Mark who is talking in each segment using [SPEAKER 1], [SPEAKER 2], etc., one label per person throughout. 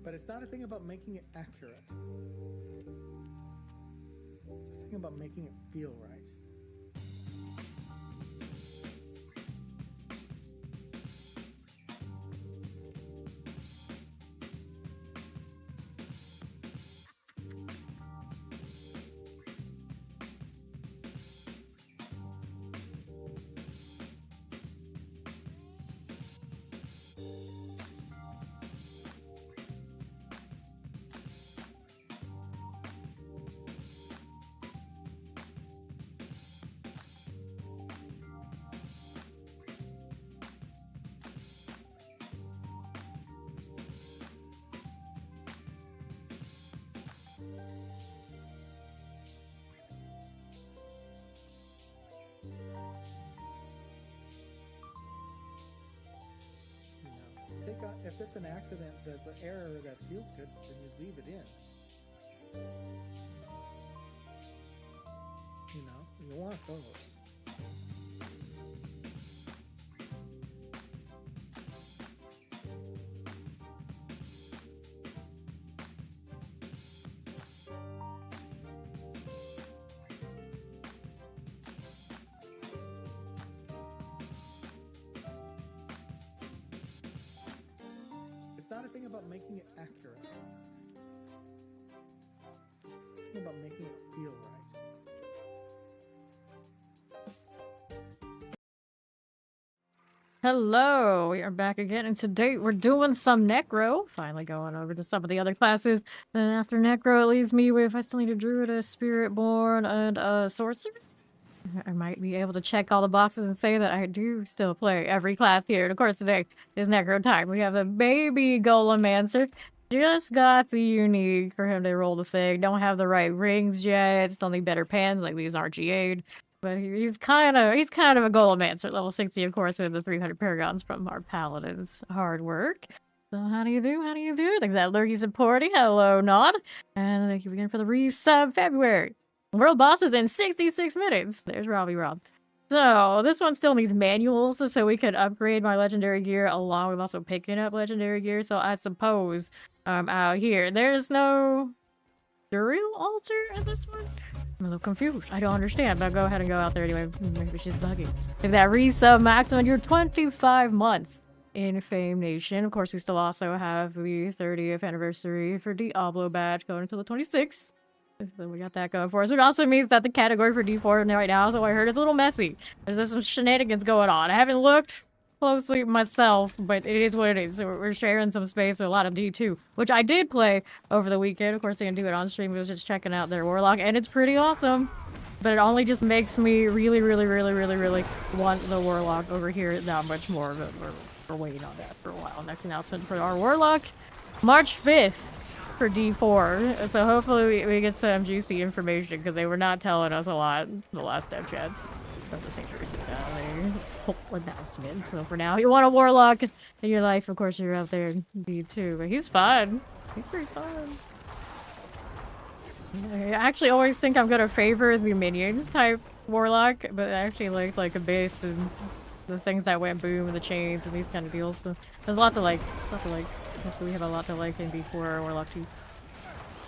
[SPEAKER 1] But it's not a thing about making it accurate. It's a thing about making it feel right. If it's an accident that's an error that feels good, then you leave it in. You know, you want those. It's not a thing about making it accurate. It's a thing about making it feel right.
[SPEAKER 2] Hello, we are back again, and today we're doing some Necro. Finally going over to some of the other classes. Then after Necro, it leaves me with I still need a Druid, a Spiritborn, and a Sorcerer. I might be able to check all the boxes and say that I do still play every class here. And of course, today is Necro time. We have a baby Golemancer. Just got the unique for him to roll the thing. Don't have the right rings yet. Still need better pens, like these aren't GA'd. But he's kind of a Golemancer, level 60, of course, with the 300 paragons from our paladins. Hard work. So how do you do? How do you do? Thank you for that lurky supporting. Hello, Nod. And thank you again for the resub February. World bosses in 66 minutes. There's Rob. So this one still needs manuals, so we could upgrade my legendary gear along with also picking up legendary gear. So I suppose out here there's no Duriel altar in this one. I'm a little confused. I don't understand, but go ahead and go out there anyway. Maybe she's bugging. If that resub maximum, you're 25 months in Fame Nation. Of course, we still also have the 30th anniversary for Diablo badge going until the 26th. So we got that going for us. It also means that the category for D4 right now, so I heard, it's a little messy. There's some shenanigans going on. I haven't looked closely myself, but it is what it is. So we're sharing some space with a lot of D2, which I did play over the weekend. Of course, they didn't do it on stream. I was just checking out their Warlock, and it's pretty awesome. But it only just makes me really want the Warlock over here that much more. But we're waiting on that for a while. Next announcement for our Warlock, March 5th. For D4, so hopefully we get some juicy information because they were not telling us a lot in the last dev chats. From the St. Teresa Valley whole announcement. So for now, you want a Warlock in your life, of course you're out there in D2, but he's fun. He's pretty fun. I actually always think I'm gonna favor the minion type Warlock, but I actually like a base and the things that went boom and the chains and these kind of deals. So there's a lot to like. We have a lot to like in D4 or Warlock 2.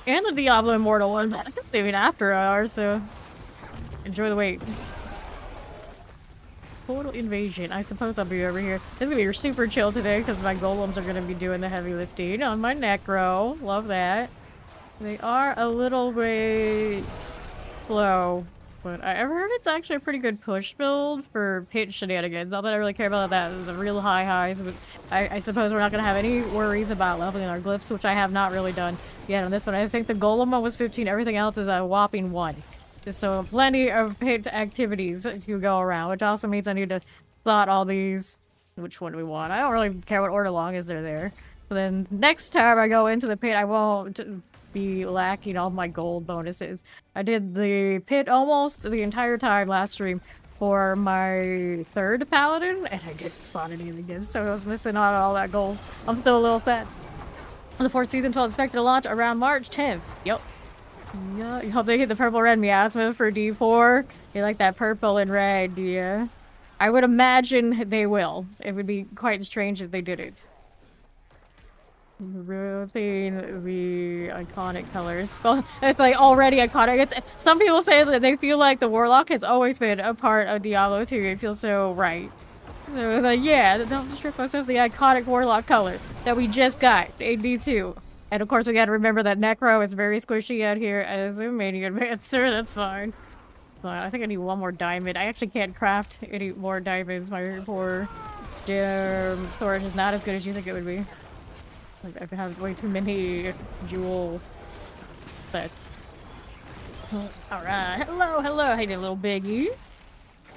[SPEAKER 2] And the Diablo Immortal one, but I'm saving after hours, so enjoy the wait. Total invasion. I suppose I'll be over here. This is gonna be super chill today because my golems are gonna be doing the heavy lifting on my Necro. Love that. They are a little bit slow, but I've heard it's actually a pretty good push build for pit shenanigans. Not that I really care about that. It's a real high highs, but I suppose we're not going to have any worries about leveling our glyphs, which I have not really done yet on this one. I think the golem one was 15. Everything else is a whopping 1. So plenty of pit activities to go around, which also means I need to slot all these. Which one do we want? I don't really care what order long as they're there. So then next time I go into the pit, I won't be lacking all my gold bonuses. I did the pit almost the entire time last stream for my 3rd paladin, and I didn't slot any of the gifts, so I was missing out on all that gold. I'm still a little sad. The 4th season 12 expected to launch around March 10th. Yep. Yeah, you hope they hit the purple red miasma for D4. You like that purple and red, yeah? I would imagine they will. It would be quite strange if they didn't. Repeating the iconic colors. Well, it's like already iconic. Some people say that they feel like the Warlock has always been a part of Diablo 2. It feels so right. So like, yeah, don't strip us of the iconic Warlock color that we just got in D2. And of course, we gotta remember that Necro is very squishy out here as a necromancer. That's fine. But I think I need one more diamond. I actually can't craft any more diamonds. My poor gem storage is not as good as you think it would be. Like, I have way too many jewel sets. Alright. Hello, hello. Hey, little biggie.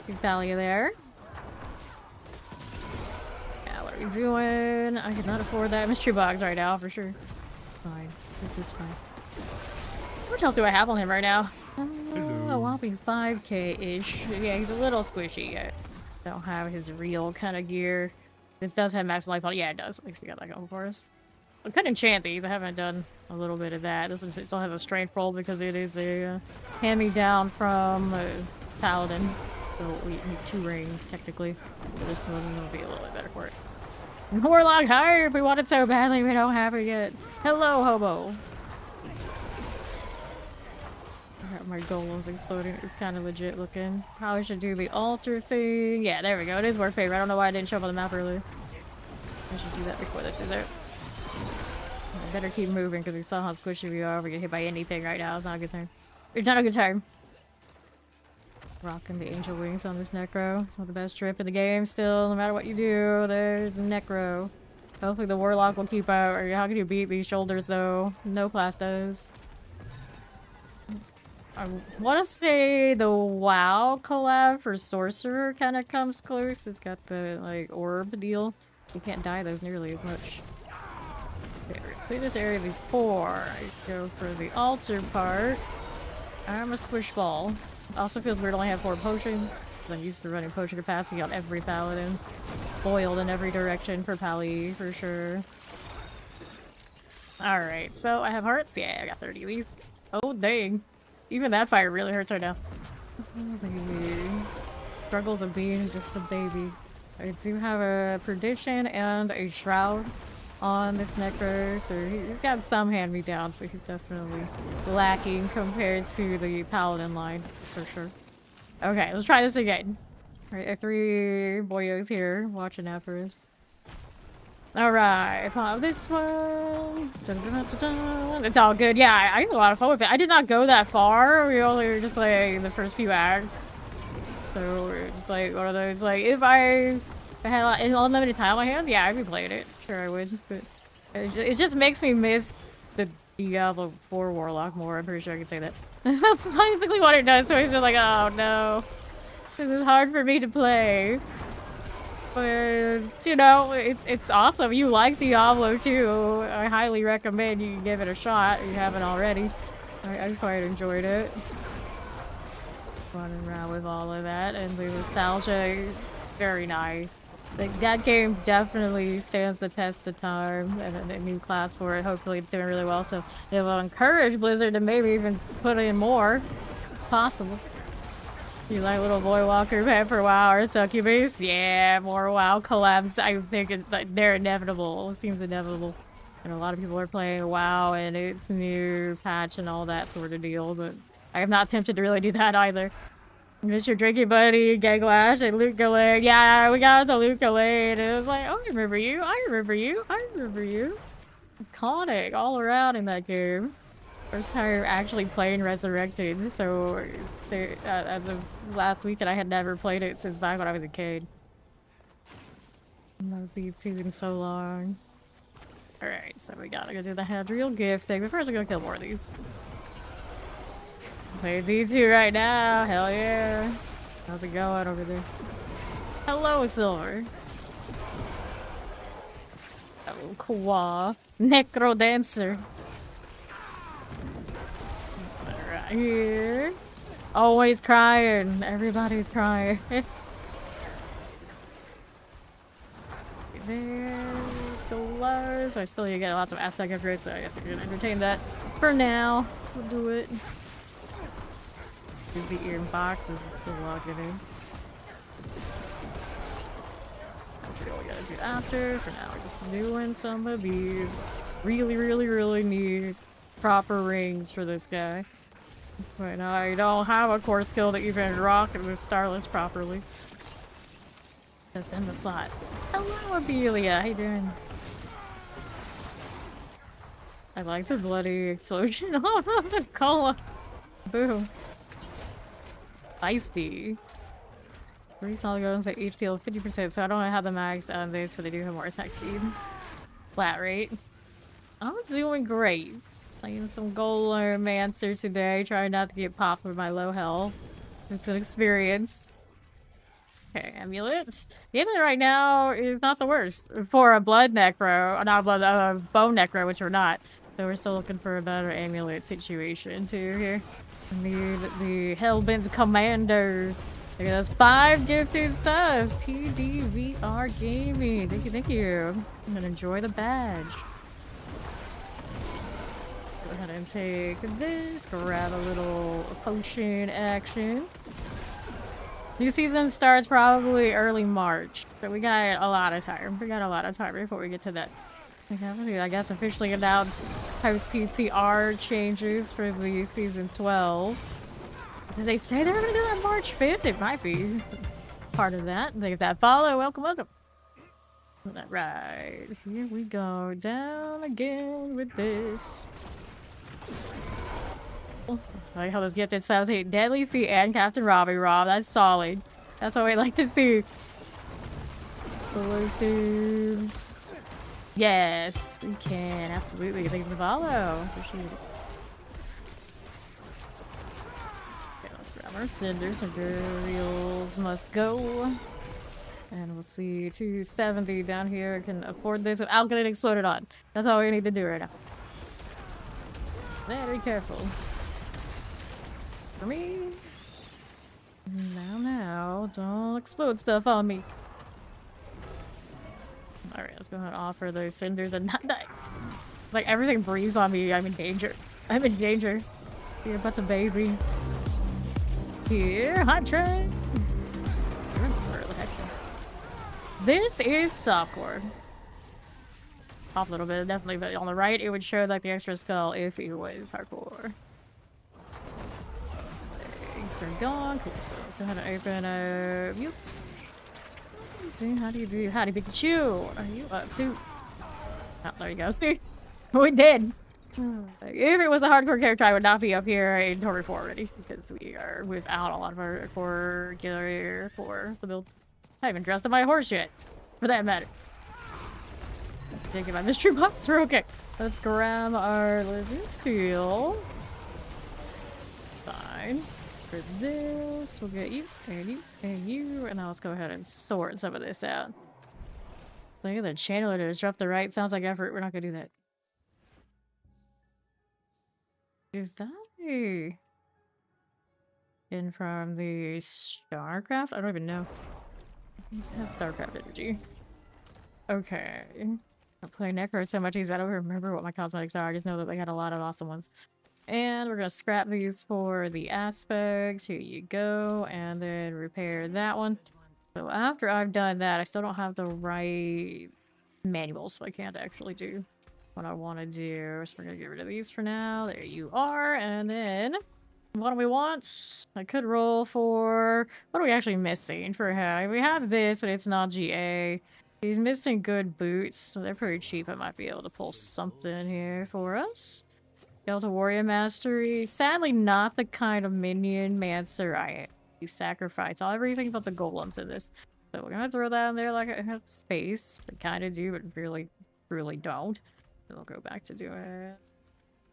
[SPEAKER 2] Big value there. Yeah, what are we doing? I cannot afford that mystery box right now, for sure. Fine. This is fine. How much health do I have on him right now? A whopping 5k-ish. Yeah, he's a little squishy. I don't have his real kind of gear. This does have max life on. Yeah, it does. At least we got that going for us. I could enchant these. I haven't done a little bit of that. This still has a strength roll because it is a hand-me-down from Paladin. So we need 2 rings, technically. But this one will be a little bit better for it. Warlock higher if we want it so badly. We don't have it yet. Hello, hobo. My golem's exploding. It's kind of legit looking. Probably should do the altar thing. Yeah, there we go. It is worth favor. I don't know why I didn't show up on the map earlier. I should do that before this is out. I better keep moving because we saw how squishy we are. If we get hit by anything right now, it's not a good time. It's not a good time. Rocking the angel wings on this Necro. It's not the best trip in the game still, no matter what you do. There's a Necro. Hopefully the Warlock will keep out. Or how can you beat these shoulders though? No class does. I want to say the WoW collab for Sorcerer kind of comes close. It's got the like orb deal. You can't die those nearly as much. Okay, clear this area before I go for the altar part. I'm a squish ball. Also feels weird I only have 4 potions. I'm used to running potion capacity on every paladin. Boiled in every direction for Pally, for sure. Alright, so I have hearts. Yeah, I got 30 of these. Oh, dang. Even that fire really hurts right now. Oh, baby. Struggles of being just a baby. I do have a Perdition and a Shroud on this Necro, so he's got some hand-me-downs, but he's definitely lacking compared to the Paladin line, for sure. Okay, let's try this again. Alright, 3 boyos here, watching out for us. Alright, pop this one. Dun, dun, dun, dun, dun. It's all good. Yeah, I had a lot of fun with it. I did not go that far. We only were just like the first few acts. So we're just like one of those, like, if I had an unlimited time on my hands, yeah, I'd be playing it. Sure I would. But it just makes me miss the Diablo 4 Warlock more. I'm pretty sure I can say that. That's basically what it does. So it's just like, oh no. This is hard for me to play. But, you know, it's awesome. You like Diablo too. I highly recommend you give it a shot if you haven't already. I quite enjoyed it. Running around with all of that and the nostalgia, very nice. Like, that game definitely stands the test of time and a new class for it. Hopefully it's doing really well, so it will encourage Blizzard to maybe even put in more, if possible. You like little boy walker pet for WoW or Succubus? Yeah, more WoW collabs. I think they're inevitable. It seems inevitable. And a lot of people are playing WoW and its new patch and all that sort of deal, but I am not tempted to really do that either. Miss your drinking buddy, Gaglash, and Luke Galay. Yeah, we got the Luke Galay, and it was like, oh, I remember you, I remember you, I remember you. Iconic all around in that game. First time actually playing Resurrected, so as of last weekend, I had never played it since back when I was a kid. I've been season so long. Alright, so we gotta go do the Hadriel gift thing, but first we're gonna kill more of these. Play D2 right now, hell yeah. How's it going over there? Hello, Silver. Oh, Kwa. Necro dancer. Right here. Always crying. Everybody's crying. There's the lures. I still need to get lots of aspect upgrades, so I guess I can entertain that for now. We'll do it. Is the ear boxes still logging in? I'm sure we gotta do after. For now, we're just doing some of these. Really need proper rings for this guy. But I don't have a core skill to even rock the Starless properly. Just in the slot. Hello, Abelia. How you doing? I like the bloody explosion on the cola. Boom. Feisty. Pretty solid goes at HP 50%, so I don't have the max on this, but they do have more attack speed. Flat rate. I'm doing great. Playing some Golemancer today, trying not to get popped with my low health. It's an experience. Okay, amulets. The amulet right now is not the worst for a blood necro, not a blood, bone necro, which we're not. So we're still looking for a better amulet situation too here. I need the Hellbent Commander. Look at those 5 gifted subs. TDVR Gaming. Thank you, thank you. I'm gonna enjoy the badge. Go ahead and take this. Grab a little potion action. New season starts probably early March, but we got a lot of time. We got a lot of time before we get to that. We haven't, I guess, officially announced post-PTR changes for the season 12. Did they say they were gonna do that March 5th? It might be part of that. They get that follow. Welcome, welcome. Right, here we go. Down again with this. I like how those gifted subs hit Deadly Feet and Captain Robbie Rob. That's solid. That's what we like to see. Explosives. Yes, we can. Absolutely. Thank you for the follow. Appreciate it. Okay, let's grab our cinders. Our burials must go. And we'll see 270 down here. Can afford this without getting exploded on. That's all we need to do right now. Very careful. For me. Now, don't explode stuff on me. Alright, let's go ahead and offer those cinders and not die. Like, everything breathes on me. I'm in danger. I'm in danger. You're about to baby. Here, hot train. This is softcore. Off a little bit, definitely, but on the right, it would show like the extra skull if it was hardcore. Legs are gone. Cool. So go ahead and open you. How do you do? Howdy, Pikachu. What are you up to? Oh, there you go. See? We did. If it was a hardcore character, I would not be up here in Tory 4 already, because we are without a lot of our core gear for the build. I haven't dressed up my horse yet, for that matter. Didn't get my mystery box. We're okay. Let's grab our living steel. Fine. For this, we'll get you, and you, and you, and now let's go ahead and sort some of this out. Look at the channeler to disrupt the right. Sounds like effort. We're not gonna do that. Is that a... in from the StarCraft? I don't even know. That's StarCraft energy. Okay. I play Necro so much I don't remember what my cosmetics are. I just know that they got a lot of awesome ones. And we're gonna scrap these for the aspects. Here you go. And then repair that one. So after I've done that, I still don't have the right manual, so I can't actually do what I want to do. So we're gonna get rid of these for now. There you are. And then what do we want? I could roll for... what are we actually missing for him? We have this, but it's not GA. He's missing good boots, so they're pretty cheap. I might be able to pull something here for us. Delta Warrior Mastery. Sadly, not the kind of minion mancer I sacrifice everything but the golems in this. So we're gonna throw that in there like I have space. I kind of do, but really don't. Then we'll go back to doing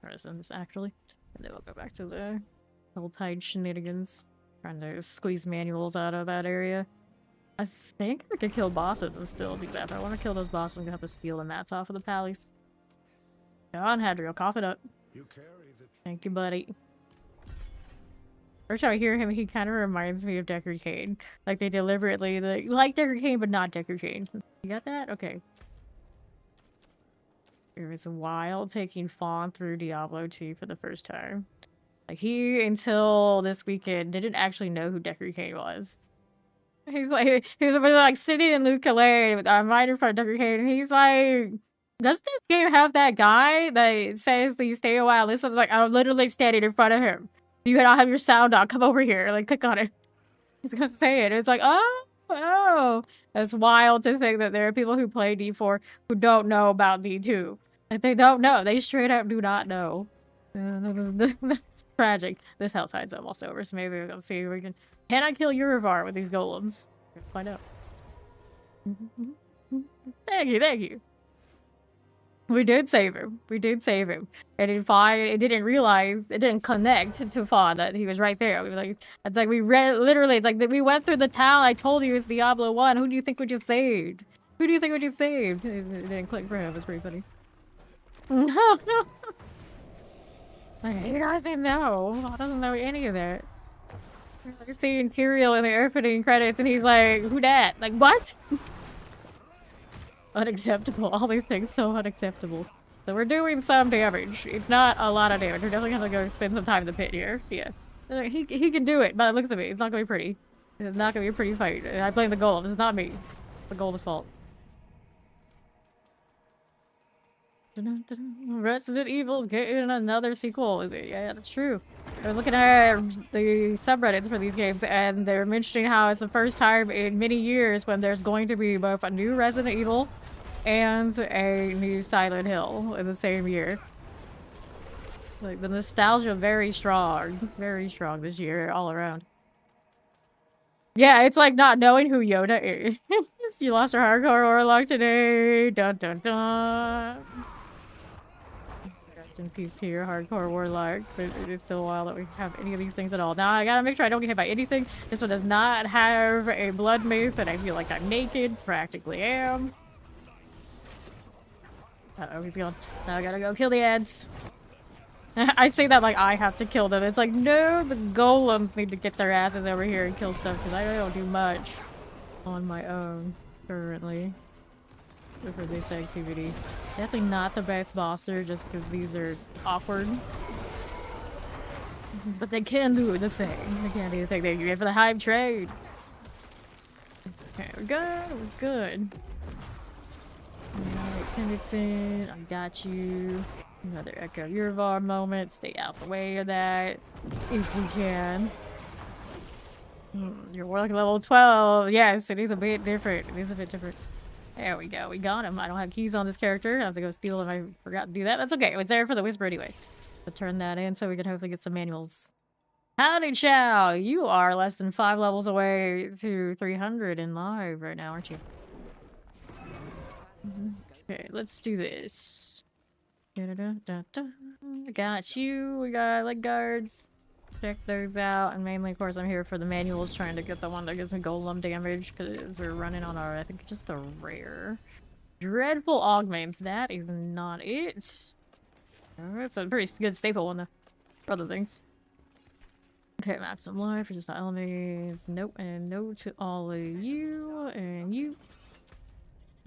[SPEAKER 2] presents, actually. And then we'll go back to the Helltide shenanigans. Trying to squeeze manuals out of that area. I think I could kill bosses and still do that, but I want to kill those bosses and have to steal the mats off of the pallies. Go on, Hadriel, cough it up. Thank you, buddy. Every time I hear him, he kind of reminds me of Decker Kane. Like, they deliberately, like Decker Kane, but not Decker Kane. You got that? Okay. It was wild taking Fawn through Diablo 2 for the first time. Like, he, until this weekend, didn't actually know who Decker Kane was. He was like sitting in Luke Calais with our mind in front of Decker Kane, and he's like, Does this game have that guy that says that you stay a while? This is like, I'm literally standing in front of him. You don't have your sound on. Come over here. Like, click on it. He's gonna say it. It's like, oh. It's wild to think that there are people who play D4 who don't know about D2. Like, they don't know. They straight up do not know. That's tragic. This Helltide's almost over, so maybe we'll see if we can... Can I kill Urivar with these golems? Let's find out. Thank you. We did save him. And it didn't realize, it didn't connect to Fawn that he was right there. We were like, it's like we read, literally, it's like we went through the town. I told you it's Diablo 1. Who do you think we just saved? It didn't click for him. It's pretty funny. No. He doesn't know. I doesn't know any of that. I see Imperial in the opening credits and he's like, who dat? Like, what? Unacceptable. All these things so unacceptable. So we're doing some damage. It's not a lot of damage. We're definitely gonna go spend some time in the pit here. Yeah. He can do it, but look at me. It's not gonna be pretty. It's not gonna be a pretty fight. I blame the golem. It's not me. It's the golem's fault. Resident Evil's getting another sequel, is it? Yeah, that's true. I was looking at the subreddits for these games, and they're mentioning how it's the first time in many years when there's going to be both a new Resident Evil and a new Silent Hill in the same year. Like, the nostalgia very strong this year, all around. Yeah, it's like not knowing who Yoda is. You lost your hardcore warlock today. Dun dun dun. Rest in peace to your hardcore warlock. But it is still a while that we have any of these things at all. Now I gotta make sure I don't get hit by anything. This one does not have a blood mace, and I feel like I'm naked. Practically am. Uh-oh, he's gone. Now I gotta go kill the ads. I say that like I have to kill them. It's like, no, the golems need to get their asses over here and kill stuff because I don't do much on my own currently for this activity. Definitely not the best bosser just because these are awkward. But they can do the thing. They can do the thing. They're good for the hive trade. Okay, we're good. Alright, Pendleton, I got you. Another Echo Urivar moment. Stay out the way of that if we can. You're warlock level 12. Yes, it is a bit different. There we go. We got him. I don't have keys on this character. I have to go steal them. I forgot to do that. That's okay. It was there for the whisper anyway. So turn that in so we can hopefully get some manuals. Howdy, Chow. You are less than 5 levels away to 300 in live right now, aren't you? Okay, let's do this. I got you. We got leg guards. Check those out. And mainly, of course, I'm here for the manuals, trying to get the one that gives me golem damage because we're running on our, I think, just a rare. Dreadful augments. That is not it. It's a pretty good staple one, though. For other things. Okay, maximum life for just elements. Nope, and no to all of you and you.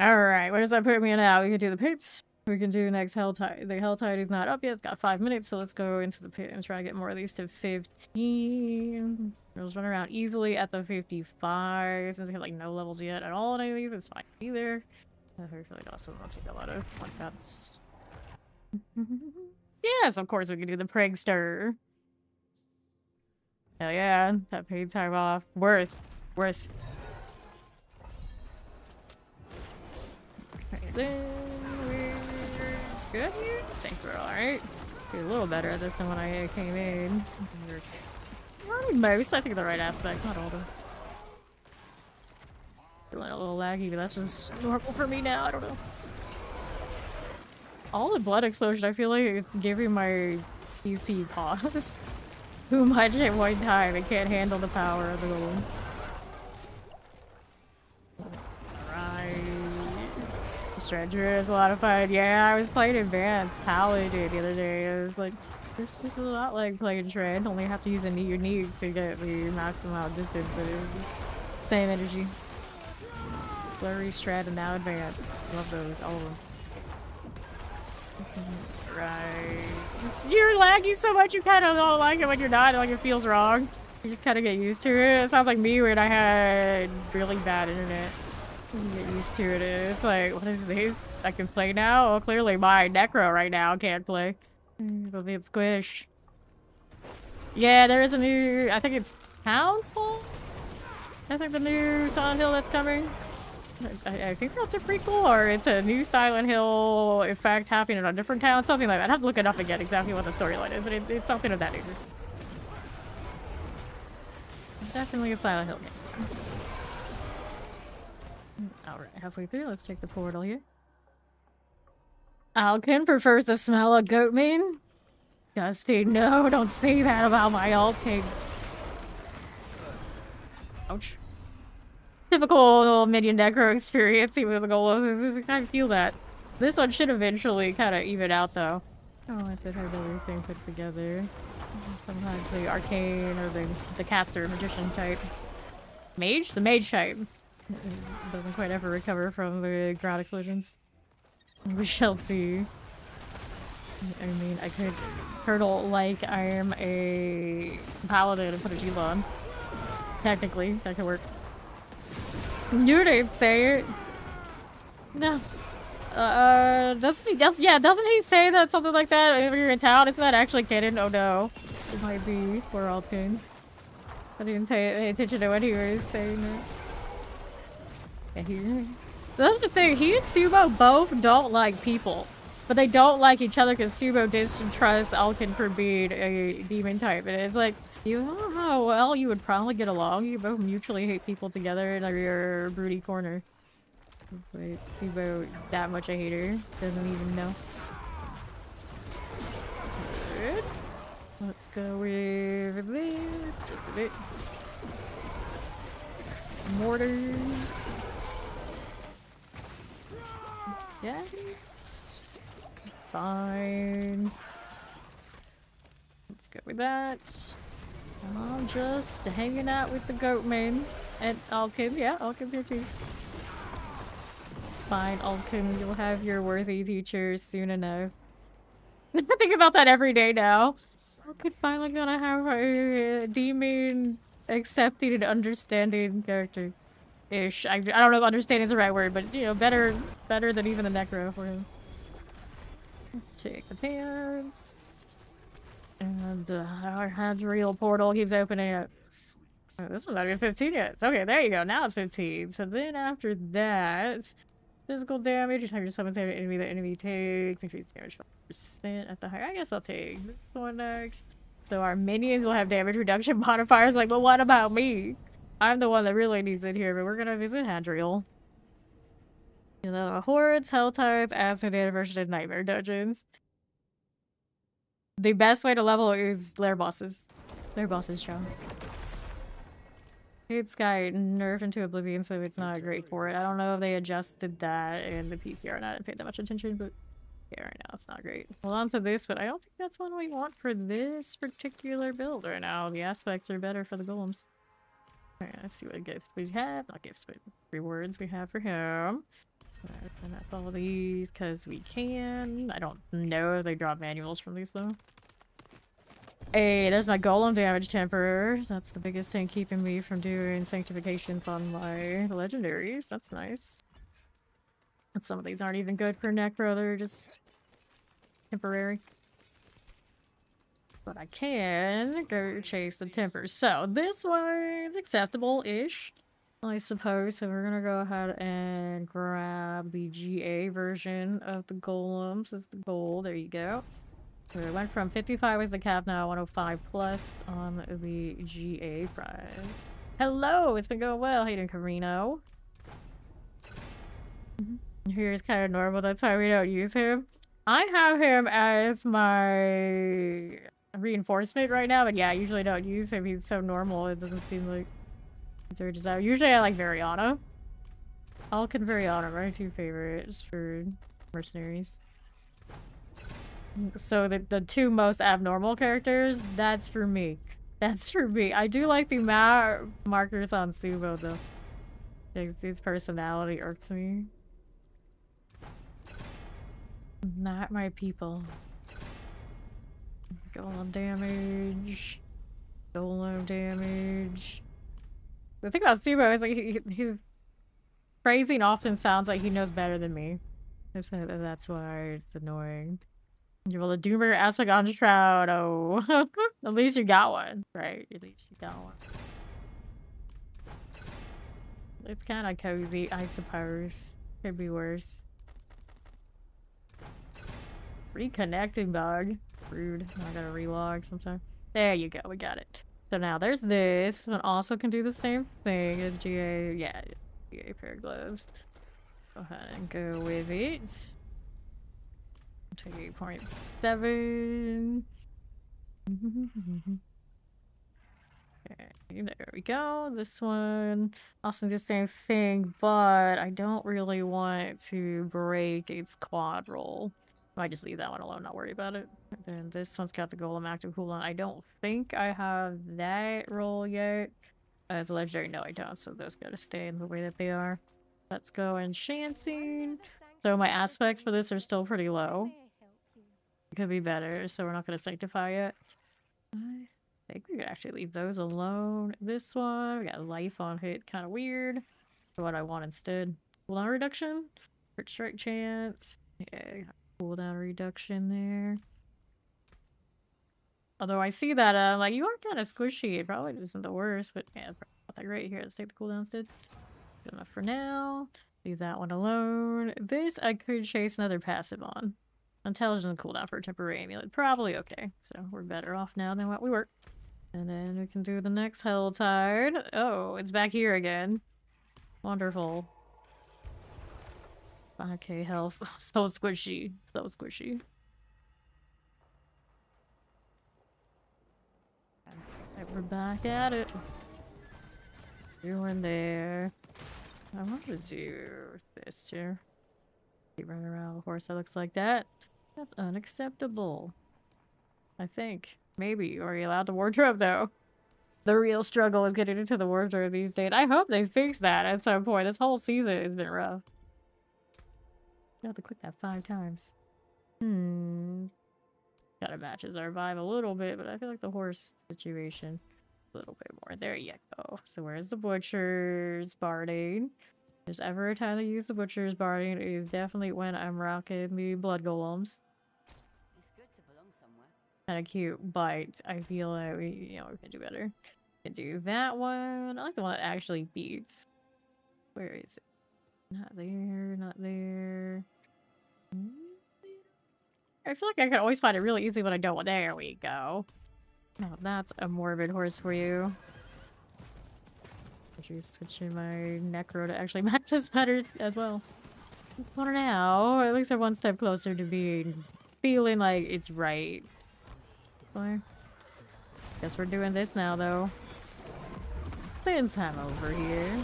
[SPEAKER 2] Alright, where does that put me now? We can do the pits. We can do next Helltide. The Helltide is not up yet. It's got 5 minutes, so let's go into the pit and try to get more of these to 15. We'll run around easily at the 55. Since we have like no levels yet at all in any of these, it's fine either. Hopefully also not take a lot of one shots. Yes, of course we can do the Pregster. Hell yeah, that paid time off. Worth. Okay, then good here? I think we're alright. Be a little better at this than when I came in. Most, I think the right aspect, not all the. Feeling a little laggy, but that's just normal for me now, I don't know. All the blood explosion, I feel like it's giving my PC pause. Too much at one time, it can't handle the power of the golems. Alright. Stranger is a lot of fun. Yeah, I was playing Advanced Paladin the other day. I was like, this is a lot like playing Shred. Only have to use the your needs to get the maximum out distance, but it's same energy. Flurry, Shred, and now Advanced. Love those, all of them. Right. You're lagging so much you kind of don't like it when you're not, like it feels wrong. You just kind of get used to it. It sounds like me when I had really bad internet. Get used to it. It's like, what is this? I can play now? Well, clearly my Necro right now can't play. It'll be squish. Yeah, there is a new, I think it's Townfall? I think the new Silent Hill that's coming. I think that's a prequel, or it's a new Silent Hill effect happening in a different town, something like that. I have to look it up again exactly what the storyline is, but it's something of that nature. Definitely a Silent Hill game. Alright, halfway through, let's take the portal here. Alkin prefers the smell of goat mane. Gusty, no, don't say that about my Alkin. Ouch. Typical minion necro experience, even with the goal. I kind of feel that. This one should eventually kind of even out, though. Oh, if it has everything put together. Sometimes the arcane or the caster magician type. Mage? The mage type. Doesn't quite ever recover from the ground explosions. We shall see. I mean, I could hurdle like I am a paladin and put a shield on. Technically, that could work. You didn't say it. No. Doesn't he? Yeah, doesn't he say that something like that when you're in town? Isn't that actually canon? Oh no. It might be. We're all tuned. I didn't pay attention to what he was saying. Yeah, that's the thing. He and Sumo both don't like people. But they don't like each other because Sumo distrusts Alkin for being a demon type. And it's like, you know how well you would probably get along? You both mutually hate people together in your broody corner. But Sumo is that much a hater. Doesn't even know. Good. Let's go with this. Just a bit. Mortars. Yes. Fine. Let's go with that. I'm just hanging out with the goat man. And Alkin, yeah, Alkin here too. Fine, Alkin, you'll have your worthy teachers soon enough. I think about that every day now. Alkin finally gonna have a demon accepting and understanding character. Ish. I don't know if understanding is the right word, but you know, better than even the Necro for him. Let's take the pants. And our Hadriel portal keeps opening up. Oh, this is not even 15 yet. Okay, there you go. Now it's 15. So then after that, physical damage. You time your summon damage enemy. The enemy takes increased damage 5% at the higher. I guess I'll take this one next. So our minions will have damage reduction modifiers. Like, but what about me? I'm the one that really needs it here, but we're gonna visit Hadriel. You know, hordes, Helltides, Acid versus and Nightmare dungeons. The best way to level is lair bosses. Lair bosses, John. It's got nerfed into oblivion, so it's not great for it. I don't know if they adjusted that in the PCR, and I didn't pay that much attention, but yeah, right now it's not great. Hold on to this, but I don't think that's one we want for this particular build right now. The aspects are better for the golems. Alright, let's see what gifts we have. Not gifts, but rewards we have for him. And that's all of these because we can. I don't know if they drop manuals from these though. Hey, there's my golem damage temper. That's the biggest thing keeping me from doing sanctifications on my legendaries. That's nice. And some of these aren't even good for Necro, they're just temporary. But I can go chase the tempers. So this one's acceptable-ish, I suppose. So we're gonna go ahead and grab the GA version of the golems as the goal. There you go. So it went from 55 was the cap, now 105 plus on the GA prize. Hello, it's been going well. How you doing, Carino? Here's kind of normal, that's why we don't use him. I have him as my reinforcement right now, but yeah, I usually don't use him. He's so normal, it doesn't seem like he's very desirable. Usually I like Variana. Alkin Variana, my two favorites for mercenaries. So the two most abnormal characters, that's for me. That's for me. I do like the markers on Sumo though. His personality irks me. Not my people. Golem damage. Golem damage. The thing about Sumo is like Phrasing often sounds like he knows better than me. That's why it's annoying. You roll a Doomer aspect on Shroud. Oh, at least you got one, right? At least you got one. It's kind of cozy, I suppose. Could be worse. Reconnecting bug. Rude. I gotta relog sometime. There you go. We got it. So now there's this. This one also can do the same thing as GA. Yeah, GA pair of gloves. Go ahead and go with it. Take 8.7. Okay, there we go. This one also do the same thing, but I don't really want to break its quad roll. I might just leave that one alone, not worry about it. And then this one's got the golem active cooldown. I don't think I have that roll yet. As a legendary, no I don't, so those gotta stay in the way that they are. Let's go enchanting. So my aspects for this are still pretty low. It could be better, so we're not gonna sanctify it. I think we could actually leave those alone. This one, we got life on hit, kind of weird. For what I want instead. Cooldown reduction? Crit strike chance. Yeah, cooldown reduction there. Although I see that, like, you are kind of squishy. It probably isn't the worst, but yeah, not that great here. Let's take the cooldown instead. Good enough for now. Leave that one alone. This I could chase another passive on. Intelligence cooldown for a temporary amulet. Probably okay. So we're better off now than what we were. And then we can do the next Helltide. Oh, it's back here again. Wonderful. 5k health. So squishy. So squishy. And we're back at it. Doing there. I want to do this here. Keep running around a horse that looks like that. That's unacceptable. I think. Maybe. Are you allowed the wardrobe though? The real struggle is getting into the wardrobe these days. I hope they fix that at some point. This whole season has been rough. You have to click that 5 times. Gotta match his revive a little bit, but I feel like the horse situation a little bit more. There you go. So where's the butcher's barding? If there's ever a time to use the butcher's barding, it is definitely when I'm rocking the blood golems.
[SPEAKER 3] It's good to belong somewhere.
[SPEAKER 2] Kind of cute, but I feel like we can do better. We can do that one. I like the one that actually beats. Where is it? Not there, not there. I feel like I can always find it really easy when I don't want. There we go. Now that's a morbid horse for you. Actually switching my necro to actually match this better as well. For now, at least I'm one step closer to feeling like it's right. Guess we're doing this now though. Playing time over here.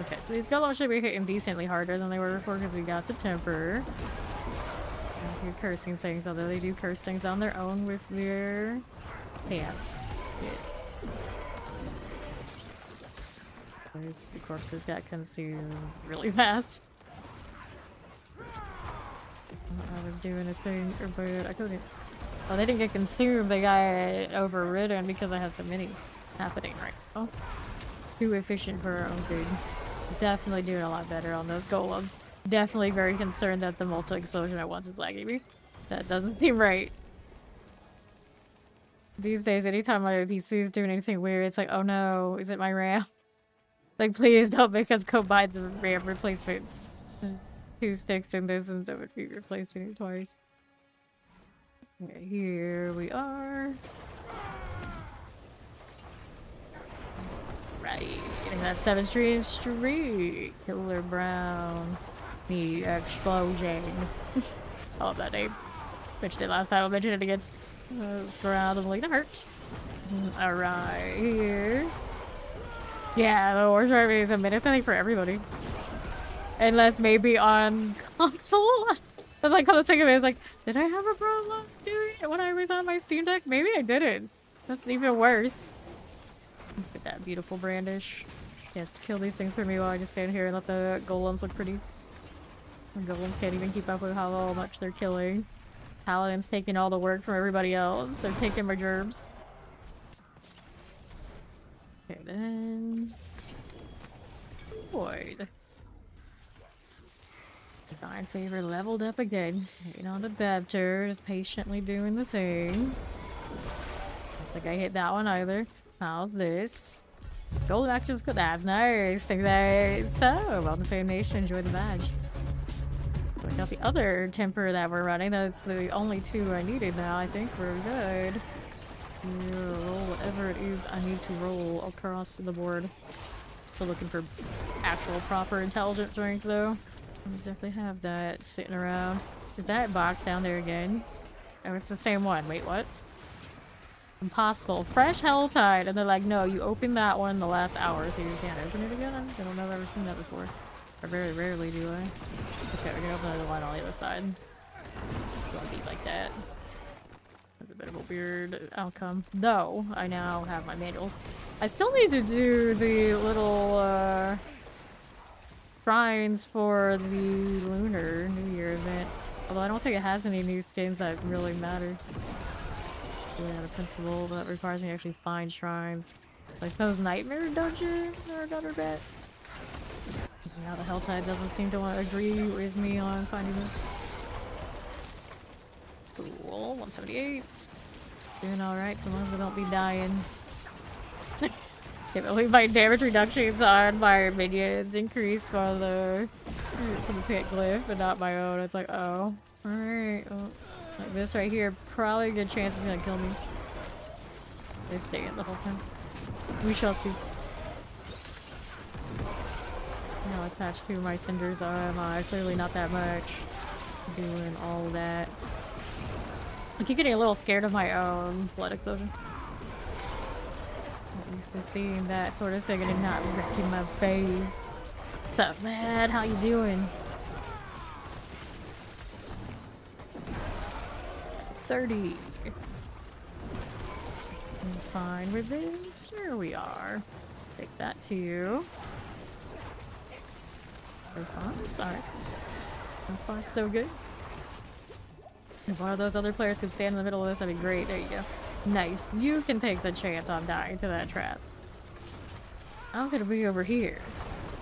[SPEAKER 2] Okay, so these golems should be hitting decently harder than they were before because we got the temper. You're cursing things, although they do curse things on their own with their pants. Yes. Those corpses got consumed really fast. I was doing a thing, but I couldn't. Oh, they didn't get consumed, they got overridden because I have so many happening right now. Too efficient for our own good. Definitely doing a lot better on those golems. Definitely very concerned that the multi-explosion at once is lagging me. That doesn't seem right. These days, anytime my PC is doing anything weird, it's like, oh no, is it my RAM? Like, please don't make us go buy the RAM replacement. There's 2 sticks in this and I would be replacing it twice. Okay, here we are. Right, getting that 7th streak. Killer Brown. The explosion. I love that name. Mentioned it last time, I'll mention it again. Let's go around and lead hurt. Alright, here. Yeah, the war drive is a minute thing for everybody. Unless maybe on console. I was like, come to think of it, it's like, did I have a problem doing it when I was on my Steam Deck? Maybe I didn't. That's even worse. Look at that beautiful brandish. Yes, kill these things for me while I just stand here and let the golems look pretty. The golems can't even keep up with how much they're killing. Paladin's taking all the work from everybody else. They're taking my gerbs. Okay, then... Void. Divine Favor leveled up again. Waiting on the banter, just patiently doing the thing. Don't think I hit that one either. How's this? Gold active, that's nice. Take that. So, welcome to Nation. Enjoy the badge. So we got the other temper that we're running. That's the only two I needed now. I think we're good. Roll whatever it is I need to roll across the board. Still looking for actual proper intelligence strength though. I don't exactly have that sitting around. Is that box down there again? Oh, it's the same one. Wait, what? Impossible. Fresh Helltide. And they're like, no, you opened that one the last hour, so you can't open it again? I don't know if I've ever seen that before. Or very rarely do I. Okay, we're gonna open another one on the other side. It's gonna be like that. That's a bit of a weird outcome. Though, I now have my manuals. I still need to do the little, shrines for the Lunar New Year event. Although I don't think it has any new skins that really matter. Yeah, a principle that requires me to actually find shrines. I suppose Nightmare Dungeon or another bet. Now the Helltide doesn't seem to want to agree with me on finding this. Cool, 178. Doing alright, so long as I don't be dying. Can't believe my damage reductions on my minions increased for the pit glyph, but not my own. It's like, oh, alright. Well, like this right here, probably a good chance it's gonna kill me. They stay in the whole time. We shall see. Now attached to my cinders are clearly not that much. Doing all that. I keep getting a little scared of my own blood explosion. Not used to seeing that sort of thing and it not wrecking my face. What's up, man? How you doing? 30. I'm fine with this. Here we are. Take that too. So far, it's alright. So far, so good. If one of those other players could stand in the middle of this, that'd be great. There you go. Nice. You can take the chance on dying to that trap. I'm gonna be over here.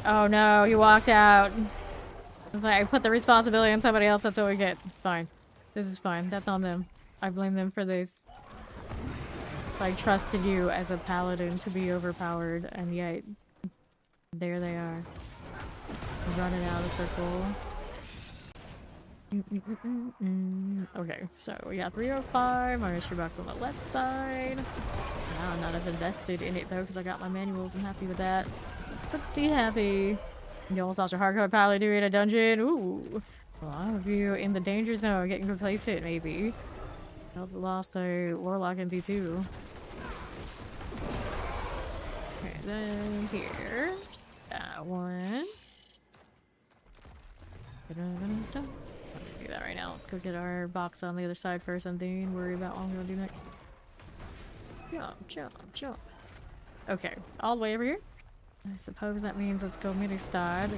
[SPEAKER 2] Oh no, he walked out. I put the responsibility on somebody else, that's what we get. It's fine. This is fine. That's on them. I blame them for this. I trusted you as a paladin to be overpowered, and yet there they are. Running out of the circle. Okay, so we got 305, my mystery box on the left side. Now I'm not as invested in it though because I got my manuals. I'm happy with that. Pretty happy. You almost lost your hardcore pilot doing a dungeon. Ooh. A lot of you in the danger zone getting complacent maybe. I also lost a warlock in D2. Okay, then here's that one. Do that right now. Let's go get our box on the other side first and then worry about what I'm gonna do next. Jump, jump, jump. Okay, all the way over here. I suppose that means let's go mini-stad.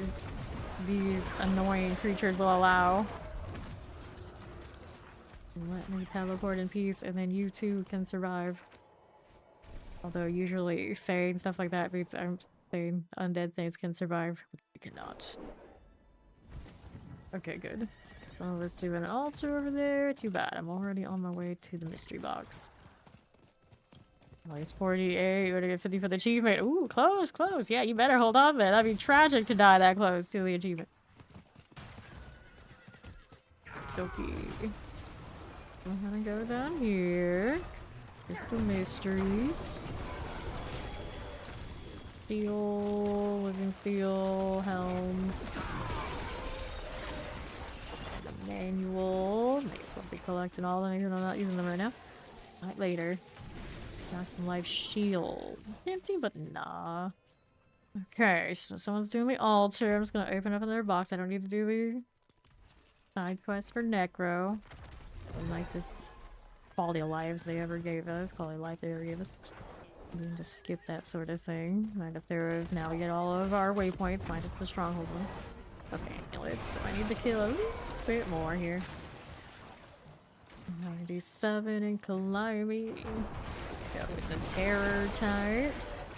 [SPEAKER 2] These annoying creatures will allow. Let me teleport in peace and then you too can survive. Although usually saying stuff like that means I'm saying undead things can survive, but they cannot. Okay, good. So let's do an altar over there. Too bad. I'm already on my way to the mystery box. At least 48. We're gonna get 50 for the achievement. Ooh, close, close. Yeah, you better hold on, man. That'd be tragic to die that close to the achievement. Okay. Go ahead and go down here. Get the mysteries. Steel, living steel, helms. Manual. May as well be collecting all of them, even though I'm not using them right now. Not later. Got some life shield. Empty, but nah. Okay, so someone's doing the altar. I'm just gonna open up another box. I don't need to do the side quest for Necro. The nicest quality of lives they ever gave us. Quality of life they ever gave us. We can just skip that sort of thing. Right up there. Now we get all of our waypoints, minus the stronghold ones. Okay, amulets. So I need to kill a little bit more here. 97 and climbing. Go with the terror types.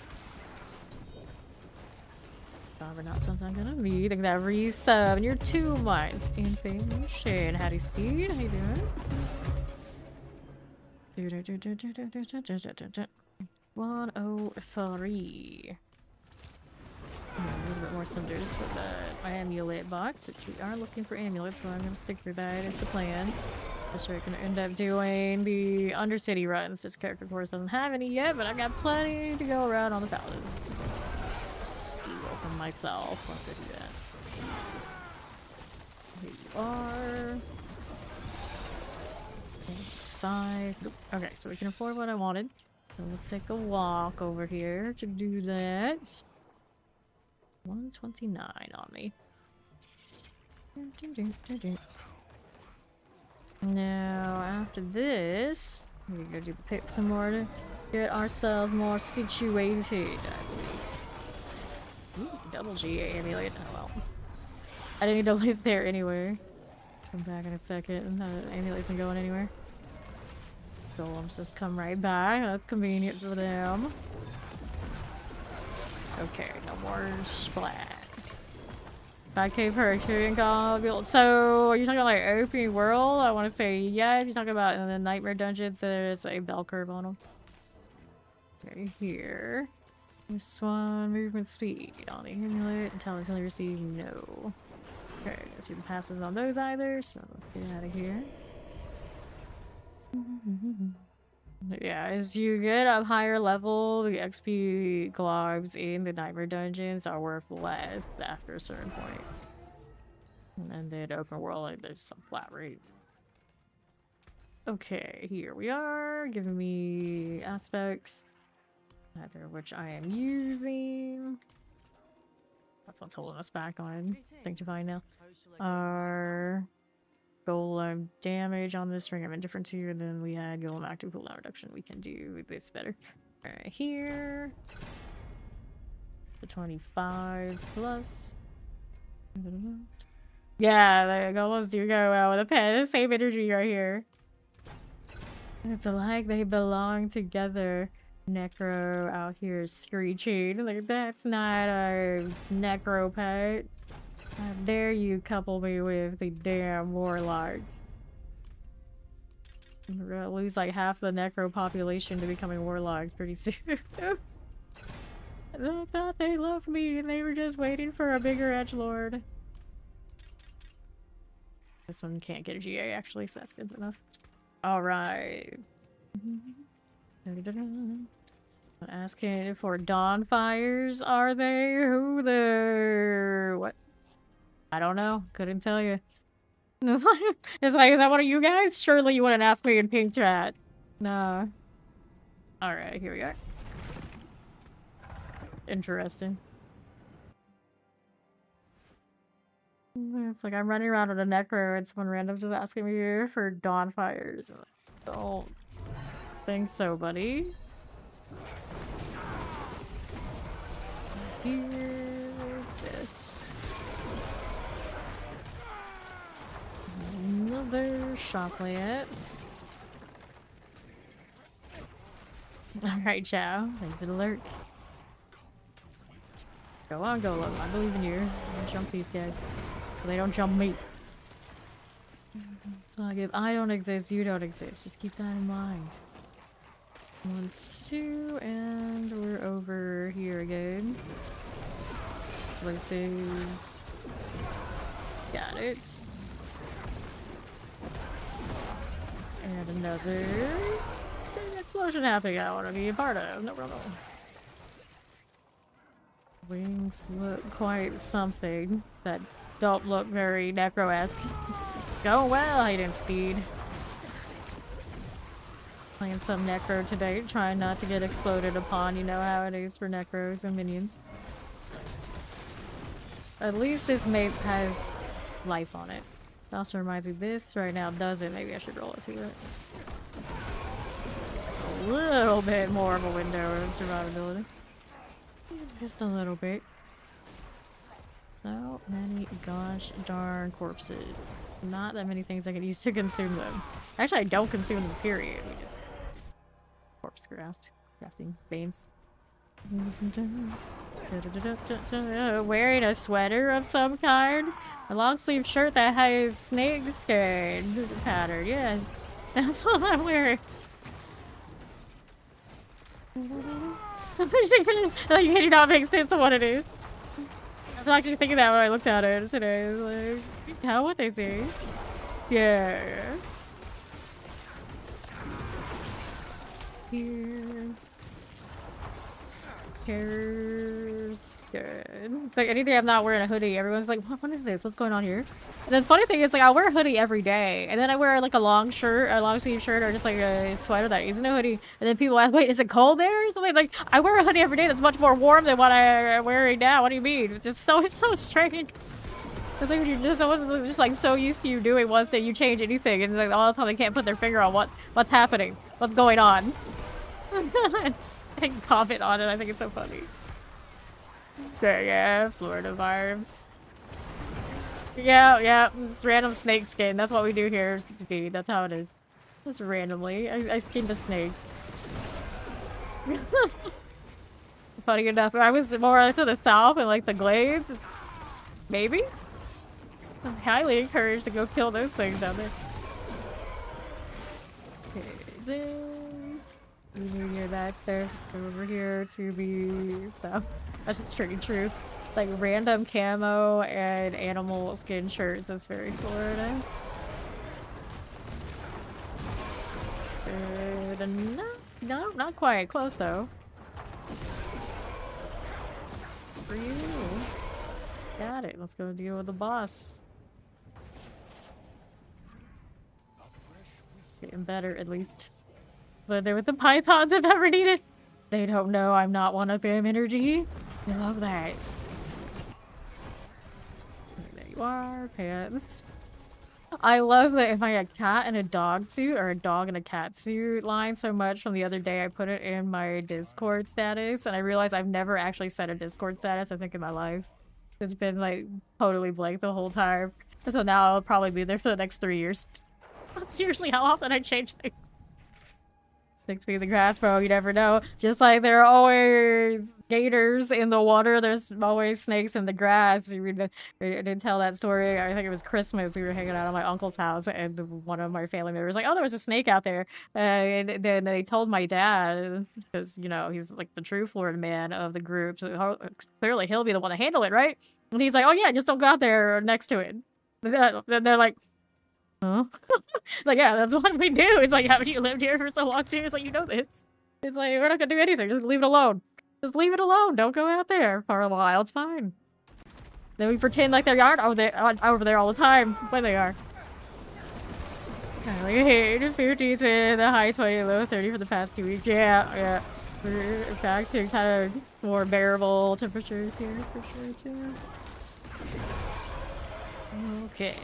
[SPEAKER 2] Probably not something I'm gonna need. Think that resub and your 2 months information. Howdy Steed, how you doing? 103. A little bit more cinders for the amulet box, which we are looking for amulets, so I'm gonna stick with that as the plan. So we're gonna end up doing the Undercity runs. This character, of course, doesn't have any yet, but I got plenty to go around on the paladins. Steal from myself once I do that. Here you are. Inside. Okay, so we can afford what I wanted. So we'll take a walk over here to do that. 129 on me. Now, after this, we're gonna do the pick some more to get ourselves more situated, I believe. Ooh, double GA amulet. Oh well. I didn't need to live there anyway. Come back in a second. The amulet isn't going anywhere. Golems just come right by. That's convenient for them. Okay, no more splat. 5k per experience call. So, are you talking like open world? I want to say yeah. If you're talking about in the nightmare dungeons, there's a bell curve on them. Okay, here. This one, movement speed on the amulet until you receive no. Okay, let's see the passes on those either. So let's get out of here. Yeah, as you get up higher level, the XP globs in the nightmare dungeons are worth less after a certain point. And then open world, like, there's some flat rate. Okay, here we are, giving me aspects, neither of which I am using. That's what's holding us back on Sanctify now. Our golem damage on this ring I'm indifferent to, and then we had golem active cooldown reduction. We can do this better. Alright, here. The 25 plus. Yeah, the golems do go well with a pen. Same energy right here. It's like they belong together. Necro out here screeching. Like, that's not a necro pet. How dare you couple me with the damn warlocks? We're gonna lose like half the necro population to becoming warlocks pretty soon. I thought they loved me and they were just waiting for a bigger edgelord. This one can't get a GA actually, so that's good enough. Alright. Asking for dawn fires, are they? Who the... what? I don't know. Couldn't tell you. It's like, is that one of you guys? Surely you wouldn't ask me in pink chat. Nah. Alright, here we are. Interesting. It's like I'm running around with a necro and someone random just asking me for dawn fires. I don't think so, buddy. Here's this. Another shop lance. Alright, Chow. Thanks for the lurk. Go on, Golem. I believe in you. Don't jump these guys. So they don't jump me. So like, if I don't exist, you don't exist. Just keep that in mind. 1, 2, and we're over here again. Places. Got it. And another explosion happening I want to be a part of. No problem. Wings look quite something that don't look very necro-esque. Going well, Hayden Speed. Playing some necro today, trying not to get exploded upon. You know how it is for necros and minions. At least this mace has life on it. It also reminds me this right now doesn't. Maybe I should roll it to it. It's a little bit more of a window of survivability. Just a little bit. So many gosh darn corpses. Not that many things I can use to consume them. Actually, I don't consume them, period. We just corpse crafting veins. Wearing a sweater of some kind. A long sleeve shirt that has snake skin pattern. Yes, that's what I'm wearing. Like, you can not make sense of what it is. I was actually thinking that when I looked at it today. Like, you can tell what they see. Yeah. Here. Here's good. It's like any day I'm not wearing a hoodie, everyone's like, what is this? What's going on here? And the funny thing is, like, I'll wear a hoodie every day, and then I wear like a long shirt, a long sleeve shirt, or just like a sweater that isn't a hoodie. And then people ask, wait, is it cold there or something? Like, I wear a hoodie every day that's much more warm than what I'm wearing now. What do you mean? It's so strange. It's like you're just like so used to you doing one thing, you change anything, and like all the time they can't put their finger on what's happening, what's going on. I can comment on it. I think it's so funny. Yeah, Florida vibes. Yeah, just random snake skin. That's what we do here, Steve. That's how it is. Just randomly. I skinned a snake. Funny enough, I was more to the south and like the glades. Maybe? I'm highly encouraged to go kill those things down there. Okay, then near that, so let's go over here to the south. That's just straight truth. Like random camo and animal skin shirts. That's very Florida. No, not quite. Close though. For you. Got it. Let's go deal with the boss. Getting better at least. But there with the pythons if ever needed. They don't know I'm not one of them energy. I love that. There you are, pants. I love that if I had a cat in a dog suit or a dog in a cat suit line so much from the other day I put it in my Discord status and I realized I've never actually set a Discord status I think in my life. It's been like totally blank the whole time. So now I'll probably be there for the next 3 years. That's usually how often I change things. 6 feet of the grass, bro. You never know. Just like there are always gators in the water, there's always snakes in the grass. You didn't tell that story. I think it was Christmas. We were hanging out at my uncle's house, and one of my family members was like, "Oh, there was a snake out there." And then they told my dad because you know he's like the true Florida man of the group. So clearly he'll be the one to handle it, right? And he's like, "Oh yeah, just don't go out there next to it." Then they're like, huh? Like, yeah, that's what we do. It's like, haven't you lived here for so long too? It's like, you know this. It's like, we're not gonna do anything. Just leave it alone. Just leave it alone. Don't go out there for a while. It's fine. Then we pretend like they aren't over there all the time when they are. Like, hey, 50s with a high 20, low 30 for the past 2 weeks. Yeah. We're back to kind of more bearable temperatures here for sure too. Okay.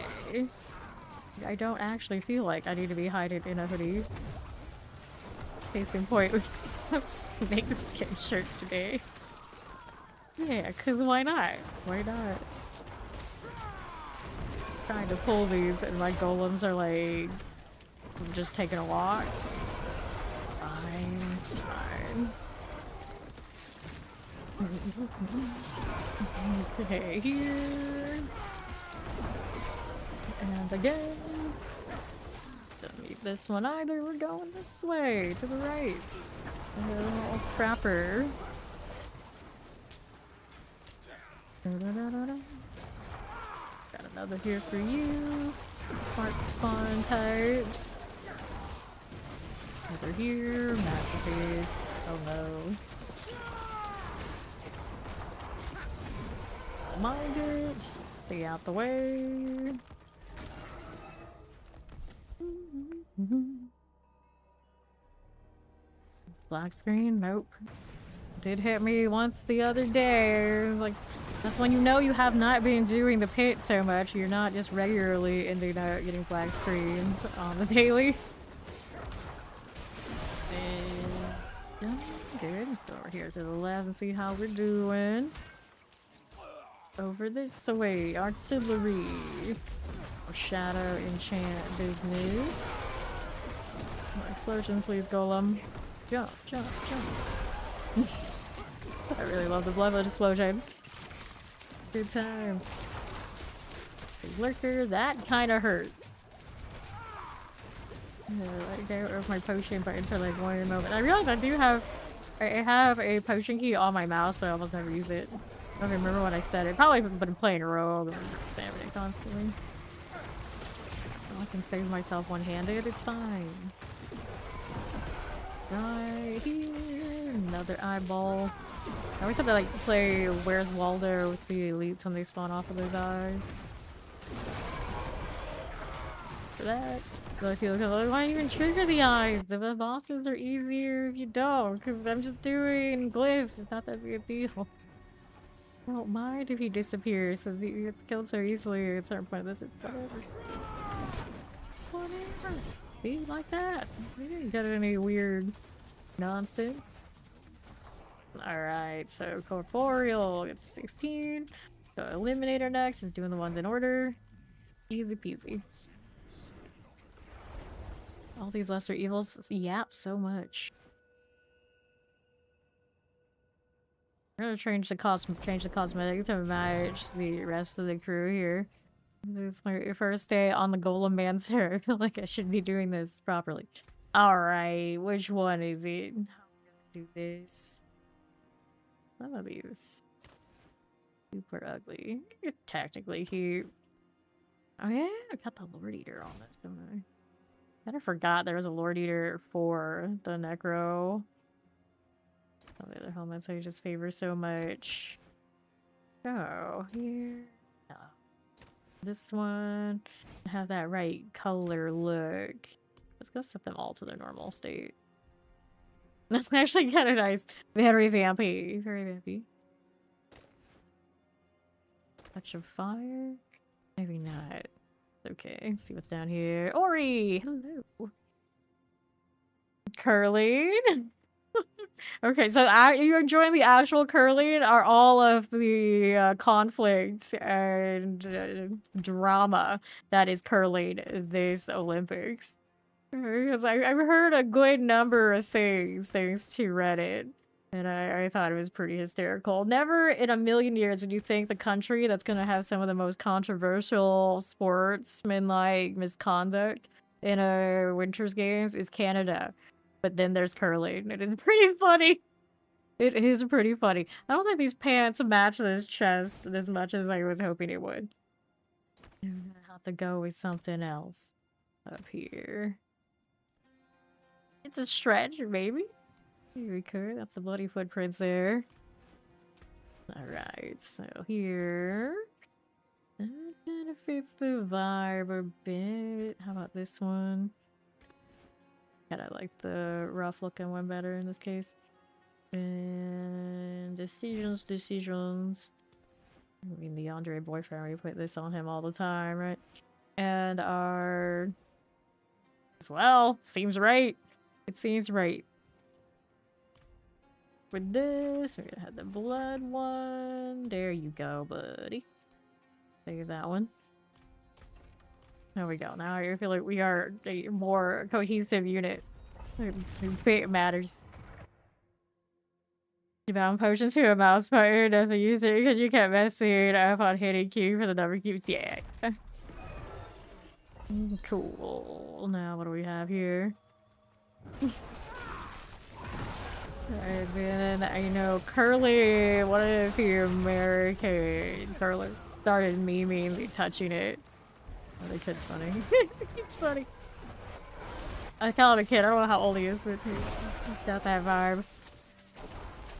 [SPEAKER 2] I don't actually feel like I need to be hiding in a hoodie. Case in point, let's make a skin shirt today. Yeah, cause why not? Why not? Trying to pull these and my golems are like, I'm just taking a walk. Fine, it's fine. Okay, here. And again. Don't need this one either. We're going this way, to the right. A little scrapper. Got another here for you. Mark spawn types. Over here. Masterpiece. Oh no. Mind it. Stay out the way. Black screen? Nope. Did hit me once the other day. Like, that's when you know you have not been doing the pit so much. You're not just regularly ending up getting black screens on the daily. And good. Let's go over here to the left and see how we're doing. Over this way, artillery. Shadow enchant business. More explosion, please, Golem. Jump. I really love the blood explosion. Good time. Lurker, that kind of hurt. I get rid of my potion button for like one moment. I realize I have a potion key on my mouse, but I almost never use it. I don't remember when I said it. Probably been playing rogue and spamming it constantly. I can save myself one-handed, it's fine. Right here, another eyeball. I always have to like play Where's Waldo with the elites when they spawn off of those eyes. For that. So I feel like, why even trigger the eyes? The bosses are easier if you don't, because I'm just doing glyphs. It's not that big a deal. I don't mind if he disappears, since he gets killed so easily at a certain point of this. It's whatever. Whatever. See, like that. We didn't get any weird nonsense. Alright, so Corporeal gets 16. So Eliminator next is doing the ones in order. Easy peasy. All these lesser evils yap so much. I'm gonna change the cosmetics to match the rest of the crew here. This is my first day on the Golemancer. I feel like I should be doing this properly. Alright, which one is it? How am I gonna do this? Some of these super ugly. Technically cute. Oh yeah, I got the Lord Eater on this, don't I? I forgot there was a Lord Eater for the Necro. Some of the other helmets I just favor so much. Oh, here. No. This one. Have that right color look. Let's go set them all to their normal state. That's actually kind of nice. Very vampy. Very vampy. Touch of fire? Maybe not. Okay, let's see what's down here. Ori! Hello! Curling? Okay, so are you enjoying the actual curling or all of the conflict and drama that is curling this Olympics? Because I've heard a good number of things thanks to Reddit. And I thought it was pretty hysterical. Never in a million years would you think the country that's going to have some of the most controversial sportsman-like misconduct in a Winter's Games is Canada. But then there's curling. It is pretty funny. It is pretty funny. I don't think these pants match this chest as much as I was hoping it would. I'm gonna have to go with something else up here. It's a stretch, maybe? Here we go. That's the bloody footprints there. Alright, so here. That kind of fits the vibe a bit. How about this one? I like the rough looking one better in this case. And decisions. I mean, the Andre boyfriend, we put this on him all the time, right? And our... as well, seems right. It seems right. With this, we're gonna have the blood one. There you go, buddy. Save that one. There we go. Now I feel like we are a more cohesive unit. It matters. You bound potions to a mouse button doesn't use it because you kept messing up on hitting Q for the number cubes. Yeah. Cool. Now what do we have here? And then I know Curly, one of the American curlers, started memeing touching it. Oh, the kid's funny. It's funny. I call him a kid. I don't know how old he is, but he's got that vibe.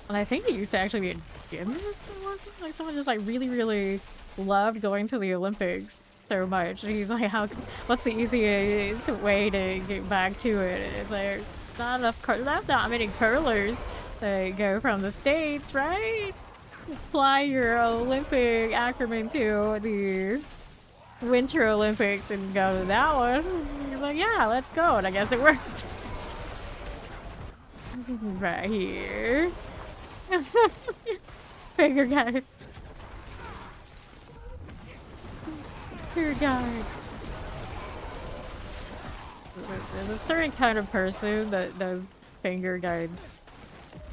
[SPEAKER 2] And I think he used to actually be a gymnast or something. Like someone just like really loved going to the Olympics so much. And he's like, what's the easiest way to get back to it? And it's like, not many curlers that go from the States, right? Fly your Olympic acronym to the Winter Olympics and go to that one. He's like, yeah, let's go. And I guess it worked. Right here. Finger guides. Finger guide. There's a certain kind of person that does finger guides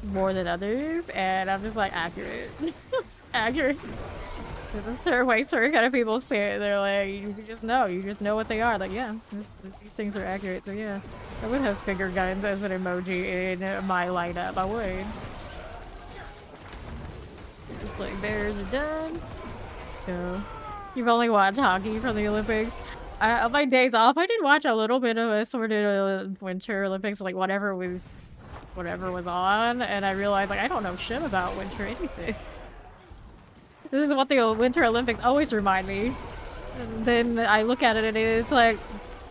[SPEAKER 2] more than others, and I'm just like, accurate. Accurate. There's a certain way certain kind of people say it. They're like, you just know what they are. Like, yeah, these things are accurate. So yeah, I would have finger guns as an emoji in my lineup. I would. Just like, bears are done. So, you've only watched hockey from the Olympics. On my days off, I did watch a little bit of assorted Winter Olympics, like whatever was on, and I realized like I don't know shit about winter anything. This is what the Winter Olympics always remind me. And then I look at it and it's like,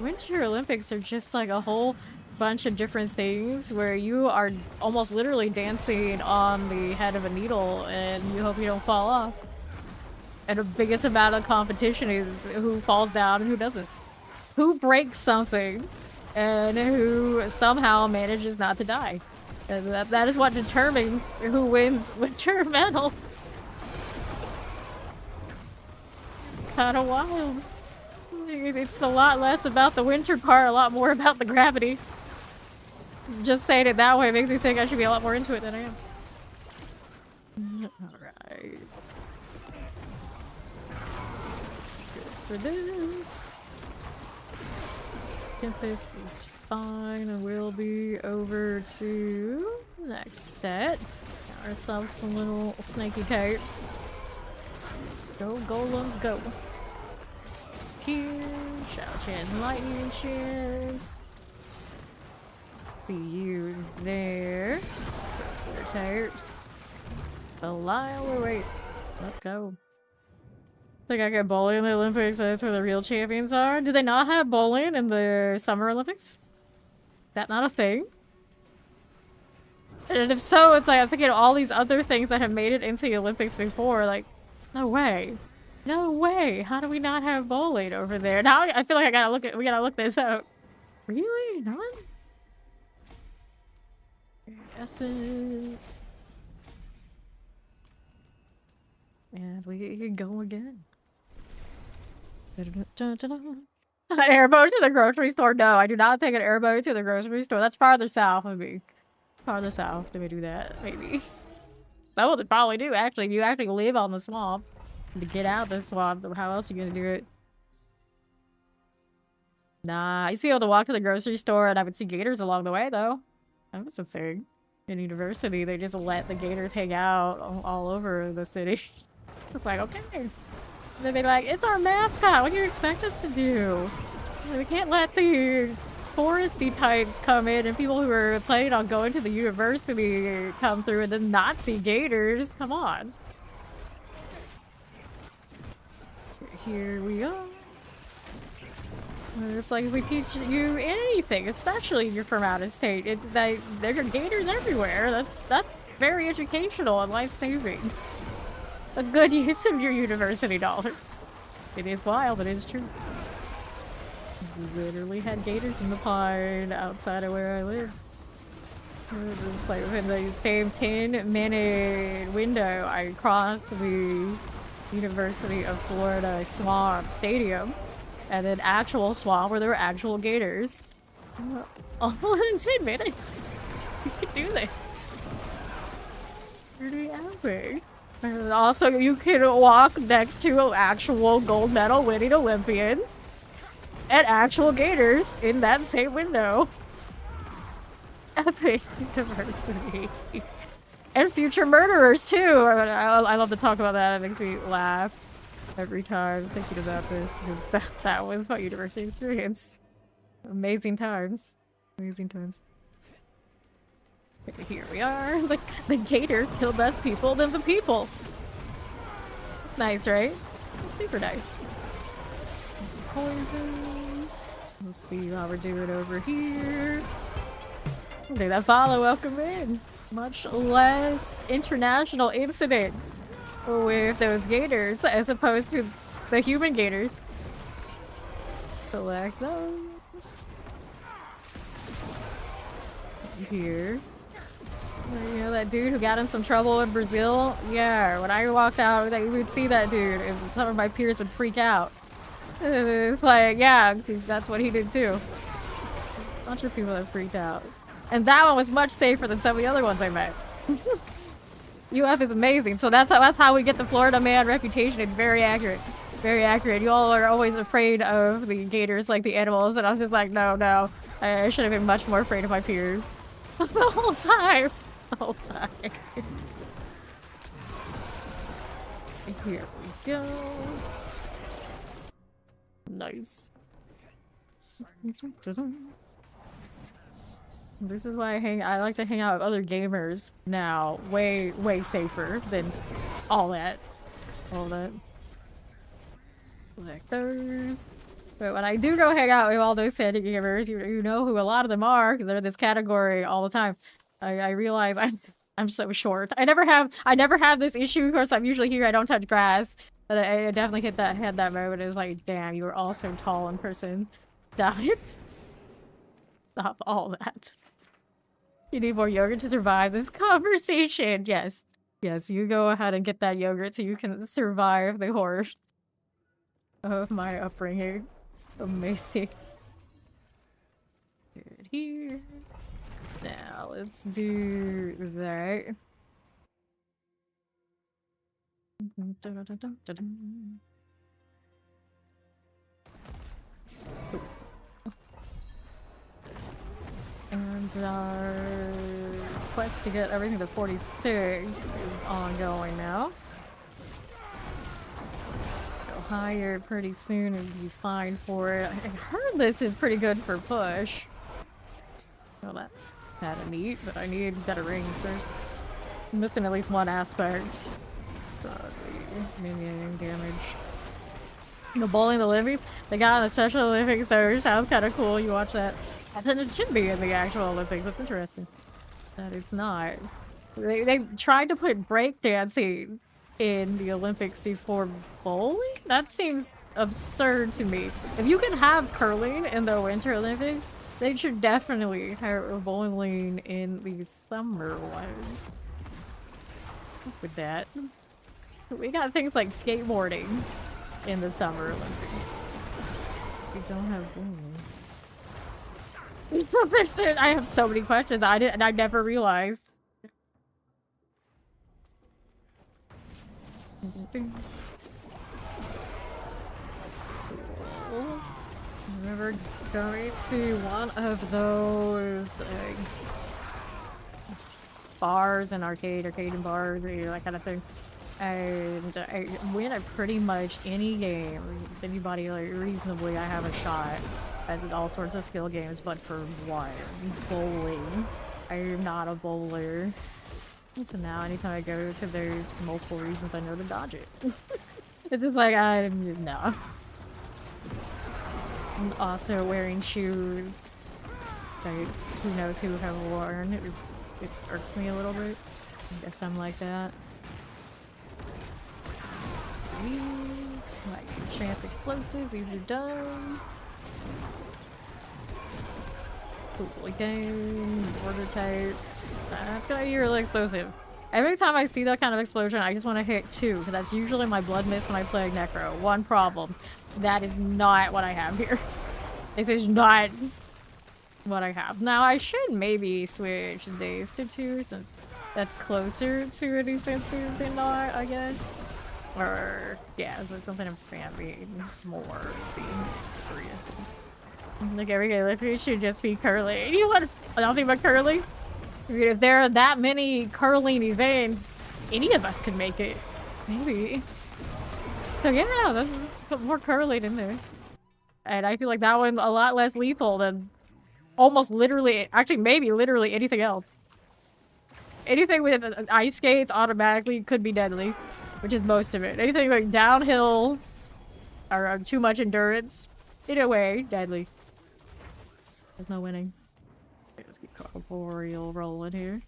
[SPEAKER 2] Winter Olympics are just like a whole bunch of different things where you are almost literally dancing on the head of a needle and you hope you don't fall off. And the biggest amount of competition is who falls down and who doesn't. Who breaks something and who somehow manages not to die. And that is what determines who wins winter medals. Kinda wild. It's a lot less about the winter part, a lot more about the gravity. Just saying it that way makes me think I should be a lot more into it than I am. Alright. Good for this. I think this is fine, and we'll be over to the next set. Got ourselves some little snaky tapes. Go golems, go. Here, Shadow Chance, Lightning Chance. See you there. Crusader tapes. Belial awaits. Let's go. Think I get bowling in the Olympics, that's where the real champions are? Do they not have bowling in the Summer Olympics? Is that not a thing? And if so, it's like I'm thinking of all these other things that have made it into the Olympics before, like, no way. No way. How do we not have bowling over there? Now I feel like we gotta look this up. Really? None? Essence. And we can go again. An airboat to the grocery store? No, I do not take an airboat to the grocery store. That's farther south of me. Farther south, do we do that? Maybe. That's what they probably do, actually. If you actually live on the swamp. To get out of the swamp, how else are you gonna do it? Nah, I used to be able to walk to the grocery store and I would see gators along the way, though. That was a thing. In university, they just let the gators hang out all over the city. It's like, okay. And then they'd be like, it's our mascot, what do you expect us to do? We can't let the touristy types come in and people who are planning on going to the university come through and then not see gators. Come on. Here we are. It's like if we teach you anything, especially if you're from out of state, it's like there are gators everywhere. That's very educational and life-saving. A good use of your university dollars. It is wild, but it is true. We literally had gators in the pond outside of where I live. It's like within the same 10-minute window, I crossed the University of Florida swamp stadium and an actual swamp where there were actual gators. All in 10 minutes. You can do that. Pretty epic. And also, you can walk next to actual gold medal winning Olympians and actual gators in that same window. Epic university. And future murderers, too! I love to talk about that. It makes me laugh every time thinking about this, because that was my university experience. Amazing times. Amazing times. Here we are. It's like, the gators kill less people than the people. It's nice, right? It's super nice. Poison. Let's see how we're doing over here. Okay, that follow, welcome in. Much less international incidents with those gators as opposed to the human gators. Select those. Here. You know that dude who got in some trouble in Brazil? Yeah, when I walked out, we would see that dude and some of my peers would freak out. It's like, yeah, that's what he did too. A bunch of people that freaked out. And that one was much safer than some of the other ones I met. UF is amazing. So that's how we get the Florida man reputation. It's very accurate. Very accurate. You all are always afraid of the gators like the animals, and I was just like, no. I should have been much more afraid of my peers. The whole time. The whole time. Here we go. Nice. This is why I like to hang out with other gamers now. Way safer than all that. Like those. But when I do go hang out with all those sandy gamers, you know who a lot of them are, because they're in this category all the time. I realize I'm so short. I never have this issue. Of course, I'm usually here. I don't touch grass, but I definitely had that moment. It was like, damn, you were all so tall in person. Stop it. Stop all that. You need more yogurt to survive this conversation. Yes, you go ahead and get that yogurt so you can survive the horrors of my upbringing. Amazing. Good here. Now let's do that. And our quest to get everything to 46 is ongoing now. Go higher pretty soon and be fine for it. I heard this is pretty good for push. Well, that's kind of neat, but I need better rings first. I'm missing at least one aspect. Minion damage. The bowling the Olympics? They got in the Special Olympics though. Sounds kind of cool. You watch that. I think it should be in the actual Olympics. That's interesting. That it's not. They tried to put breakdancing in the Olympics before bowling? That seems absurd to me. If you can have curling in the Winter Olympics, they should definitely have bowling in the summer one. With that. We got things like skateboarding in the Summer Olympics. We don't have bowling. I have so many questions. I never realized. Remember going to one of those bars and arcade and bars, that kind of thing. And I win at pretty much any game. Anybody like reasonably, I have a shot at all sorts of skill games, but for one, bowling. I am not a bowler. So now anytime I go to those for multiple reasons, I know to dodge it. It's just like, no. I'm also wearing shoes that who knows who have worn. It irks me a little bit. I guess I'm like that. These, like chance explosive, these are done. Cool game, order types. That's gonna be really explosive. Every time I see that kind of explosion, I just want to hit 2, because that's usually my blood miss when I play Necro. One problem. That is not what I have here. This is not what I have. Now, I should maybe switch these to 2, since that's closer to a defensive than not, I guess. Or, yeah, so something I'm spamming more the 3. Like every game, it should just be curling. You want nothing but curling? I mean, if there are that many curling events, any of us could make it. Maybe. So yeah, let's put more curling in there. And I feel like that one's a lot less lethal than almost literally, actually maybe literally anything else. Anything with ice skates automatically could be deadly, which is most of it. Anything like downhill or too much endurance, either way, deadly. There's no winning. Okay, let's get corporeal rolling here.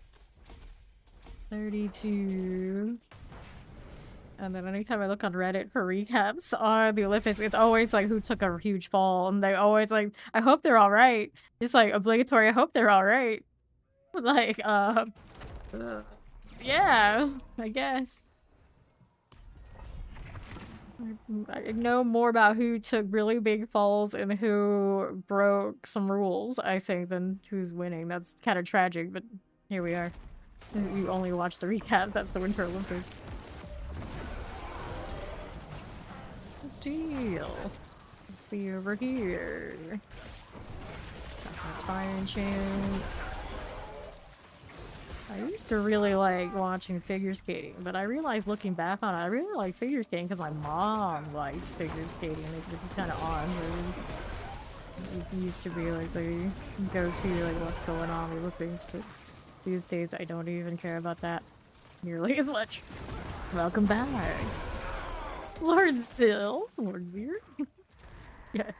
[SPEAKER 2] 32. And then anytime I look on Reddit for recaps on the Olympics, it's always like who took a huge fall, and they always like, I hope they're alright. Just like obligatory, I hope they're alright. Like, yeah, I guess. I know more about who took really big falls and who broke some rules, I think, than who's winning. That's kind of tragic, but here we are. You only watch the recap, that's the Winter Olympics. Deal. Let's see over here. That's fire enchants. I used to really like watching figure skating, but I realized looking back on it, I really like figure skating because my mom liked figure skating. It was kind of odd. It used to be like the go-to, like what's going on with the things, but these days I don't even care about that nearly as much. Welcome back. Lord Zill. Lord Zier. Yeah.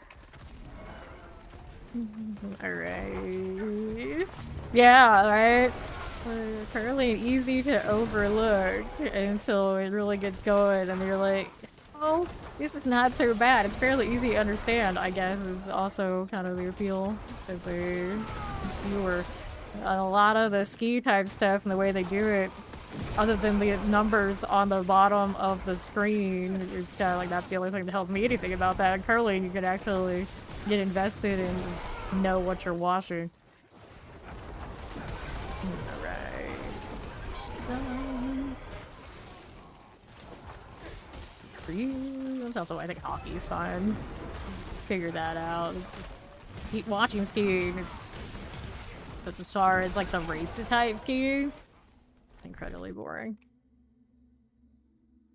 [SPEAKER 2] Alright. Yeah, right? Fairly easy to overlook until it really gets going and you're like, oh, this is not so bad. It's fairly easy to understand, I guess, is also kind of the appeal as a viewer. A lot of the ski type stuff and the way they do it, other than the numbers on the bottom of the screen, it's kind of like that's the only thing that tells me anything about that. In curling, you can actually get invested and know what you're watching. That's also why I think hockey's fun. Figure that out. It's just keep watching skiing. But as far as like the race type skiing, incredibly boring.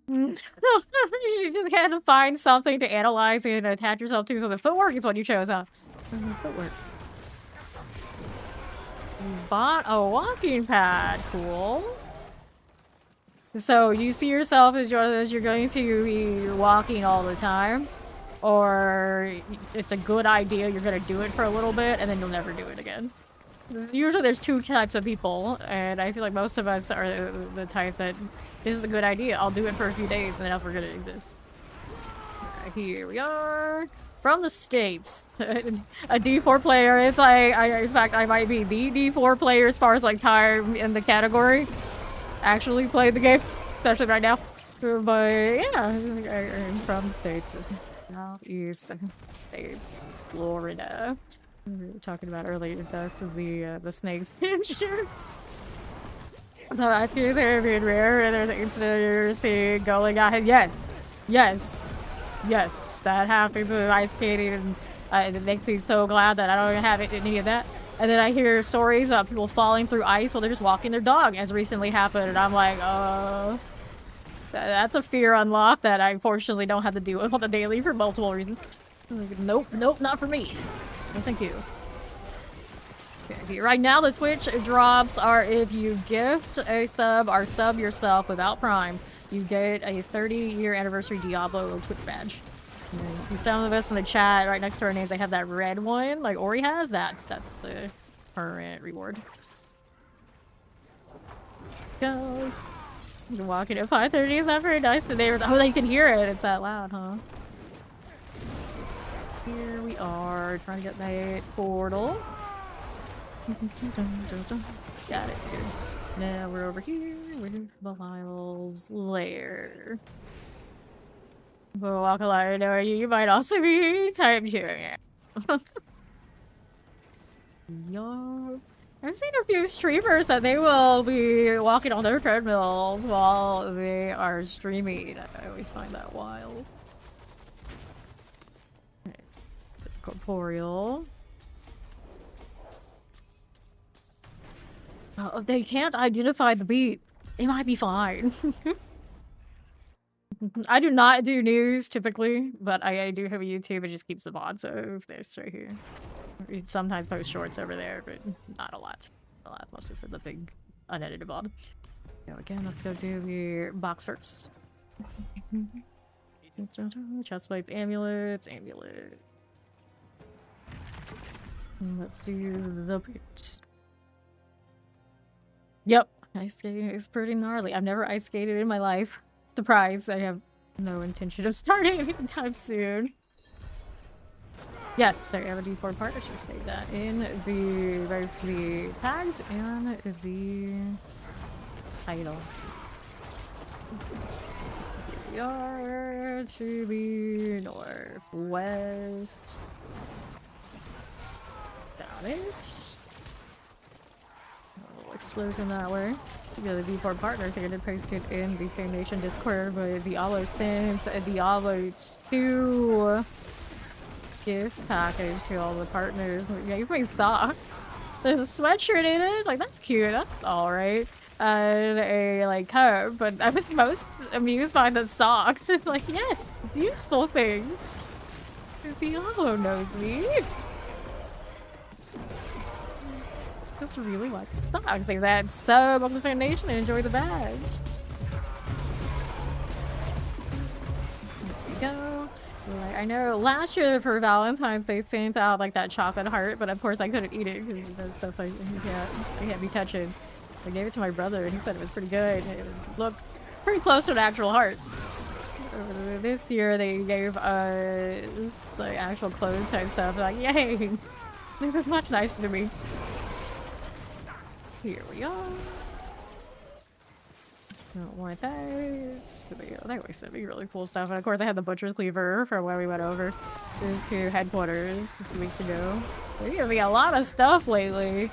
[SPEAKER 2] You just had to find something to analyze and attach yourself to. So the footwork is what you chose, huh? Footwork. Bought a walking pad. Cool. So you see yourself as you're going to be walking all the time, or it's a good idea you're going to do it for a little bit and then you'll never do it again. Usually there's two types of people, and I feel like most of us are the type that this is a good idea. I'll do it for a few days and then I'll forget it exists. Here we are. From the States. A D4 player. It's like, in fact, I might be the D4 player as far as like time in the category. Actually played the game, especially right now. But yeah, I'm from the States. Southeast States. Florida. We were talking about earlier thus the snakes shirts. So ice skating are being rare and they're the incident you're seeing going on. Yes. That happened with ice skating and it makes me so glad that I don't even have any of that. And then I hear stories about people falling through ice while they're just walking their dog, as recently happened, and I'm like, that's a fear unlocked that I unfortunately don't have to deal with on the daily for multiple reasons. Like, nope, not for me. No, thank you. Okay, right now the Twitch drops are if you gift a sub or sub yourself without Prime, you get a 30-year anniversary Diablo Twitch badge. And you see some of us in the chat right next to our names, they have that red one, like Ori has. That's the current reward. Go. You're walking at 5:30. Is that very nice? The neighbors. Oh, you can hear it. It's that loud, huh? Here we are trying to get that portal. Got it. Here. Now we're over here with Belial's lair. But walk along, or you might also be time hearing it. Yo, I've seen a few streamers that they will be walking on their treadmill while they are streaming. I always find that wild. Okay. Corporeal. Oh, if they can't identify the beat, it might be fine. I do not do news typically, but I do have a YouTube. It just keeps them on, so if they're straight here. We sometimes post shorts over there, but not a lot. Mostly for the big unedited VOD. So again, let's go do the box first. Chestplate, amulets, amulet. Let's do the boots. Yep, ice skating is pretty gnarly. I've never ice skated in my life. Surprise, I have no intention of starting anytime soon. Yes, sorry, I have a D4 part. I should say that in both the tags and the title. Here we are to the northwest. Got it. A little explosion that way. The D4 partner ticket posted in the Fame Nation Discord with Diablo sent a Diablo 2 gift package to all the partners. Yeah, you made socks. There's a sweatshirt in it. Like, that's cute. That's alright. And a, like, cup. But I was most amused by the socks. It's like, yes, it's useful things. Diablo knows me. Just really like the stocks. Like that sub on the foundation and enjoy the badge. There we go. Like, I know last year for Valentine's they sent out like that chocolate heart, but of course I couldn't eat it because that stuff like you can't be touching. I gave it to my brother and he said it was pretty good. It looked pretty close to an actual heart. This year they gave us like actual clothes type stuff. Like, yay! This is much nicer to me. Here we are. Don't want that. They always sent me really cool stuff. And of course I had the butcher's cleaver from where we went over to headquarters a few weeks ago. They gave me a lot of stuff lately.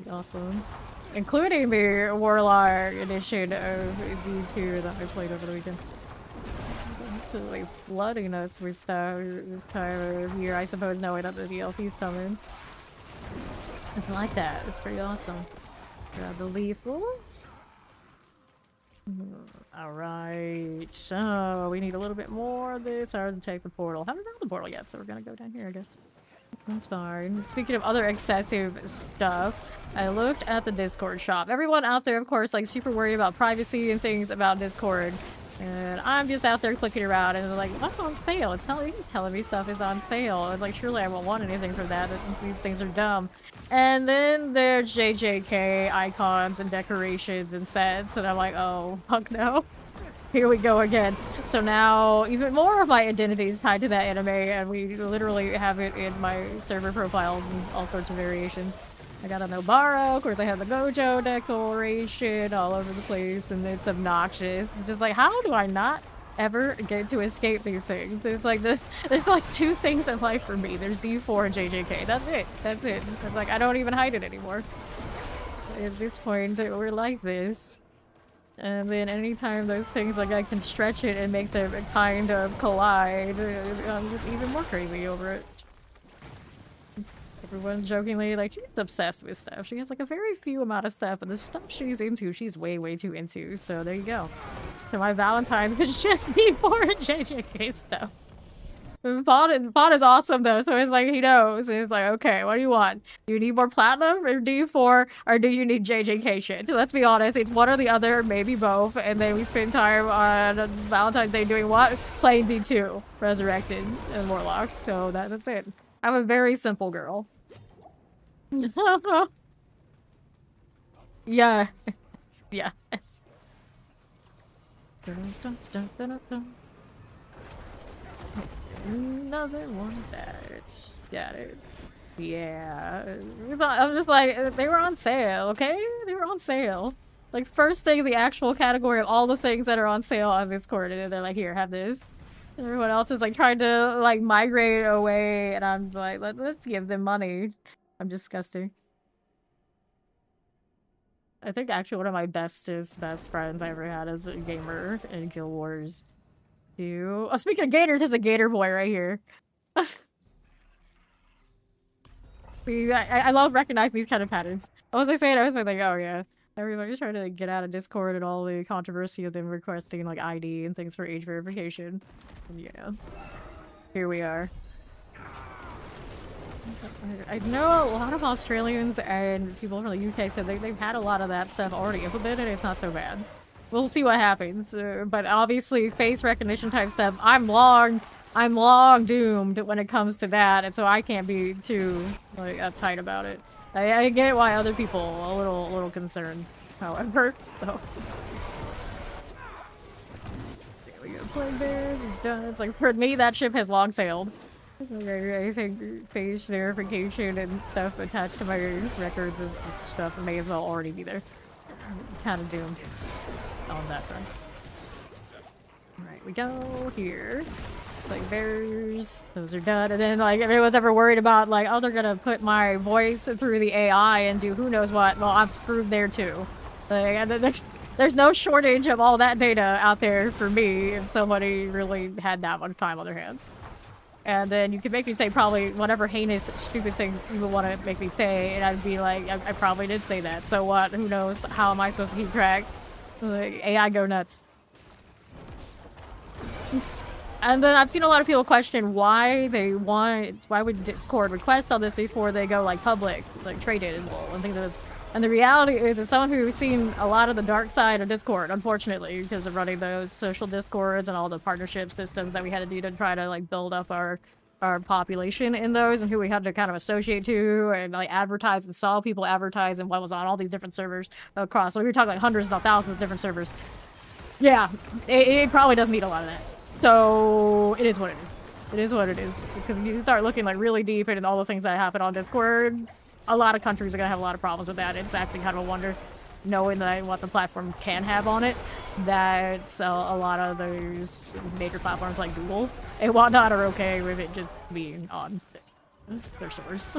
[SPEAKER 2] Awesome. Including the Warlock edition of D2 that I played over the weekend. Like flooding us with stuff this time of year, I suppose, knowing that the DLC's coming. It's like that. It's pretty awesome. Grab the lethal. Alright, so we need a little bit more of this. I already take the portal. Haven't found the portal yet, so we're gonna go down here, I guess. That's fine. Speaking of other excessive stuff, I looked at the Discord shop. Everyone out there, of course, like super worried about privacy and things about Discord. And I'm just out there clicking around and like, what's on sale? It's telling me stuff is on sale. And like, surely I won't want anything from that since these things are dumb. And then there's JJK icons and decorations and sets. And I'm like, oh, fuck no. Here we go again. So now even more of my identity is tied to that anime. And we literally have it in my server profiles and all sorts of variations. I got a Nobara, of course I have the Gojo declaration all over the place, and it's obnoxious. It's just like, how do I not ever get to escape these things? It's like this, there's like two things in life for me. There's D4 and JJK. That's it. That's it. It's like, I don't even hide it anymore. At this point, we're like this. And then anytime those things, like I can stretch it and make them kind of collide, I'm just even more crazy over it. Everyone's jokingly like, she's obsessed with stuff. She has like a very few amount of stuff, and the stuff she's into, she's way, way too into. So there you go. So my Valentine's is just D4 and JJK stuff. Vaughn is awesome though, so it's like he knows. And it's like, okay, what do you want? Do you need more platinum or D4, or do you need JJK shit? So let's be honest, it's one or the other, maybe both. And then we spend time on Valentine's Day doing what? Playing D2, Resurrected, and Warlock. So that's it. I'm a very simple girl. Yeah. Yeah. Another one that got it. Yeah. I'm just like, they were on sale, okay? They were on sale. Like, first thing, the actual category of all the things that are on sale on Discord, and they're like, here, have this. And everyone else is like trying to like migrate away, and I'm like, let's give them money. I'm disgusting. I think actually one of my best friends I ever had as a gamer in Guild Wars 2. Oh, speaking of gators, there's a gator boy right here. I love recognizing these kind of patterns. What was I saying? I was like, oh yeah. Everybody's trying to get out of Discord and all the controversy of them requesting like ID and things for age verification. And yeah. Here we are. I know a lot of Australians and people from the UK said they've had a lot of that stuff already implemented. It's not so bad. We'll see what happens. But obviously, face recognition type stuff, I'm long doomed when it comes to that, and so I can't be too like uptight about it. I get why other people are a little concerned. However, so. There we go. Plague bears are done. It's like, for me, that ship has long sailed. I think face verification and stuff attached to my records and stuff may as well already be there. I'm kind of doomed on that front. Alright, we go here. Like bears, those are done. And then like if anyone's ever worried about like, oh, they're gonna put my voice through the AI and do who knows what, well, I'm screwed there too. Like, and there's no shortage of all that data out there for me if somebody really had that much time on their hands. And then you could make me say probably whatever heinous, stupid things you would want to make me say, and I'd be like, I probably did say that. So what? Who knows? How am I supposed to keep track? Like, AI go nuts. And then I've seen a lot of people question why would Discord request all this before they go like public, like traded and things like this. And the reality is, as someone who's seen a lot of the dark side of Discord, unfortunately, because of running those social Discords and all the partnership systems that we had to do to try to like build up our population in those, and who we had to kind of associate to and like advertise and saw people advertise and what was on all these different servers across. So we were talking like hundreds, not thousands of different servers. Yeah, it probably does need a lot of that. So it is what it is. It is what it is. Because you start looking like really deep into all the things that happen on Discord. A lot of countries are going to have a lot of problems with that. It's actually kind of a wonder, knowing that what the platform can have on it, that a lot of those major platforms like Google and whatnot are okay with it just being on their servers.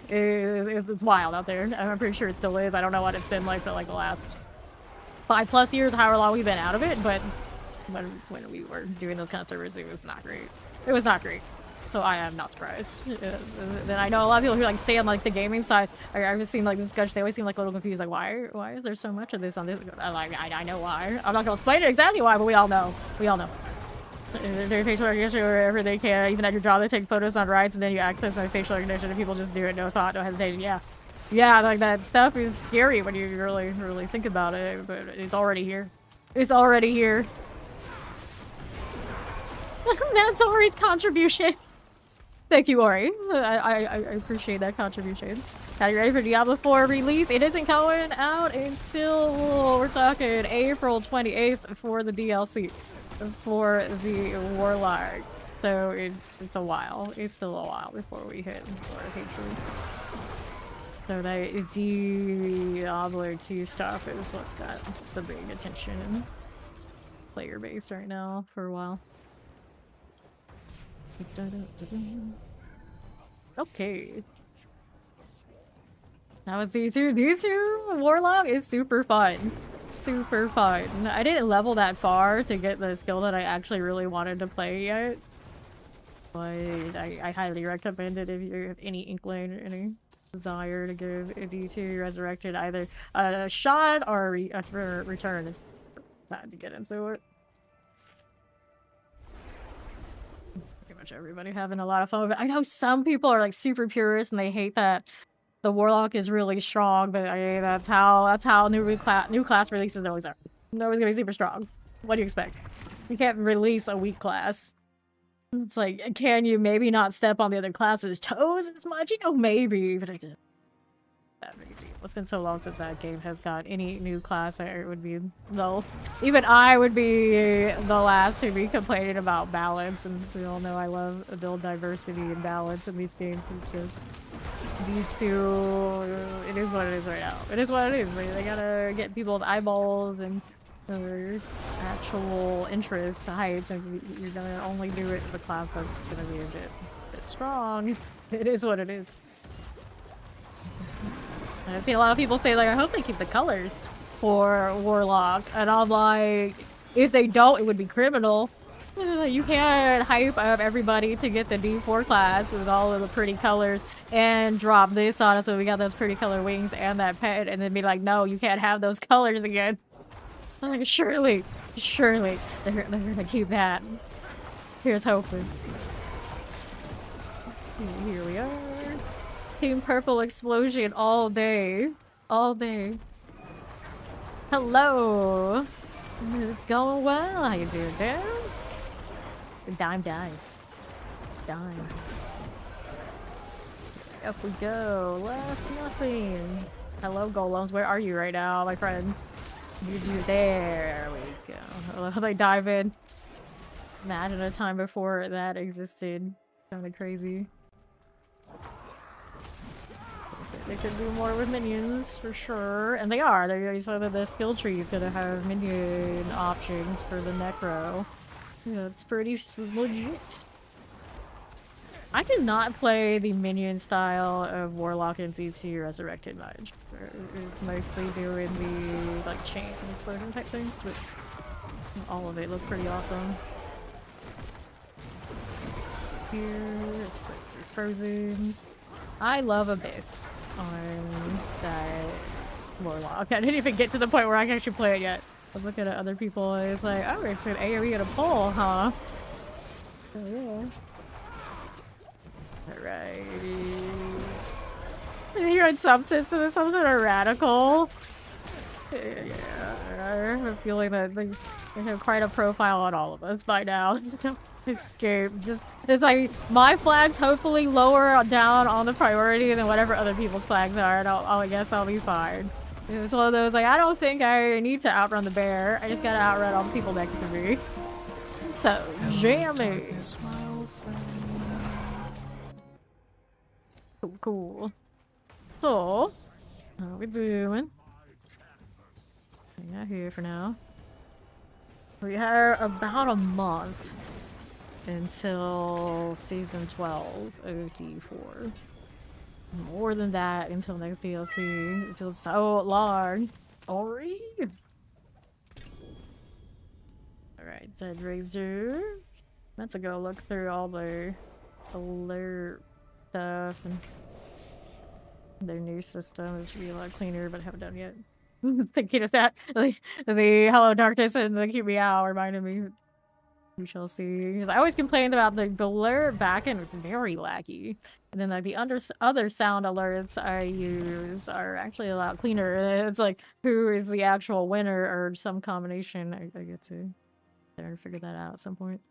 [SPEAKER 2] It's wild out there. I'm pretty sure it still is. I don't know what it's been like for like the last 5+ years, however long we've been out of it, but when we were doing those kind of servers, it was not great. It was not great. So I am not surprised. Then I know a lot of people who like stay on like the gaming side. I've just seen like discussion. They always seem like a little confused. Like why is there so much of this on this? I'm like I know why. I'm not gonna explain it exactly why, but we all know. We all know. Their facial recognition wherever they can. Even at your job, they take photos on rides, and then you access my facial recognition, and people just do it, no thought, no hesitation. Yeah, like that stuff is scary when you really think about it. But it's already here. It's already here. That's Ori's contribution. Thank you, Ori. I appreciate that contribution. Are you ready for Diablo 4 release? It isn't going out until, we're talking April 28th for the DLC for the Warlock. So it's a while. It's still a while before we hit for Hatred. So that Diablo 2 stuff is what's got the big attention and player base right now for a while. Okay. That was D2. D2 Warlock is super fun. Super fun. I didn't level that far to get the skill that I actually really wanted to play yet. But I highly recommend it if you have any inkling or any desire to give a D2 Resurrected either a shot or a return. Time to get into it. Everybody having a lot of fun with it. I know some people are like super purists and they hate that the Warlock is really strong, but that's how new class releases always are. They're always gonna be super strong. What do you expect? You can't release a weak class. It's like, can you maybe not step on the other class's toes as much? You know, maybe, but I did. That big a deal. It's been so long since that game has got any new class. It would be no. Even I would be the last to be complaining about balance, and we all know I love build diversity and balance in these games. It's just D2. It is what it is right now. It is what it is. They gotta get people's eyeballs and their actual interest hyped, and you're gonna only do it with a class that's gonna be a bit strong. It is what it is. I've seen a lot of people say, like, I hope they keep the colors for Warlock. And I'm like, if they don't, it would be criminal. You can't hype up everybody to get the D4 class with all of the pretty colors and drop this on us so we got those pretty color wings and that pet, and then be like, no, you can't have those colors again. I'm like, surely they're gonna keep that. Here's hoping. Here we are. Team Purple explosion all day. All day. Hello. It's going well. How you doing, dude? Dime dies. Dime. Up we go. Left nothing. Hello, golems. Where are you right now, my friends? There we go. I love how they dive in. Imagine a time before that existed. Kind of crazy. They could do more with minions for sure, and they are. They said that the skill tree is gonna have minion options for the Necro. Yeah, it's pretty legit. I did not play the minion style of Warlock and Z2 Resurrected much. It's mostly doing the like chains and explosion type things, but all of it looked pretty awesome. Here, explosive frozens. I love Abyss on that Warlock. I didn't even get to the point where I can actually play it yet. I was looking at other people and it's like, oh, it's an AoE and a pull, huh? Oh, yeah. Alright. You're in subsystem, some sort of radical. Yeah, I have a feeling that they have quite a profile on all of us by now. Escape. Just, it's like, my flag's hopefully lower down on the priority than whatever other people's flags are, and I guess I'll be fine. It's one of those, like, I don't think I need to outrun the bear. I just gotta outrun all the people next to me. So, jammy. Cool. So, how we doing? Hang out here for now. We have about a month until season 12 of D4. More than that until next DLC. It feels so long. Ori! Alright, Zed Razor. Let's go look through all the alert stuff and their new system. It should be a lot cleaner, but I haven't done yet. Thinking of that, like the Hello Darkness and the Keep Me Out reminded me. We shall see. I always complained about the alert backend was very laggy, and then like the other sound alerts I use are actually a lot cleaner. It's like who is the actual winner or some combination. I get to there and figure that out at some point.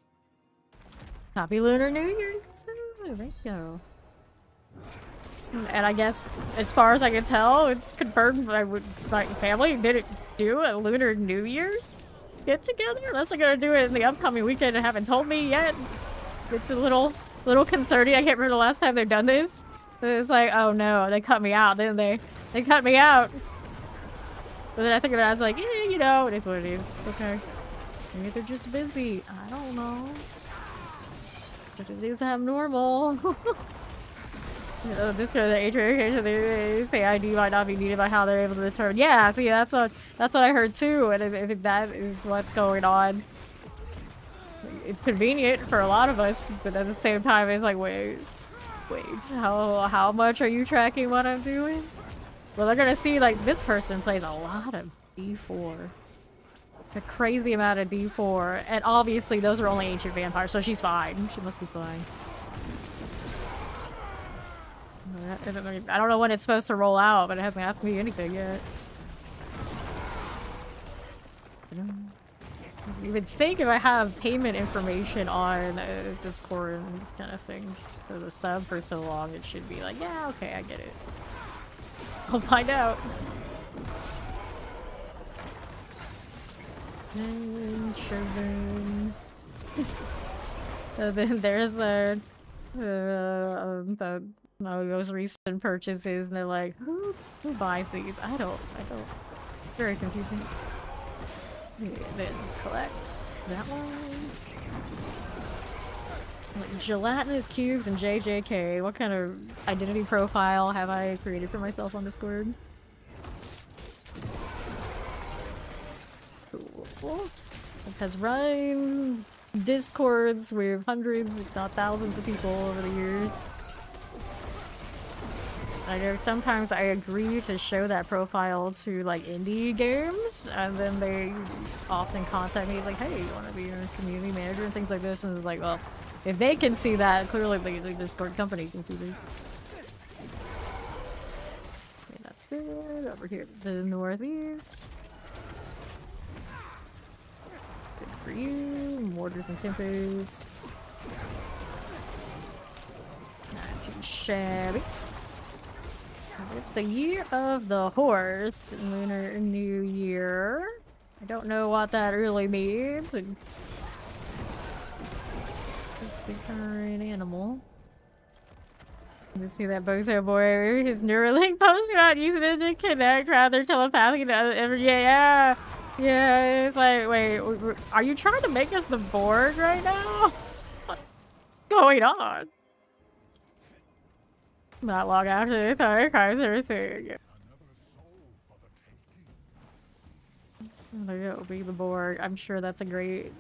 [SPEAKER 2] Happy Lunar New Year! Thank you. And I guess, as far as I can tell, it's confirmed my family didn't do a Lunar New Year's get together. Unless they're gonna do it in the upcoming weekend and haven't told me yet. It's a little concerning. I can't remember the last time they've done this. It's like, oh no, they cut me out, didn't they? They cut me out. But then I think about it, I was like, yeah, you know, it is what it is. Okay. Maybe they're just busy. I don't know. But it is abnormal. This kind of age they say ID might not be needed by how they're able to determine. Yeah, see, that's what I heard too, and if that is what's going on, it's convenient for a lot of us, but at the same time, it's like, wait, how much are you tracking what I'm doing? Well, they're gonna see like this person plays a lot of D4, a crazy amount of D4, and obviously those are only ancient vampires, so she's fine. She must be fine. I don't know when it's supposed to roll out, but it hasn't asked me anything yet. You would think if I have payment information on Discord and these kind of things for the sub for so long, it should be like, yeah, okay, I get it. I'll find out. Chosen. Then there's the most recent purchases, and they're like, who buys these? I don't. Very confusing. Then let's collect that one. Like gelatinous cubes and JJK. What kind of identity profile have I created for myself on Discord? Cool. It has run Discords with hundreds, if not thousands of people over the years. I know sometimes I agree to show that profile to like indie games, and then they often contact me like, hey, you want to be a community manager and things like this, and it's like, well, if they can see that, clearly the Discord company can see this. Okay, that's good. Over here to the northeast. Good for you. Mortars and tempers. Not too shabby. It's the year of the horse, Lunar New Year. I don't know what that really means. It's the current animal. You see that Bozo boy, his Neuralink post about using it to connect rather telepathic to other. Yeah, it's like, wait, are you trying to make us the Borg right now? What's going on? Not long after the third card, everything. There go, be the Borg. I'm sure that's a great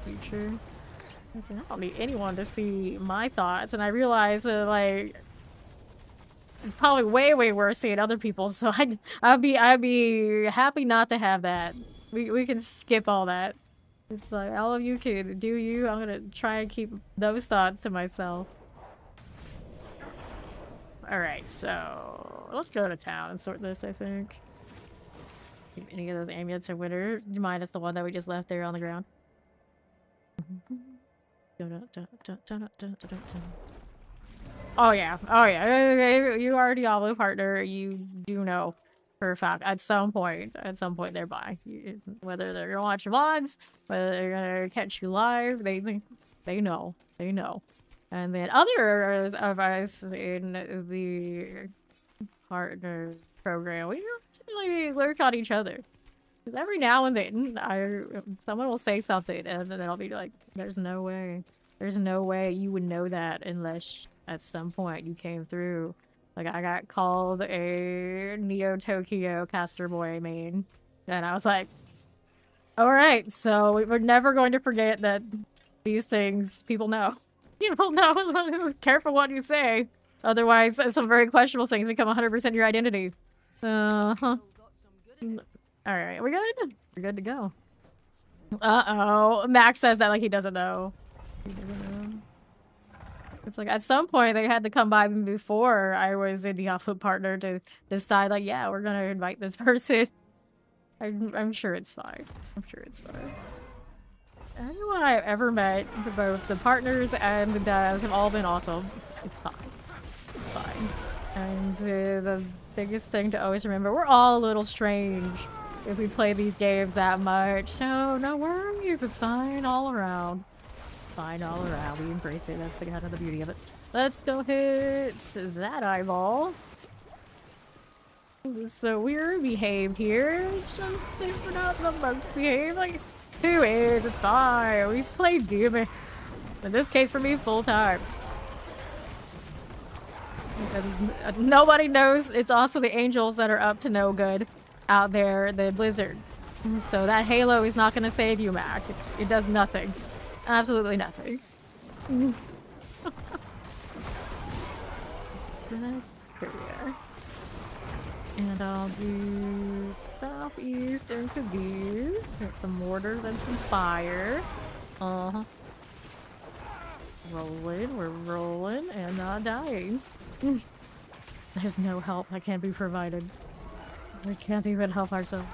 [SPEAKER 2] feature. I don't need anyone to see my thoughts, and I realize that, like, it's probably way worse seeing other people. So I'd be happy not to have that. We can skip all that. It's like all of you can do you. I'm gonna try and keep those thoughts to myself. All right, so let's go to town and sort this. I think. Any of those amulets are winner, minus the one that we just left there on the ground. Oh yeah. You are a Diablo partner. You do know for a fact at some point they're by. Whether they're gonna watch your VODs, whether they're gonna catch you live, they know. And then others of us in the partner program, we really lurk on each other. Because every now and then, someone will say something, and then I'll be like, "There's no way you would know that unless at some point you came through." Like I got called a Neo Tokyo caster boy main, and I was like, "All right, so we're never going to forget that these things people know. People know. Careful what you say, otherwise some very questionable things become 100% your identity." All right, we're good. We're good to go. Uh-oh. Max says that like he doesn't know. It's like at some point they had to come by me before I was a Diablo partner to decide like, yeah, we're gonna invite this person. I'm sure it's fine. Anyone I've ever met, both the partners and the devs have all been awesome. It's fine. And the biggest thing to always remember, we're all a little strange if we play these games that much, so no worries, it's fine all around. We embrace it, that's kind of the beauty of it. Let's go hit that eyeball. So we're behaved here, it's just super not the most behaved, like, who is? It's fine, we slay demon. In this case for me, full time. And nobody knows it's also the angels that are up to no good out there, the blizzard. So that halo is not going to save you, Mac. It does nothing. Absolutely nothing. Here we are. And I'll do southeast into these. Get some mortar, then some fire. Rolling, we're rolling and not dying. There's no help that can be provided. We can't even help ourselves.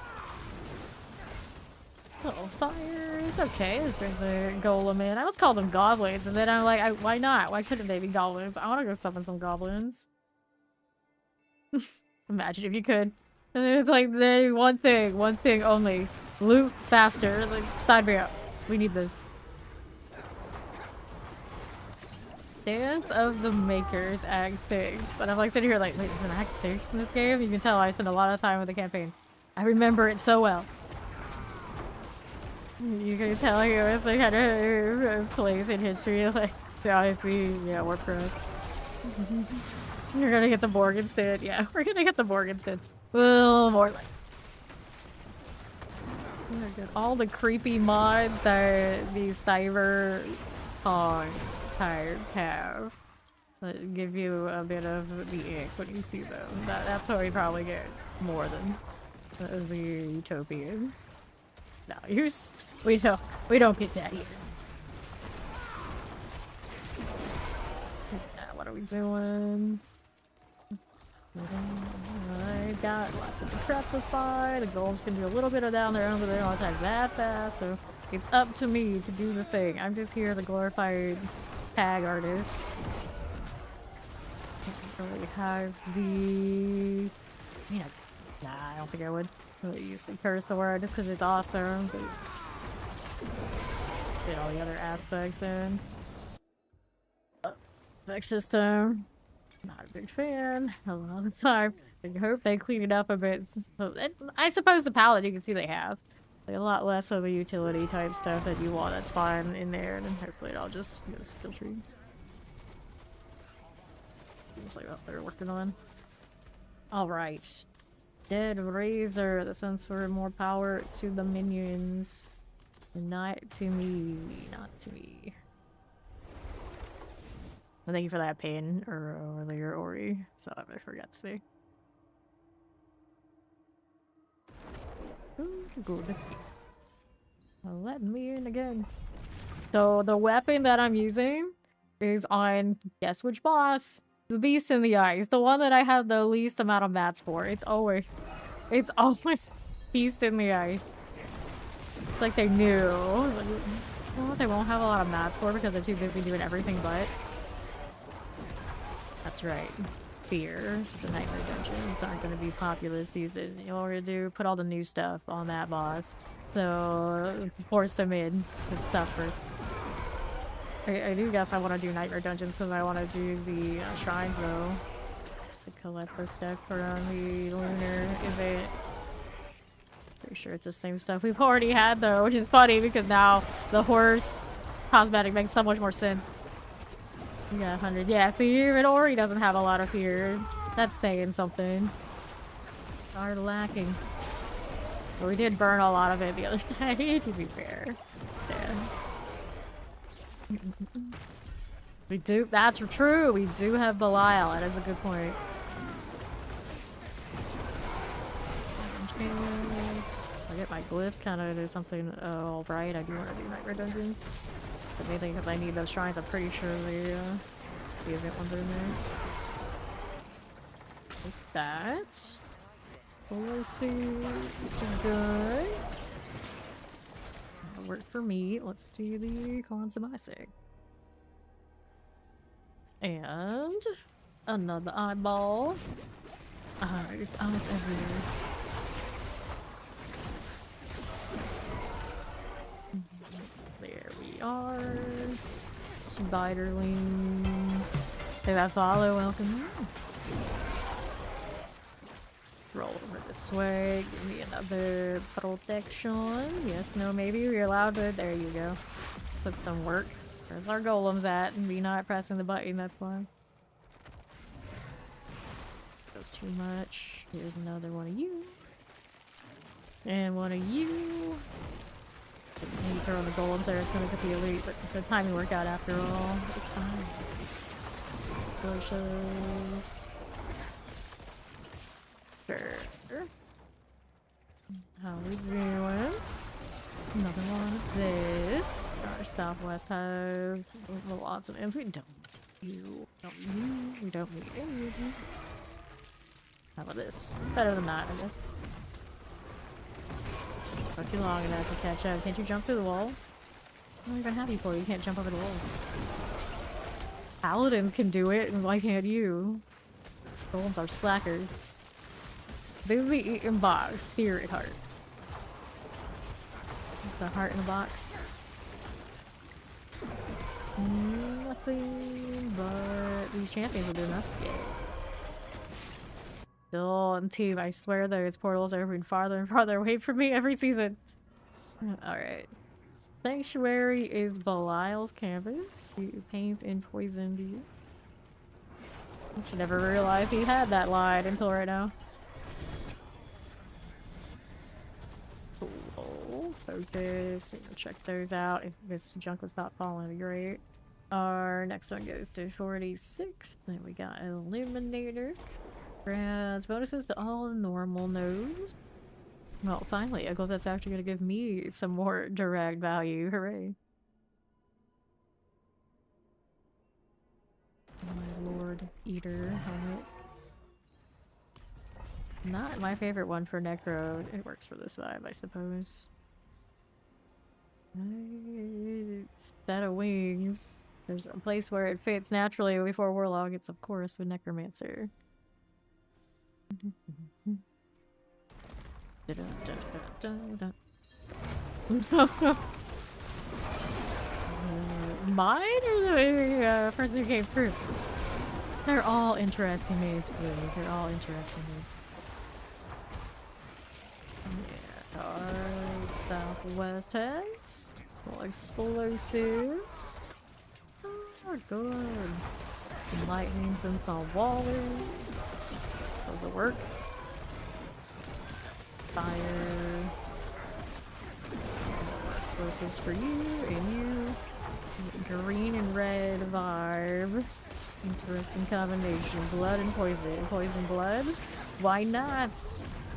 [SPEAKER 2] Oh, fire is okay. There's the golem in. I was called them goblins, and then I'm like, why not? Why couldn't they be goblins? I want to go summon some goblins. Imagine if you could. And it's like the one thing only. Loot faster. Like, sign me up. We need this. Dance of the Makers, Act 6. And I'm like sitting here like, wait, is it Act 6 in this game? You can tell I spent a lot of time with the campaign. I remember it so well. You can tell here it's the kind of place in history. Like, obviously, yeah, we're pros. You're gonna get the Borg instead. Yeah, we're gonna get the Borg instead. Well, more like. All the creepy mods that these cyber types have that give you a bit of the ick when you see them. That's what we probably get more than the utopian. No, we don't get that here. What are we doing? I got lots of decrepify. The golems can do a little bit of down their own, but they don't attack that fast, so it's up to me to do the thing. I'm just here, the glorified tag artist. I don't really have the... Yeah, nah, I don't think I would really use the curse the word just because it's awesome, but get all the other aspects in. Vex system. Not a big fan. A lot of time. I hope they clean it up a bit. I suppose the palette you can see they have. Like a lot less of the utility type stuff that you want. That's fine in there, and then hopefully it'll just skill tree. Seems like what they're working on. Alright. Dead Razor. That sounds for more power to the minions. Not to me. Not to me. Well, thank you for that pin earlier, Ori. So I forgot to say. Ooh, good. Well, let me in again. So the weapon that I'm using is on, guess which boss? The Beast in the Ice. The one that I have the least amount of mats for. It's always Beast in the Ice. It's like they knew. Well, they won't have a lot of mats for because they're too busy doing everything but. That's right. Fear. It's a nightmare dungeon. These aren't going to be popular this season. You know what we're going to do? Put all the new stuff on that boss. So, force them in to suffer. I do guess I want to do nightmare dungeons because I want to do the shrines though. To collect the stuff from the lunar event. Pretty sure it's the same stuff we've already had though, which is funny because now the horse cosmetic makes so much more sense. We got 100. Yeah, see, even Ori doesn't have a lot of fear. That's saying something. Are lacking. But we did burn a lot of it the other day, to be fair. Yeah. We do. That's true. We do have Belial. That is a good point. I get my glyphs kind of do something. Oh, right. I do want to do nightmare dungeons. But mainly because I need those shrines. I'm pretty sure the event ones are in there. Like that. Let's see. This is good. That'll work for me. Let's do the Golemmancer. And another eyeball. There's eyes everywhere. There we are. Spiderlings. Hey, that follow, welcome. Roll over this way. Give me another protection. Yes, no, maybe we're allowed to. There you go. Put some work. Where's our golems at? And me not pressing the button, that's why. Goes too much. Here's another one of you. And one of you. Maybe throw in the golems there, it's gonna get the elite, but the timing worked out after all. It's fine. Sure. How we doing? Another one of this. Our southwest has lots of ends. We don't need you. We don't need any of you. How about this? Better than that, I guess. Took you long enough to catch up. Can't you jump through the walls? I don't even have you for. You can't jump over the walls. Paladins can do it, and why can't you? Golems are slackers. Busy eating box. Spirit heart. The heart in the box. Nothing but these champions will do nothing. Still on team. I swear those portals are moving farther and farther away from me every season. Alright. Sanctuary is Belial's canvas. You paint and poisoned you. I should never realize he had that line until right now. Cool. Focus. Check those out. If this junk was not falling, great. Our next one goes to 46. Then we got Illuminator. Grants bonuses to all normal nodes. Well, finally, a goal that's actually going to give me some more direct value. Hooray. My Lord Eater helmet. Not my favorite one for Necro. It works for this vibe, I suppose. Set of wings. There's a place where it fits naturally before Warlock. It's, of course, with Necromancer. Mine or the person who came through? They're all interesting names, really. They're all interesting names. Yeah, our southwest has explosives. Oh, good. Some lightnings and some wallers. Those will work. Fire. More explosives for you and you. Green and red vibe. Interesting combination. Blood and poison. Poison blood? Why not?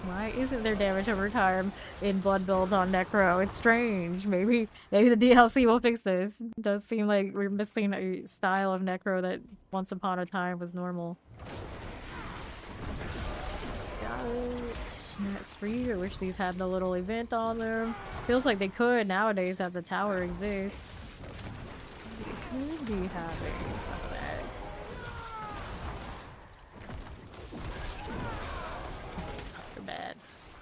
[SPEAKER 2] Why isn't there damage over time in blood builds on Necro? It's strange. Maybe the DLC will fix this. It does seem like we're missing a style of Necro that once upon a time was normal. Got it. Next for you. I wish these had the little event on them. Feels like they could nowadays that the tower exists. We could be having some of that. Bats.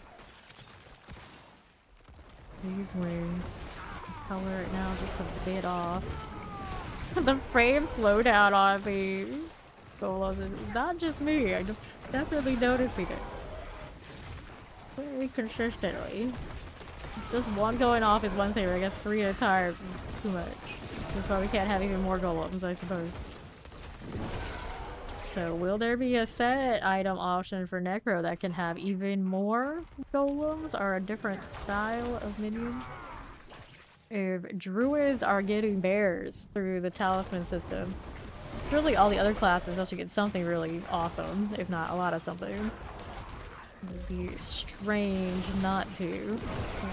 [SPEAKER 2] These wings. Color it now just a bit off. The frame slowdown on the solos is not just me. I'm definitely noticing it. Very consistently. Just one going off is one thing, I guess 3 at a time. Too much. That's why we can't have even more golems, I suppose. So, will there be a set item option for Necro that can have even more golems or a different style of minion? If druids are getting bears through the talisman system, really all the other classes also get something really awesome, if not a lot of somethings. It would be strange not to.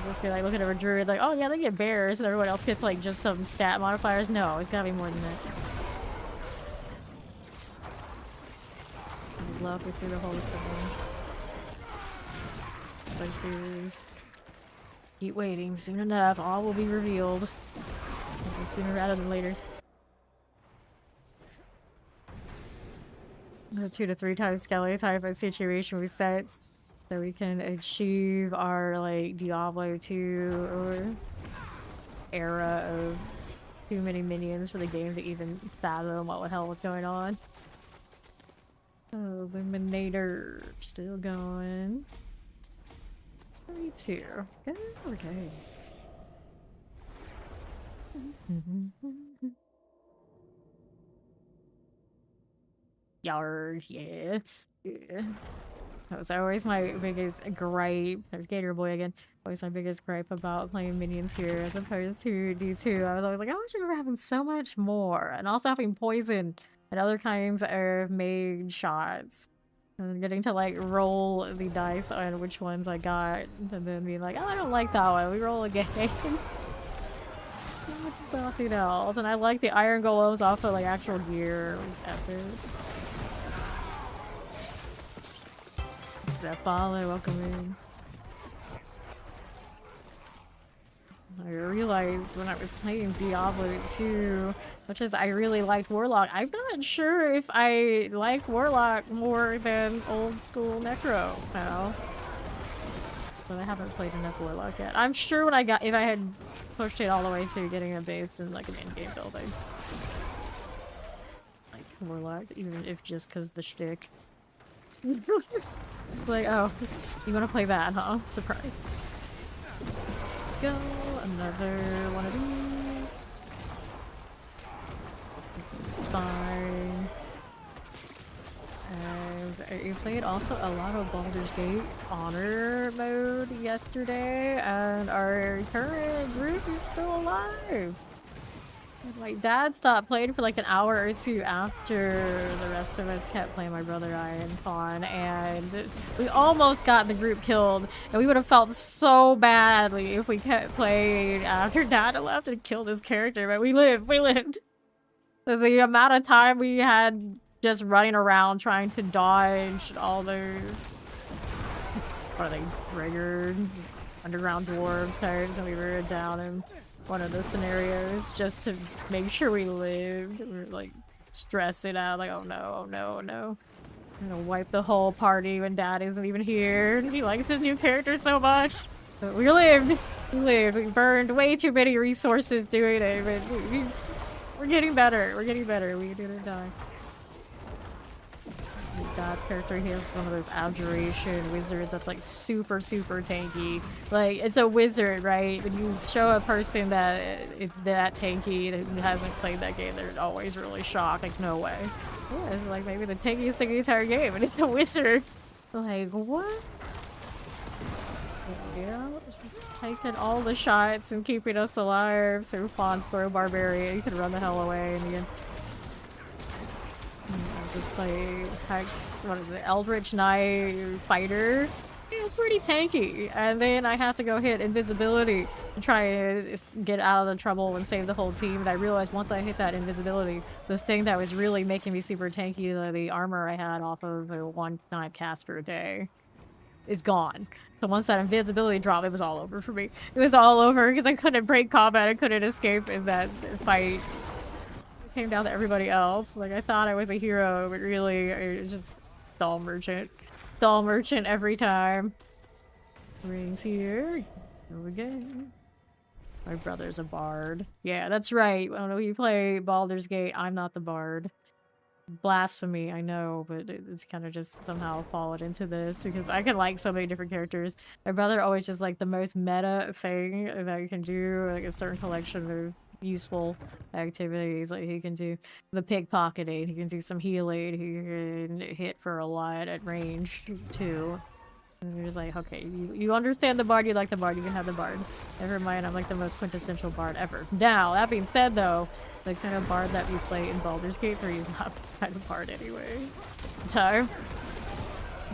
[SPEAKER 2] Just be like looking at a druid like, oh yeah, they get bears, and everyone else gets like just some stat modifiers. No, it's gotta be more than that. I'd love to see the whole stuff. Places. Keep waiting. Soon enough, all will be revealed. Something sooner rather than later. 2 to 3 times skelly type of situation we set so we can achieve our like Diablo 2 or era of too many minions for the game to even fathom what the hell was going on. Eliminator still going. 32. Okay. Yarg, yeah. That was always my biggest gripe. There's Gator Boy again. Always my biggest gripe about playing minions here as opposed to D2. I was always like, I wish we were having so much more. And also having poison and other kinds of mage shots. And getting to like roll the dice on which ones I got. And then being like, oh, I don't like that one. We roll again. It's something else. And I like the iron golems off of like actual gear. It was epic. That follow, welcome in. I realized when I was playing Diablo 2, which is I really liked Warlock. I'm not sure if I like Warlock more than old school Necro now. But I haven't played enough Warlock yet. I'm sure when if I had pushed it all the way to getting a base in like an in-game building. Like Warlock, even if just because the shtick. Like, oh, you want to play that, huh? Surprise. Go, another one of these. This is fine. And you played also a lot of Baldur's Gate Honor mode yesterday, and our current group is still alive. My dad stopped playing for like an hour or two after the rest of us kept playing, my brother, I, and Fawn, and we almost got the group killed, and we would have felt so badly if we kept playing after Dad left and killed his character, but we lived. The amount of time we had just running around trying to dodge all those, what are they, regular underground dwarves types, and we were down in one of the scenarios just to make sure we lived. We were like stressing out, like, oh no, oh no, oh no. I'm gonna wipe the whole party when Dad isn't even here. He likes his new character so much. But we lived. We lived. We burned way too many resources doing it, but we're getting better. We're getting better. We didn't die. Dad's character, he has one of those abjuration wizards that's like super tanky. Like, it's a wizard, right? When you show a person that it's that tanky that hasn't played that game, they're always really shocked. Like, no way. Yeah, it's like maybe the tankiest thing in the entire game, and it's a wizard. Like, what? Yeah, just taking all the shots and keeping us alive. So Fawn's throw barbarian, you can run the hell away in the end. Just play Hex, what is it, Eldritch Knight Fighter. Yeah, pretty tanky. And then I have to go hit invisibility to try and get out of the trouble and save the whole team. And I realized once I hit that invisibility, the thing that was really making me super tanky, the armor I had off of a one-time cast for a day, is gone. So once that invisibility dropped, it was all over for me. It was all over because I couldn't break combat, I couldn't escape in that fight. It came down to everybody else. Like, I thought I was a hero, but really, it was just stall merchant. Stall merchant every time. Rings here. Here we go. My brother's a bard. Yeah, that's right. When you play Baldur's Gate, I'm not the bard. Blasphemy, I know, but it's kind of just somehow fallen into this because I can like so many different characters. My brother always just like the most meta thing that you can do, like a certain collection of useful activities. Like he can do the pickpocketing, he can do some healing, he can hit for a lot at range too. And you're just like, okay, you understand the bard, you like the bard, you can have the bard. Never mind, I'm like the most quintessential bard ever. Now, that being said though, the kind of bard that we play in Baldur's Gate 3 is not the kind of bard anyway. Just the time.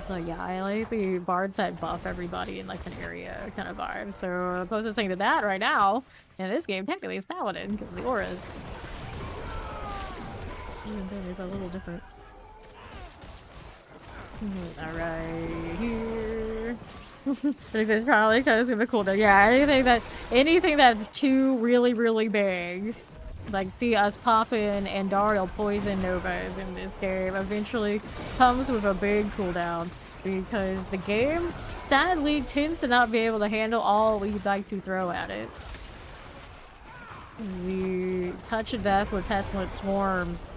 [SPEAKER 2] So yeah, I like the bards that buff everybody in like an area kind of vibe. So the closest thing to that right now in this game technically is Paladin because of the auras. Even then it's a little different. Alright, here. It's probably because it's gonna be cool though. Yeah, anything that's too really big. Like, see us popping Andariel poison novas in this game eventually comes with a big cooldown because the game sadly tends to not be able to handle all we'd like to throw at it. The touch of death with pestilent swarms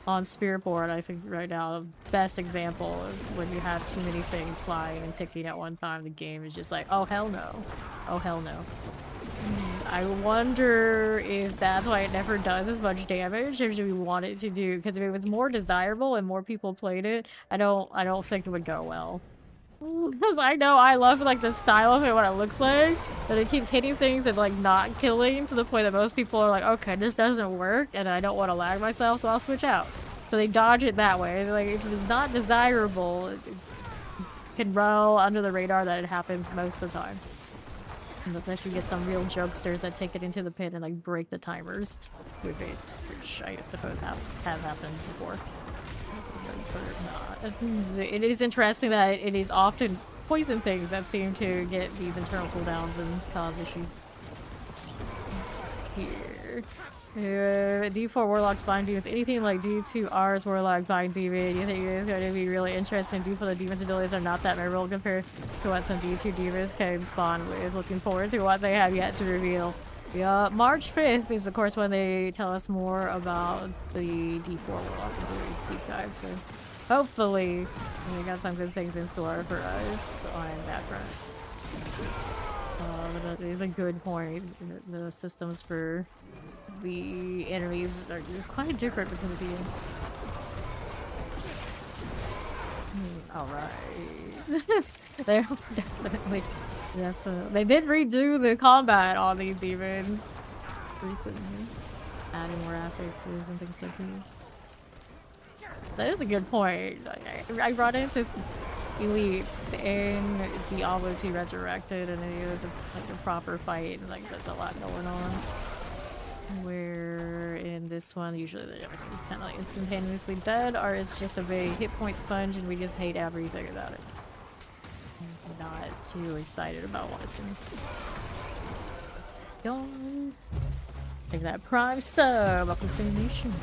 [SPEAKER 2] on Spearboard, I think right now, the best example of when you have too many things flying and ticking at one time, the game is just like, oh hell no. Oh hell no. I wonder if that's why it never does as much damage as we want it to do, because if it was more desirable and more people played it, I don't think it would go well. Because I know I love like the style of it, what it looks like, but it keeps hitting things and like not killing to the point that most people are like, okay, this doesn't work and I don't want to lag myself, so I'll switch out. So they dodge it that way. Like, if it's not desirable, it can roll under the radar that it happens most of the time. Unless you get some real jokesters that take it into the pit and like break the timers with it, which I suppose have happened before. It is interesting that it is often poison things that seem to get these internal cooldowns and cause issues. Here. D4 Warlock's Bind Demons. Anything like D2R's Warlock Bind Demon, you think it's going to be really interesting. D4 the Demon's abilities are not that memorable compared to what some D2 Demons can spawn with. Looking forward to what they have yet to reveal. Yeah, March 5th is of course when they tell us more about the D4 Warlock ability deep dive, so hopefully we got some good things in store for us on that front. That is a good point. The systems for the enemies are just quite different between the teams. Alright. They're definitely. They did redo the combat on these demons recently. Adding more affixes and things like this. That is a good point. I brought into elites in Diablo 2 Resurrected, and it was a proper fight, and like there's a lot going on. Where in this one, usually everything's kind of like instantaneously dead, or it's just a big hit point sponge, and we just hate everything about it. I'm not too excited about watching. Let's go. Take that prime sub up with the nation.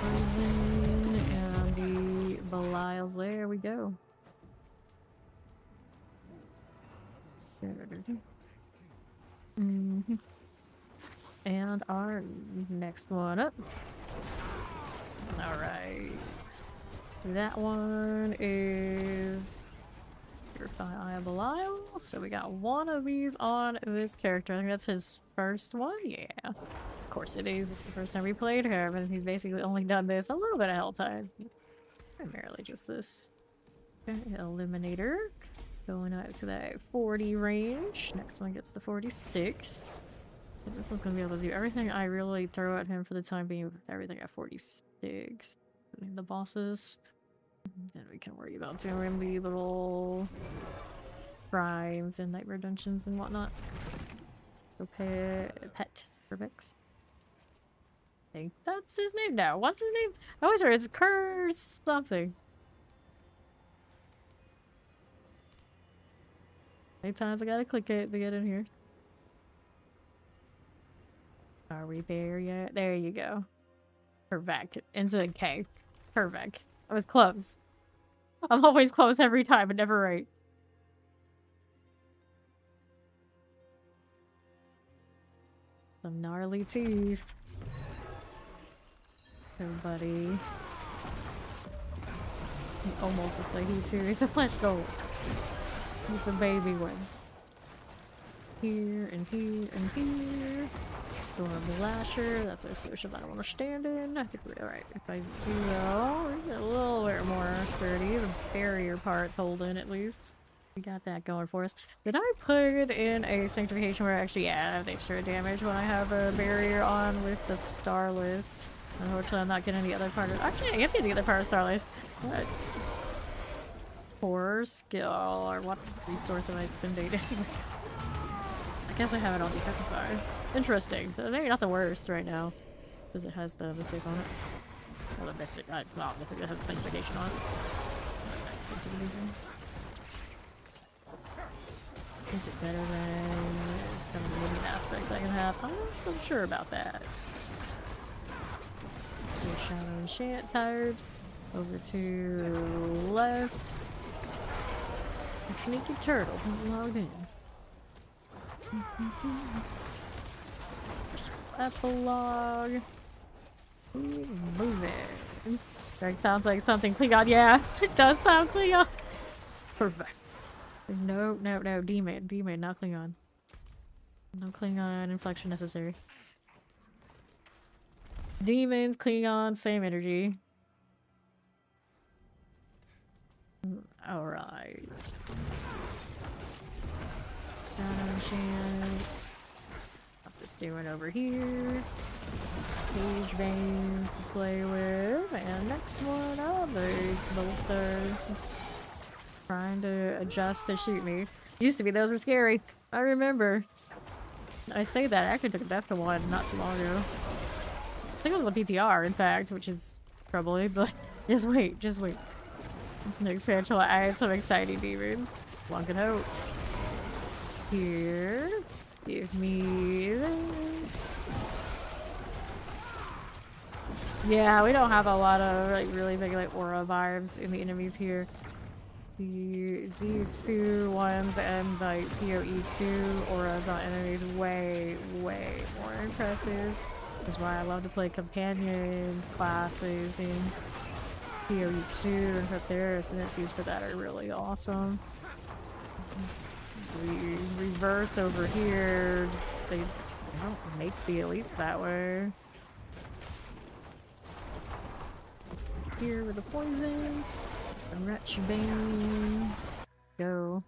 [SPEAKER 2] And the Belials, there we go. And our next one up. Alright. That one is Verifiable Isle. So we got one of these on this character. I think that's his first one. Yeah. Of course it is. This is the first time we played him, and he's basically only done this a little bit of Helltide. Primarily just this. Okay, Eliminator. Going up to that 40 range. Next one gets the 46. And this one's gonna be able to do everything I really throw at him for the time being with everything at 46. The bosses. Then we can worry about doing the little crimes and nightmare dungeons and whatnot. So pet Perfect. I think that's his name now. What's his name? I always heard it's Curse something. How many times I gotta click it to get in here? Are we there yet? There you go. Perfect. Into a cave. Perfect. I was close. I'm always close every time, but never right. Some gnarly teeth. Oh, buddy. He almost looks like he too. He's a flesh gold. He's a baby one. Here and here and here. Adorable Lasher. That's a solution that I want to stand in. I think we're alright. If I do though, we get a little bit more sturdy. The barrier part's holding at least. We got that going for us. Did I put in a sanctification where actually, yeah, I have the extra damage when I have a barrier on with the star list? Unfortunately, I'm not getting the other part of. Actually, I am getting the other part of star list. What? Horror skill, or what resource am I spending? I guess I have it on defensive side. Interesting. So maybe not the worst right now, because it has the mythic on it. Well, the mythic, well, mythic that has the sanctification on it. That's sanctification. Is it better than some of the moving aspects I can have? I'm not so sure about that. Shadow enchant types. Over to left. A sneaky turtle has logged in. Epilogue. Moving. That sounds like something Klingon. Yeah, it does sound Klingon. Perfect. No, no, no. Demon. Demon, not Klingon. No Klingon inflection necessary. Demons, Klingon, same energy. Alright. Chance. What's this doing over here? Cage veins to play with. And next one, oh, these bolster. Trying to adjust to shoot me. Used to be, those were scary. I remember. I say that, I actually took a death to one not too long ago. I think it was a PTR, in fact, which is troubling, but just wait, just wait. Next expansion will add some exciting demons. One can hope. Here. Give me this. Yeah, we don't have a lot of like really big like aura vibes in the enemies here. The Z2 ones and the PoE2 auras on enemies way, way more impressive. Which is why I love to play companion classes in PoE2 and put their ascendancies for that are really awesome. We reverse over here. They don't make the elites that way. Here with the poison. The Wretch Bane. Go.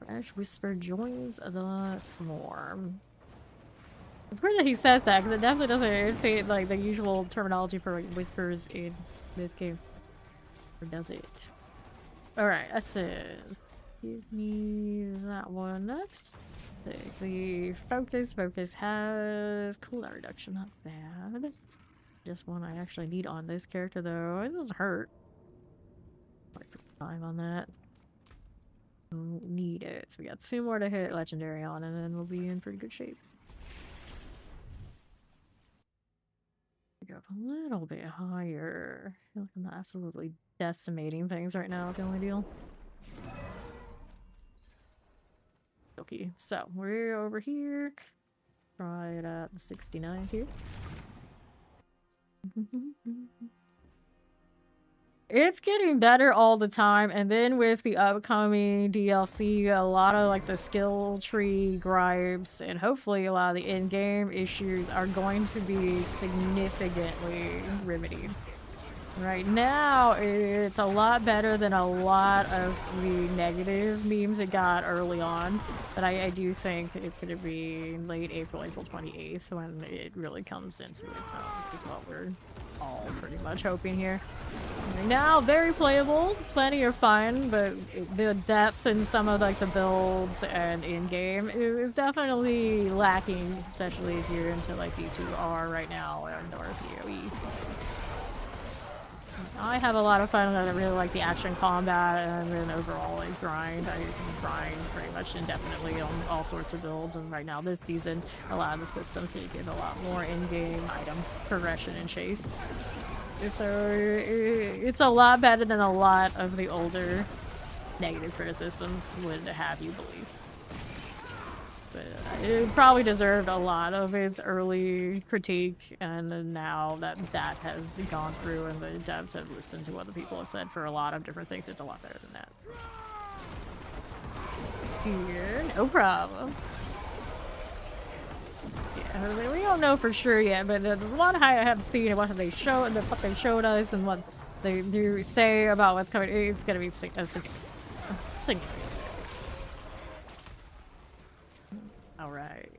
[SPEAKER 2] Fresh Whisper joins the swarm. It's weird that he says that, because it definitely doesn't fit like the usual terminology for like, whispers in this game. Or does it? Alright, Essence. Give me that one next. Take the focus. Focus has cooldown reduction, not bad. Just one I actually need on this character though. It doesn't hurt. Like 5 on that. Don't need it. So we got 2 more to hit legendary on, and then we'll be in pretty good shape. Go up a little bit higher. I feel like I'm not absolutely decimating things right now. Is the only deal. Okay, so we're over here. try it at 69 too. It's getting better all the time, and then with the upcoming DLC, a lot of like the skill tree gripes and hopefully a lot of the in-game issues are going to be significantly remedied. Right now, it's a lot better than a lot of the negative memes it got early on, but I do think it's going to be late April, April 28th when it really comes into its own, is what we're all pretty much hoping here. Right now, very playable, plenty are fun, but the depth in some of like the builds and in-game is definitely lacking, especially if you're into like D2R right now or PoE. I have a lot of fun with it. I really like the action combat and then overall like grind. I can grind pretty much indefinitely on all sorts of builds, and right now this season a lot of the systems make it a lot more in-game item progression and chase. So it's a lot better than a lot of the older negative criticisms would have you believe. But it probably deserved a lot of its early critique, and then now that that has gone through and the devs have listened to what the people have said for a lot of different things, it's a lot better than that. Here, no problem. Yeah, we don't know for sure yet, but a lot of I have seen and what they show and what they showed us and what they do say about what's coming. It's gonna be a thing. All right.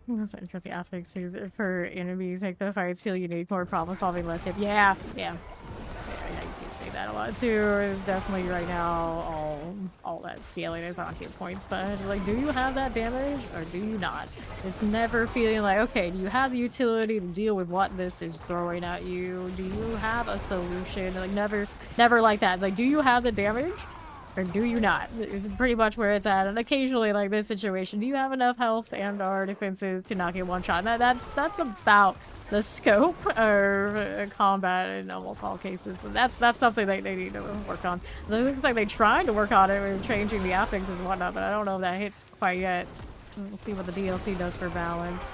[SPEAKER 2] That's an interesting affix for enemies. Make the fights feel unique, more problem solving, less hit. Yeah. I do say that a lot too. Definitely right now, all that scaling is on hit points, but like, do you have that damage or do you not? It's never feeling like, okay, do you have the utility to deal with what this is throwing at you? Do you have a solution? Like, never like that. Like, do you have the damage? Or do you not? Is pretty much where it's at. And occasionally, like this situation, do you have enough health and or defenses to knock in one shot? That's about the scope of combat in almost all cases. So that's something they need to work on. It looks like they tried to work on it with changing the affixes and whatnot, but I don't know if that hits quite yet. We'll see what the DLC does for balance.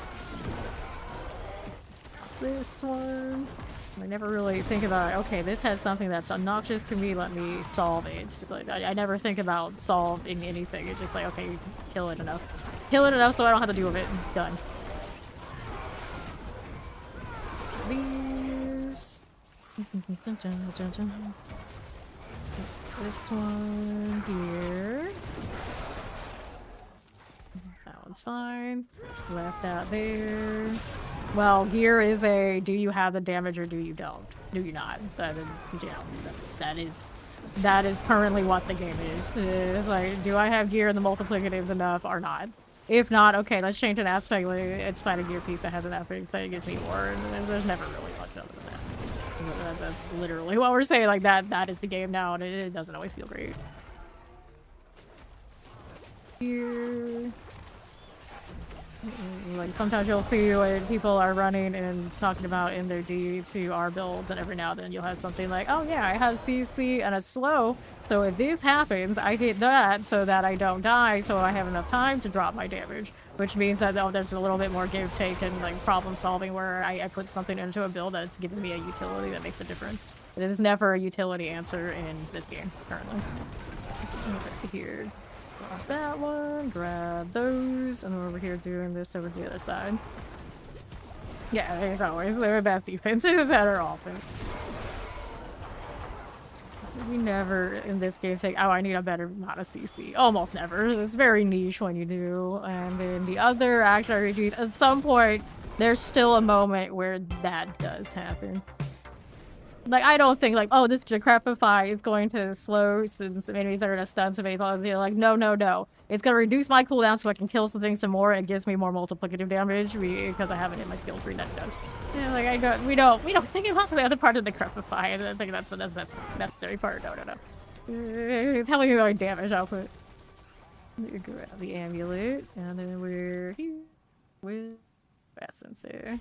[SPEAKER 2] This one. I never really think about, okay, this has something that's obnoxious to me, let me solve it. Like, I never think about solving anything. It's just like, okay, kill it enough. Kill it enough so I don't have to deal with it. Done. These. This one here. That one's fine. Left out there. Well, here is a, do you have the damage or do you don't? Do you not? That is currently what the game is. It's like, do I have gear and the multiplicatives enough or not? If not, okay, let's change an aspect. Like, it's find a gear piece that has an affix that gives me more, and there's never really much other than that. That's literally what we're saying. Like, that is the game now, and it doesn't always feel great. Here. Like, sometimes you'll see when people are running and talking about in their D2R builds, and every now and then you'll have something like, oh yeah, I have CC and it's slow, so if this happens, I hit that so that I don't die, so I have enough time to drop my damage. Which means that there's a little bit more give take and like problem solving where I put something into a build that's giving me a utility that makes a difference. It is never a utility answer in this game, currently. Over here. Grab that one, grab those, and over here doing this over to the other side. Yeah, as always, they're the best defenses that are offense. We never in this game think, oh, I need a better amount of CC. Almost never. It's very niche when you do. And then the other action RPGs, at some point, there's still a moment where that does happen. Like, I don't think, like, oh, this Decrepify is going to slow some enemies that are going to stun some enemies. You're like, no. It's going to reduce my cooldown so I can kill some things some more, and it gives me more multiplicative damage because I have it in my skill tree that it does. Yeah, like, we don't think about the other part of the Decrepify. I don't think that's the necessary part. No. It's telling me my damage output. Grab the amulet, and then we're here with Essence there.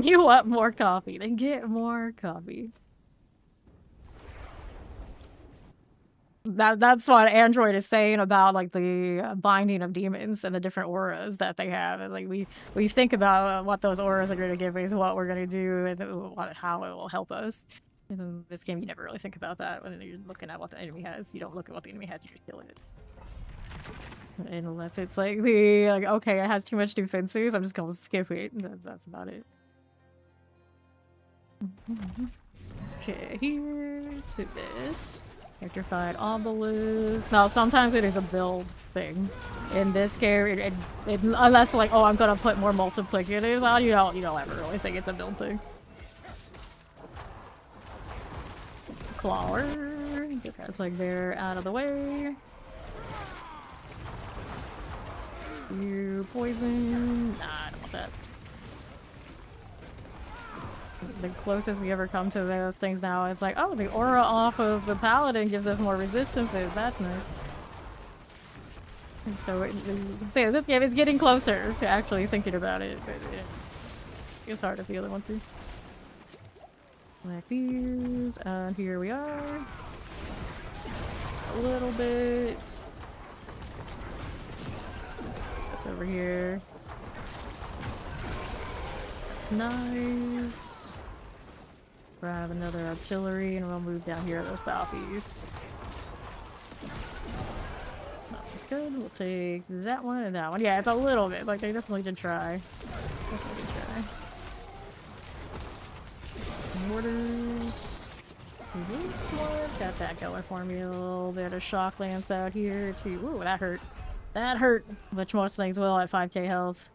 [SPEAKER 2] You want more coffee, then get more coffee. that's what Android is saying about like the binding of demons and the different auras that they have. And like we think about what those auras are going to give us, what we're going to do, and how it will help us. In this game, you never really think about that when you're looking at what the enemy has. You don't look at what the enemy has; you just kill it. Unless it's like okay, it has too much defenses, I'm just gonna skip it. That's about it. Okay, here to this. Electrified obelisk. Now, sometimes it is a build thing. In this game, unless like, oh, I'm gonna put more multiplicatives on, you don't ever really think it's a build thing. Clawer. Get that like there out of the way. You poison. Nah, I don't want that. The closest we ever come to those things now, it's like, oh, the aura off of the paladin gives us more resistances. That's nice. And so you can say this game is getting closer to actually thinking about it, but it's hard as the other ones too. Like these, and here we are. A little bit. This over here. That's nice. Grab another artillery and we'll move down here to the southeast. Good, we'll take that one and that one. Yeah, it's a little bit, like they definitely did try. Definitely did try. Mortars. This one's got that going for me a little bit of shock lance out here too. Ooh, that hurt. That hurt, which most things will at 5k health.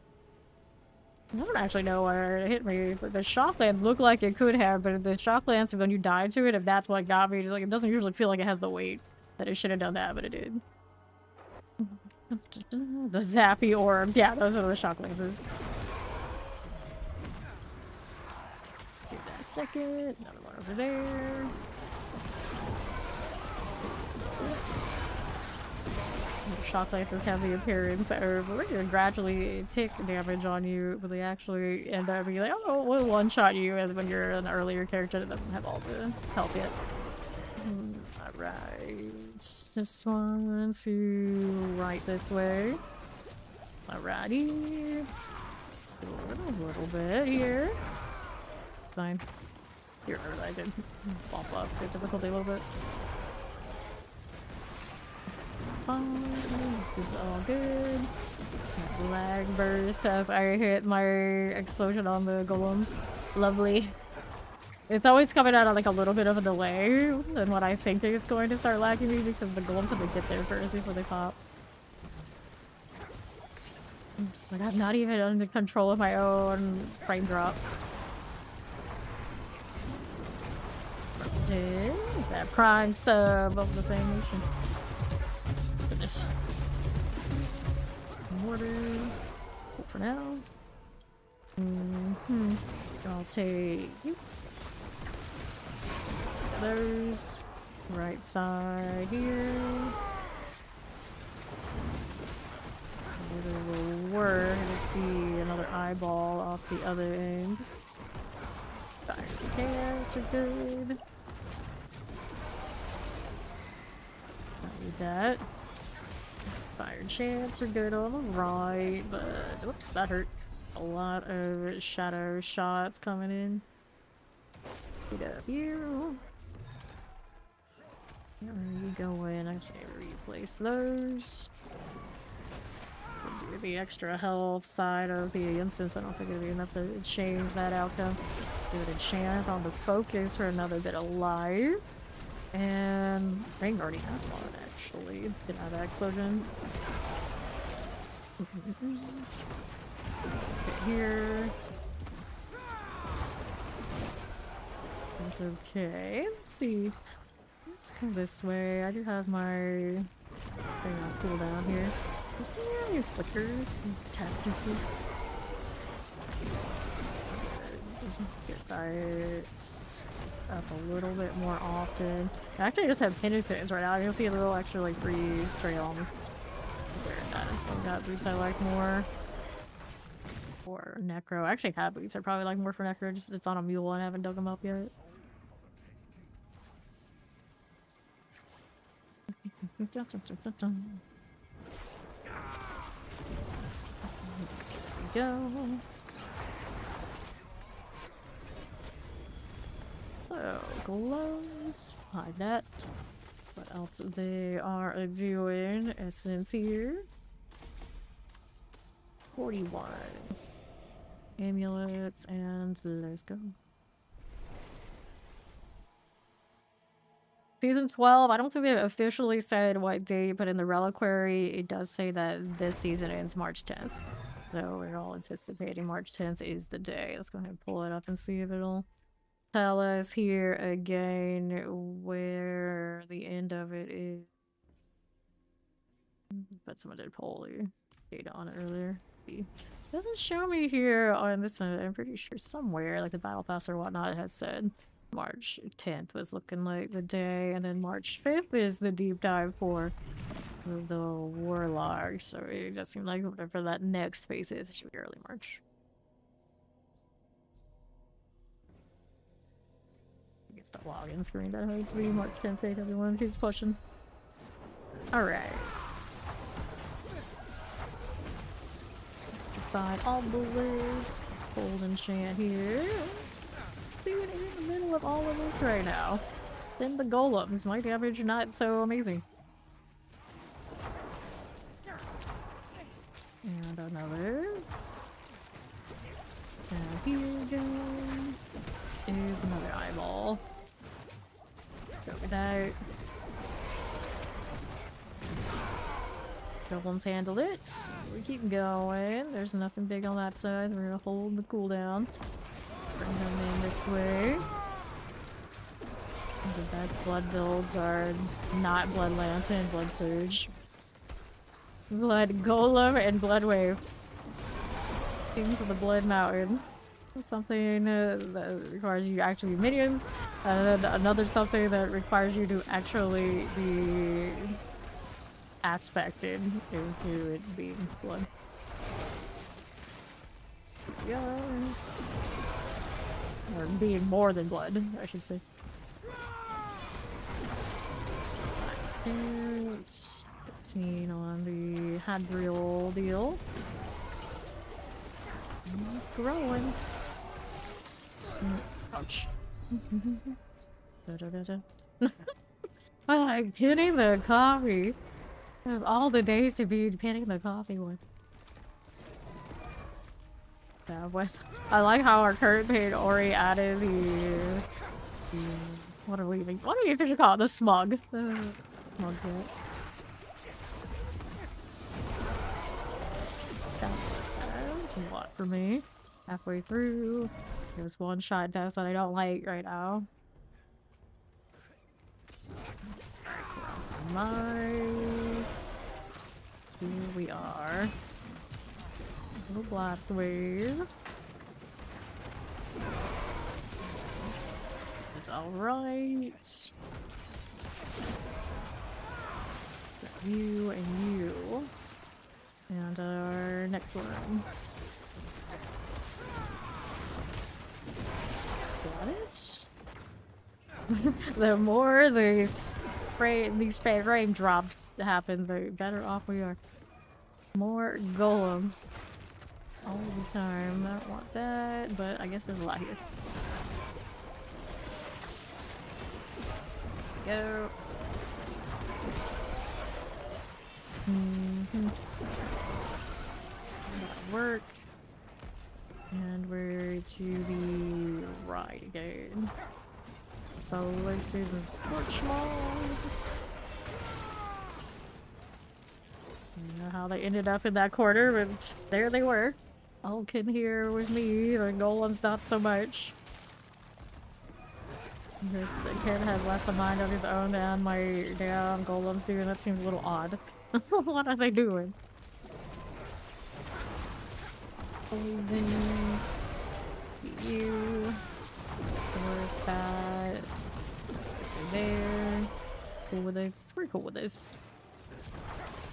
[SPEAKER 2] I don't actually know where it hit me. But the shock lance looked like it could have, but the shock lance, when you die to it, if that's what got me, like it doesn't usually feel like it has the weight that it should have done that, but it did. The zappy orbs, yeah, those are the shock lances. Give that a second. Another one over there. Shock lances have the appearance of we're gonna gradually take damage on you, but they actually end up being like, oh, we'll one-shot you, and when you're an earlier character that doesn't have all the health yet. Alright, this one to right this way. Alrighty. A little bit here. Fine. Here, I did bump up the difficulty a little bit. This is all good. Lag burst as I hit my explosion on the golems. Lovely. It's always coming out of like a little bit of a delay than what I think it's going to start lagging me because the golems have to get there first before they pop. Like I'm not even under control of my own frame drop. That prime sub of the animation. Goodness. Mortar. For now. I'll take you. Those. Right side here. It will work. Let's see another eyeball off the other end. Fire cans are good. Don't need that. Fire chants are good on the right, but whoops, that hurt. A lot of shadow shots coming in. Get up you. Where are you going? I say replace those. Do the extra health side of the instance. I don't think it'll be enough to change that outcome. Give it a chance on the focus for another bit of life. And Ring already has one actually. Let's get out of that explosion. Get here. That's okay. Let's see. Let's go this way. I do have my thing on cooldown here. Just any flickers and tactically. Just get that up a little bit more often. I actually just have penitents right now. You'll see a little extra like breeze trail. Where that is one of that boots I like more. Or Necro. I actually have boots I probably like more for Necro. Just it's on a mule and I haven't dug them up yet. Dun, dun, dun, dun, dun. There we go. So, gloves. Hide that. What else they are doing? Essence here. 41. Amulets, and let's go. Season 12, I don't think they officially said what date, but in the reliquary, it does say that this season ends March 10th. So we're all anticipating March 10th is the day. Let's go ahead and pull it up and see if it'll tell us here again where the end of it is. But someone did pull the data on it earlier. Let's see. It doesn't show me here on this one. I'm pretty sure somewhere, like the battle pass or whatnot, has said March 10th was looking like the day, and then March 5th is the deep dive for the warlock. So it does seem like whatever that next phase is, it should be early March. I guess the login screen that has the March 10th date. Everyone keeps pushing. Alright. Find all bullets. Hold enchant here. See what is in the middle of all of this right now. Then the golems. My damage not so amazing. And another. And here again is another eyeball. Go with that. Golems handled it. We keep going. There's nothing big on that side. We're gonna hold the cooldown. Bring them in this way. The best blood builds are not Blood Lance and Blood Surge. Blood Golem and Blood Wave. Kings of the Blood Mountain. Something that requires you to actually be minions. And then another something that requires you to actually be aspected into it being blood. Yeah. Or being more than blood, I should say. Let's get seen on the Hadriel deal. It's growing. Ouch. I'm getting the coffee. Of all the days to be pinning the coffee one. Yeah, West. I like how our current page already added the what are we even call it? The smug. Smug bit. Southwest says what for me? Halfway through. There's one shot test that I don't like right now. Nice. Here we are. Little blast wave. This is alright. You and you. And our next one. Got it? The more these frame drops happen, the better off we are. More golems. All the time. I don't want that, but I guess there's a lot here. Go. That'll work. And we're to the right again. So let's see the scorch marks. You know how they ended up in that corner, but there they were. Alkin here with me, the golems not so much. This kid has less of mind of his own than my damn golems do, and that seems a little odd. What are they doing? Poisons. You. Forest bat. There. Cool with this. We're cool with this.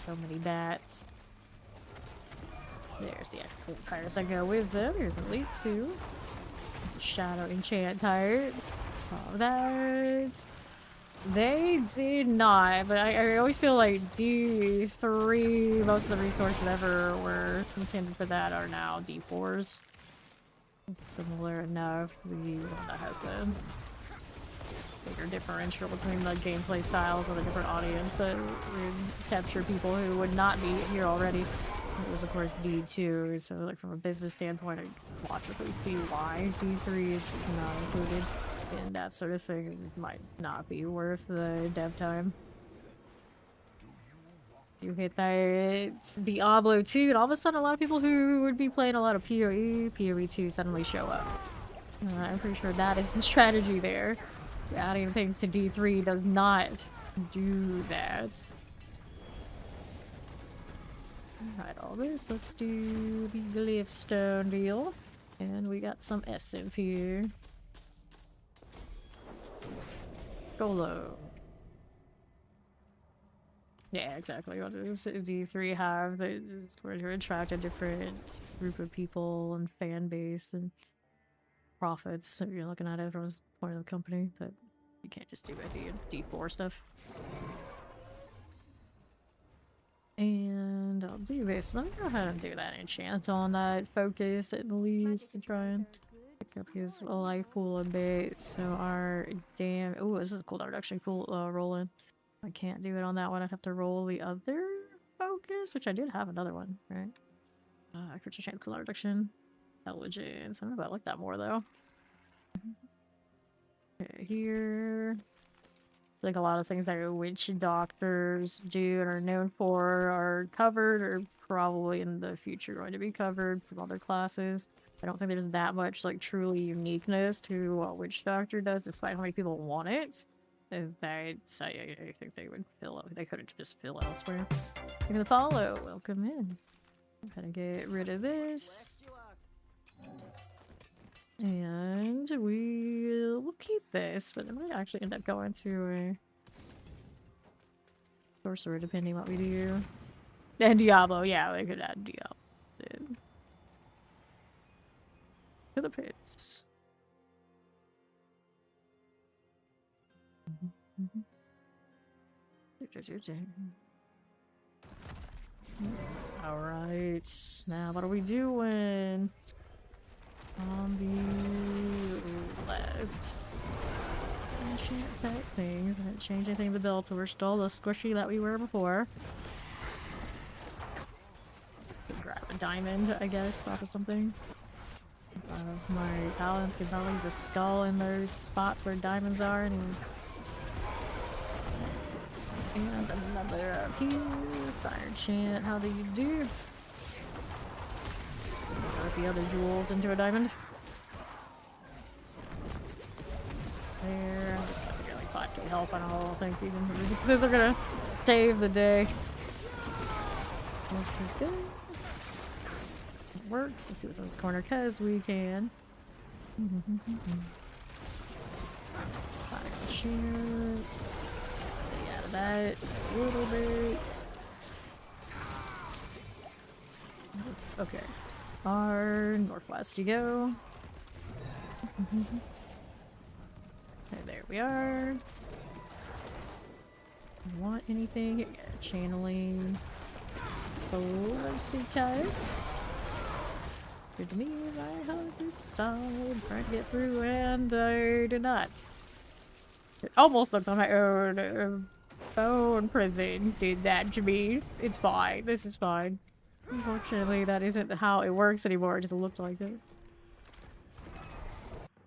[SPEAKER 2] So many bats. There's the actual vampires that go with them. Here's Elite 2. Shadow enchant types. All that. They did not, but I always feel like D3, most of the resources that ever were intended for that are now D4s. Similar enough, the one that has the bigger differential between the gameplay styles of the different audience that would capture people who would not be here already. It was, of course, D2, so like from a business standpoint, I logically see why D3 is not included in that sort of thing. It might not be worth the dev time. You hit that Diablo 2, and all of a sudden a lot of people who would be playing a lot of PoE 2 suddenly show up. I'm pretty sure that is the strategy there. Adding things to D3 does not do that. Alright, all this. Let's do the glyphstone deal. And we got some essence here. Golo. Yeah, exactly. What does D3 have? Where you attract a different group of people and fan base and profits if you're looking at it from the point of the company, but you can't just do D4 stuff. And I'll do this. Let me go ahead and do that enchant on that focus at least to try and pick up his life pool a bit. So our damn... Oh, this is a cooldown reduction. Cool rolling. I can't do it on that one. I'd have to roll the other focus, which I did have another one, right? I could change cooldown reduction. Intelligence. I don't know if I like that more though. Okay, here. Like a lot of things that witch doctors do and are known for are covered or probably in the future going to be covered from other classes. I don't think there's that much like truly uniqueness to what witch doctor does, despite how many people want it. I think they would fill out. They couldn't just fill elsewhere. Give me the follow. Welcome in. I'm gonna get rid of this. And we'll keep this, but it might actually end up going to a sorcerer depending what we do. And Diablo, yeah, we could add Diablo in. To the pits. Alright, now what are we doing? On the left. Enchant attack thing. Didn't change anything to the build, so we're still the squishy that we were before. Grab a diamond, I guess, off of something. My paladins can probably use a skull in those spots where diamonds are. And another up here. Fire enchant. How do you do? Put the other jewels into a diamond. There. I'm just gonna get like 5k health. I don't think even they're gonna save the day. Monster's good. It works. Let's see what's in this corner because we can. Fire enchants. Stay out of that a little bit. Okay. Our northwest you go. Okay, there we are. Want anything? Yeah, channeling. Mercy types. Good to me, I have this side. Trying to get through, and I did not. It almost looked on my own phone prison. Did that to me. It's fine. This is fine. Unfortunately, that isn't how it works anymore. It just looked like it.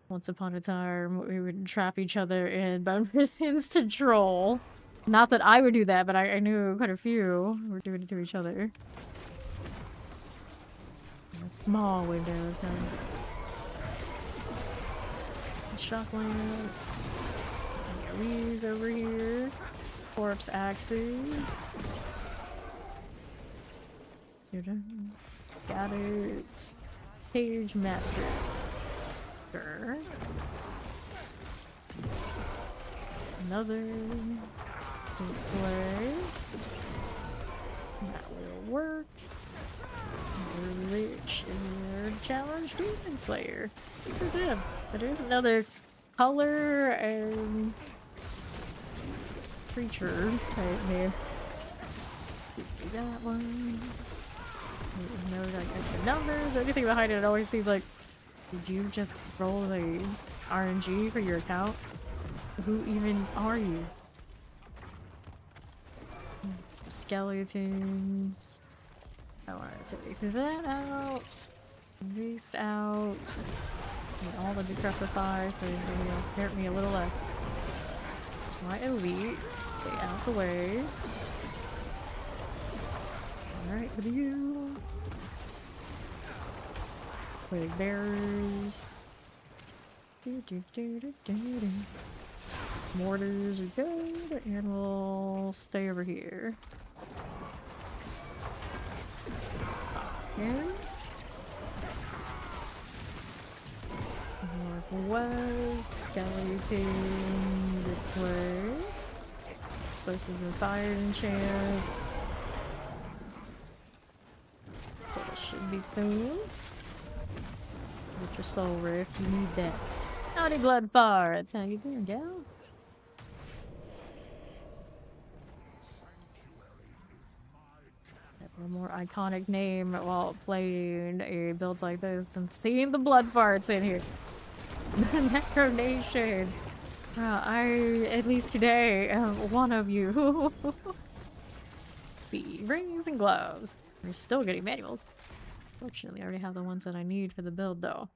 [SPEAKER 2] Once upon a time, we would trap each other in bone prisons to troll. Not that I would do that, but I knew quite a few were doing it to each other. In a small window of time. Shock lance. These over here. Corpse axes. Got it. Cage master. Sure. Another this way. That will work. Rich challenge demon slayer. Good for them. But there's another color and creature type name. That one. No like extra numbers or anything behind it. It always seems like, did you just roll the RNG for your account? Who even are you? Some skeletons. I wanted to take that out. This out. Get all the decrepify so it'll hurt me a little less. There's my elite. Stay out the way. Alright, with you. Big bears. Mortars are good, and we'll stay over here. Okay. Northwest, skeleton this way. Explosives and fire enchants. That should be soon. With your soul rift, you need that. Naughty blood bar, that's how you doing, gal? A more iconic name while playing a build like this than seeing the blood farts in here. Necro Nation. I, at least today, am one of you. The rings and gloves. We're still getting manuals. Fortunately, I already have the ones that I need for the build, though.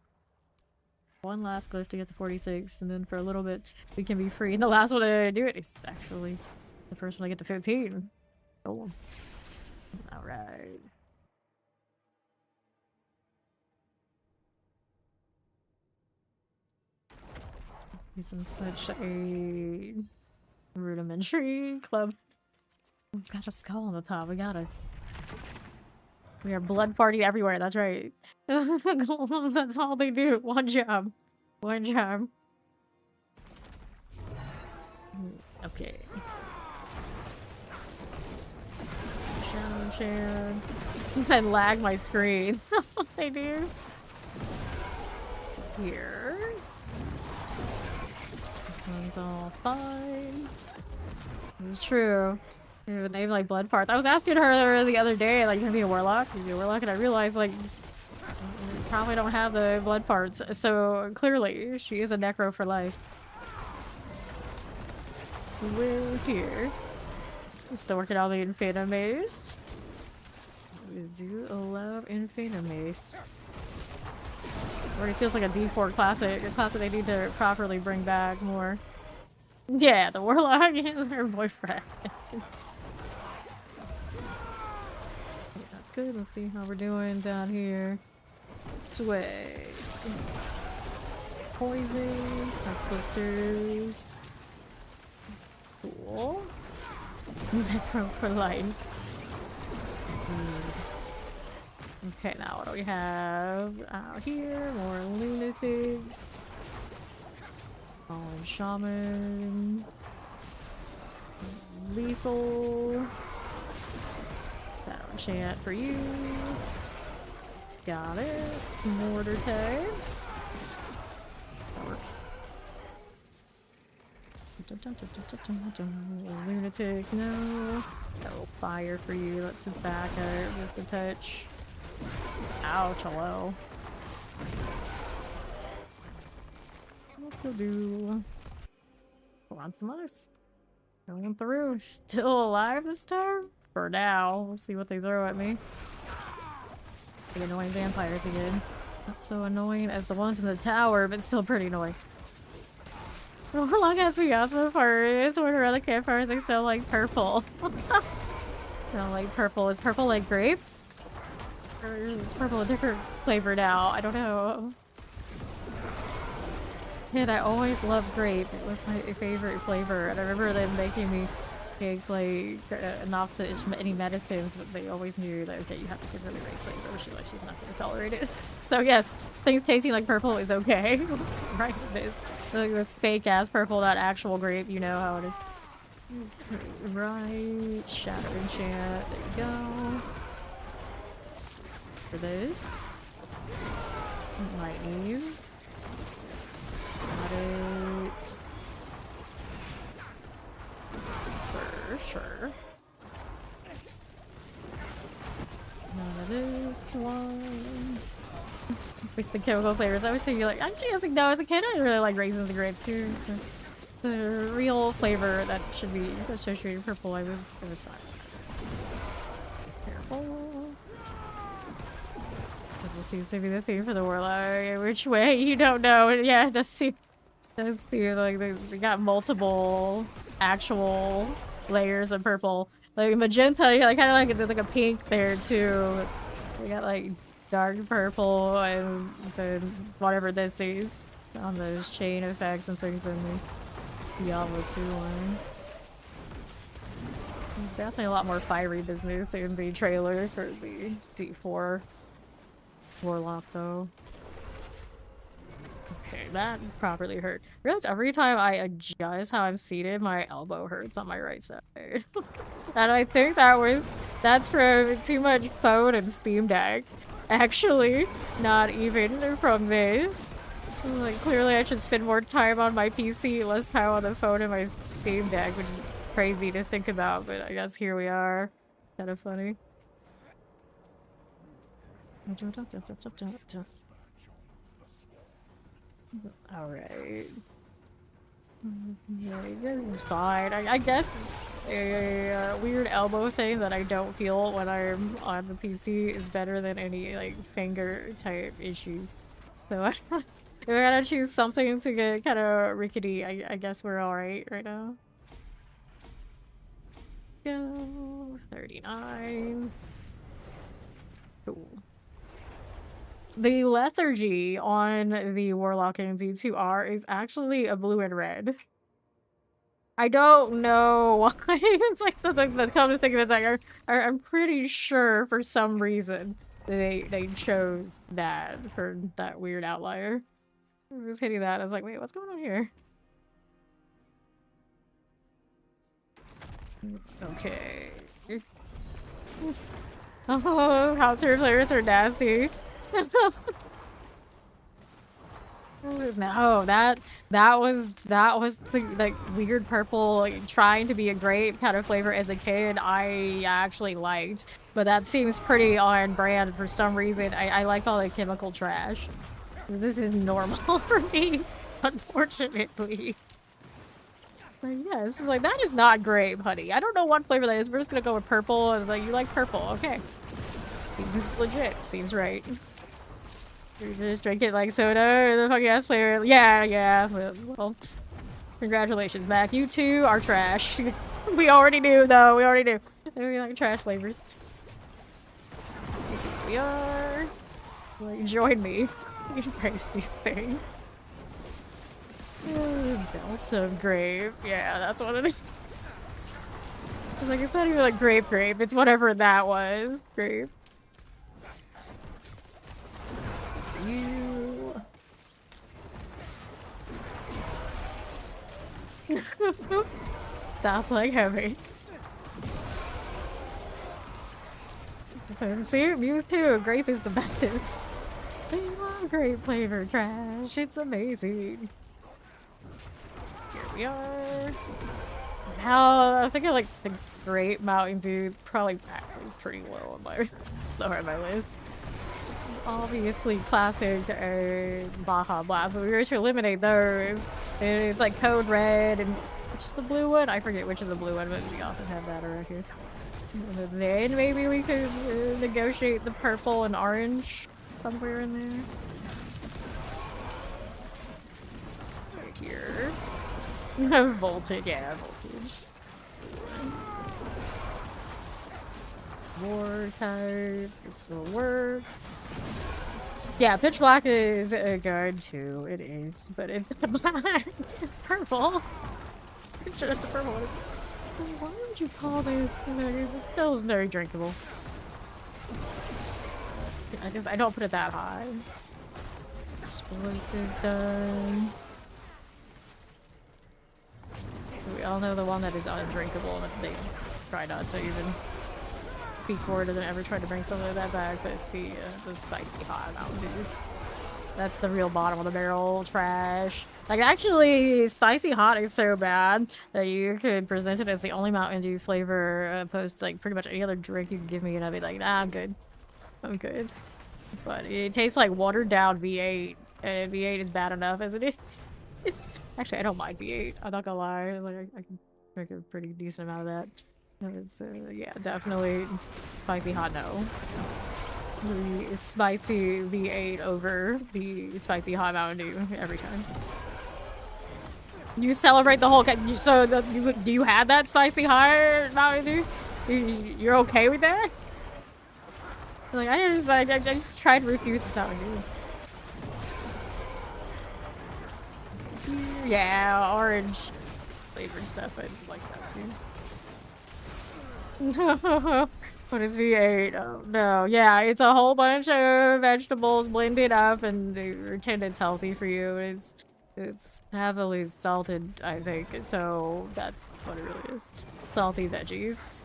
[SPEAKER 2] One last glyph to get the 46, and then for a little bit, we can be free. And the last one to do it is actually the first one to get to 15. Oh. Alright. He's in such a rudimentary club. We've got a skull on the top. We are blood party everywhere. That's right. That's all they do. One job. One job. Okay. Shadow chance. And lag my screen. That's what they do. Here. This one's all fine. It's true. With name like blood parts. I was asking her the other day, like, you gonna be a warlock? You be a warlock? And I realized, like, we probably don't have the blood parts. So clearly, she is a necro for life. We're here. I'm still working on the Infina Mace. We do love Infina Mace. Already feels like a D4 classic. A classic they need to properly bring back more. Yeah, the warlock and her boyfriend. That's good. Let's see how we're doing down here. Sway. Poisons. Twisters. Cool. Necro for life. Okay, now what do we have out here? More lunatics. Fallen shaman. Lethal. That'll enchant for you. Got it. Some mortar tags. That works. Lunatics, no. Oh, fire for you. Let's back her just a touch. Ouch, hello. Let's go do want some ice. Going through. Still alive this time? For now. We'll see what they throw at me. The annoying vampires again. Not so annoying as the ones in the tower, but still pretty annoying. How long has we got so far? It's when around the campfires they smell like purple. Smell like purple. Is purple like grape? Or is purple a different flavor now? I don't know. Kid, I always loved grape. It was my favorite flavor, and I remember them making me take like an opposite any medicines, but they always knew that okay, you have to give her the right flavor. She's not going to tolerate it. So yes, things tasting like purple is okay. Right, it is. Like with fake ass purple, not actual grape. You know how it is. Right, shadow enchant. There you go. For this, lightning. Got it. sure. None of this one. Wasting chemical flavors. I was thinking, like, actually, I was like, no, as a kid, I really like raisins and grapes too. So the real flavor that should be associated with purple, it was fine. Careful. This seems to be the theme for the warlock. Which way? You don't know. Yeah, it does seem like they got multiple actual layers of purple. Like magenta, like kind of like there's like a pink there too. We got like dark purple and then whatever this is on those chain effects and things in the Diablo 2 one. There's definitely a lot more fiery business in the trailer for the D4 warlock though. Okay, that properly hurt. I realize every time I adjust how I'm seated, my elbow hurts on my right side. And I think that's from too much phone and Steam Deck. Actually, not even from this. Like, clearly I should spend more time on my PC, less time on the phone and my Steam Deck, which is crazy to think about, but I guess here we are. Kind of funny. Alright. Yeah, this is fine. I guess a weird elbow thing that I don't feel when I'm on the PC is better than any, like, finger type issues. So if I gotta choose something to get kind of rickety, I guess we're alright right now. Go. 39. Cool. The lethargy on the Warlock and Z2R is actually a blue and red. I don't know why. It's like the come to think of it, it's like I'm pretty sure for some reason they chose that for that weird outlier. I was hitting that. I was like, wait, what's going on here? Okay. Oh, house players are nasty. No, that was the like weird purple, like trying to be a grape kind of flavor as a kid. I actually liked, but that seems pretty on brand for some reason. I like all the chemical trash. This is normal for me, unfortunately. Like, yes, like that is not grape, honey. I don't know what flavor that is. We're just gonna go with purple. And like, you like purple, okay? This is legit. Seems right. You're just drinking like soda or the fucking ass flavor. Yeah. Well, congratulations, Mac. You two are trash. We already knew, though. We already knew. We like trash flavors. Here we are. Like, join me. Embrace these things. Balsam grape. Yeah, that's what it is. It's like, it's not even like grape. It's whatever that was. Grape. You. That's like heavy. See, Muse too. Grape is the bestest. I love grape flavor trash. It's amazing. Here we are. Now I think I like the grape Mountain Dew. Probably actually pretty low on my list. Obviously classic Baja Blast, but we were to eliminate those. It's like Code Red and which is the blue one? I forget which is the blue one, but we often have that around here. And then maybe we could negotiate the purple and orange somewhere in there. Right here. Voltage, yeah, voltage. War types, this will work. Yeah, pitch black is good too. It is, but it's black. It's purple. I'm sure it's the purple one. Why would you call this? It's still very drinkable. I don't put it that high. Explosives done. We all know the one that is undrinkable that they try not to even speak for it, doesn't ever try to bring something like that back, but the spicy hot Mountain Dews. That's the real bottom of the barrel trash. Like, actually, spicy hot is so bad that you could present it as the only Mountain Dew flavor opposed to, like, pretty much any other drink you could give me, and I'd be like, nah, I'm good. I'm good. But it tastes like watered-down V8, and V8 is bad enough as it is. It's... Actually, I don't mind V8. I'm not gonna lie. Like, I can drink a pretty decent amount of that. So, yeah, definitely spicy hot, no. The spicy V8 over the spicy hot Mountain Dew every time. You celebrate the whole... So, do you have that spicy hot Mountain Dew? You're okay with that? Like, I just tried to refuse the Mountain Dew. Yeah, orange flavored stuff. I like that too. What is V8? Oh no. Yeah, it's a whole bunch of vegetables blended up and they pretend it's healthy for you. It's heavily salted, I think. So that's what it really is. Salty veggies.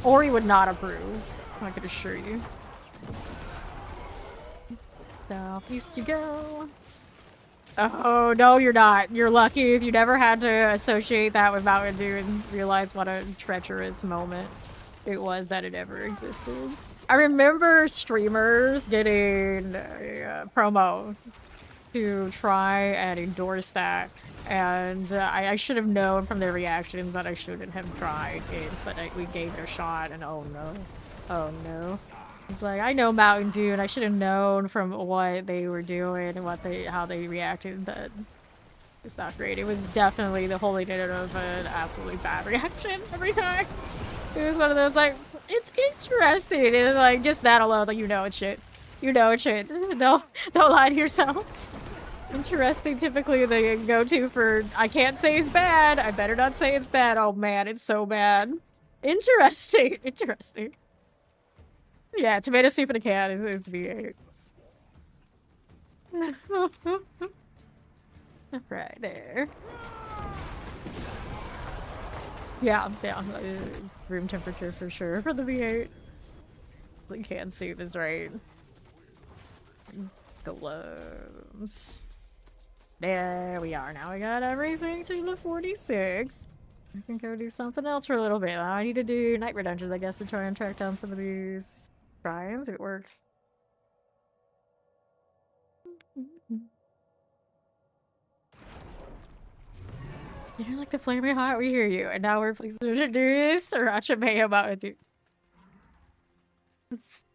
[SPEAKER 2] Ori would not approve, I could assure you. Southeast you go. Oh, no, you're not. You're lucky if you never had to associate that with Mountain Dew and realize what a treacherous moment it was that it ever existed. I remember streamers getting a promo to try and endorse that, and I should have known from their reactions that I shouldn't have tried it, but we gave it a shot, and oh no. Oh no. It's like, I know Mountain Dew, and I should have known from what they were doing and how they reacted that it's not great. It was definitely the holy name of an absolutely bad reaction every time. It was one of those, like, it's interesting. And like, just that alone, like, you know it's shit. You know it's shit. Don't lie to yourselves. Interesting, typically the go-to for, I can't say it's bad. I better not say it's bad. Oh man, it's so bad. Interesting. Interesting. Yeah, tomato soup in a can is V8. Right there. Yeah, room temperature for sure for the V8. The canned soup is right. Gloves. There we are. Now we got everything to the 46. I can go do something else for a little bit. I need to do night dungeons, I guess, to try and track down some of these shrines. It works. You don't like the flaming hot? We hear you. And now we're pleased to introduce Sriracha Mayo Mountain Dew.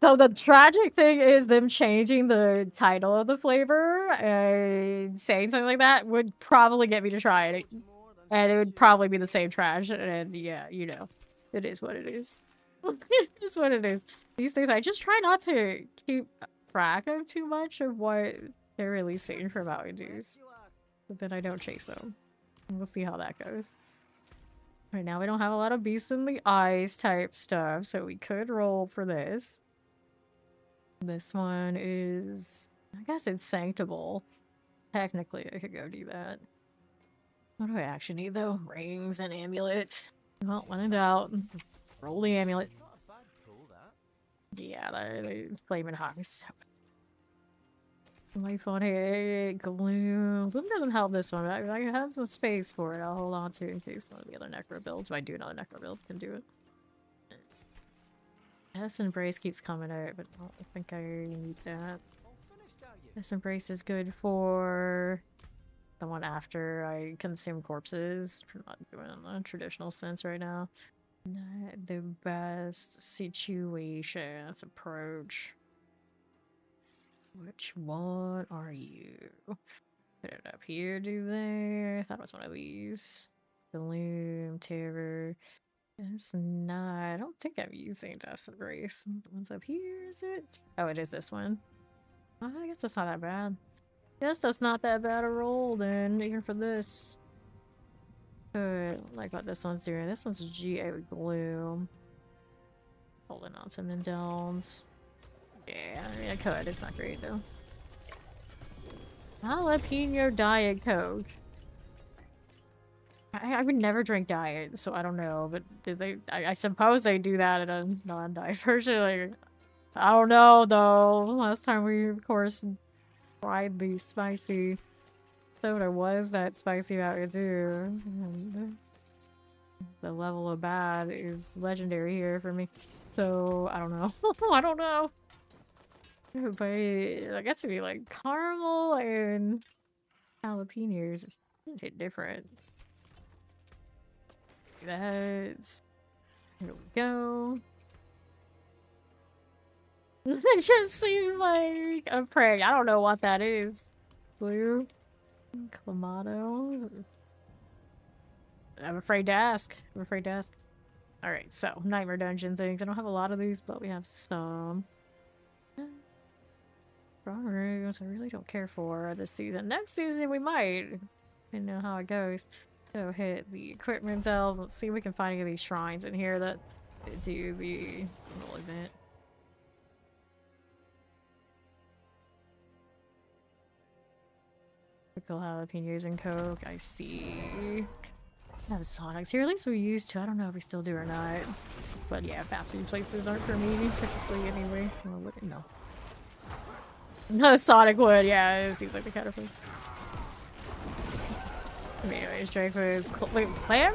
[SPEAKER 2] So the tragic thing is them changing the title of the flavor and saying something like that would probably get me to try it. And it would probably be the same trash. And yeah, you know, it is what it is. It is what it is. These things, I just try not to keep track of too much of what they're releasing for Mountain Dews. But then I don't chase them. We'll see how that goes. Right now we don't have a lot of Beast in the Ice type stuff, so we could roll for this. This one is... I guess it's Sanctable. Technically, I could go do that. What do I actually need, though? Rings and amulets. Well, when in doubt, roll the amulet. Yeah, the flaming hot is so... Life on it, Gloom. Gloom doesn't help this one. I have some space for it. I'll hold on to it in case one of the other Necro builds. If I do another Necro build, can do it. S Embrace keeps coming out, but I don't think I need that. S Embrace is good for the one after I consume corpses. I'm not doing it in the traditional sense right now. Not the best situation. Let's approach. Which one are you? Put it up here, do they? I thought it was one of these. The Loom, Terror. It's not. I don't think I'm using Death's Embrace. One's up here, is it? Oh, it is this one. Oh, I guess that's not that bad. Guess that's not that bad a roll then, even for this. Good. Like what this one's doing. This one's GA with Gloom. Holding on to Mindell's. Yeah, I mean, I could. It's not great, though. Jalapeno Diet Coke. I would never drink diet, so I don't know, but did they... I suppose they do that in a non-diet version. Like, I don't know, though. Last time we, of course, tried the spicy soda was that spicy vodka too. And the level of bad is legendary here for me. So I don't know. I don't know. But I guess it'd be like caramel and jalapenos. It's a bit different. That's here we go. It just seems like a prank. I don't know what that is. Blue Clamato. I'm afraid to ask. I'm afraid to ask. Alright, so Nightmare Dungeon things. I don't have a lot of these, but we have some. Strong rooms I really don't care for this season. Next season we might. Depending on how it goes. So hit the equipment delve. Let's see if we can find any of these shrines in here that do the little event. Pickle jalapenos and Coke. I see. I have Sonics here. At least we used to. I don't know if we still do or not. But yeah, fast food places aren't for me typically anyway. So look at no. No, Sonic would. Yeah, it seems like the kind of place. Anyways, Drake with wait, clam?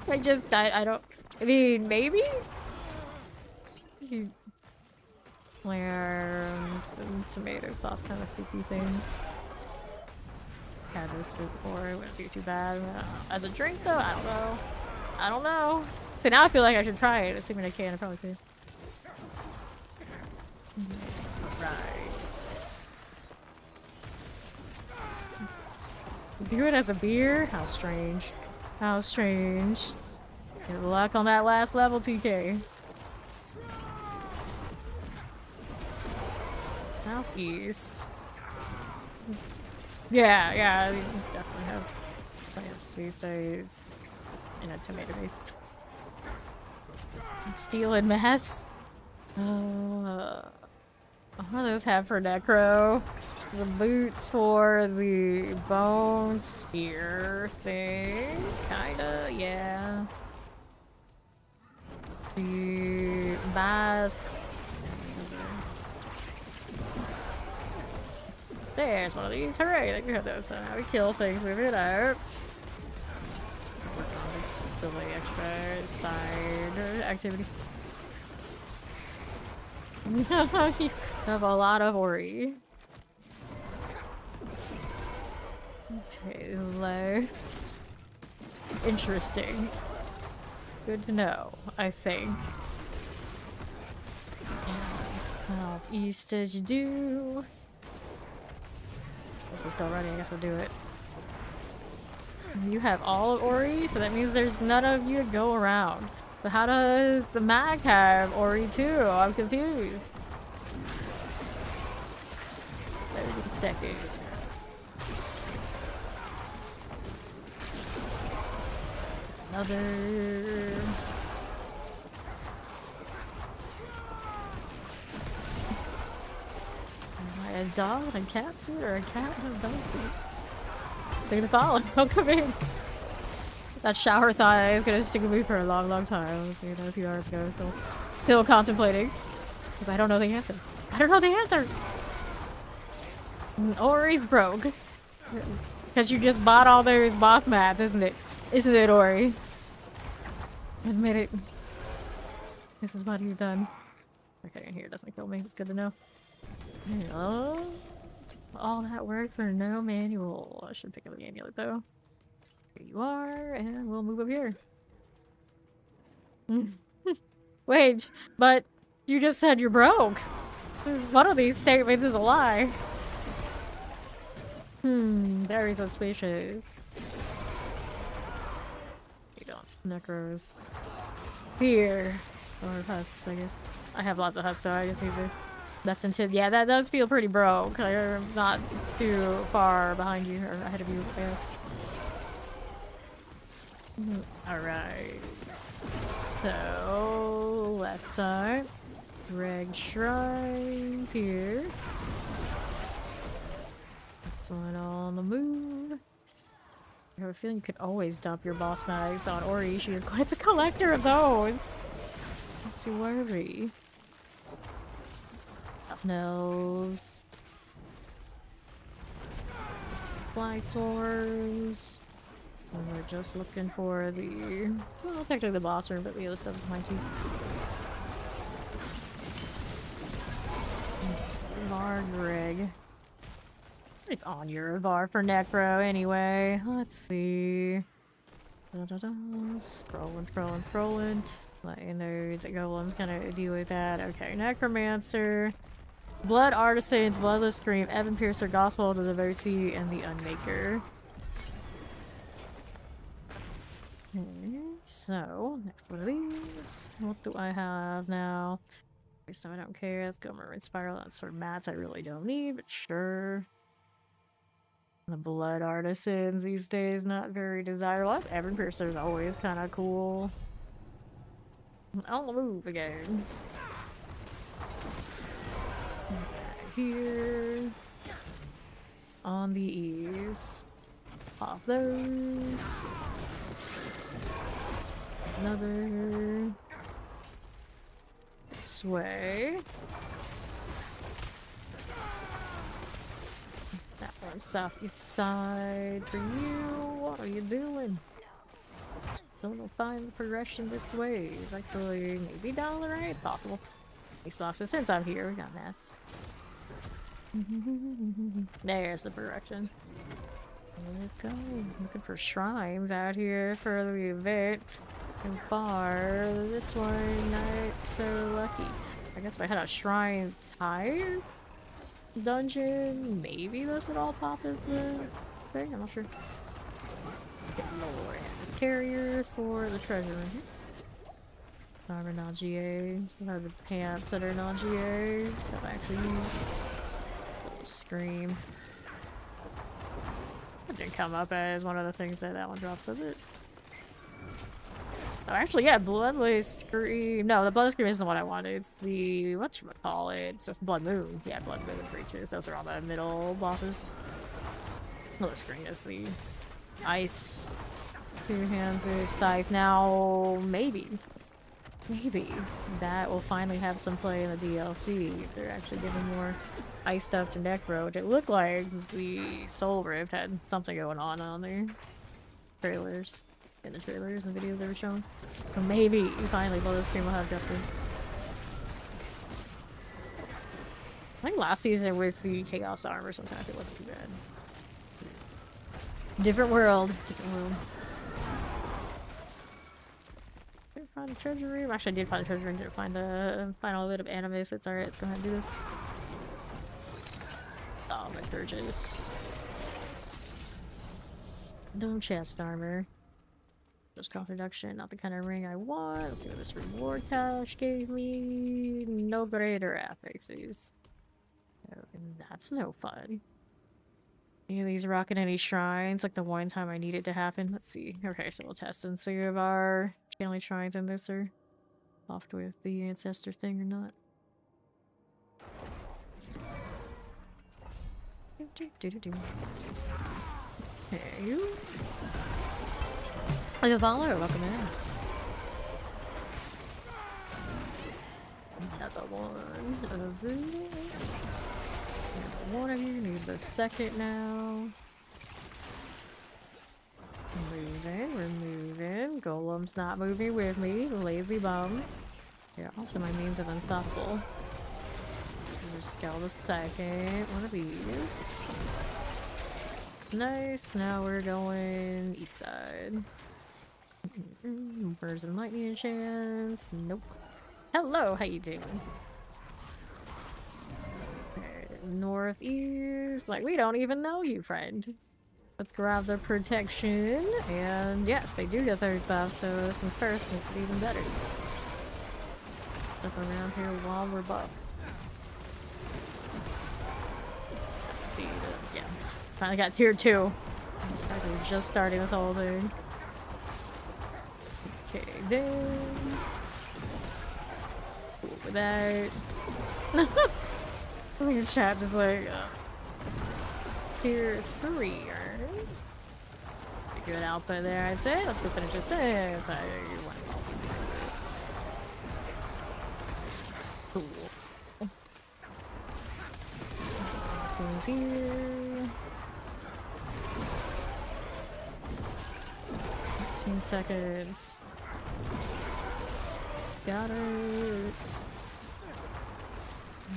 [SPEAKER 2] I don't. I mean, maybe. Clams and tomato sauce kind of soupy things. Had this before, it wouldn't be too bad. As a drink though, I don't know. I don't know. But now I feel like I should try it, assuming I can. I probably could. Right. Do it as a beer? How strange. How strange. Good luck on that last level, TK. Southeast. Yeah, these definitely have plenty of soup days and a tomato base. Steel and mess. What do those have for Necro? The boots for the bone spear thing. Kinda, yeah. The bass. There's one of these. Hooray! Like we have those. So now we kill things with it out. Work on this silly extra side activity. You have a lot of Ori. Okay, let's... Interesting. Good to know, I think. And southeast as you do. This is still running, I guess we'll do it. You have all of Ori, so that means there's none of you to go around. But how does Mag have Ori too? I'm confused. Wait a second. Another... A dog and a cat suit or a cat and a dog suit? They're gonna follow. Don't come in. That shower thought is gonna stick with me for a long, long time. I was saying that a few hours ago. Still contemplating. Because I don't know the answer. I don't know the answer! Ori's broke. Because you just bought all those boss mats, isn't it? Isn't it, Ori? Admit it. This is what you've done. Okay, in here doesn't kill me. It's good to know. Hello? All that work for no manual. I should pick up the amulet though. Here you are, and we'll move up here. Wait, but you just said you're broke. One of these statements is a lie. Very suspicious. You don't. Necros. Here. Or husks, I guess. I have lots of husks though, I just need to... Less than 10. Yeah, that does feel pretty broke. I'm not too far behind you, or ahead of you, I guess. Alright. So, left side. Drag shrines here. This one on the move. I have a feeling you could always dump your boss mags on Ori. She is quite the collector of those. Not to worry. Nels. fly swarms. And we're just looking for the, well, technically the boss room, but the other stuff is mine too. Var Greg. It's on your Var for Necro anyway. Let's see. Scrolling. Letting those golems kind of deal with that. Okay, Necromancer. Blood Artisans, Bloodless Scream, Evan Piercer, Gospel to the Devotee, and the Unmaker. Okay, so, next one of these. What do I have now? Okay, so I don't care. Let's go Maroon Spiral. That's for mats I really don't need, but sure. The Blood Artisans these days, not very desirable. That's Evan Piercer is always kind of cool. On the move again. Here. On the ease. Pop those. Another. Sway. That one's southeast side for you. What are you doing? Don't find the progression this way. It's actually maybe down the right. Possible. Xboxes. Since I'm here, we got mats. There's the progression. Let's go. Looking for shrines out here for the event. And far. This one, not so lucky. I guess if I had a shrine tire dungeon, maybe this would all pop as the thing. I'm not sure. Get more as carriers for the treasure room. Armor non-GA. Still have the pants that are non-GA. That I actually use. Little scream. That didn't come up as one of the things that one drops, does it? Oh, actually, yeah, Bloodless Scream. No, the Bloodless Scream isn't the one I wanted. It's the, whatchamacallit? It's just Blood Moon. Yeah, Blood Moon creatures. Those are all the middle bosses. Bloodless Scream is the ice. Two-handed scythe. Now, maybe that will finally have some play in the DLC. They're actually giving more ice stuff to Necro. It looked like the Soul Rift had something going on their trailers. In the trailers and videos they were showing. So maybe finally Bloodless Scream will have justice. I think last season with the Chaos Armor sometimes it wasn't too bad. Different world. Didn't find a treasure room. Actually I did find a treasure room, didn't find the final bit of animus. It's alright, let's go ahead and do this. Oh my Burgess. No chest armor. Just cost reduction, not the kind of ring I want. Let's see what this reward cache gave me. No greater affixes. Oh, and that's no fun. Any of these rocking any shrines, like the one time I need it to happen? Let's see. Okay, so we'll test and see if our channeling shrines in this are off with the ancestor thing or not. Hey, you. Like a follower, welcome in. That's a one of you. One of you need the second now. We're moving. Golem's not moving with me. Lazy bums. Here, also my means of unstoppable. Just scale the second one of these. Nice. Now we're going east side. Birds and lightning chance. Nope. Hello, how you doing? Northeast. Like, we don't even know you, friend. Let's grab the protection. And yes, they do get third buff, so this one's first makes it even better. Stuff around here while we're buff. Let's see. Yeah. Finally got tier 2. We're just starting this whole thing. Okay, then. Cool with that. I think your chat is like, tier 3. Pretty good output there, I'd say. Let's go finish this thing. Cool. Things here. 15 seconds. Got it.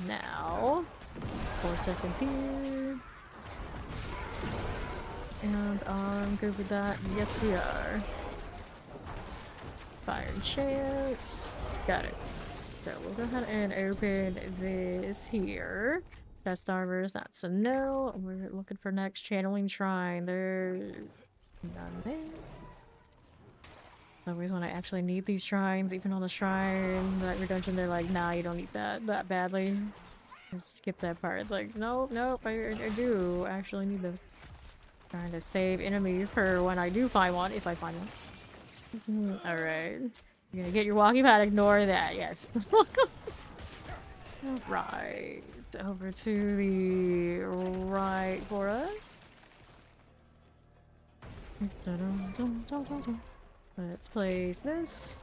[SPEAKER 2] Now, 4 seconds here. And I'm good with that. Yes, we are. Fire chance. Got it. So we'll go ahead and open this here. Chest armors, that's a no. We're looking for next channeling shrine. There's none there. I always when I actually need these shrines, even on the shrine, that redemption, they're like, nah, you don't need that badly. Just skip that part. It's like, nope, I do actually need this. Trying to save enemies for when I do find one, if I find one. Alright. You're gonna get your walkie pad, ignore that, yes. Right. Over to the right for us. Let's place this.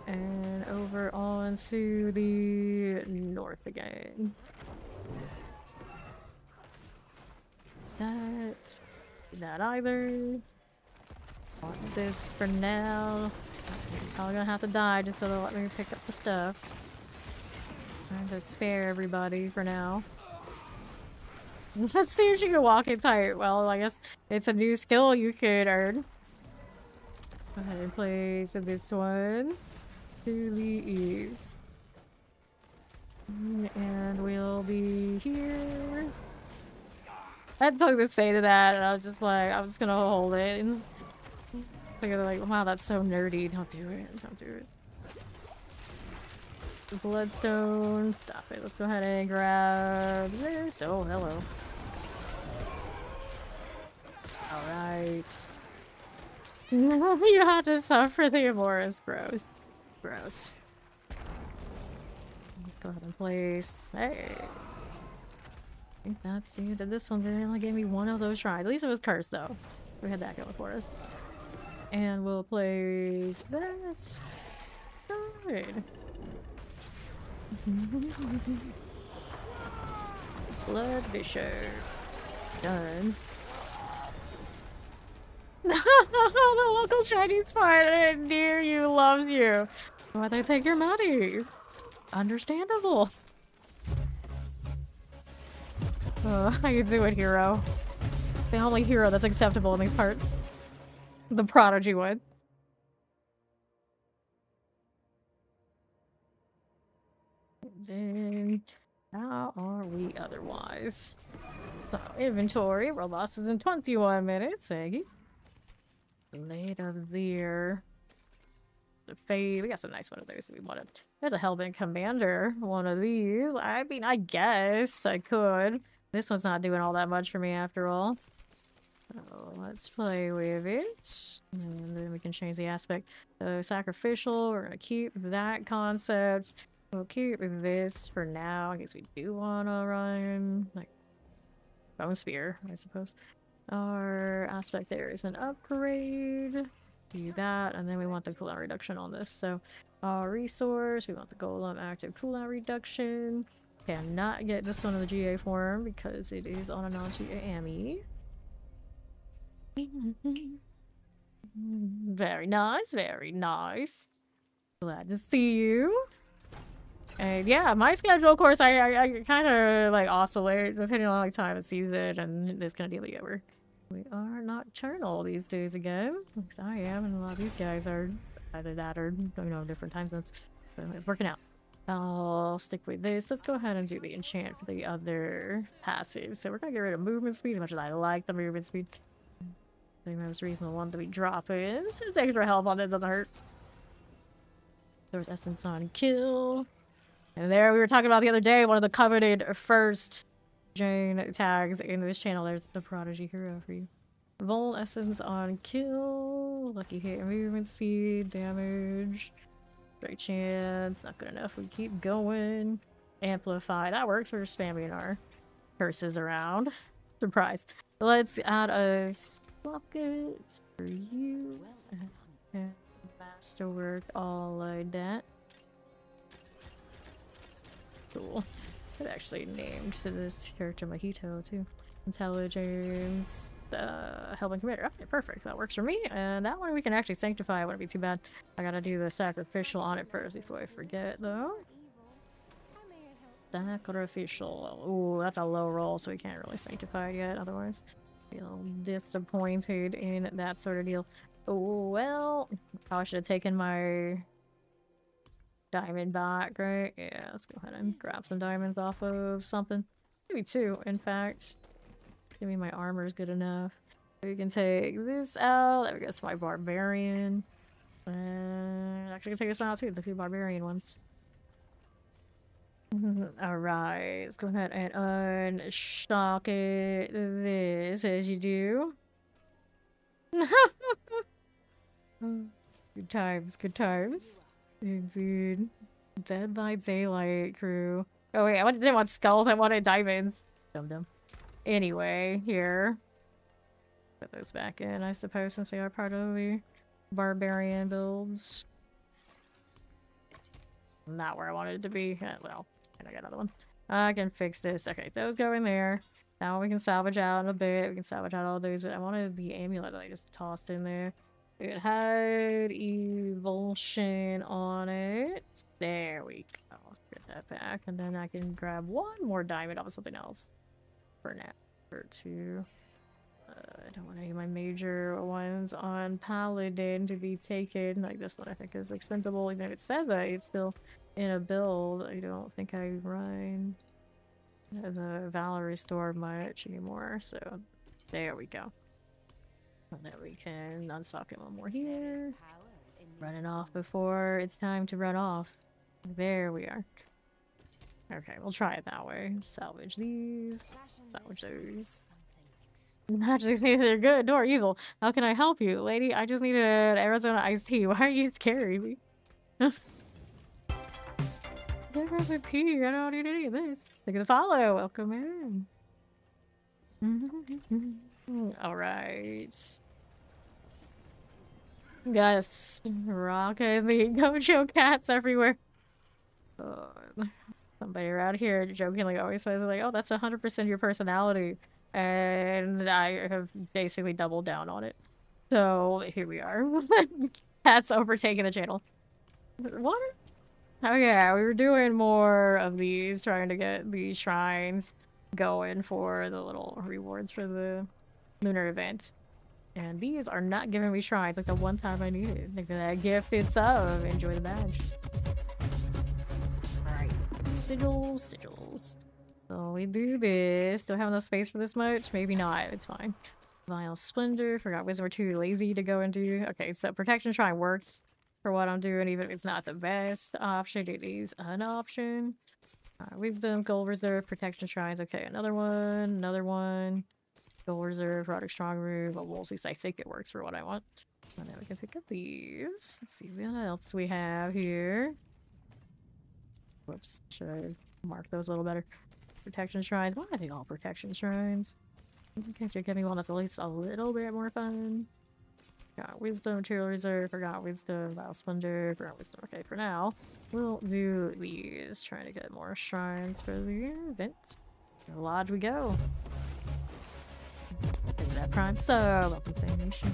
[SPEAKER 2] And over onto the north again. That's not either. Want this for now. Probably gonna have to die just so they'll let me pick up the stuff. Trying to spare everybody for now. Let's see if you can walk it tight. Well, I guess it's a new skill you could earn. Go ahead and place this one to the east. And we'll be here. I had something to say to that, and I was just like, I'm just gonna hold it. And they're like, wow, that's so nerdy. Don't do it. Don't do it. Bloodstone. Stop it. Let's go ahead and grab this. Oh, hello. Alright. You had to suffer the Amoris. Gross. Gross. Let's go ahead and place. Hey. I think that's the end of this one. They only gave me one of those shrines. At least it was cursed, though. We had that going for us. And we'll place that. Good. Blood Bishop. Done. The local Chinese spider near you loves you. Why'd they take your money? Understandable. How you doing, hero? The only hero that's acceptable in these parts. The prodigy one. Then how are we otherwise? So inventory, robust is in 21 minutes. Aggie. Blade of Zir. The Fade. We got some nice one of those if we wanted. There's a Hellbent Commander. One of these. I mean, I guess I could. This one's not doing all that much for me after all. So let's play with it. And then we can change the aspect. So sacrificial, we're gonna keep that concept. We'll keep this for now, in case we do wanna run like Bone Spear, I suppose. Our aspect there is an upgrade. Do that, and then we want the cooldown reduction on this. So our resource, we want the Golem active cooldown reduction. Cannot get this one in the GA form because it is on a non-GA AME. Very nice, very nice. Glad to see you. And yeah, my schedule, of course, I kind of like oscillate depending on like time of season and this kind of deal. Yeah, we are nocturnal these days again. At least I am, and a lot of these guys are either that or different time zones. So it's working out. I'll stick with this. Let's go ahead and do the enchant for the other passive. So we're gonna get rid of movement speed, as much as I like the movement speed. The most reasonable one to be dropping. So it's extra health on this, doesn't hurt. Sword essence on kill. And there we were talking about the other day, one of the coveted first Jane tags in this channel. There's the prodigy hero for you. Vol essence on kill. Lucky hit, movement speed, damage. Great chance. Not good enough. We keep going. Amplify. That works. We're spamming our curses around. Surprise. Let's add a socket for you. And masterwork, all like that. Cool. I've actually named to this character Mojito too. Intelligence. Hellman Commander. Okay, perfect. That works for me. And that one we can actually sanctify. It wouldn't be too bad. I gotta do the sacrificial on it first before I forget, though. Sacrificial. Ooh, that's a low roll, so we can't really sanctify it yet. Otherwise, feel disappointed in that sort of deal. Oh, well, I should have taken my diamond back, right? Yeah, let's go ahead and grab some diamonds off of something. Maybe two, in fact. Give me my armor is good enough. We can take this out. There we go. It's my barbarian. And actually, I can take this one out too. The two barbarian ones. Alright, let's go ahead and unshock it this as you do. Good times, good times. Indeed. Dead by Daylight crew. Oh wait, I didn't want skulls, I wanted diamonds. Dum dum. Anyway, here. Put those back in, I suppose, since they are part of the barbarian builds. Not where I wanted it to be. Well, and I got another one. I can fix this. Okay, those go in there. Now we can salvage out in a bit. We can salvage out all those, but I wanted the amulet that I just tossed in there. It had evulsion on it. There we go. Let's get that back. And then I can grab one more diamond off of something else. For now. For two. I don't want any of my major ones on Paladin to be taken. Like this one I think is expendable. Even if it says that it's still in a build, I don't think I run the Valor store much anymore. So there we go. And then we can unstock it one more here. Running off before it's time to run off. There we are. Okay, we'll try it that way. Salvage these. Salvage those. Actually, say they're good nor evil. How can I help you, lady? I just need an Arizona iced tea. Why are you scaring me? Arizona tea. I don't need any of this. Thank you for the follow. Welcome in. All right. Yes, rocking the Gojo cats everywhere. Somebody around here jokingly always says like, "Oh, that's 100% your personality." And I have basically doubled down on it. So here we are. Cats overtaking the channel. What? Oh yeah, we were doing more of these, trying to get these shrines going for the little rewards for the lunar event. And these are not giving me shrines like the one time I needed. Like that gift itself. Enjoy the badge. Alright. Sigils, sigils. So we do this. Do I have enough space for this much? Maybe not. It's fine. Vile Splendor. Forgot Wisdom. We're too lazy to go and do. Okay, so Protection Shrine works for what I'm doing, even if it's not the best option. It is an option. Wisdom, Gold Reserve, Protection Shrines. Okay, another one. Another one. Gold Reserve, Roderick Strong Room. Well, at least I think it works for what I want. And then we can pick up these. Let's see what else we have here. Whoops. Should I mark those a little better? Protection Shrines. Why are they all Protection Shrines? Can't you give me one that's at least a little bit more fun? Got Wisdom, Material Reserve, forgot Wisdom, Vile Splendor, forgot Wisdom. Okay, for now, we'll do these. Trying to get more shrines for the event. To the lodge we go. Take that prime sub. Welcome to the nation.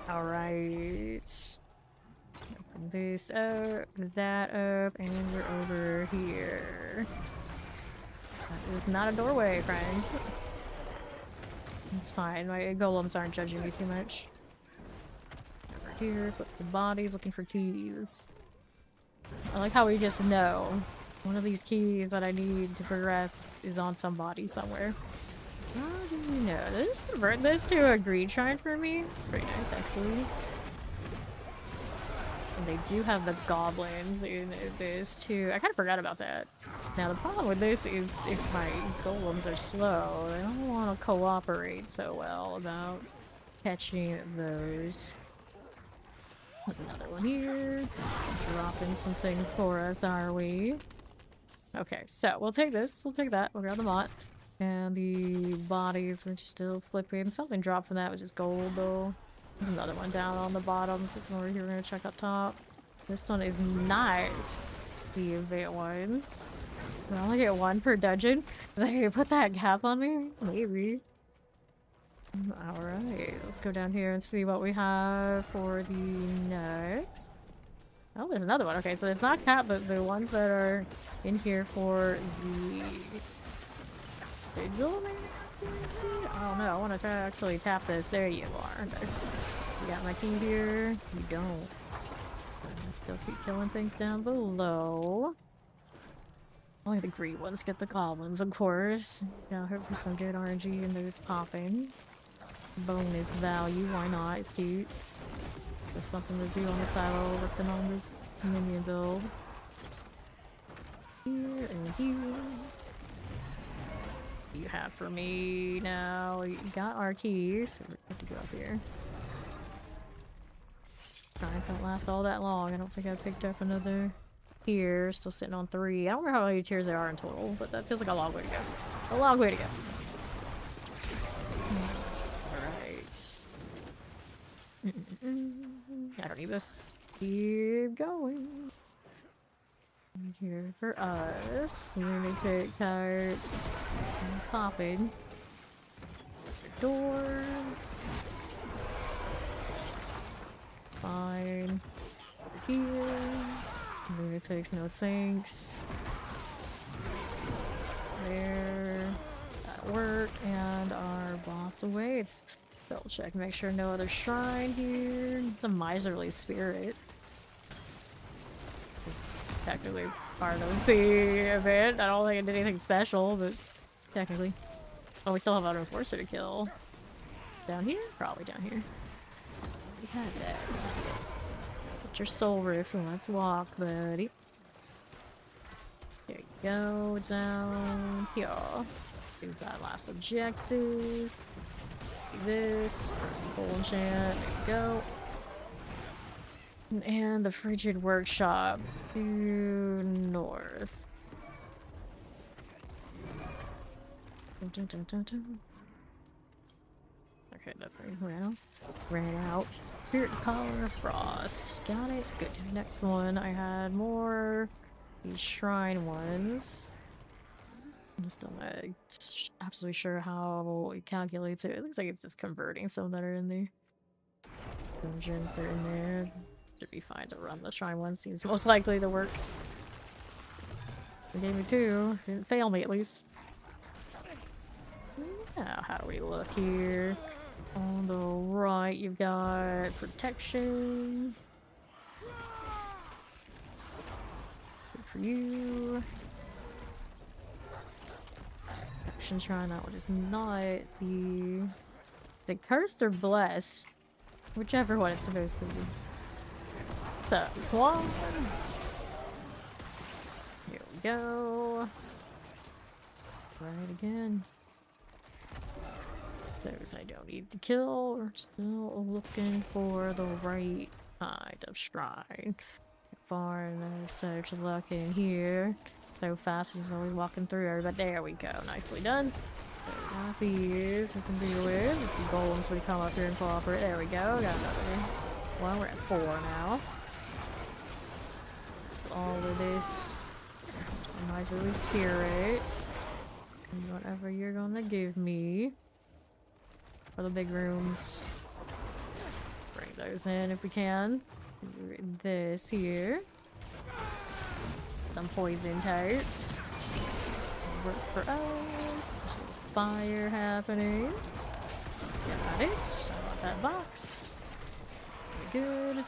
[SPEAKER 2] Alright. Open this up, that up, and we're over here. That is not a doorway, friend. It's fine. My golems aren't judging me too much. Over here, flip the bodies, looking for keys. I like how we just know one of these keys that I need to progress is on some body somewhere. How do we know? Did I just convert this to a greed shrine for me? Pretty nice, actually. And they do have the goblins in this too. I kind of forgot about that. Now the problem with this is if my golems are slow, they don't want to cooperate so well about catching those. There's another one here. Dropping some things for us, are we? Okay, so we'll take this. We'll take that. We'll grab the mott. And the bodies, we're still flipping. Something dropped from that, which is gold though. There's another one down on the bottom. So it's over here. We're gonna check up top. This one is not the event one. I only get one per dungeon. They put that cap on me? Maybe. Alright, let's go down here and see what we have for the next. Oh, there's another one. Okay, so it's not cap, but the ones that are in here for the digital maybe? I don't know. I want to try to actually tap this. There you are. You got my key here. You don't. Still keep killing things down below. Only the green ones get the goblins, of course. Gotta hope for some good RNG and those popping. Bonus value, why not? It's cute. There's something to do on the side while we're working on this minion build. Here and here. What do you have for me now? You got our keys, so we're good to go up here. Tries don't last all that long. I don't think I picked up another tier. Still sitting on 3. I don't remember how many tiers there are in total, but that feels like a long way to go. A long way to go. I don't need this. Keep going. Here for us. Lunatic types. Popping. Door. Fine. Over here. Lunatics, no thanks. There. That work. And our boss awaits. Double check, make sure no other shrine here. The miserly spirit. It's technically part of the event. I don't think I did anything special, but technically. Oh, we still have an enforcer to kill. Down here? Probably down here. We had that. Get your soul rift and let's walk, buddy. There you go, down here. Use that last objective. This, first full enchant, there you go. And the frigid workshop to north. Dun, dun, dun, dun. Okay, that ran out. Spirit collar frost. Got it. Good. Next one, I had more these shrine ones. I'm still not absolutely sure how it calculates it. It looks like it's just converting some that are in the dungeon. They're in there. Should be fine to run the shrine one. Seems most likely to work. It gave me 2. Didn't fail me at least. Now, how do we look here? On the right, you've got protection. Good for you. Shrine, that one is not the cursed or blessed, whichever one it's supposed to be. So one, here we go. Right again. Those I don't need to kill. We're still looking for the right kind of shrine. Far no such luck in here. So fast as always walking through, but there we go. Nicely done. So we got these we can deal with. If the golems would come up here and cooperate. There we go. Got another one. We're at 4 now. All of this. Miserly spirits. And whatever you're gonna give me. For the big rooms. Bring those in if we can. This here. Some poison types. Work for us. Fire happening. Got it. I want that box. Very good.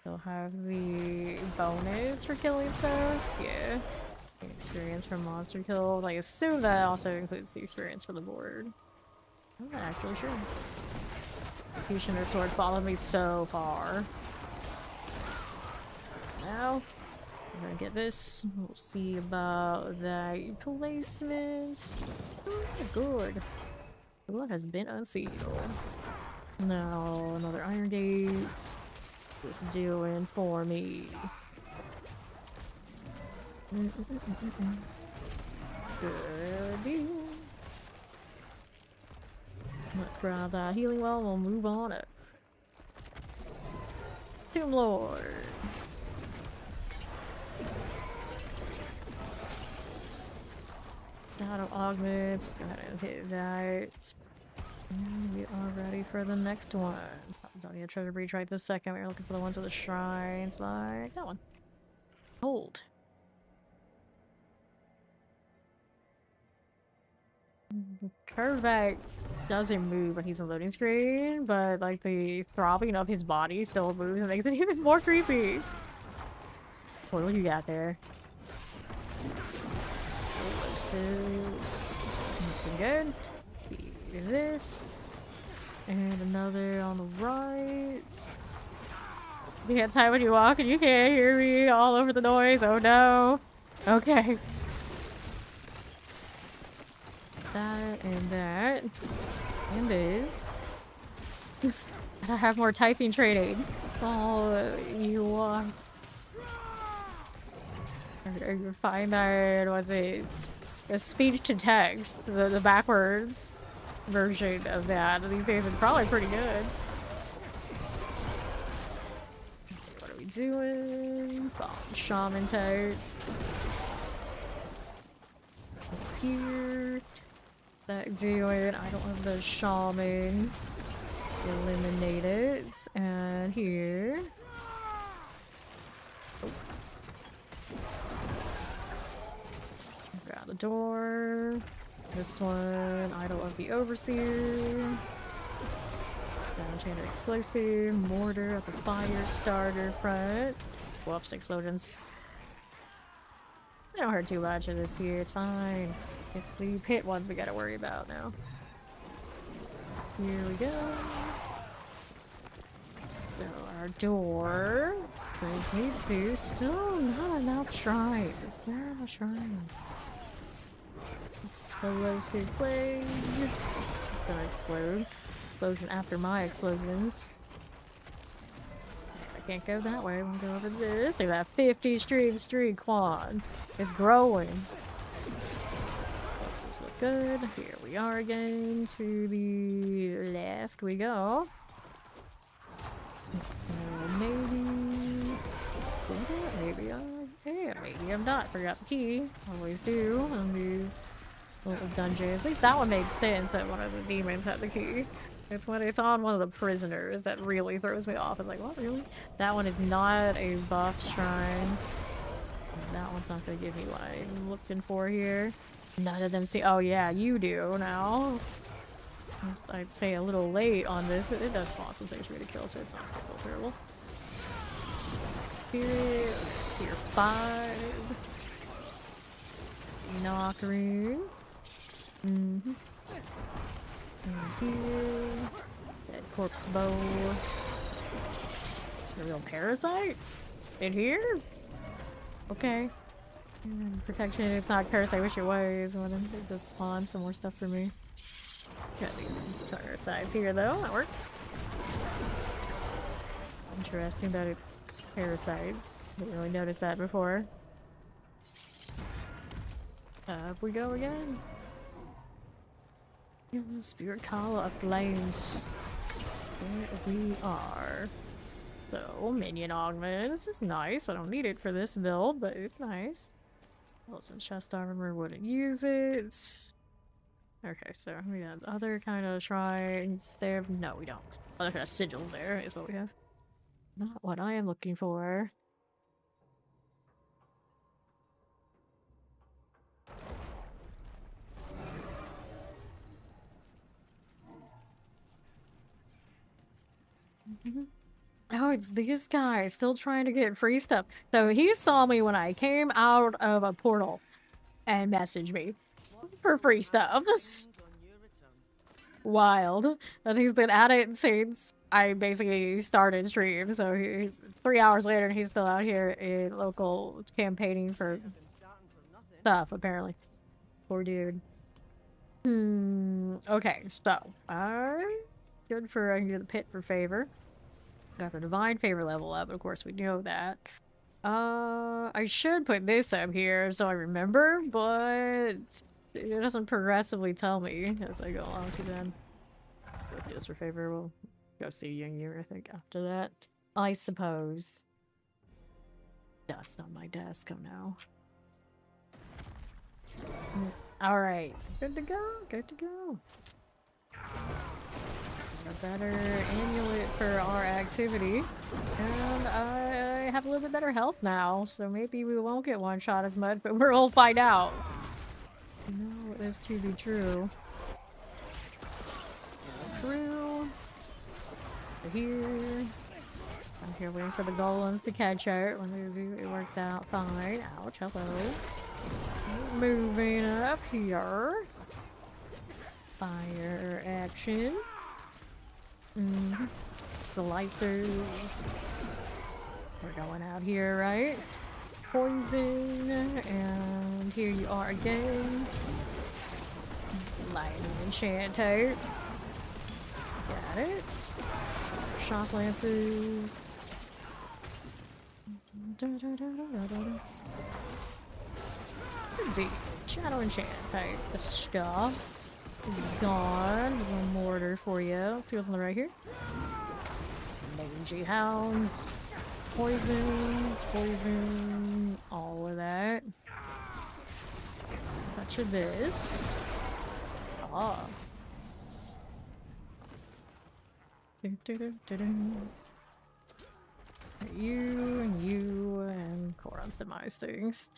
[SPEAKER 2] They'll have the bonus for killing stuff. Yeah. Experience from monster kill. I assume that also includes the experience for the board. I'm not actually sure. Executioner sword followed me so far. Now. We're gonna get this. We'll see about the placements. Oh, good. The one has been unsealed. Now, another iron gates. This doing for me. Good deal. Let's grab that healing well. We'll move on up. Tomb Lord. Shadow augments. Go ahead and hit that. And we are ready for the next one. Don't need a treasure breach right this second. We're looking for the ones with the shrines, like that one. Gold. Curveback doesn't move when he's in loading screen, but like the throbbing of his body still moves and makes it even more creepy. What do you got there? Explosives. Looking good. Do this. And another on the right. You can't type when you walk and you can't hear me all over the noise. Oh no. Okay. That and that. And this. I have more typing training. Oh, you want. You find that, what's it? A speech to text. The backwards version of that. These days it's probably pretty good. What are we doing? Shaman types. Up here. That doing. I don't have the shaman. Eliminate it. And here. Oh. Grab the door. This one. Idol of the Overseer. Down-chainer explosive. Mortar at the fire starter front. Whoops, explosions. I don't hurt too much of this here. It's fine. It's the pit ones we gotta worry about now. Here we go. So our door. Mitsu. Still not enough shrines. Where are the shrines? Explosive plague. It's gonna explode. Explosion after my explosions. I can't go that way. We'll go over this. Look at that 50 streak quad. It's growing. Explosives look good. Here we are again. To the left we go. So maybe. Maybe I'm not. Forgot the key. Always do on these little dungeons. At least that one made sense that one of the demons had the key. It's when it's on one of the prisoners that really throws me off. It's like, what, really? That one is not a buffed shrine. That one's not gonna give me what I'm looking for here. None of them see. Oh yeah, you do now. I'd say a little late on this, but it does spawn some things for me to kill, so it's not terrible. Spirit, tier 5. Knockery. And here. Dead corpse bow. A real parasite? In here? Okay. Protection, it's not parasite, wish it was. It does spawn some more stuff for me. Got the parasites here though, that works. Interesting that it's parasites. Didn't really notice that before. Up we go again. Spirit Kala of Flames. There we are. So, minion augments is nice. I don't need it for this build, but it's nice. Also, chest armor, wouldn't use it. Okay, so we have other kind of shrines there. No, we don't. Other kind of sigil there is what we have. Not what I am looking for. Oh, it's this guy still trying to get free stuff. So he saw me when I came out of a portal and messaged me for free stuff. Wild. And he's been at it since I basically started stream. So 3 hours later, and he's still out here in local campaigning for stuff, apparently. Poor dude. Okay, so good for I can do the pit for favor. Got the divine favor level up, of course we know that. I should put this up here so I remember, but it doesn't progressively tell me as I go along to then. Let's do this for favor. We'll go see Yin I think after that. I suppose. Dust on my desk, oh no. Alright, good to go, good to go. A better amulet for our activity. And I have a little bit better health now, so maybe we won't get one shot as much, but we'll find out. I know this to be true. True. Here. I'm here waiting for the golems to catch up. When they do, it works out fine. Ouch, hello. Moving up here. Fire action. Slicers. We're going out here, right? Poison. And here you are again. Lightning enchant types. Got it. Shock lances. Indeed. Shadow enchant type. The stuff is gone. A little mortar for you. Let's see what's on the right here. Mangy hounds. Poisons. Poison. All of that. Touch of this. Ah. You, and Koron's demise things.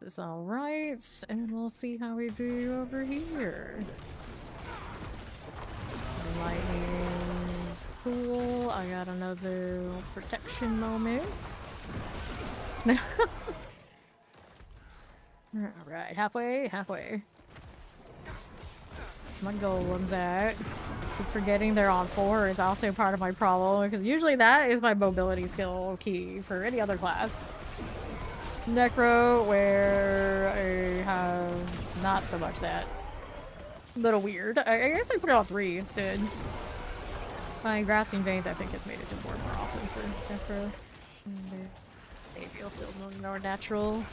[SPEAKER 2] This is alright, and we'll see how we do over here. Lightning's cool. I got another protection moment. Alright, halfway. My golem's at. Keep forgetting they're on 4 is also part of my problem, because usually that is my mobility skill key for any other class. Necro, where I have not so much that. A little weird. I guess I put it on 3 instead. My grasping veins, I think, has made it to 4 more often for Necro. Maybe it'll feel a little more natural.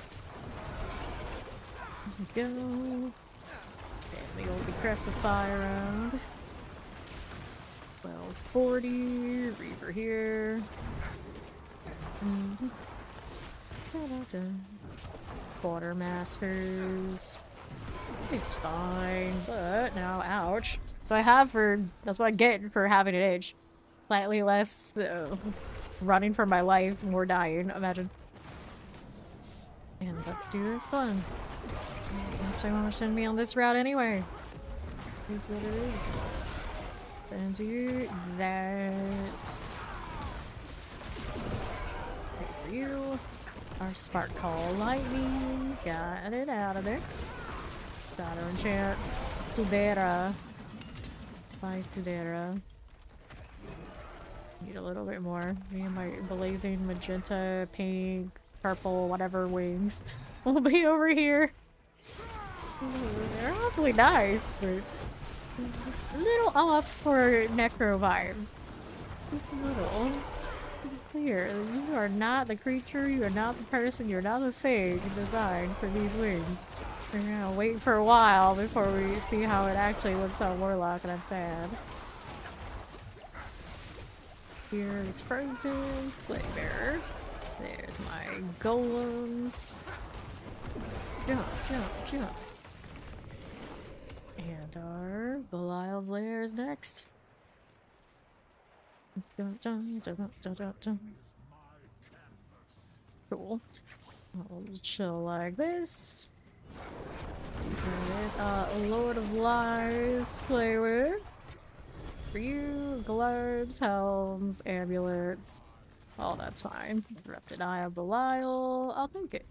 [SPEAKER 2] Go. And the old decrepify round. 1240. Reaver here. Quartermasters. He's fine, but now, ouch. So I have for, that's what I get for having an itch. Slightly less running for my life, more dying, imagine. And let's do this one. They want to send me on this route anyway. Is what it is. And do that. For you. Our Spark Call Lightning. Got it out of there. Shadow Enchant. Sudera. By Sudera. Need a little bit more. Me and my blazing magenta, pink, purple, whatever wings will be over here. They're awfully nice, but a little off for Necro vibes. Just a little. Clear. You are not the creature, you are not the person, you're not the thing designed for these wings. We're gonna wait for a while before we see how it actually looks on Warlock, and I'm sad. Here's Frozen, Flamebearer. There's my golems. Jump, jump, jump. And our Belial's Lair is next. Dun, dun, dun, dun, dun, dun. Cool. I'll chill like this. There's Lord of Lies to play with. For you, globes, helms, amulets. Oh, that's fine. Corrupted Eye of Belial. I'll take it.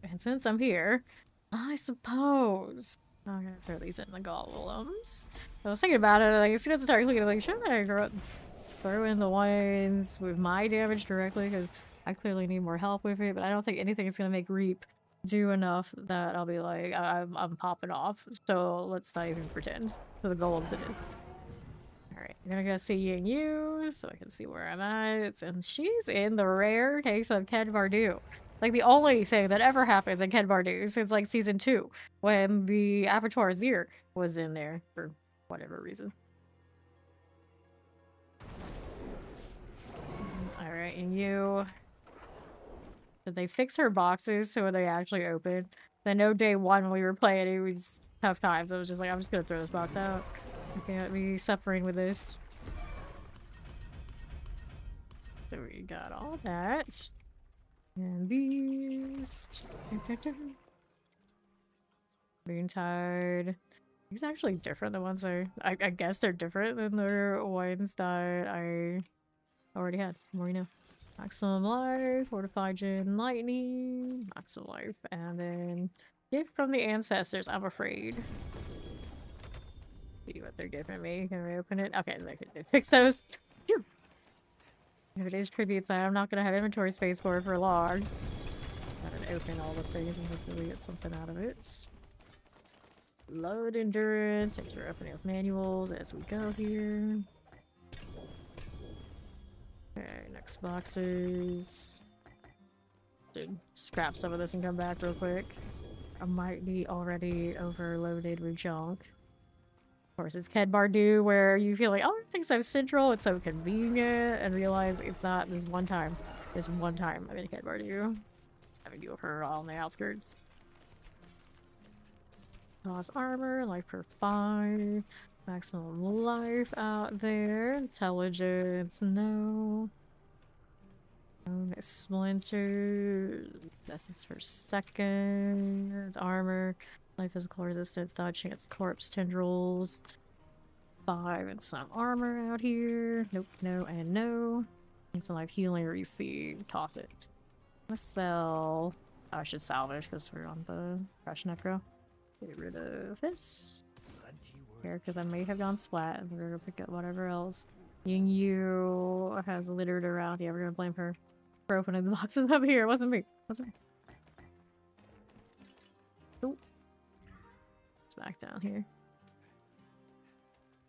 [SPEAKER 2] And since I'm here, I suppose I'm gonna throw these in the golems. I was thinking about it, like, as soon as I started looking, like, should I throw in the ones with my damage directly? Because I clearly need more help with it, but I don't think anything is gonna make Reap do enough that I'll be like, I'm popping off. So let's not even pretend. For the golems it is. Alright, I'm gonna go see you, so I can see where I'm at. And she's in the rare case of Ken Vardu. Like, the only thing that ever happens in Ken Vardu since, like, Season 2, when the Abattoir Zir was in there, for whatever reason. Alright, and you... Did they fix her boxes so they actually open? I know day one when we were playing, it was tough times. I was just like, I'm just gonna throw this box out. I can't be suffering with this. So we got all that. And these. Being tired. These are actually different. The ones I guess they're different than the ones that I already had. The more you know. Maximum life, fortified gin, lightning, maximum life, and then gift from the ancestors. I'm afraid. See what they're giving me. Can we open it? Okay, they could fix those. Phew. If it is tributes, I'm not gonna have inventory space for it for long. Gotta open all the things and hopefully get something out of it. Load endurance. Thanks for opening up manuals as we go here. Okay, next boxes. Dude, scrap some of this and come back real quick. I might be already overloaded with junk. Of course, it's Ked Bardu where you feel like, oh, everything's so central, it's so convenient, and realize it's not. This one time I'm in Ked Bardu. Having to go for all on the outskirts. Lost armor, life per 5. Maximum life out there. Intelligence, no. Splinter. Essence per second. Armor. Life physical resistance. Dodge chance. Corpse tendrils. 5 and some armor out here. Nope, no, and no. And some life healing received. Toss it. Let's sell. Oh, I should salvage because we're on the fresh necro. Get rid of this. Here, because I may have gone splat and we're gonna pick up whatever else. Ying Yu has littered around. Yeah, we're gonna blame her for opening the boxes up here. It wasn't me. Wasn't me. Oh. It's back down here.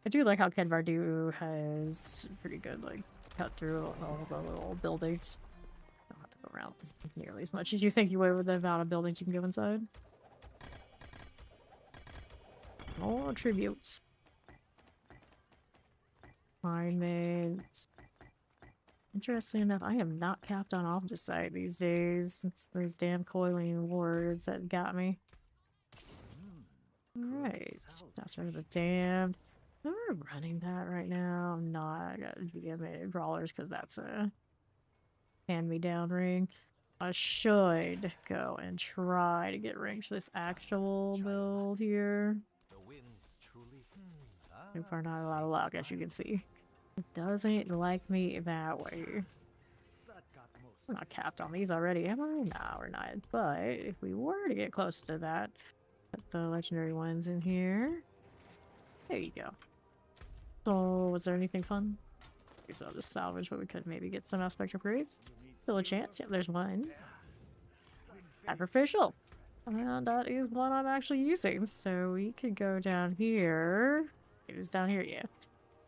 [SPEAKER 2] I do like how Ked Bardu has pretty good, like, cut through all the little buildings. Don't have to go around nearly as much as you think you would with the amount of buildings you can go inside. More tributes. Alignments. Interesting enough, I am not capped on Opticite these days. It's those damn coiling words that got me. Alright. That's sort of the damned. We're running that right now. I'm not. I got GM brawlers because that's a hand-me-down ring. I should go and try to get rings for this actual build here. So far, not a lot of luck, as you can see. It doesn't like me that way. We're not capped on these already, am I? No, we're not. But if we were to get close to that, put the legendary ones in here. There you go. So, was there anything fun? So I'll just salvage what we could. Maybe get some aspect upgrades. Still a chance. Yep, there's one. Sacrificial. And that is one I'm actually using. So we could go down here. It was down here, yeah.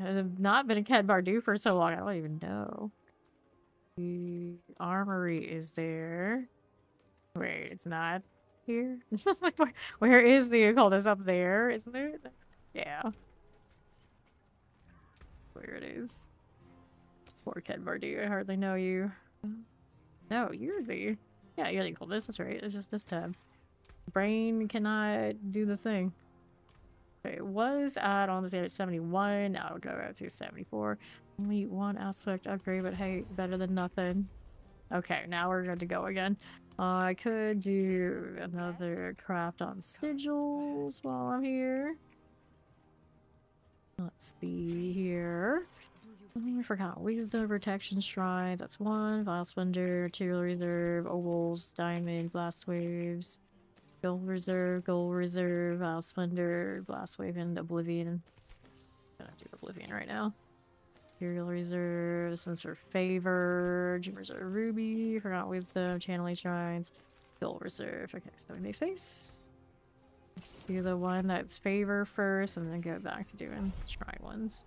[SPEAKER 2] I've not been in Ked Bardu for so long, I don't even know. The armory is there. Wait, it's not here? Like, where is the occult? It's up there, isn't it? Yeah. Where it is. Poor Ked Bardu, I hardly know you. No, you're the... Yeah, you're the occultist, that's right. It's just this tab. Brain cannot do the thing. Okay, it was at on the 71. Now I'll go out to 74. Only one aspect upgrade, but hey, better than nothing. Okay, now we're good to go again. I could do another craft on sigils while I'm here. Let's see here. I forgot. Wisdom, Protection Shrine. That's one. Vile Splendor, Material Reserve, Ovals, Diamond, Blast Waves. Gold Reserve, Vile Splendor, Blast Wave, and Oblivion. I'm gonna do Oblivion right now. Imperial Reserve, this one's for Favor, Gem Reserve Ruby, Forgot Wisdom, Channeling Shrines, Gold Reserve. Okay, so we make space. Let's do the one that's Favor first, and then go back to doing Shrine ones.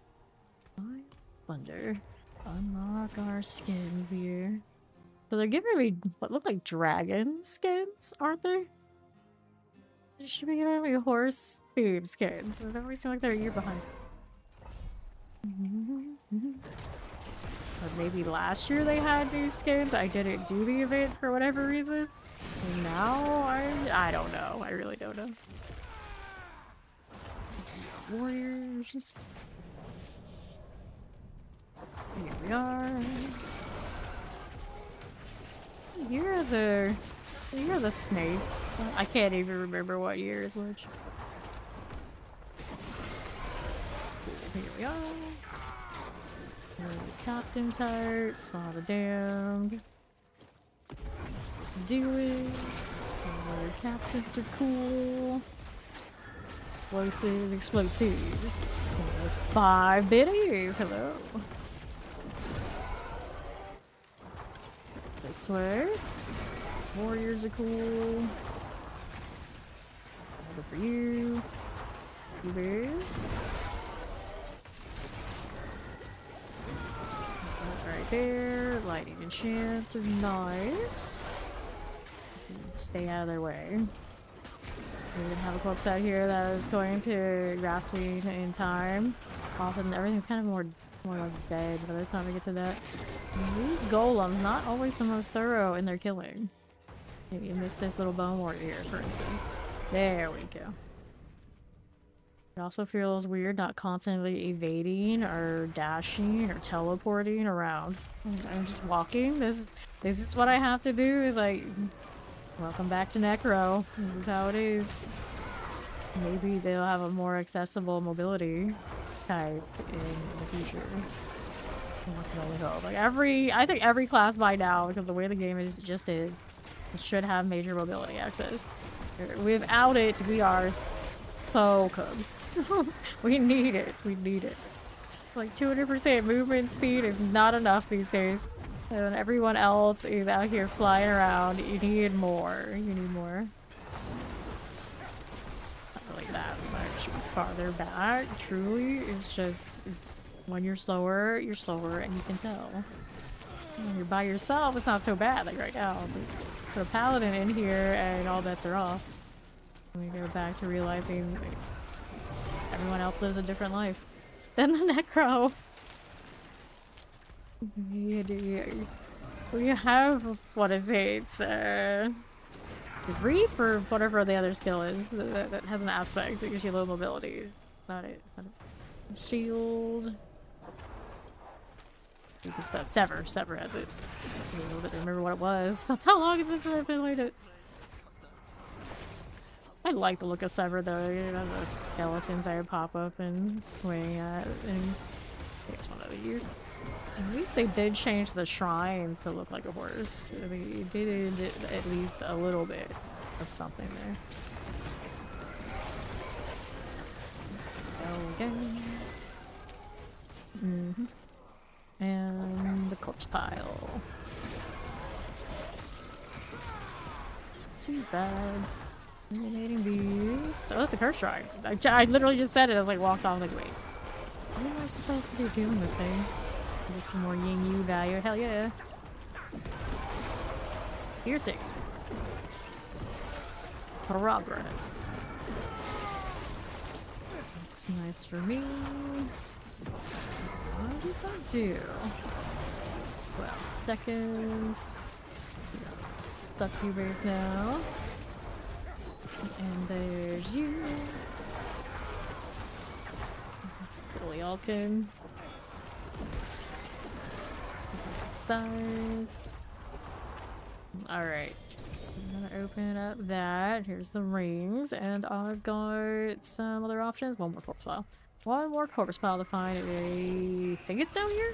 [SPEAKER 2] Splendor. Unlock our skins here. So they're giving me what look like dragon skins, aren't they? They should be giving me horse boom skins. They always seem like they're a year behind. Or maybe last year they had new skins. I didn't do the event for whatever reason. Now I don't know. I really don't know. Warriors. Here we are. You're the snake. I can't even remember what year is which. Here we are. Captain Tart, Small the Damned. Let's do it. Captains are cool. Explosives. There's 5 biddies. Hello. This way. Warriors are cool. Over for you. You bears. Right there. Lightning and chance are nice. Stay out of their way. We have a corpse out here that is going to grasp me in time. Often everything's kind of more or less dead by the time we get to that. And these golems, not always the most thorough in their killing. Maybe you missed this little bone warrior here, for instance. There we go. It also feels weird not constantly evading or dashing or teleporting around. I'm just walking. This is what I have to do. Like, welcome back to Necro. This is how it is. Maybe they'll have a more accessible mobility type in the future. What can I hope? Like I think every class by now, because the way the game is just is, it should have major mobility access. Without it, we are so cooked. We need it. We need it. Like 200% movement speed is not enough these days. And everyone else is out here flying around. You need more. You need more. Not really that much farther back. Truly, it's just when you're slower, and you can tell. When you're by yourself, it's not so bad. Like right now, put a paladin in here, and all bets are off. And we go back to realizing like, everyone else lives a different life than the Necro. We have, what is it, Reap or whatever the other skill is that has an aspect that gives you low mobility. Is that it? Is that it? Shield. It's that Sever has it. I don't remember what it was. That's how long it's been since I played it. I like the look of Sever though, you know, those skeletons that would pop up and swing at things. Here's one of these. At least they did change the shrines to look like a horse. They did at least a little bit of something there. Okay. And the corpse pile. Too bad. Eliminating these. Oh, that's a curse shrine. I literally just said it. I was like walked off like, wait. What am I supposed to be doing with thing? Get some more Ying Yu value. Hell yeah. Tier 6. Progress. Looks nice for me. What did I do? 12 seconds. Stuck you base now. And there's you. Silly Alkin. Side. Alright. So I'm gonna open up that. Here's the rings. And I've got some other options. One more corpse pile. One more corpse pile to find. I think it's down here.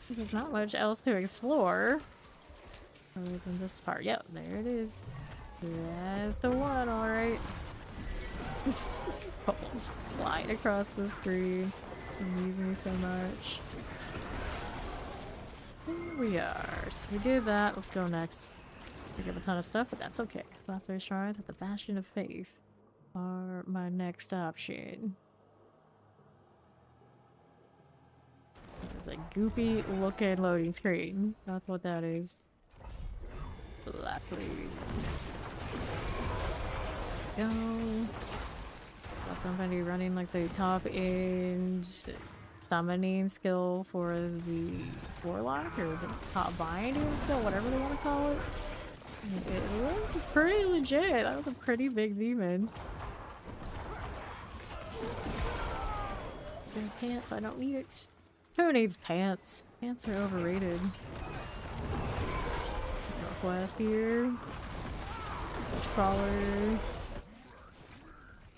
[SPEAKER 2] There's not much else to explore. Other than this part. Yep, there it is. That's the one, alright. Bubbles flying across the screen. Amusing me so much. Here we are. So we did that. Let's go next. We have a ton of stuff, but that's okay. Last day shrines at the Bastion of Faith are my next option. There's a goopy looking loading screen. That's what that is. Lastly. Go. Got somebody running like the top end summoning skill for the warlock or the top binding skill, whatever they want to call it. It was pretty legit. That was a pretty big demon. Pants, I don't need it. Who needs pants? Pants are overrated. Northwest here. Crawler.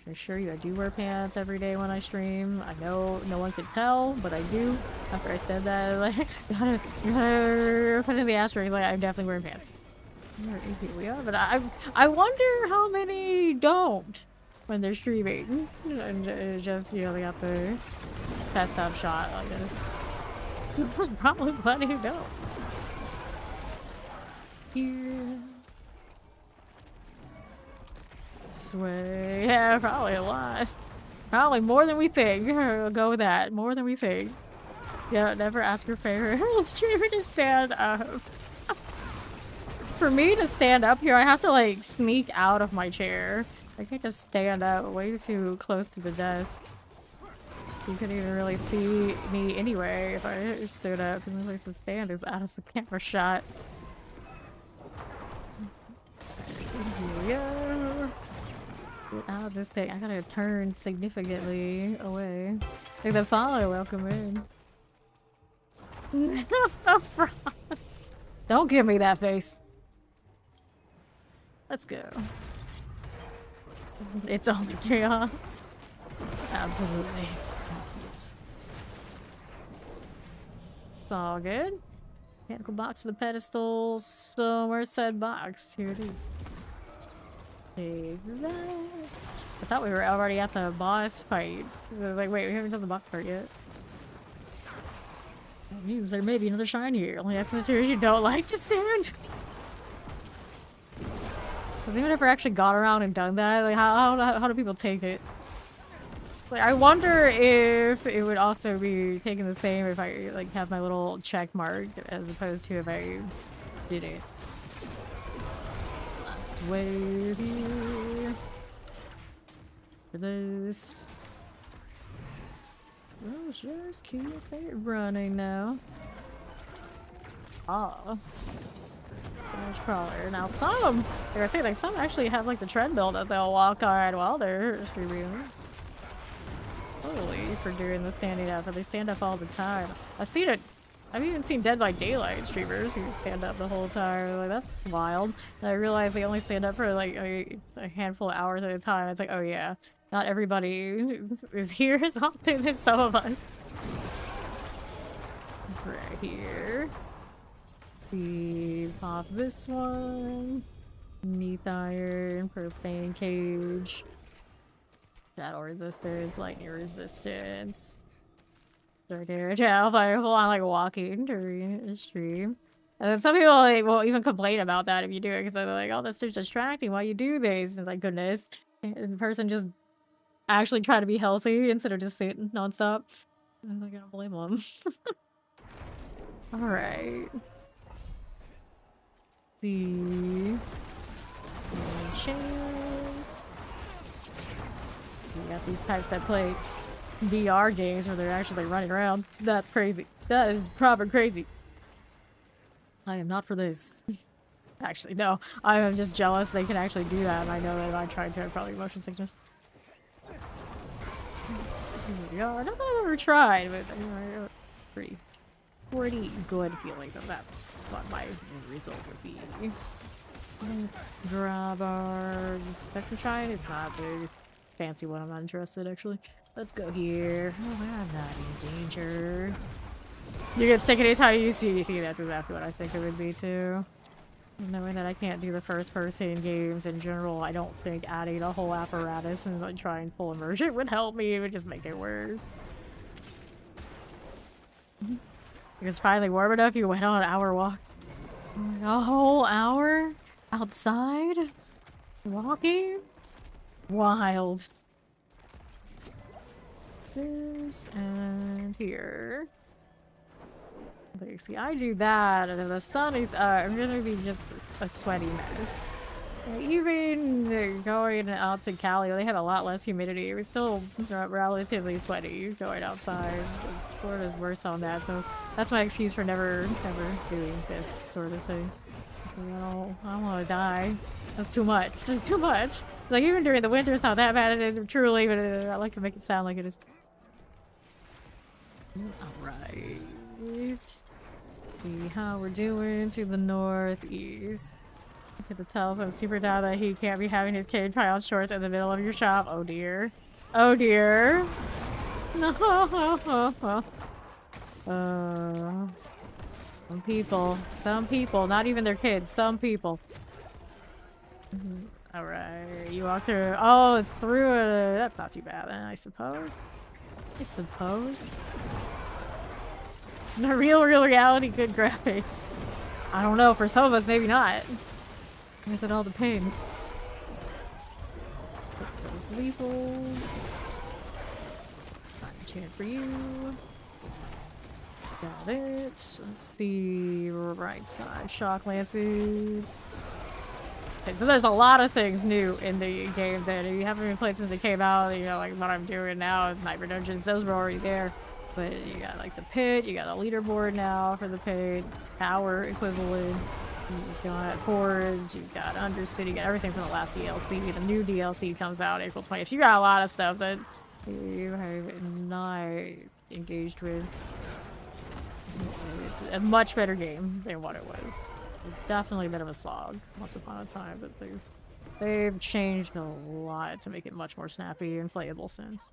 [SPEAKER 2] I assure you, I do wear pants every day when I stream. I know no one can tell, but I do. After I said that, like, gotta put in the asterisk, like, I'm definitely wearing pants. Here we are, but I wonder how many don't when they're streaming. And just, you know, they got the test up shot like this. Probably plenty who don't. Here. Sway. Yeah, probably a lot. Probably more than we think. We'll go with that. More than we think. Yeah, never ask your favorite streamer to stand up. For me to stand up here, I have to like sneak out of my chair. I can't just stand up way too close to the desk. You couldn't even really see me anyway if I stood up. The only place to stand is out of the camera shot. Here we go. Get out of this thing. I gotta turn significantly away. Like the follower, welcome in. Don't give me that face. Let's go. It's only chaos. Absolutely. It's all good. Mechanical box of the pedestals. So where's said box? Here it is. Take that. I thought we were already at the boss fights. Like, wait, we haven't done the boss part yet. That means there may be another shrine here. Only that's the you don't like to stand. Has anyone ever actually got around and done that? Like, how do people take it? Like, I wonder if it would also be taken the same if I like have my little check mark as opposed to if I did it. Last wave here. For this. Oh, just keep it running now. Ah. There's crawler. Now some, like I say, like some actually have like the treadmill that they'll walk on while they're streaming. Totally for doing the standing up, but they stand up all the time. I've even seen Dead by Daylight streamers who stand up the whole time. Like, that's wild. And I realized they only stand up for like a handful of hours at a time. It's like, oh yeah, not everybody is here as often as some of us. Right here. See, pop this one. Neath iron, propane cage. Shadow resistance, lightning resistance. Right there, yeah, full on like walking during the stream. And then some people like will even complain about that if you do it because they're like, oh, that's just distracting while you do this. And it's like, goodness. And the person just actually try to be healthy instead of just sitting nonstop. I'm not gonna blame them. Alright. The chains. We got these types that play VR games where they're actually running around. That's crazy. That is proper crazy. I am not for this. Actually, no. I am just jealous they can actually do that, and I know that if I tried to, I'd probably get motion sickness. Here we are. Not that I've ever tried, but I have pretty good feeling that that's what my result would be. Let's grab our Spectre Shine. It's not the fancy one. I'm not interested, actually. Let's go here. Oh, I'm not in danger. You get sick anytime you see that's exactly what I think it would be, too. Knowing that I can't do the first-person games in general, I don't think adding a whole apparatus and like trying full immersion would help me. It would just make it worse. It's finally warm enough. You went on an hour walk. A whole hour? Outside? Walking? Wild. This and here. Like, see, I do that, and if the sun is up, I'm gonna be just a sweaty mess. Even going out to Cali, they have a lot less humidity. We're still relatively sweaty going outside. Florida's worse on that, so that's my excuse for never doing this sort of thing. You know, I don't want to die. That's too much. That's too much. Like, even during the winter, it's not that bad. It is truly, but I like to make it sound like it is. Alright. See how we're doing to the northeast. Look at the tells super down that he can't be having his kid try on shorts in the middle of your shop. Oh dear. Oh dear. No. Some people, not even their kids, some people. Alright, you walk through. Oh, through it. That's not too bad then, I suppose. The real reality, good graphics. I don't know, for some of us, maybe not. I guess it all depends. Put those lethals. Find a chance for you. Got it. Let's see. Right side. Shock lances. Okay, so there's a lot of things new in the game that if you haven't been played since it came out, you know, like what I'm doing now with Nightmare Dungeons, those were already there. But you got like the pit, you got a leaderboard now for the pit, it's power equivalent. You've got hordes, you've got Undercity, you got everything from the last DLC. The new DLC comes out April 20th. You got a lot of stuff that you have not engaged with. It's a much better game than what it was. Definitely a bit of a slog once upon a time, but they've changed a lot to make it much more snappy and playable since.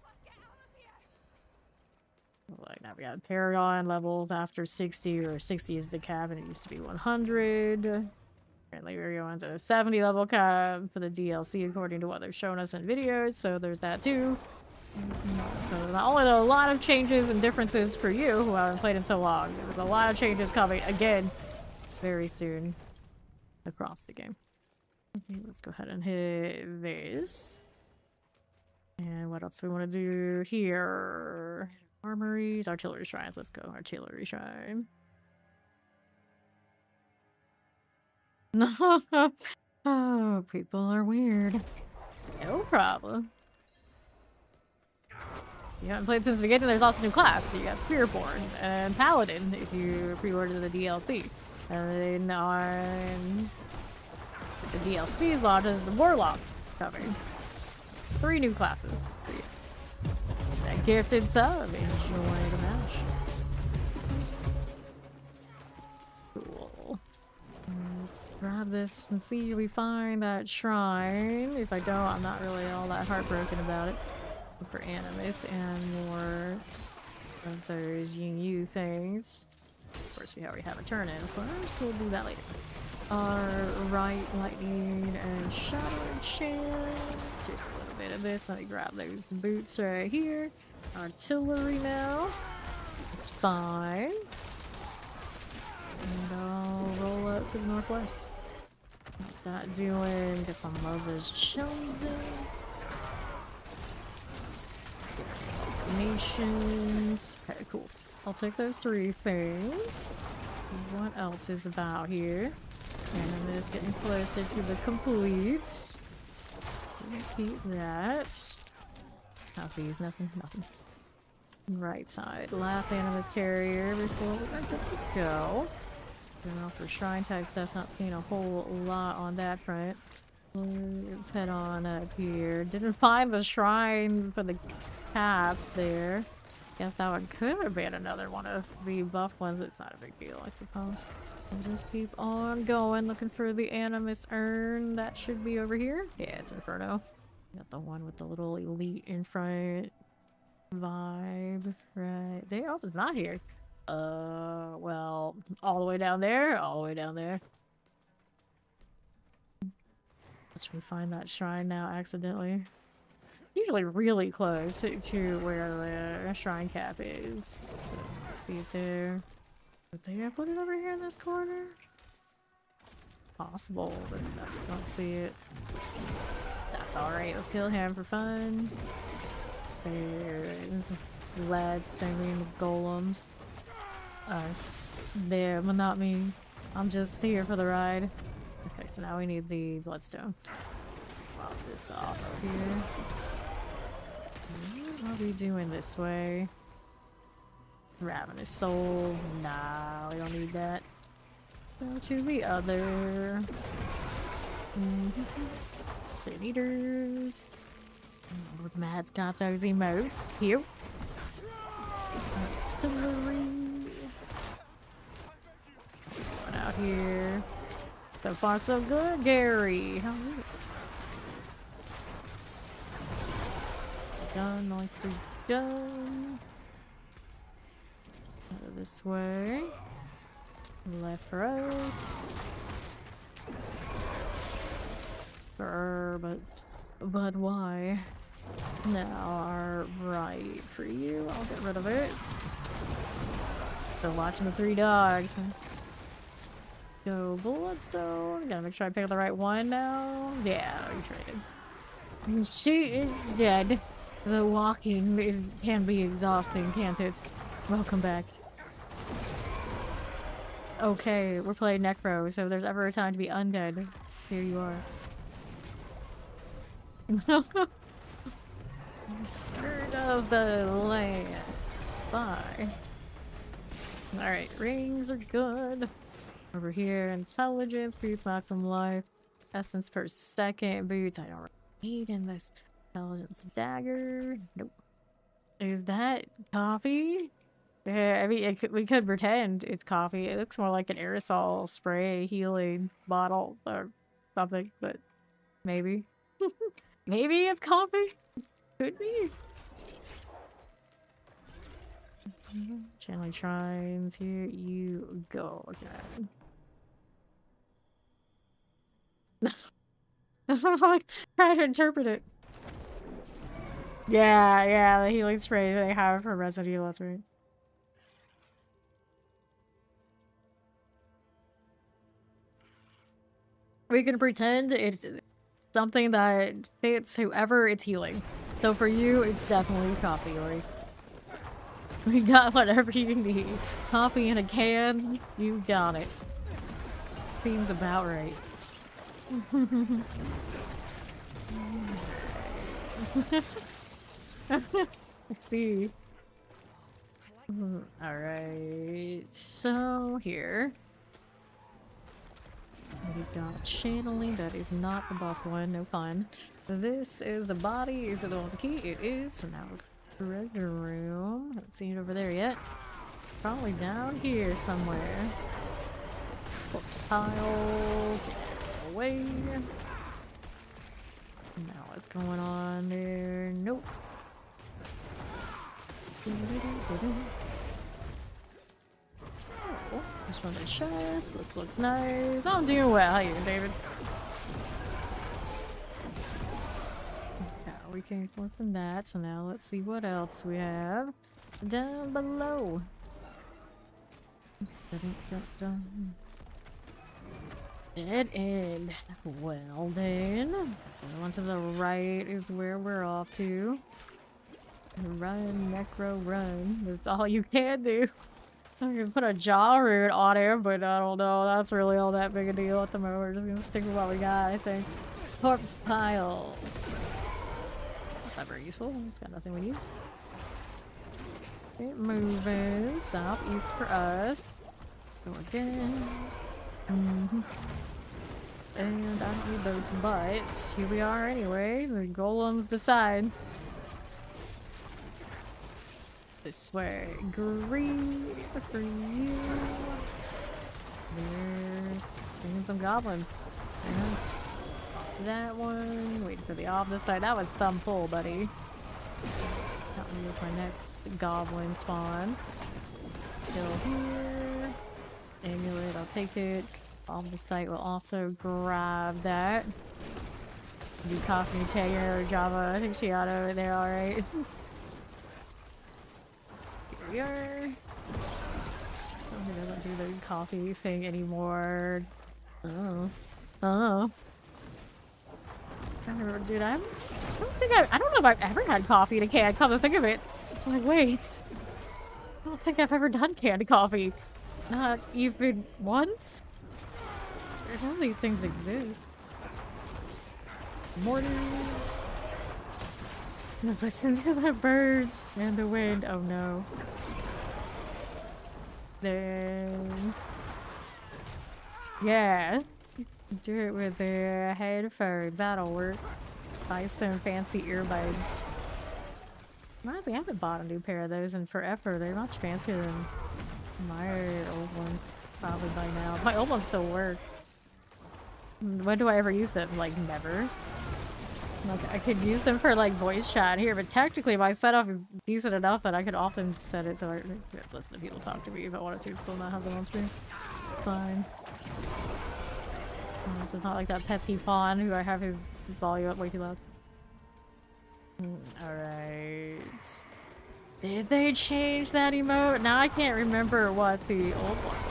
[SPEAKER 2] Like now we got Paragon levels after 60, or 60 is the cap, and it used to be 100. Apparently we're going to a 70 level cap for the DLC according to what they've shown us in videos, so there's that too. So not only are there a lot of changes and differences for you who haven't played in so long, there's a lot of changes coming again very soon across the game. Okay, let's go ahead and hit this. And what else do we want to do here? Armories, artillery shrines. Let's go artillery shrine. No. Oh, people are weird. No problem. You haven't played since the beginning. There's also a new class. So you got Spiritborn and Paladin if you pre-order the DLC. And then on the DLC's launches, Warlock coming. 3 new classes for you. That gifted sub. Enjoy the match. Cool. Let's grab this and see if we find that shrine. If I don't, I'm not really all that heartbroken about it. Look for Animus and more of those Yu things. Of course, we already have a turn in first, so we'll do that later. Right, lightning and shadow enchant. Here's a little bit of this. Let me grab those boots right here. Artillery now. It's fine. And I'll roll up to the northwest. What's that doing? Get some of those chosen. Nations. Okay, cool. I'll take those 3 things. What else is about here? And this getting closer to the complete. Let's keep that. How's these? Nothing. Right side. Last Animus carrier before we're good to go. For shrine type stuff, not seeing a whole lot on that front. Let's head on up here. Didn't find the shrine for the cap there. Guess that one could have been another one of the buff ones. It's not a big deal, I suppose. We'll just keep on going, looking for the Animus urn. That should be over here. Yeah, it's Inferno. Got the one with the little elite in front vibe right there. Oh, it's not here. Well, all the way down there. All the way down there. Watch me find that shrine now accidentally. Usually really close to where the shrine cap is. Let's see it there. Did they put it over here in this corner? Possible, but I don't see it. That's alright. Let's kill him for fun. There's lads singing golems. Us. Them, not me. I'm just here for the ride. Okay, so now we need the bloodstone. Pop this off over here. What are we doing this way? Ravenous soul. Nah, we don't need that. Go to the other. Sin eaters. Oh, Matt's got those emotes. Cute. Artillery. What's going out here? So far, so good, Gary. How are you? Done, nicely done. This way. Left for us. But why? Now our right for you. I'll get rid of it. Still watching the three dogs. Go Bloodstone. Gotta make sure I pick the right one now. Yeah, you traded. She is dead. The walking can be exhausting, can't it? Welcome back. Okay, we're playing Necro, so if there's ever a time to be undead, here you are. Skirt of the land. Bye. Alright, rings are good. Over here, intelligence, boots, maximum life. Essence per second, boots. I don't really need in this. Intelligence dagger. Nope. Is that coffee? Yeah, I mean, we could pretend it's coffee. It looks more like an aerosol spray healing bottle or something, but maybe. Maybe it's coffee? Could be. Channeling shrines, here you go again. I'm like trying to interpret it. Yeah, the healing spray they have for Resident Evil, that's right. We can pretend it's something that fits whoever it's healing. So for you, it's definitely coffee, Ori. We got whatever you need. Coffee in a can, you got it. Seems about right. I see. Alright, so here. We've got channeling, that is not the buff one, no fun. This is a body, is it the one with the key? It is, so now treasure room. Haven't seen it over there yet. Probably down here somewhere. Corpse pile, get away. Now what's going on there? Nope. Oh, this one is chest. This looks nice. I'm doing well. How you doing, David? Yeah, we came forth from that, so now let's see what else we have down below. Dead end. Well then, so the one to the right is where we're off to. Run, Necro, run. That's all you can do. I'm gonna put a jaw root on him, but I don't know. That's really all that big a deal at the moment. We're just gonna stick with what we got, I think. Corpse pile. That's not very useful. It's got nothing we need. Keep moving. Southeast for us. Go again. And I don't need those butts. Here we are anyway. The golems decide. This way. Green for you. We're bringing some goblins. Nice. That one. Waiting for the opposite side. That was some pull, buddy. Help me with my next goblin spawn. Kill here. Amulet, I'll take it. On the site will also grab that. Do coffee, Kaya, or Java. I think she got over there alright. Here we are. Oh, he doesn't do the coffee thing anymore. Oh. Oh. I don't remember, dude, I don't know if I've ever had coffee in a can, come to think of it. I'm like, wait. I don't think I've ever done canned coffee. Not even once? None of these things exist. Mortars. Let's listen to the birds and the wind. Oh no. Then Yeah. Do it with the headphones. That'll work. Buy some fancy earbuds. Honestly, I haven't bought a new pair of those in forever. They're much fancier than my old ones. Probably by now. My old ones still work. When do I ever use them? Like, never. Like, I could use them for, like, voice chat here, but technically my setup is decent enough that I could often set it so I could listen to people talk to me if I wanted to, still not have them on screen. Fine. This is not like that pesky pawn who I have his volume up way too loud. Alright. Did they change that emote? Now I can't remember what the old one was.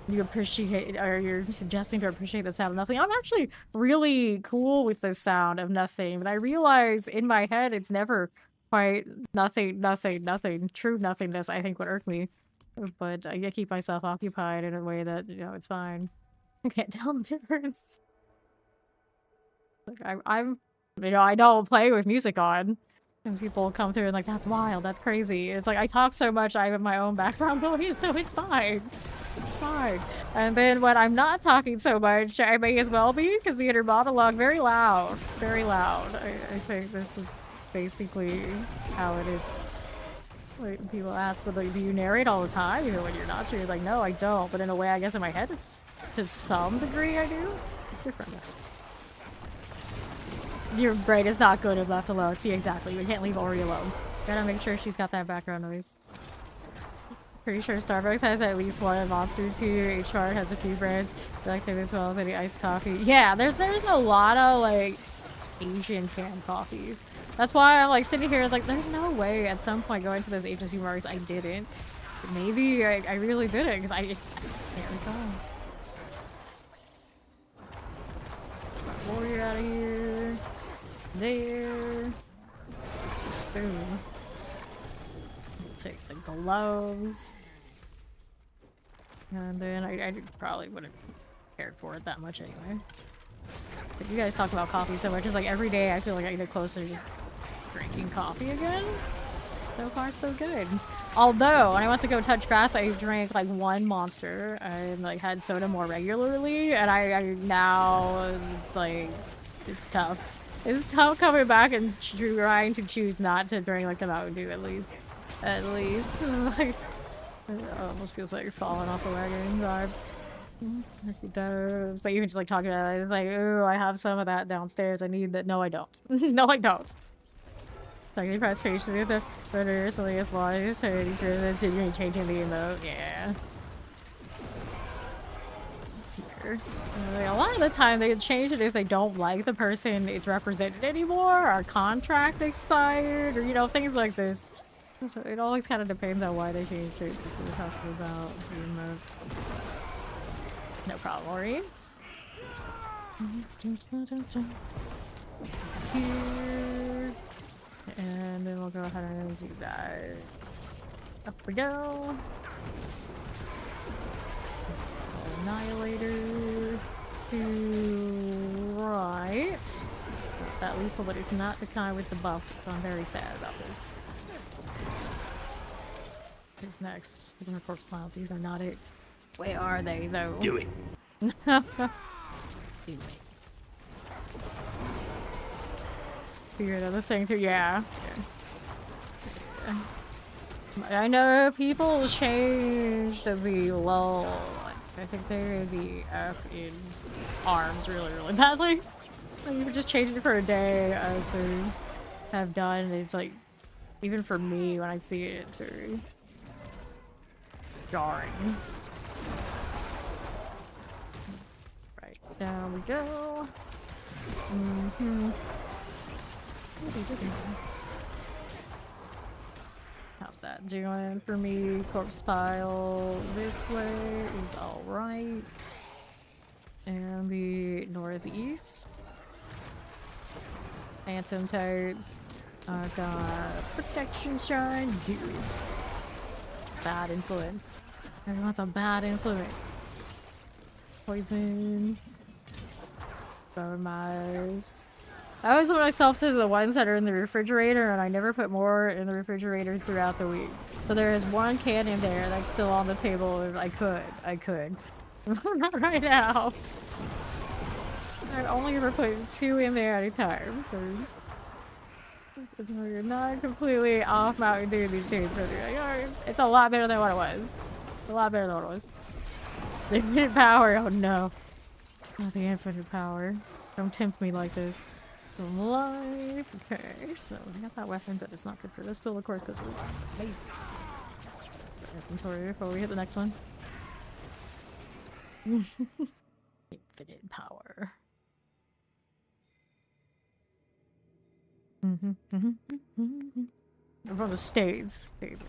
[SPEAKER 2] You appreciate, or you're suggesting to appreciate the sound of nothing. I'm actually really cool with the sound of nothing, but I realize in my head it's never quite nothing. True nothingness, I think, would irk me. But I keep myself occupied in a way that, you know, it's fine. I can't tell the difference. Like, I'm, you know, I don't play with music on. And people come through and like, that's wild, that's crazy. It's like, I talk so much, I have my own background going, so it's fine. It's fine. And then when I'm not talking so much, I may as well be, because the inner monologue, very loud. Very loud. I think this is basically how it is. Like, people ask, well, like, do you narrate all the time? Even when you're not sure, you're like, no, I don't. But in a way, I guess in my head, it's, to some degree, I do. It's different. Your brain is not good if left alone. See, exactly. We can't leave Ori alone. Gotta make sure she's got that background noise. Pretty sure Starbucks has at least one Monster too. HR has a few brands. I like them as well as any iced coffee. Yeah, there's a lot of like Asian canned coffees. That's why I'm like sitting here like there's no way at some point going to those Asian supermarkets I didn't. But maybe I really didn't because I can't recall. Warrior out of here. There. Boom. We'll take the gloves. And then I probably wouldn't cared for it that much anyway. But you guys talk about coffee so much. It's like every day I feel like I get closer to drinking coffee again. So far, so good. Although, when I went to go touch grass, I drank like one Monster and like had soda more regularly. And I now, it's like, it's tough. It's tough coming back and trying to choose not to drink like the Mountain Dew at least. At least. Like, it almost feels like you're falling off the wagon vibes. So even just like talking about it, it's like, ooh, I have some of that downstairs. I need that. No, I don't. No, I don't. So you press patience with the further something as long as you're continuing changing the emote. Yeah. Like, a lot of the time they change it if they don't like the person it's represented anymore, or contract expired, or you know, things like this. So it always kind of depends on why they changed it. We're talking about the emote. No problem, Ori. Here. And then we'll go ahead and do that. Up we go. Annihilator to right. Not that lethal, but it's not the kind with the buff, so I'm very sad about this. Who's next? Ignore corpse piles. These are not it. Where are they, though?
[SPEAKER 4] Do it.
[SPEAKER 2] Do it. Figure another thing too. Yeah. I know people changed the lull. I think they're the F in arms really, really badly. Like, you could just change it for a day as they have done. It's like, even for me when I see it, it's very jarring. Right, down we go. How's that doing for me? Corpse pile this way is alright. And the northeast. Phantom toads. I've got protection shine. Dude. Bad influence. Everyone's a bad influence. Poison. Bone mice. I always put myself to the ones that are in the refrigerator, and I never put more in the refrigerator throughout the week. So there is one can in there that's still on the table if I could. Not right now. I'd only ever put 2 in there at a time, so you're not completely off Mountain Dew these days. So you're like, oh, it's a lot better than what it was. A lot better than what it was. The infinite power, oh no. Not the infinite power. Don't tempt me like this. Life. Okay, so we got that weapon, but it's not good for this build, of course, because we're nice. Inventory before we hit the next one. Infinite power. I'm from the States. In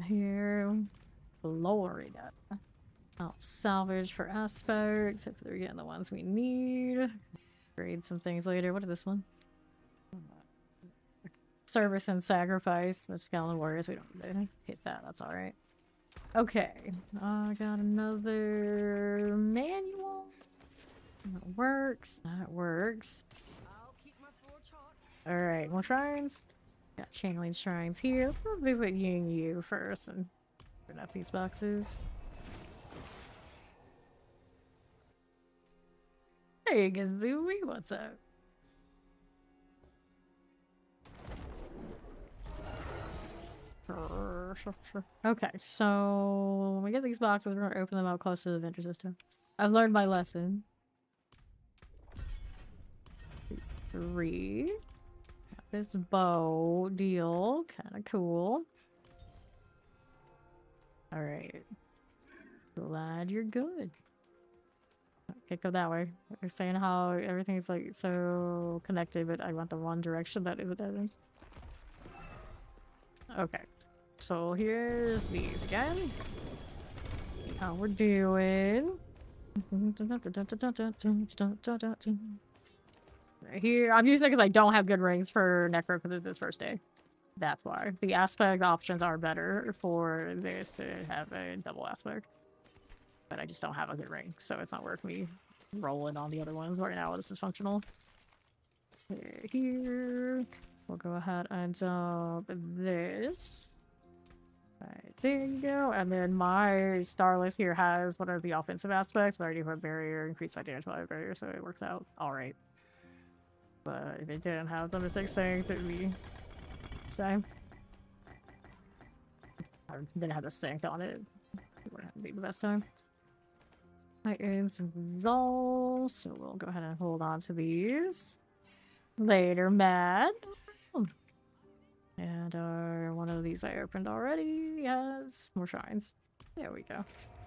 [SPEAKER 2] here. Florida. I'll salvage for aspects. Hopefully we're getting the ones we need. Grade some things later. What is this one? Service and sacrifice. With Skeleton Warriors. We don't hit that. That's alright. Okay. I got another manual. That works. That works. Alright, more shrines. Got channeling shrines here. Let's go visit Ying Yu first and open up these boxes. Hey, Gazooey, what's up? Okay, so when we get these boxes, we're gonna open them up close to the vendor system. I've learned my lesson. 3. Got this bow deal, kind of cool. All right, glad you're good. Can't go that way. They're saying how everything's like so connected, but I want the one direction that isn't evidence. Okay, so here's these again. See how we're doing. Right here, I'm using it because I don't have good rings for Necro because it's his first day. That's why. The aspect options are better for this to have a double aspect. But I just don't have a good ring, so it's not worth me rolling on the other ones right now. This is functional. Here, we'll go ahead and dump this. Right, there you go. And then my Starless here has one of the offensive aspects, but I do have barrier, increase my damage by barrier, so it works out alright. But if it didn't have the mythic things, it would be this time. I didn't have the sync on it. It wouldn't be the best time. Titans and Zol, so we'll go ahead and hold on to these. Later, Mad. And one of these I opened already has more shrines. There we go.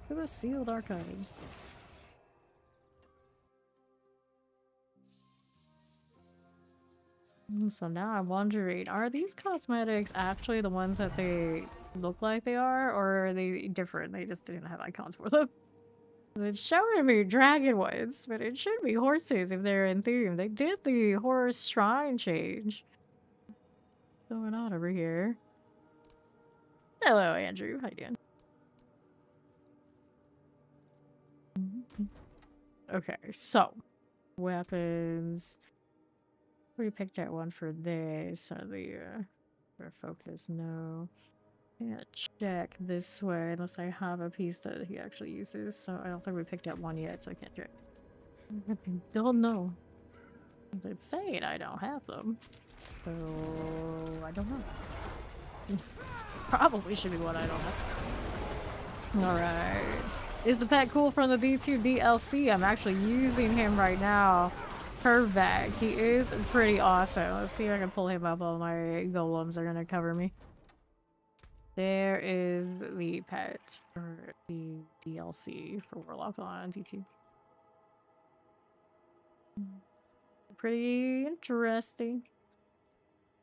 [SPEAKER 2] For the sealed archives. So now I'm wondering, are these cosmetics actually the ones that they look like they are, or are they different? They just didn't have icons for them. It's showing me dragon ones, but it should be horses if they're in theme. They did the horse shrine change. What's going on over here? Hello, Andrew. How you doing? Okay, so weapons. We picked out one for this. So the for focus, no. Can't check this way unless I have a piece that he actually uses. So I don't think we picked out one yet, so I can't check. I don't know. It's saying I don't have them. So I don't know. Probably should be what I don't have. Alright. Is the pet cool from the D2 DLC? I'm actually using him right now. Curvebag. He is pretty awesome. Let's see if I can pull him up while my golems are gonna cover me. There is the pet for the DLC for Warlock on D2. Pretty interesting.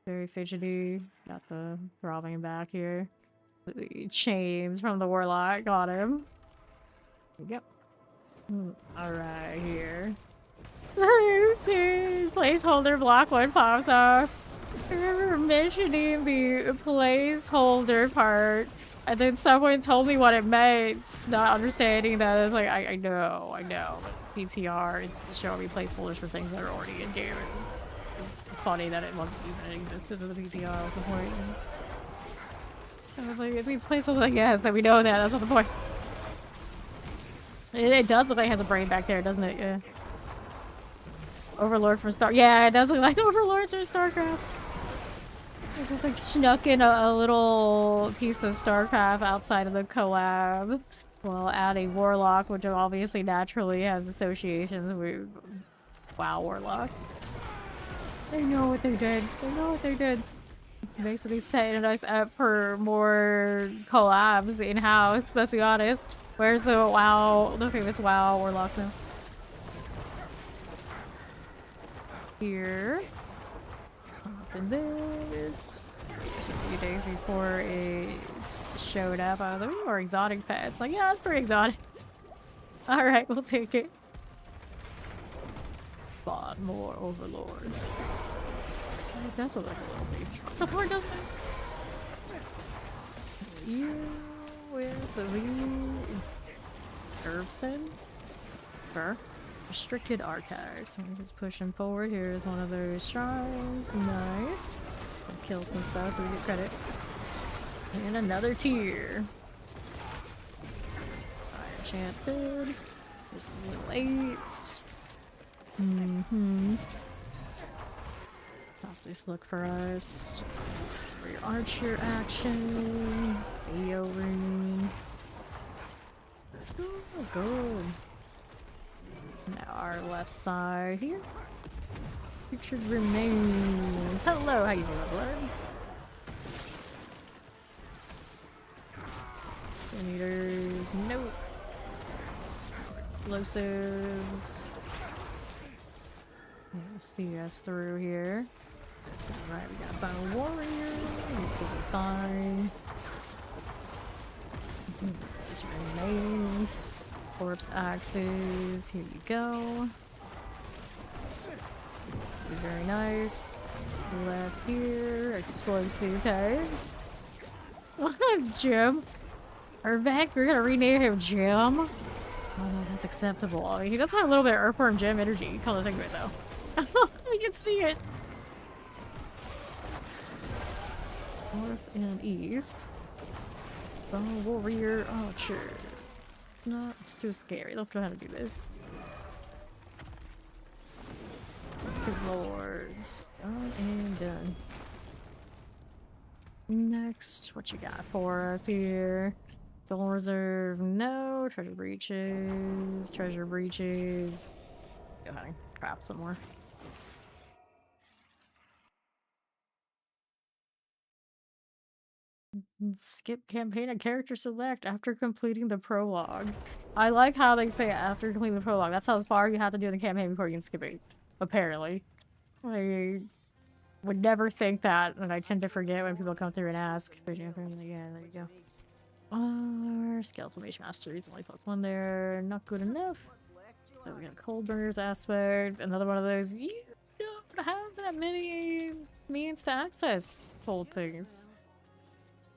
[SPEAKER 2] Very fidgety. Got the throbbing back here. The chains from the Warlock. Got him. Yep. Alright, here. Placeholder block 1 pops off. I remember mentioning the placeholder part, and then someone told me what it meant, not understanding that. It's like, I know. PTR, it's showing me placeholders for things that are already in game. It's funny that it wasn't even existed as a PTR. What's the point? I was like, it means placeholders. Like, yes, that we know that. That's not the point. It does look like it has a brain back there, doesn't it? Yeah. Overlord from Star. Yeah, it does look like Overlords from StarCraft. It just like snuck in a little piece of StarCraft outside of the collab. While adding Warlock, which obviously naturally has associations with WoW Warlock. They know what they did. They know what they did. Basically setting us up for more collabs in-house, let's be honest. Where's the WoW, the famous WoW Warlocks now? Here. Open this. Just a few days before it showed up. I was like, more exotic pets. Like, yeah, that's pretty exotic. Alright, we'll take it. Spawn more overlords. It does look like a little baby. Or doesn't it? You with the Irvson? Sure. Restricted archives. So I'm just pushing forward. Here's one of those shrines. Nice. I'll kill some stuff so we get credit. And another tier. Fire enchanted. Just a little 8. How's this look for us? For your archer action. Theo rune. Oh, good. Now our left side here. Featured remains. Hello, how you doing, blood? Eaters, nope. Explosives. Let's see us through here. Alright, we got Battle Warrior. This will be fine. Just remains. Corpse axes. Here you go. Very nice. Left here. Explosive tags. What a gem. Urvac, we're gonna rename him Jim. Oh no, that's acceptable. I mean, he does have a little bit of Earthworm Gem energy. Come to think of it though. You can see it. North and east. Battle Warrior. Oh, sure. No, it's too scary. Let's go ahead and do this. Good lords. Done and done. Next, what you got for us here? Gold reserve, no. Treasure breaches. Treasure breaches. Go ahead and craft some more. Skip campaign and character select after completing the prologue. I like how they say after completing the prologue. That's how far you have to do in the campaign before you can skip it. Apparently. I would never think that, and I tend to forget when people come through and ask. Yeah, there you go. Skeletal Mage Mastery is only +1 there. Not good enough. So we got Cold Burners aspect. Another one of those. You don't have that many means to access cold things.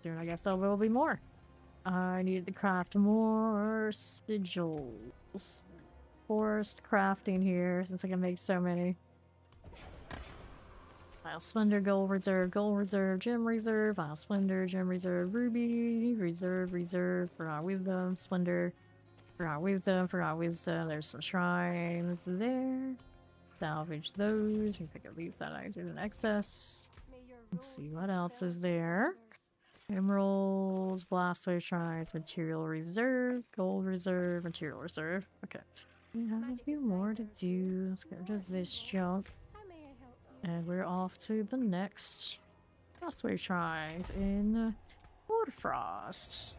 [SPEAKER 2] Soon, I guess there will be more. I needed to craft more sigils. Forced crafting here, since I can make so many. Vile Splendor, Gold Reserve, Gem Reserve, Vile Splendor, Gem Reserve, Ruby, Reserve, Forgotten Wisdom, Splendor, Forgotten Wisdom, there's some shrines there. Salvage those, we pick up these that I did in excess. Let's see, what else is there? Emeralds, Blastwave Shrines, Material Reserve, Gold Reserve, Material Reserve. Okay. We have a few more to do. Let's get rid of this junk. And we're off to the next Blastwave Shrines in Woodfrost.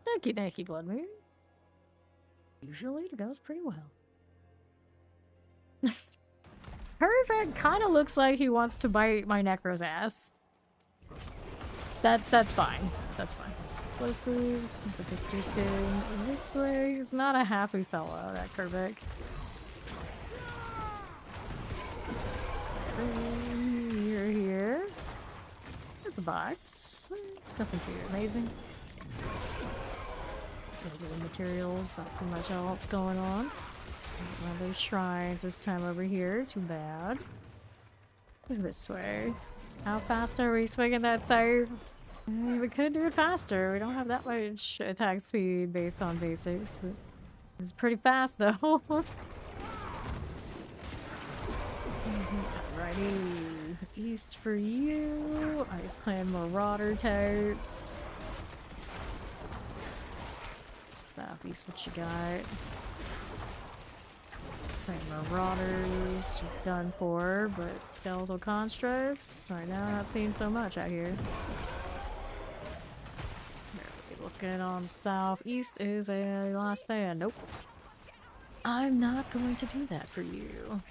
[SPEAKER 2] Thank you, Blood Moon. Usually it goes pretty well. Perfect kind of looks like he wants to bite my Necro's ass. That's fine. That's fine. Explosives. Put this deer skin this way. He's not a happy fellow, that Kerbeck. You're here. There's the box. It's nothing too amazing. Getting materials, not too much else going on. One of those shrines this time over here, too bad. Look this way. How fast are we swinging that save? We could do it faster. We don't have that much attack speed based on basics, but it's pretty fast though. Alrighty. East for you. Ice Clan Marauder types. Southeast, what you got? Marauders done for, but skeletal constructs right now not seeing so much out here. Looking on southeast is a last stand. Nope. I'm not going to do that for you.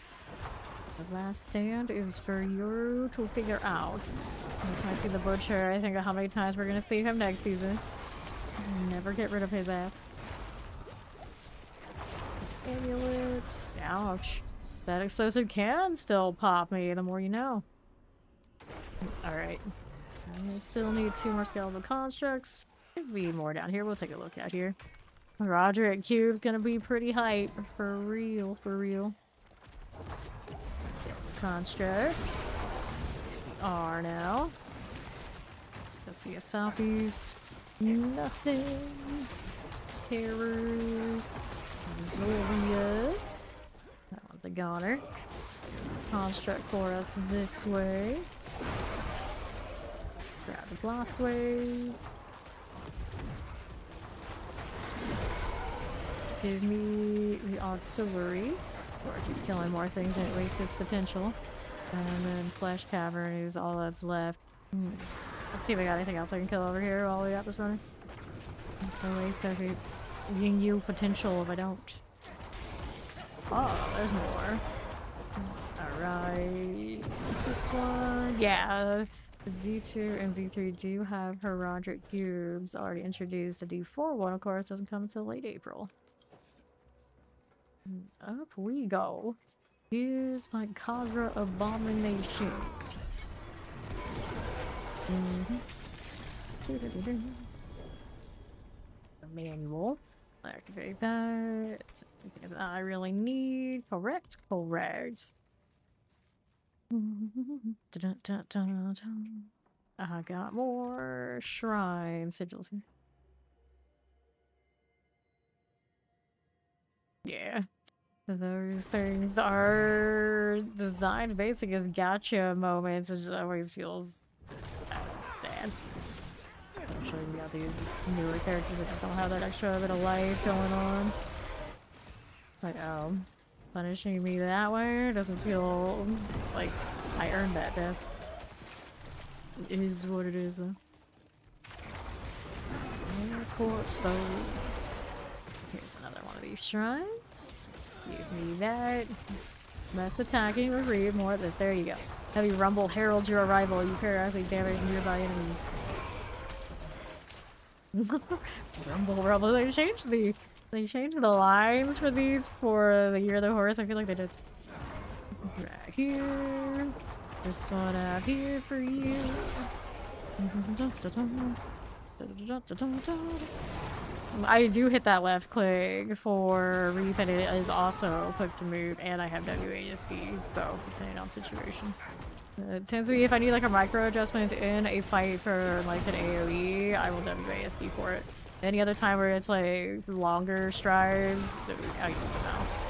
[SPEAKER 2] The last stand is for you to figure out. Every time I see the butcher, I think of how many times we're gonna see him next season. Never get rid of his ass. Amulets. Ouch. That explosive can still pop me, the more you know. Alright. I still need 2 more skeletal constructs. Could be more down here. We'll take a look out here. Roger at Cube's gonna be pretty hype. For real, for real. Constructs. Are now. Let's see a southeast. Nothing. Terrors. Zolius. That one's a goner. Construct for us this way. Grab the blast wave. Give me the artillery. Or keep killing more things and it wastes its potential. And then Flesh Cavern is all that's left. Let's see if I got anything else I can kill over here while we got this running. It's a waste of its Ying Yu potential if I don't. Oh, there's more. Alright. What's this one? Yeah. Z2 and Z3 do have heraldic cubes already introduced. The D4 one, of course, doesn't come until late April. Up we go. Here's my Kadra Abomination. Manual. Activate that. Something I really need. Correct. Correct. I got more shrine sigils here. Yeah. Those things are designed basically as gotcha moments. It just always feels sad. Especially we got these newer characters that just don't have that extra bit of life going on. Like, oh, punishing me that way doesn't feel like I earned that death. It is what it is, though. Corpse bones. Here's another one of these shrines. Give me that. Less attacking with read, more of this. There you go. Heavy rumble heralds your arrival. You periodically damage nearby enemies. Rumble. They changed the lines for these for the Year of the Horse. I feel like they did. Right here. This one out here for you. I do hit that left click for Reef, and it is also click to move, and I have WASD, though, depending on situation. It tends to be if I need like a micro adjustment in a fight for like an AoE, I will WASD for it. Any other time where it's like longer strides, I'll use the mouse.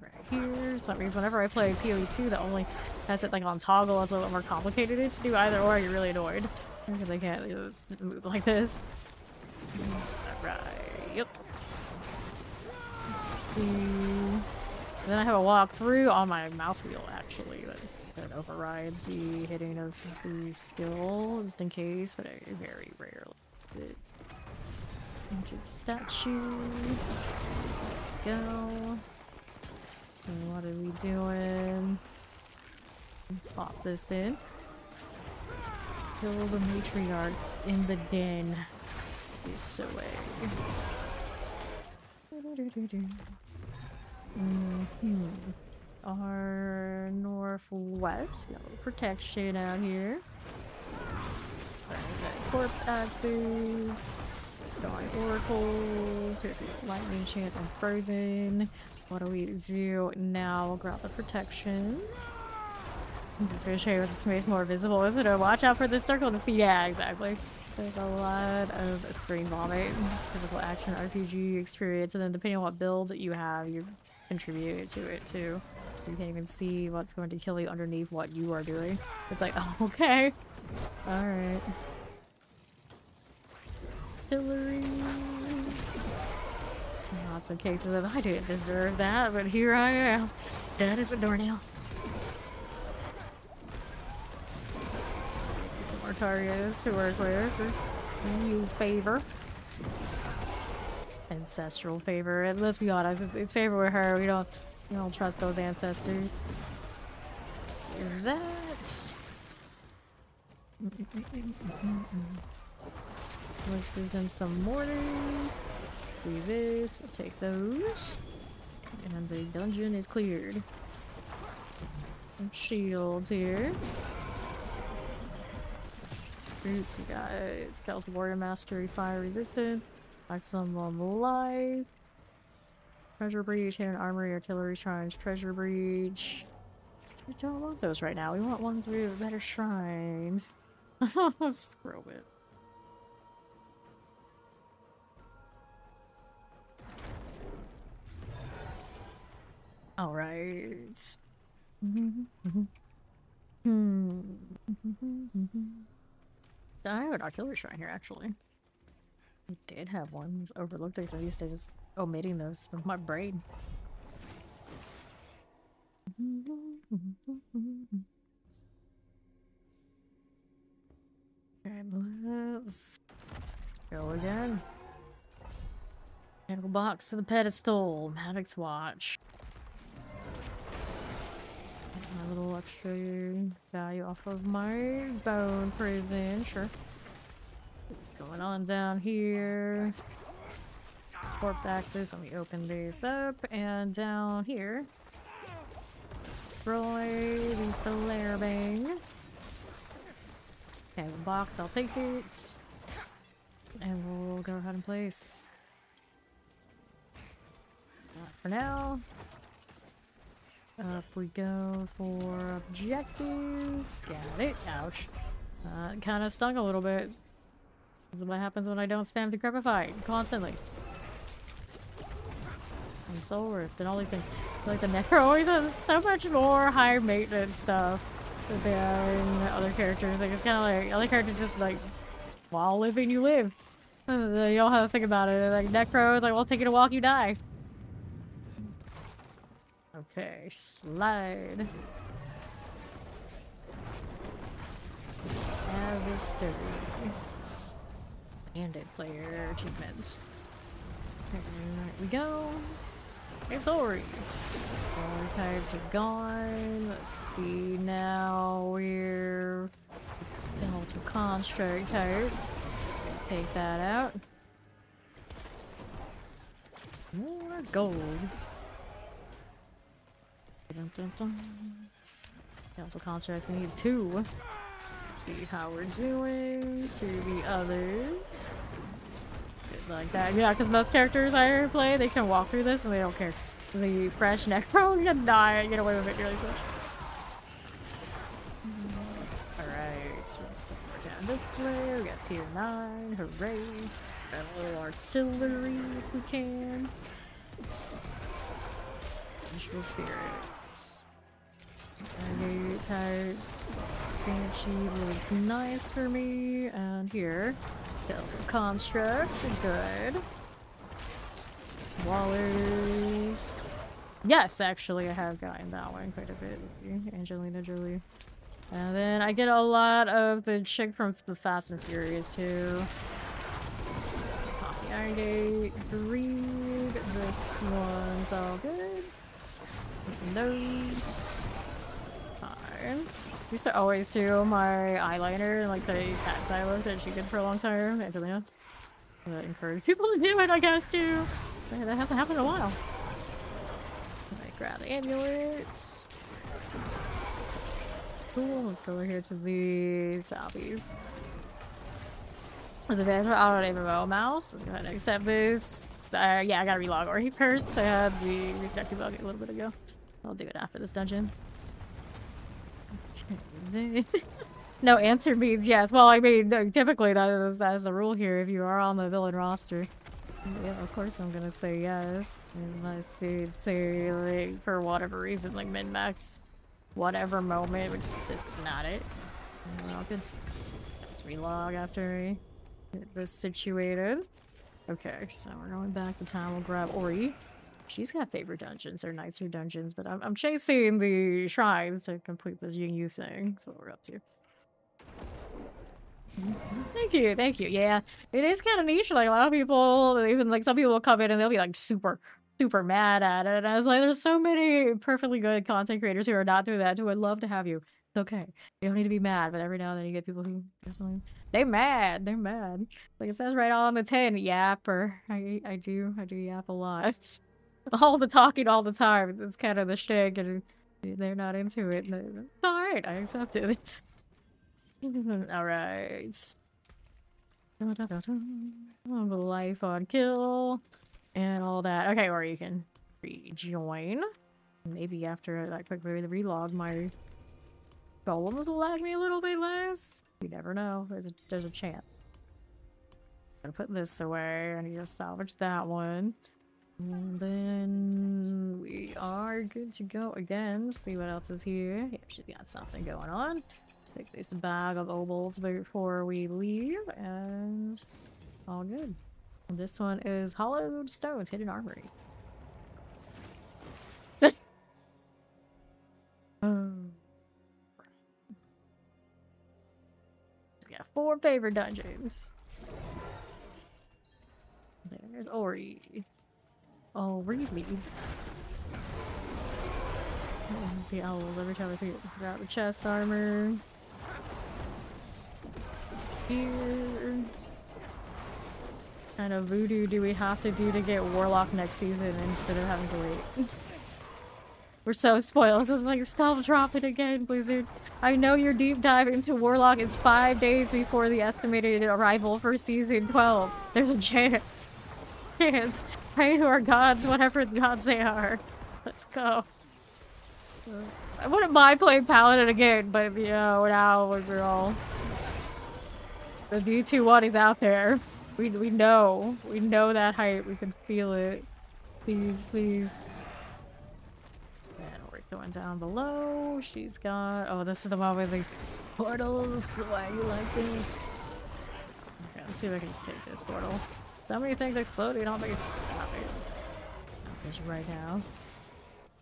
[SPEAKER 2] Right here, so that means whenever I play PoE2 that only has it like on toggle, it's a little bit more complicated to do either or, you're really annoyed. Because I can't just move like this. Alright, yep. Let's see. Then I have a walk through on my mouse wheel actually, that overrides the hitting of the skill just in case, but I very rarely did. Ancient statue. Go. And what are we doing? Pop this in. Kill the matriarchs in the den this way. Our northwest, no protection out here. Corpse axes. Dark oracles. Here's the lightning chant and frozen. What do we do now? We'll grab the protections. I'm just gonna show you what's a smidge more visible, isn't it? Watch out for this circle to see. Yeah, exactly. There's a lot of screen vomit, physical action, RPG experience, and then depending on what build you have, you contribute to it too. You can't even see what's going to kill you underneath what you are doing. It's like, oh, okay. Alright. Artillery. Lots of cases of I didn't deserve that, but here I am. Dead as a doornail. Some more targets to work with. You favor. Ancestral favor. And let's be honest, it's favor with her. We don't trust those ancestors. That. Places and some mortars. Do this. We'll take those. And the dungeon is cleared. Some shields here. Fruits, you got Skeletal Warrior Mastery, Fire Resistance, Maximum Life, Treasure Breach, Hidden Armory, Artillery Shrines, Treasure Breach. We don't want those right now. We want ones with better shrines. Screw it. Alright. I have an artillery shrine here, actually. I did have one. Just overlooked it, so I used to just omitting those from my brain. Alright, let's go again. Mechanical box to the pedestal. Maddox watch. Get my little extra value off of my bone prison. Sure. What's going on down here? Corpse axes. Let me open these up. And down here. Destroy the flare bang. Okay, the box. I'll take it. And we'll go ahead and place. Not for now. Up we go for objective. Got it. Ouch. It kind of stung a little bit. This is what happens when I don't spam Decrepify constantly. And Soul Rift and all these things. It's like the Necro always has so much more higher maintenance stuff than other characters. Like it's kind of like other characters just like while living you live. You don't have to think about it. Like Necro is like, well, take it a walk, you die. Okay, slide. Harvester. Bandit Slayer achievement. There we go. It's Ori. All types are gone. Let's see now. We're skeletal construct types. Take that out. More gold. Dun, dun, dun. Skeletal constructs, we need 2. See how we're doing to the others. Good like that. Yeah, because most characters I play, they can walk through this and they don't care. The fresh Necro can die and get away with it really much. Alright, so we're down this way. We got tier 9. Hooray. Got a little artillery if we can. Visual spirits. Target types. Banshee looks nice for me. And here, skeletal constructs are good. Wallers. Yes, actually, I have gotten that one quite a bit. Angelina Jolie. And then I get a lot of the chick from the Fast and Furious too. Copy Iron Gate. Read. This one's all good. Open those. Fine. Used to always do my eyeliner and like the cat's eye look that she did for a long time. Angelina. That encourage people to do it, I guess, too. That hasn't happened in a while. Alright, grab the amulets. Cool, let's go over here to the zombies. There's a advantage. I don't even know. Mouse. Let's go ahead and accept this. Yeah, I gotta relog Ori first. I had the rejected bug a little bit ago. I'll do it after this dungeon. Okay. No, answer means yes. Well, I mean, no, typically that is a rule here if you are on the villain roster. Yeah, of course I'm gonna say yes. Unless you'd say, like, for whatever reason, like min-max whatever moment, which is not it. Well, good. Let's relog after I get this situated. Okay, so we're going back to town. We'll grab Ori. She's got favorite dungeons or nicer dungeons, but I'm chasing the shrines to complete this Yu thing. That's what we're up to. Thank you, thank you. Yeah, it is kind of niche. Like a lot of people, even like some people will come in and they'll be like super mad at it. And I was like, there's so many perfectly good content creators who are not doing that who would love to have you. It's okay. You don't need to be mad, but every now and then you get people who they're mad. They're mad. Like it says right on the tin, yapper. I do yap a lot. All the talking all the time. It's kind of the shtick, and they're not into it. It's alright, I accept it. Alright. Life on kill. And all that. Okay, or you can rejoin. Maybe after that quick relog, my golems will lag me a little bit less. You never know. There's a chance. I'm gonna put this away. I need to salvage that one. And then we are good to go again. See what else is here. Yep, she's got something going on. Take this bag of obols before we leave, and all good. This one is Hollowed Stones, Hidden Armory. We got 4 favorite dungeons. There's Ori. Oh, really? The owls every time I see it. Grab the chest armor. Here. Kind of voodoo do we have to do to get Warlock next season instead of having to wait? We're so spoiled. So it's like, stop dropping again, Blizzard. I know your deep dive into Warlock is 5 days before the estimated arrival for season 12. There's a chance. Pray to our gods, whatever gods they are. Let's go. I wouldn't mind playing Paladin again, but you know, now we're all... The D2-1 is out there. We know. We know that hype. We can feel it. Please, please. And Ori's going down below. She's got... Oh, this is the one with the portals. Why you like this? Okay, let's see if I can just take this portal. So many things exploding on me. Stop it. Stop this right now.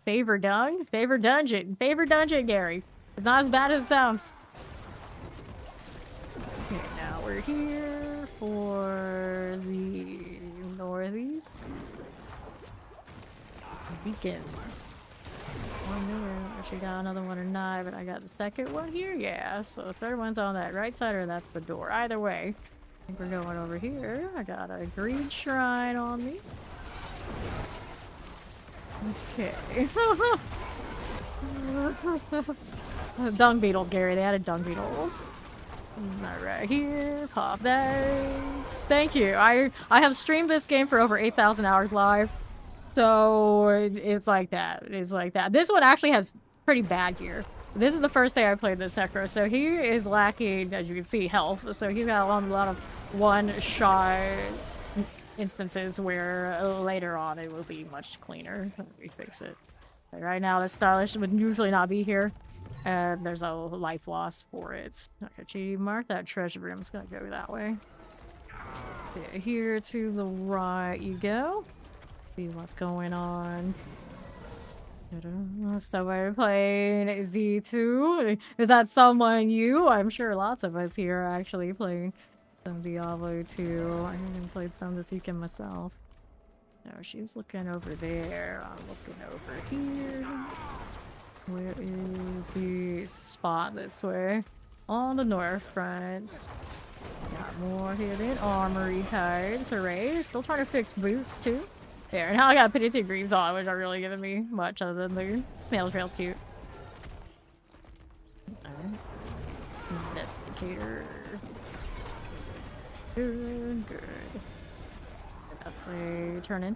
[SPEAKER 2] Favorite dung? Favorite dungeon. Favorite dungeon, Gary. It's not as bad as it sounds. Okay, now we're here for the northeast. Beacons. One more. She got another one or not, but I got the second one here. Yeah, so the third one's on that right side, or that's the door. Either way, I think we're going over here. I got a green shrine on me. Okay. Dung beetles, Gary. They added dung beetles. Right here. Pop that. Thank you. I have streamed this game for over 8,000 hours live. So it's like that. It's like that. This one actually has pretty bad gear. This is the first day I played this Necro, so he is lacking, as you can see, health. So he's got a lot of one-shot instances where later on it will be much cleaner. Let me fix it. But right now, the stylish would usually not be here. And there's a life loss for it. Okay, she marked that treasure room. It's gonna go that way. Okay, here to the right you go. See what's going on. So we're playing Z2. Is that someone you? I'm sure lots of us here are actually playing some Diablo 2. I haven't played some this weekend myself. No, she's looking over there. I'm looking over here. Where is the spot this way? On the north front. Got more hidden armory types. Hooray. Still trying to fix boots too. There, and now I got Pity Greaves on, which aren't really giving me much other than the snail trail's cute. Alright. Investigator. Good. That's a turn in.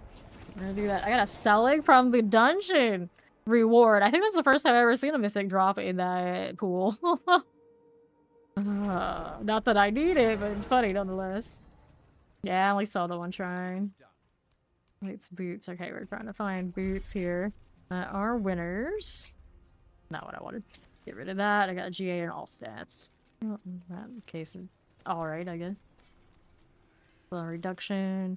[SPEAKER 2] I'm gonna do that. I got a selling from the dungeon reward. I think that's the first time I've ever seen a mythic drop in that pool. Not that I need it, but it's funny nonetheless. Yeah, I only saw the one shrine. It's boots. Okay, we're trying to find boots here that are winners. Not what I wanted. Get rid of that. I got GA and all stats. Well, in that case, it's alright, I guess. Well, reduction.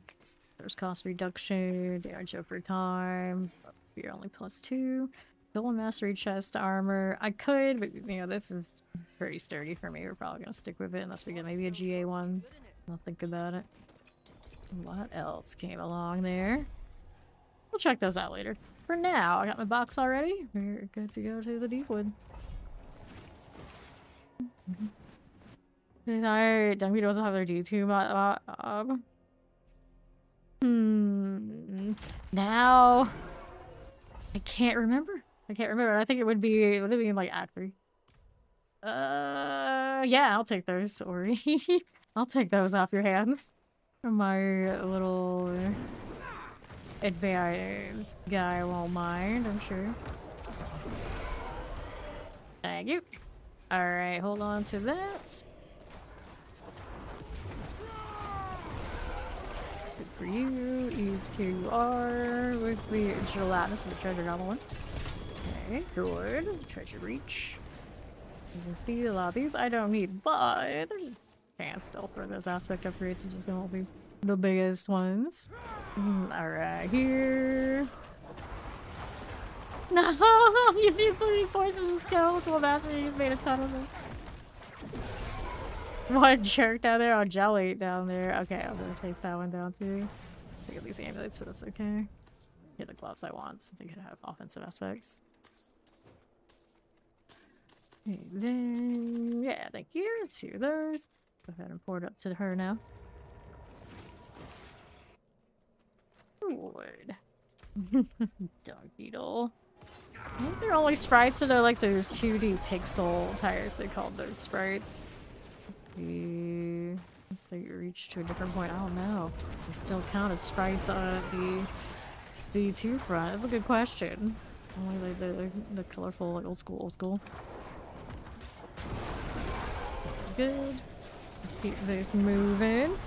[SPEAKER 2] There's cost reduction. Damage over time. You're only +2. Double mastery chest armor. I could, but you know, this is pretty sturdy for me. We're probably gonna stick with it unless we get maybe a GA one. I'll think about it. What else came along there? We'll check those out later. For now, I got my box already. We're good to go to the Deepwood. Alright, Dunky doesn't have their D2 now I can't remember. I think it would be in like Act 3. Yeah, I'll take those, Ori. I'll take those off your hands. My little advanced guy won't mind, I'm sure. Thank you. Alright, hold on to that. Good for you. These two are with the gelatinous is the treasure novel one. Okay, good. Treasure reach. You can steal a lot of these I don't need, but there's a chance still for those aspect upgrades. It just won't be the biggest ones. Alright, here. No! You need 3 poison skills. Well, that's where you've made a ton of them. One jerk down there. Oh, jelly down there. Okay, I'm gonna chase that one down too. Take these amulets, so that's okay. Get the gloves I want, so they can have offensive aspects. And then, yeah, thank you. 2 of those. Go ahead and pour it up to her now. Wood. Dog beetle. I think they're only sprites, so they're like those 2D pixel tires, they called those sprites. Let's say you reach to a different point. I don't know. They still count as sprites on the 2 front. That's a good question. Only like the colorful, like old school. Good. Keep this moving.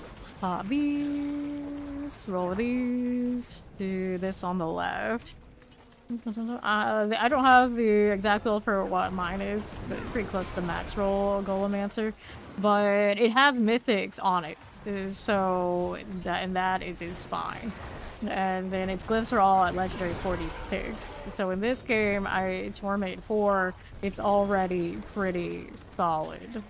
[SPEAKER 2] Pop these. Roll these. Do this on the left. I don't have the exact build for what mine is, but it's pretty close to max roll Golemancer. But it has mythics on it, so that it is fine. And then its glyphs are all at legendary 46. So in this game, Torment 4, it's already pretty solid.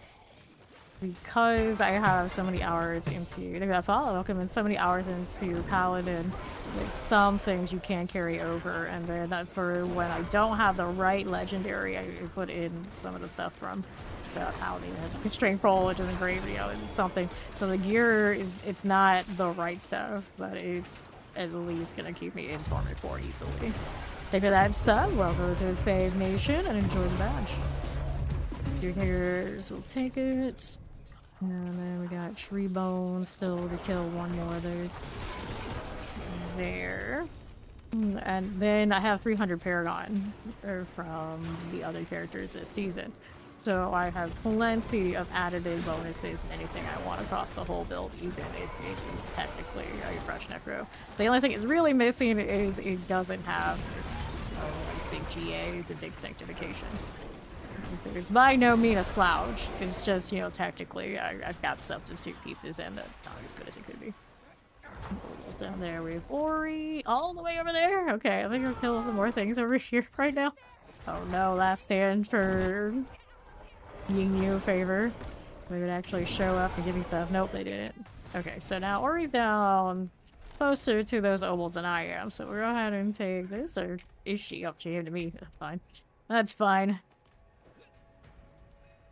[SPEAKER 2] Because I have so many hours into that follow welcome and so many hours into Paladin, like some things you can carry over, and then for when I don't have the right legendary, I put in some of the stuff from the Paladin. It has constraint roll, which isn't great, you know, it's something. So the gear it's not the right stuff, but it's at least gonna keep me in Torment 4 easily. Thank you for that sub. Welcome to the Fave Nation and enjoy the badge. Your hairs will take it. And then we got tree bones still to kill one more of those. There. And then I have 300 Paragon from the other characters this season. So I have plenty of additive bonuses and anything I want across the whole build, even if it's technically a fresh Necro. The only thing it's really missing is it doesn't have like big GAs and big sanctifications. It's by no means a slouch. It's just, you know, technically I've got substitute pieces and not as good as it could be. Down there we have Ori all the way over there. Okay, I think I'll kill some more things over here right now. Oh no, last stand for Ying Yu favor. They would actually show up and give me stuff. Nope, they didn't. Okay, so now Ori's down closer to those obols than I am. So we'll go ahead and take this, or is she up to him to me? That's fine. That's fine.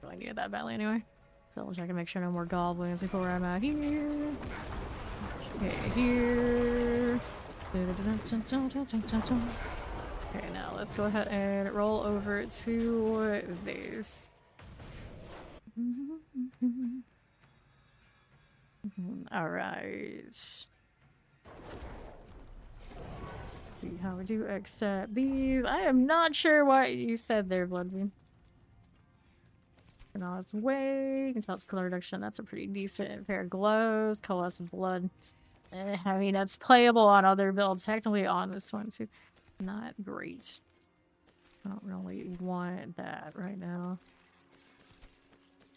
[SPEAKER 2] I needed that badly anyway. Double check and make sure no more goblins before I'm out here. Okay, here. Okay, now let's go ahead and roll over to this. Alright. See how we do accept these. I am not sure what you said there, Bloodbeam. His way. You can tell it's color reduction. That's a pretty decent pair of gloves. Coalesce blood. I mean, that's playable on other builds. Technically on this one, too. Not great. I don't really want that right now.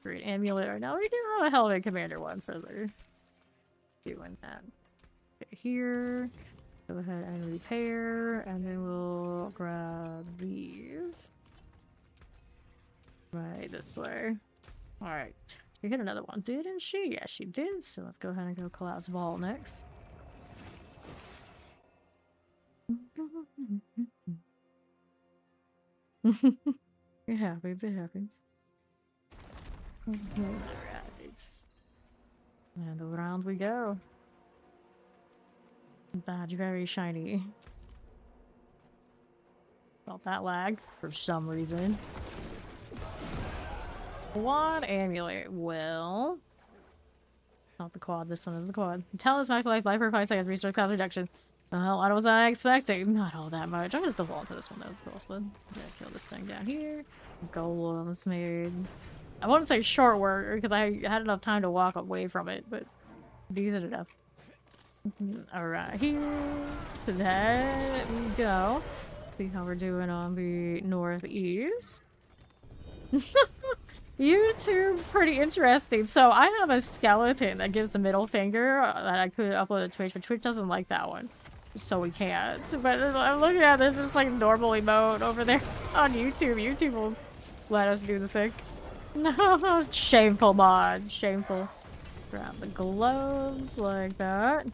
[SPEAKER 2] Great amulet right now. We do have a Helltide Commander one further. Doing that. Okay, here. Go ahead and repair. And then we'll grab these. Right this way. Alright. She hit another one, didn't she? Yeah, she did. So let's go ahead and go collapse vault next. It happens, it happens. Alright. And around we go. Badge very shiny. Felt that lag for some reason. Quad amulet. Well, not the quad. This one is the quad. Tell us max life for 5 seconds. Restore class reduction. Well, what was I expecting? Not all that much. I'm gonna still fall into this one though. Crossbow. Yeah, kill this thing down here. Golems made. I wouldn't say short work because I had enough time to walk away from it, but decent enough. Alright, here. To that we go. See how we're doing on the northeast. YouTube, pretty interesting. So I have a skeleton that gives the middle finger that I could upload to Twitch, but Twitch doesn't like that one. So we can't. But I'm looking at this, it's like normal emote over there on YouTube. YouTube will let us do the thing. No, shameful mod. Shameful. Grab the gloves like that.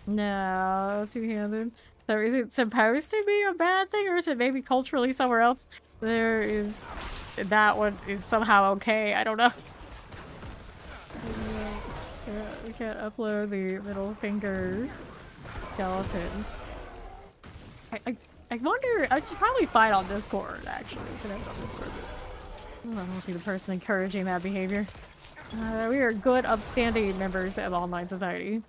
[SPEAKER 2] No, two-handed. So is it supposed to be a bad thing, or is it maybe culturally somewhere else? There is... That one is somehow okay. I don't know. We can't upload the middle finger skeletons. I wonder. I should probably fight on Discord. Actually, connect on Discord. I don't be the person encouraging that behavior. We are good, upstanding members of online society.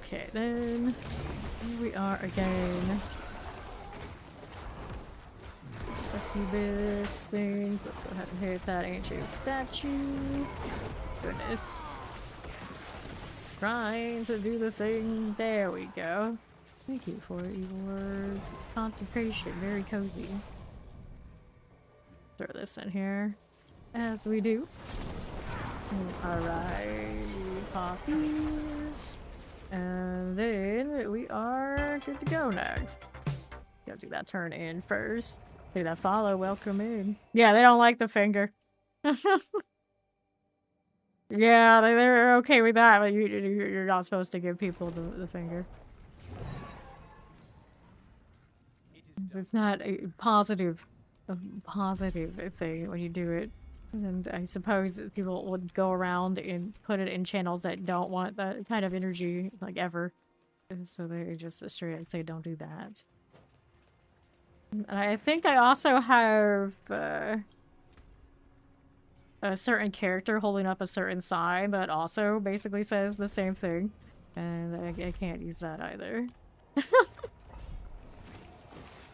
[SPEAKER 2] Okay, then here we are again. Succubus things. Let's go ahead and hit that ancient statue. Goodness. Trying to do the thing. There we go. Thank you for your concentration. Very cozy. Throw this in here. As we do. Alright. Poppies. And then we are good to go next. Gotta do that turn in first. Do that follow, welcome in. Yeah, they don't like the finger. Yeah, they're okay with that, but you're not supposed to give people the finger. It's not a positive thing when you do it. And I suppose people would go around and put it in channels that don't want that kind of energy, like, ever. So they just straight up say don't do that. And I think I also have a certain character holding up a certain sign that also basically says the same thing. And I can't use that either.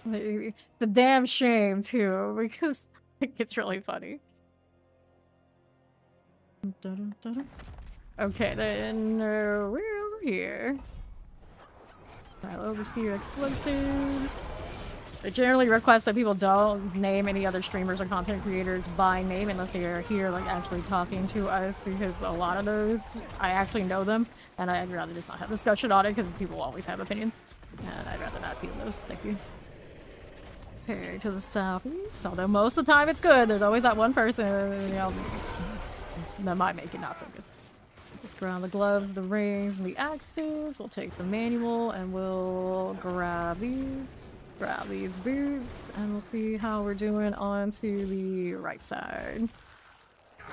[SPEAKER 2] The damn shame, too, because I think it's really funny. Okay, then we're over here. I'll oversee your explosives. I generally request that people don't name any other streamers or content creators by name unless they are here, like, actually talking to us, because a lot of those, I actually know them, and I'd rather just not have discussion on it, because people always have opinions, and I'd rather not feel those. Thank you. Okay, to the southeast, although most of the time it's good, there's always that one person, you know, that might make it not so good. Let's grab the gloves, the rings, and the axes. We'll take the manual, and we'll grab these. Grab these boots, and we'll see how we're doing on to the right side.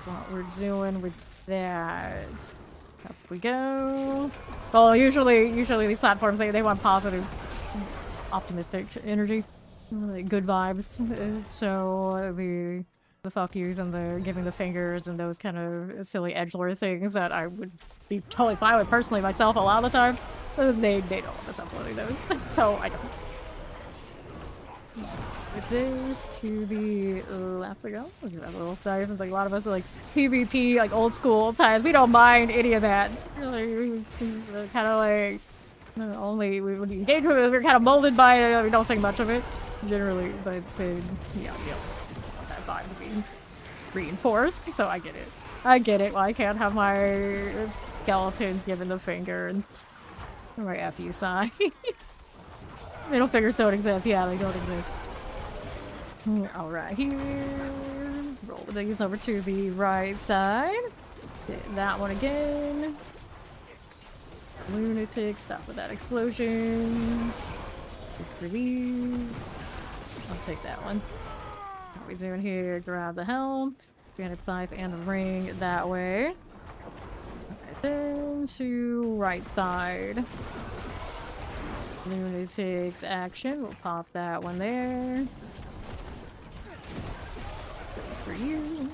[SPEAKER 2] What we're doing with that. Up we go. Well, usually these platforms, they want positive, optimistic energy. Like good vibes. So the fuck yous and the giving the fingers and those kind of silly edgelord things that I would be totally fine with personally myself a lot of the time. They don't want us uploading those, so I don't. With this to the left we go. Look at that little side. Like a lot of us are like PvP, like old school times. We don't mind any of that. Really, kind of like only when you engage with it, we're kind of molded by it. We don't think much of it generally, but yeah, want that vibe to be reinforced. So I get it. I get it. Well, I can't have my skeletons giving the finger and my FU sign. Middle fingers don't exist. Yeah, they don't exist. Alright, here. Roll these over to the right side. Hit that one again. Lunatic, stop with that explosion. Look for these. I'll take that one. What are we doing here? Grab the helm. Granite scythe and the ring that way. Right, then to right side. Lunatic's action. We'll pop that one there. For you.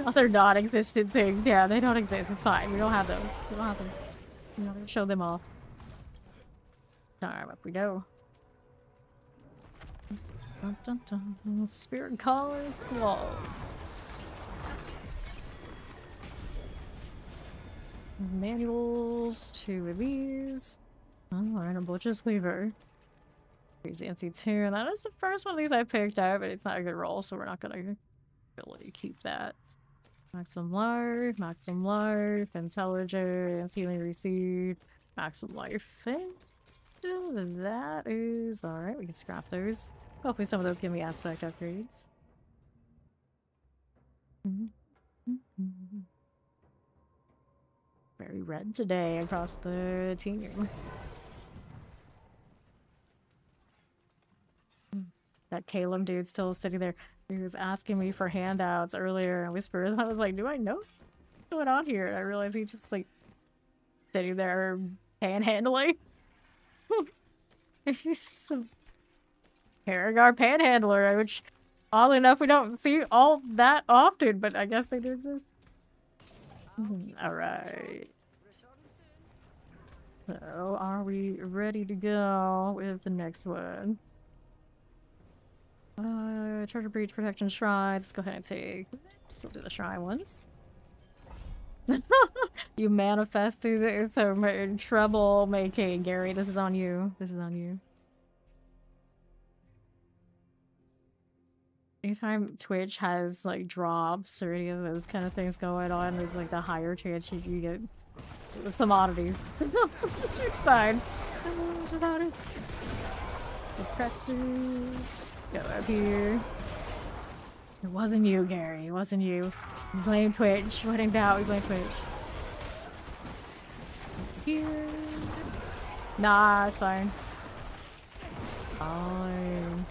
[SPEAKER 2] Other non-existent things. Yeah, they don't exist. It's fine. We don't have those. We don't have them. We're not gonna show them off. Alright, up we go. Dun, dun, dun. Spirit Caller's Gloves. Manuals, 2 of these. Alright, a Butcher's Cleaver. Here's the MC2. That is the first one of these I picked out, but it's not a good roll, so we're not gonna really keep that. Maximum life, intelligence, healing received, maximum life. And that is alright, we can scrap those. Hopefully some of those give me aspect upgrades. Very red today across the team. That Caleb dude still sitting there. He was asking me for handouts earlier and whispered. I was like, do I know what's going on here? And I realized he's just like sitting there panhandling. He's just a Paragar panhandler, which oddly enough we don't see all that often, but I guess they do exist. Alright. So, are we ready to go with the next one? Treasure Breach, Protection Shrine. Let's go ahead and take this. We'll do the Shrine ones. You manifested some trouble making, Gary. This is on you. This is on you. Anytime Twitch has like drops or any of those kind of things going on, there's like the higher chance you get some oddities. Twitch side. Suppressors. Go up here. It wasn't you, Gary. It wasn't you. We blame Twitch. When in doubt, we blame Twitch. Here. Nah, it's fine. Fine.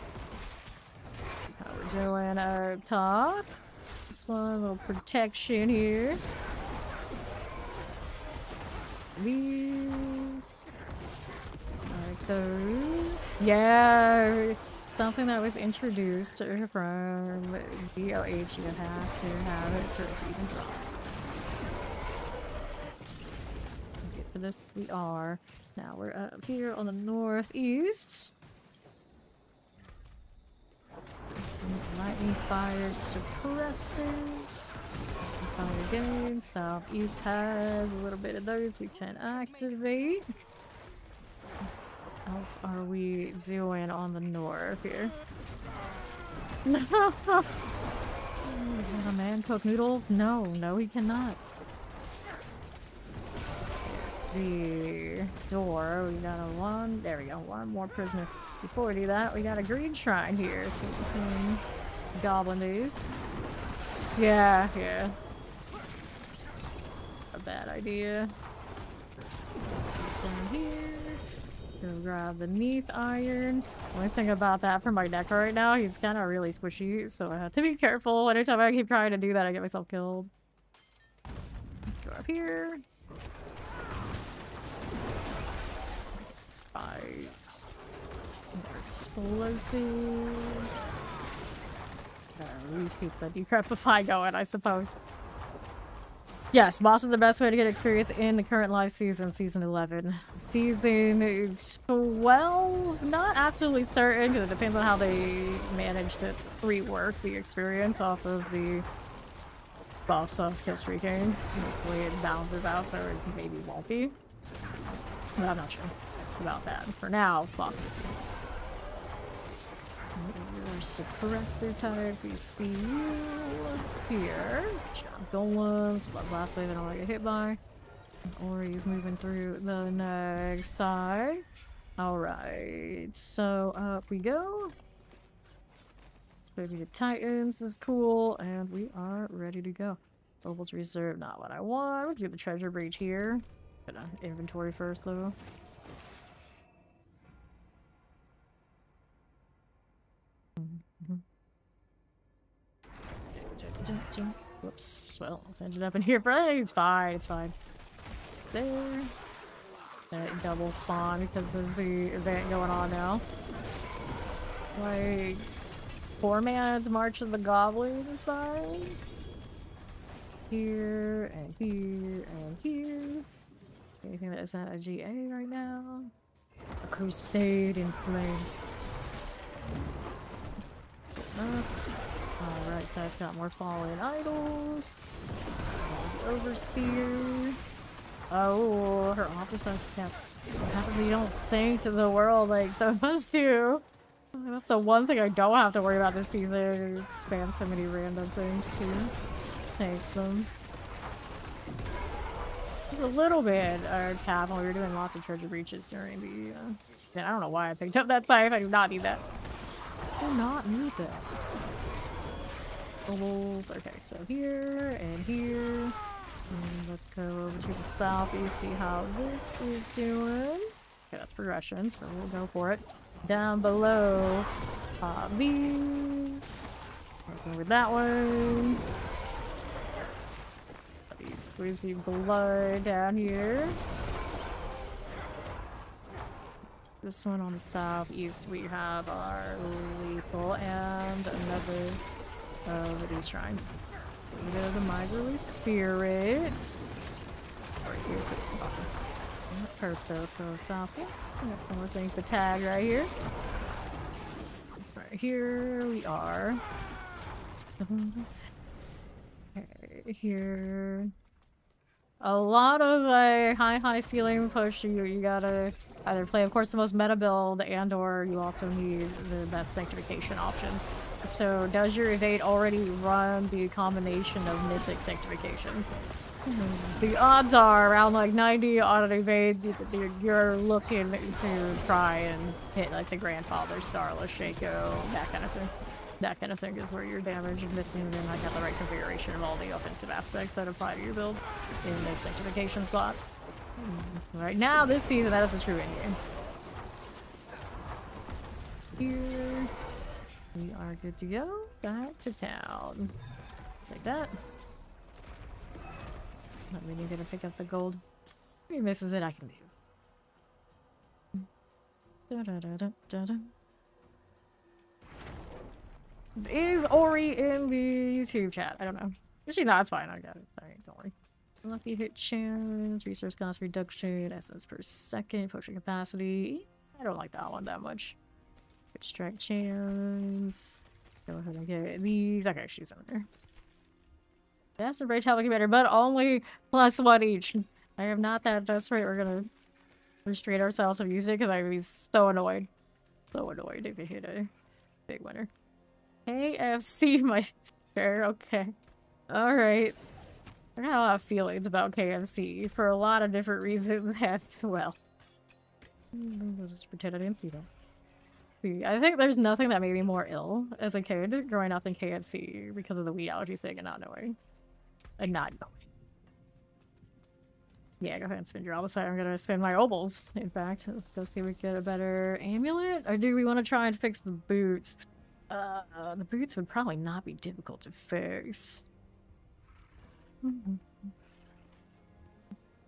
[SPEAKER 2] How we're doing up top. This one, a little protection here. These. Like those. Yeah. Something that was introduced from DOH, you have to have it for it to even drop. Okay, for this we are. Now we're up here on the northeast. Lightning fire suppressors. Fire again. Southeast has a little bit of those we can activate. What else are we doing on the north here? No! Can a man cook noodles? No, no he cannot. The door, we got a one. There we go, one more prisoner. Before we do that, we got a green shrine here, so we can goblin these. Yeah, yeah. A bad idea. Down here. Go grab the neath iron. Only thing about that for my Necro right now, he's kind of really squishy, so I have to be careful. Anytime I keep trying to do that, I get myself killed. Let's go up here. Fight. More explosives. At least keep the decrepify going, I suppose. Yes, boss is the best way to get experience in the current live season, season 11. Season 12, not absolutely certain, because it depends on how they manage to rework the experience off of the boss history game. Hopefully it balances out, so it maybe won't be. But I'm not sure about that. For now, bosses. Your suppressor types, we see you here. Golems, last wave I don't want to get hit by. Ori's moving through the next side. Alright, so up we go. Maybe the Titans is cool, and we are ready to go. Opals reserve, not what I want. We'll do the treasure breach here. Gonna inventory first though. Whoops. Well, ended up in here, but it's fine. It's fine. There. That double spawn because of the event going on now. Like, poor man's March of the Goblins vibes. Here and here and here. Anything that isn't a GA right now? A crusade in flames. Alright, so I've got more fallen idols. Overseer. Oh, her office has kept. They don't sink to the world like supposed to. That's the one thing I don't have to worry about this season. Is spam so many random things to take them. Just a little bit cap when we were doing lots of treasure breaches during the. Yeah, I don't know why I picked up that scythe. I do not need that. I do not need that. Bubbles. Okay, so here and here. And let's go over to the southeast, see how this is doing. Okay, that's progression, so we'll go for it. Down below, these. Working with that one. Squeezy blood down here. This one on the southeast, we have our lethal and another of these shrines. We go to the miserly spirits. Right here, awesome. First, though, let's go southeast. We got some more things to tag right here. Right here we are. Okay, here. A lot of high ceiling push. You gotta either play, of course, the most meta build, and or you also need the best sanctification options. So, does your evade already run the combination of mythic sanctifications? The odds are around like 90 on an evade. You're looking to try and hit like the Grandfather, Starless, Shaco, that kind of thing. That kind of thing is where your damage is missing, and then I got the right configuration of all the offensive aspects that apply to your build in those sanctification slots. Right now, this season, that is a true endgame. Here, we are good to go. Back to town. Like that. Not really gonna pick up the gold. If he misses it, I can leave. Da-da-da-da-da-da. Is Ori in the YouTube chat? I don't know. Actually, no, it's fine. I got it. Sorry, don't worry. Lucky hit chance, resource cost reduction, essence per second, potion capacity. I don't like that one that much. Extract chance. Go ahead and get these. Okay, she's in there. That's a great topic better, but only +1 each. I am not that desperate. We're gonna restrain ourselves from using it because I'd be so annoyed. So annoyed if we hit a big winner. KFC, my sister. Okay. Alright. I got a lot of feelings about KFC for a lot of different reasons as well. I'll just pretend I didn't see that. See, I think there's nothing that made me more ill as a kid growing up in KFC because of the wheat allergy thing and not knowing. And not knowing. Yeah, go ahead and spin your Albicide. I'm gonna spin my Opals, in fact. Let's go see if we get a better amulet. Or do we want to try and fix the boots? The boots would probably not be difficult to fix.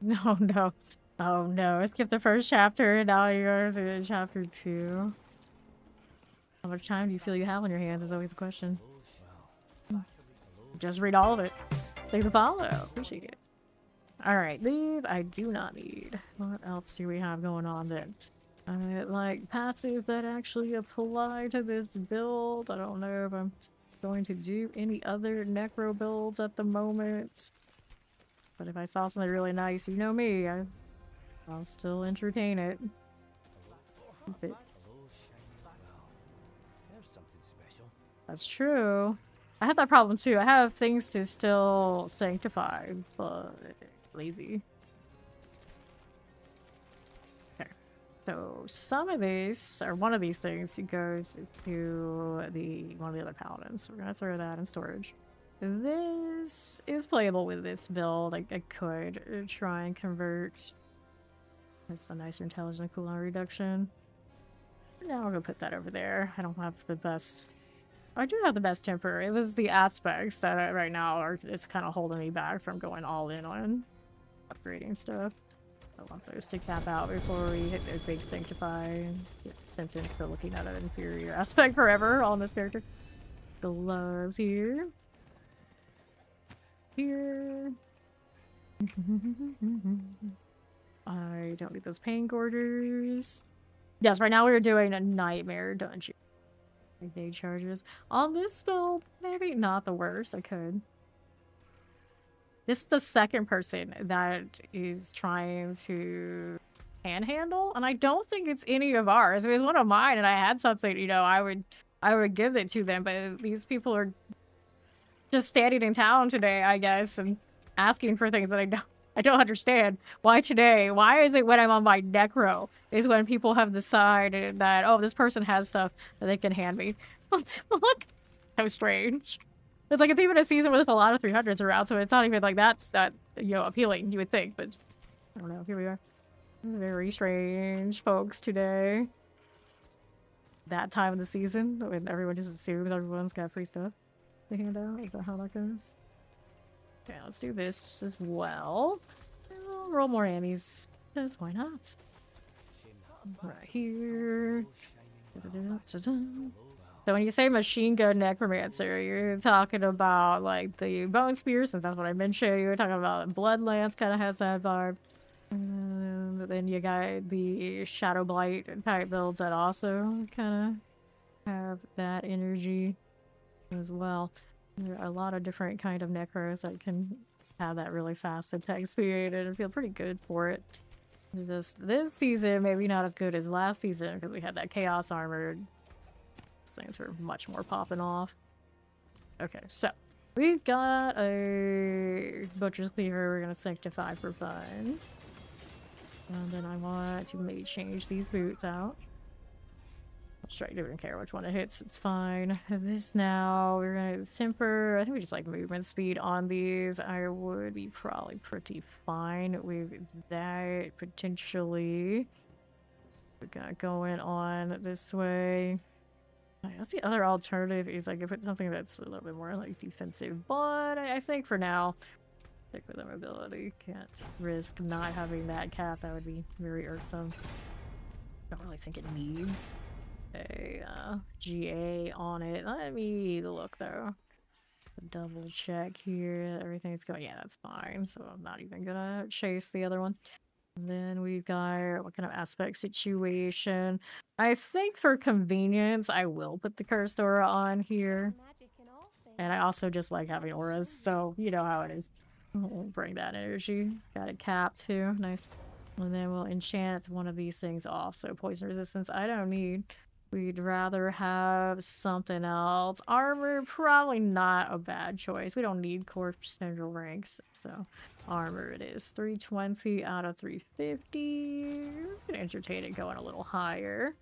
[SPEAKER 2] No, no. Oh no, I skipped the first chapter and now you're to chapter 2. How much time do you feel you have on your hands is always a question. Just read all of it. Thanks for follow. Appreciate it. Alright, these I do not need. What else do we have going on then? Like passives that actually apply to this build. I don't know if I'm going to do any other necro builds at the moment. But if I saw something really nice, you know me, I'll still entertain it. That's true. I have that problem too. I have things to still sanctify, but lazy. Okay. So some of these, or one of these things, goes to one of the other paladins. So we're gonna throw that in storage. This is playable with this build. I could try and convert. That's the nicer intelligent cooldown reduction. Now I'll go put that over there. I don't have the best. I do have the best temper. It was the aspects that right now it's kind of holding me back from going all in on upgrading stuff. I want those to cap out before we hit those big sanctify and get sentenced to looking at an inferior aspect forever on this character. Gloves here. Here. I don't need those pain gorgers. Yes, right now we're doing a nightmare dungeon. Day charges. On this build, maybe not the worst. I could. This is the second person that is trying to panhandle, and I don't think it's any of ours. If it was one of mine and I had something, you know, I would give it to them, but these people are just standing in town today, I guess, and asking for things that I don't understand. Why today? Why is it when I'm on my necro is when people have decided that, oh, this person has stuff that they can hand me? Look, so strange. It's like it's even a season where there's a lot of 300s around, so it's not even like that's that, you know, appealing, you would think, but I don't know. Here we are. Very strange folks today. That time of the season when everyone just assumes everyone's got free stuff to hand out. Is that how that goes? Okay, let's do this as well. We'll roll more ammies, because why not? Right here. So when you say machine gun necromancer, you're talking about like the bone spear, since that's what I mentioned. You're talking about blood lance, kind of has that vibe. And then you got the shadow blight type builds that also kind of have that energy as well. There are a lot of different kind of necros that can have that really fast attack speed and feel pretty good for it. It's just this season maybe not as good as last season because we had that chaos armor. These things were much more popping off. Okay, so we've got a butcher's cleaver we're gonna sanctify for fun. And then I want to maybe change these boots out. Strike, don't even care which one it hits, it's fine. This now, we're gonna simper. I think we just like movement speed on these. I would be probably pretty fine with that, potentially. We got going on this way. I guess the other alternative is I could put something that's a little bit more like defensive, but I think for now, stick with the mobility. Can't risk not having that cap, that would be very irksome. Don't really think it needs a GA on it. Let me look though. Double check here. Everything's going. Yeah, that's fine. So I'm not even gonna chase the other one. And then we've got what kind of aspect situation. I think for convenience, I will put the cursed aura on here. And I also just like having auras, so you know how it is. We'll bring that energy. Got it capped too. Nice. And then we'll enchant one of these things off. So poison resistance, I don't need. We'd rather have something else. Armor, probably not a bad choice. We don't need core central ranks, so armor it is. 320 out of 350. We can entertain it going a little higher.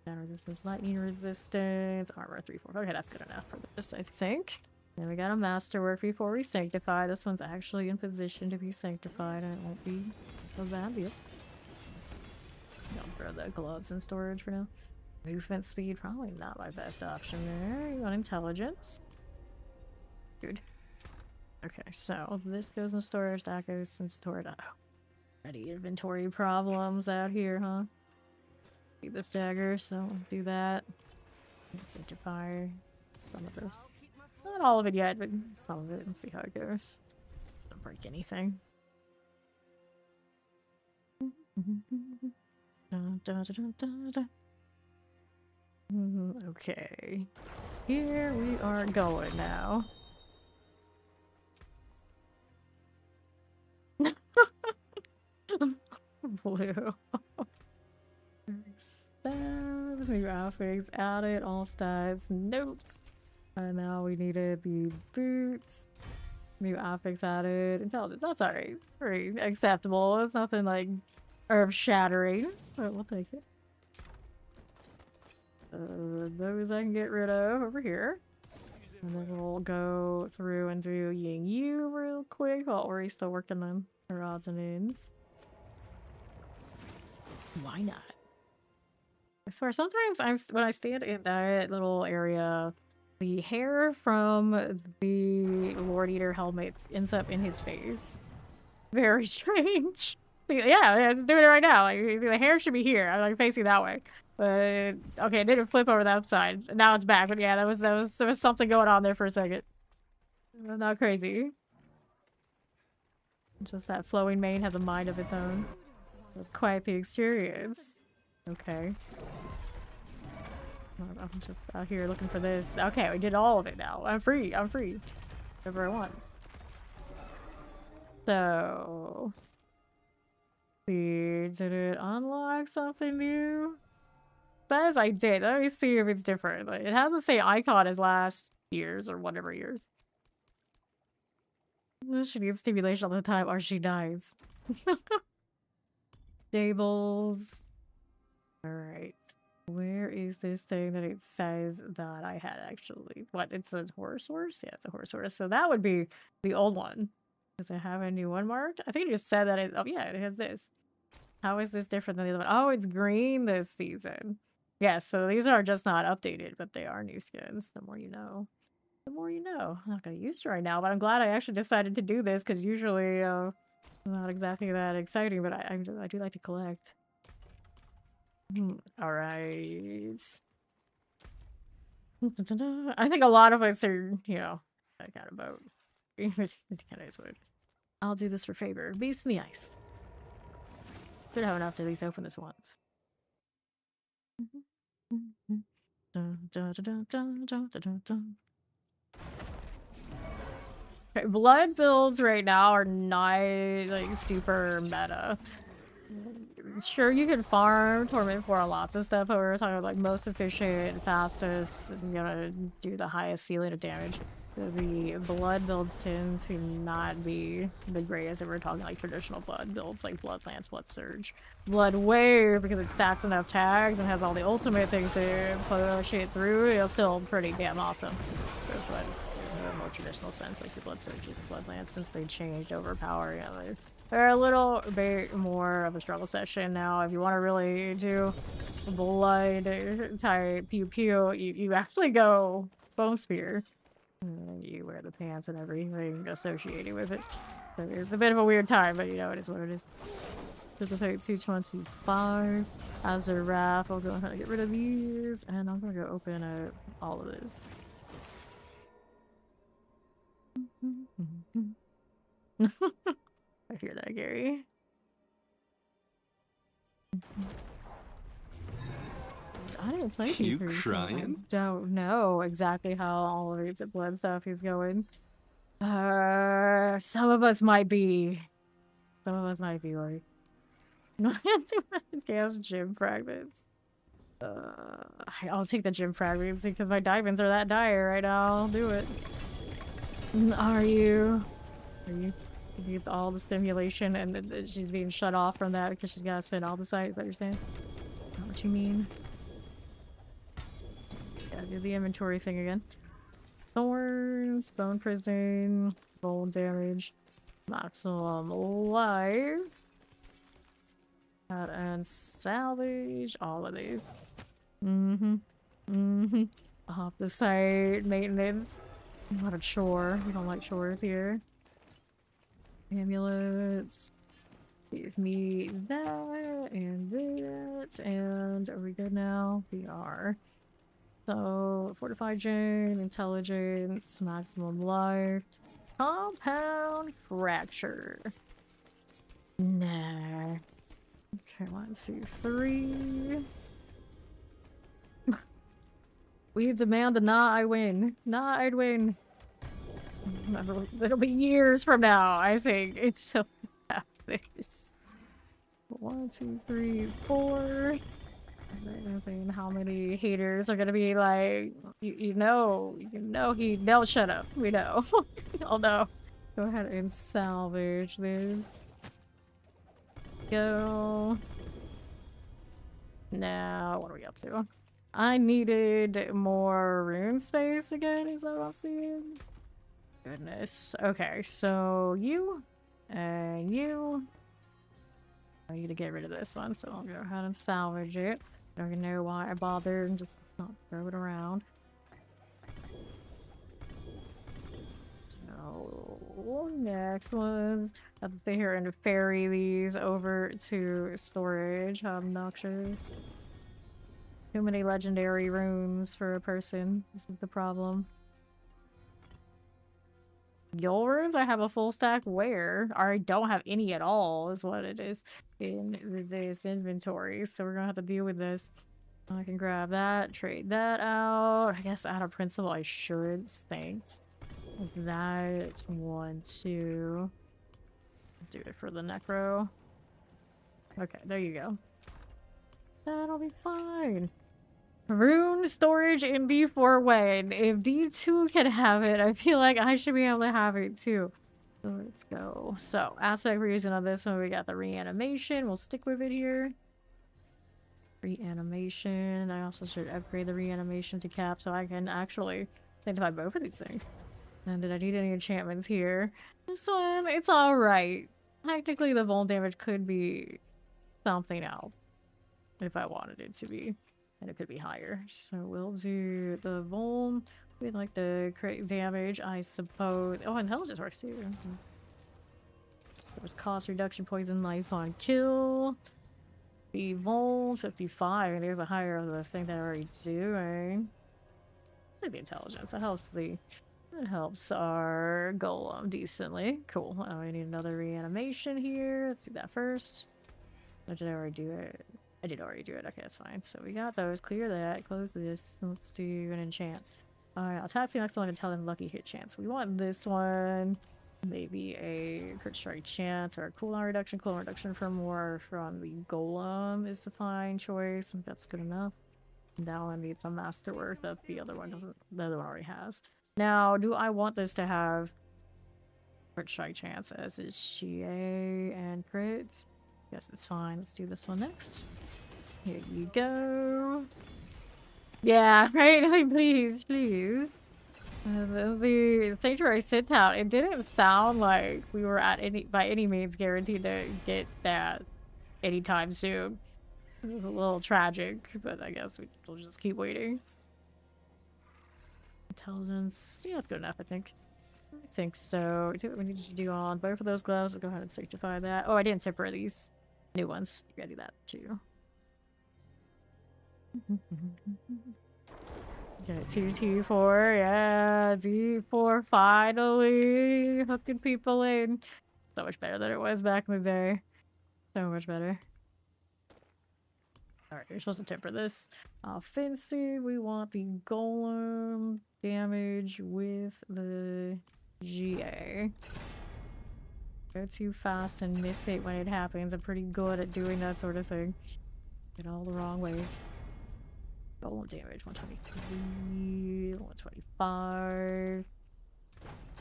[SPEAKER 2] Down resistance, lightning resistance, armor 3-4. Okay, that's good enough for this, I think. Then we got a masterwork before we sanctify. This one's actually in position to be sanctified, and it won't be a bad deal. I'll throw the gloves in storage for now. Movement speed, probably not my best option there. You want intelligence? Good. Okay, so this goes in storage, that goes in storage. Oh, already inventory problems out here, huh? Need this dagger, so we'll do that. Sanctify some of this. Not all of it yet, but some of it and see how it goes. Don't break anything. Okay. Here we are going now. Blue. New outfits added, all stats. Nope. And now we needed the boots. New outfits added. Intelligence. That's alright. Pretty acceptable. It's nothing like earth shattering. But we'll take it. Those I can get rid of over here. And then we'll go through and do Ying Yu real quick while we're still working on our odds and ends. Why not? I swear, sometimes when I stand in that little area, the hair from the Lord Eater helmet ends up in his face. Very strange. Yeah, it's doing it right now. Like, the hair should be here. I'm like facing that way. But okay, it didn't flip over that side. Now it's back. But yeah, there was something going on there for a second. Not crazy. Just that flowing mane has a mind of its own. It was quite the experience. Okay. I'm just out here looking for this. Okay, we did all of it now. I'm free. I'm free. Whatever I want. So... did it unlock something new? Says I did. Let me see if it's different. Like, it has the same icon as last year's or whatever year's. She needs stimulation all the time or she dies. Stables. Alright. Where is this thing that it says that I had actually? What? It's a horse horse? Yeah, it's a horse horse. So that would be the old one. Does it have a new one marked? I think it just said that it... oh yeah, it has this. How is this different than the other one? Oh, it's green this season. Yeah, so these are just not updated, but they are new skins. The more you know. The more you know. I'm not going to use it right now, but I'm glad I actually decided to do this, because usually, not exactly that exciting, but I do like to collect. Alright. I think a lot of us are, you know, that kind of boat. It kind of is what it is. I'll do this for favor. Beast in the ice. Should have enough to at least open this once. Okay, blood builds right now are not like super meta. Sure, you can farm Torment for lots of stuff, but we're talking about like most efficient, fastest, you know, do the highest ceiling of damage. The blood builds tend to not be the greatest if we're talking like traditional blood builds, like Blood Lance, Blood Surge. Blood Wave, because it stacks enough tags and has all the ultimate things to push it through, it's still pretty damn awesome. But in a more traditional sense, like the Blood Surge and Blood Lance, since they changed overpower, you know, they're a little bit more of a struggle session now. If you want to really do blood type pew pew, you actually go Bone Spear. You wear the pants and everything associated with it. So it's a bit of a weird time, but you know, it is what it is. Dissipate 225. As a wrap, I'll go ahead and get rid of these, and I'm gonna go open up all of this. I hear that, Gary. I didn't play
[SPEAKER 4] You
[SPEAKER 2] P3,
[SPEAKER 4] crying?
[SPEAKER 2] so I don't know exactly how all of it's blood stuff is going. Some of us might be. Some of us might be like. Chaos gym fragments. I'll take the gym fragments because my diamonds are that dire right now. I'll do it. Are you? You get all the stimulation and she's being shut off from that because she's got to spend all the sites. Is that not what you mean? Gotta do the inventory thing again. Thorns, bone prison, bone damage, maximum life, and salvage all of these. Off the site, maintenance. Not a chore. We don't like chores here. Amulets. Give me that and that. And are we good now? We are. So, fortified chain, intelligence, maximum life, compound fracture. Nah. Okay, 1, 2, 3. We demand the nah, I win. Nah, I'd win. It'll be years from now, I think, until we have this. 1, 2, 3, 4. I think how many haters are gonna be like, you know he, no, shut up, we know. Oh no. Go ahead and salvage this. Go. Now, what are we up to? I needed more rune space again, is that what I'm seeing? Goodness. Okay, so you and you. I need to get rid of this one, so I'll go ahead and salvage it. I don't even know why I bothered and just not throw it around. So, next ones. I have to stay here and ferry these over to storage. How obnoxious. Too many legendary runes for a person. This is the problem. Yule runes? I have a full stack where? Or I don't have any at all, is what it is in this inventory. So we're gonna have to deal with this. I can grab that, trade that out. I guess out of principle I should stinks. Like that. 1, 2. Do it for the necro. Okay, there you go. That'll be fine. Rune storage in D4 way. And if D2 can have it, I feel like I should be able to have it too. So let's go. So, aspect we're using on this one, we got the reanimation. We'll stick with it here. Reanimation. I also should upgrade the reanimation to cap so I can actually identify both of these things. And did I need any enchantments here? This one, it's alright. Technically, the vuln damage could be something else if I wanted it to be. And it could be higher. So we'll do the vuln. We'd like the crit damage, I suppose. Oh, intelligence works too. There's cost reduction, poison, life on kill. The vuln, 55. There's a higher of the thing that I'm already doing. Maybe intelligence. That helps our golem decently. Cool. Oh, we need another reanimation here. Let's do that first. Or did I already do it? I did already do it. Okay, that's fine. So we got those. Clear that. Close this. Let's do an enchant. Alright, attack the next one and tell them lucky hit chance. We want this one. Maybe a crit strike chance or a cooldown reduction. Cooldown reduction for more from the golem is the fine choice. I think that's good enough. And that one needs some masterwork that the other one doesn't. The other one already has. Now, do I want this to have crit strike chance as is GA and crits? Yes, it's fine. Let's do this one next. Here you go. Yeah, right? Like, please, please. The Sanctuary sit out, it didn't sound like we were by any means guaranteed to get that anytime soon. It was a little tragic, but I guess we'll just keep waiting. Intelligence. Yeah, that's good enough, I think. I think so. Do what we need to do on both of those gloves. Let's go ahead and sanctify that. Oh, I didn't temper these new ones. You gotta do that too. Okay, 2 T4, yeah, D4 finally hooking people in. So much better than it was back in the day. So much better. Alright, you're supposed to temper this. Offensive, we want the golem damage with the GA. Go too fast and miss it when it happens. I'm pretty good at doing that sort of thing. In all the wrong ways. Golem damage, 123, 125.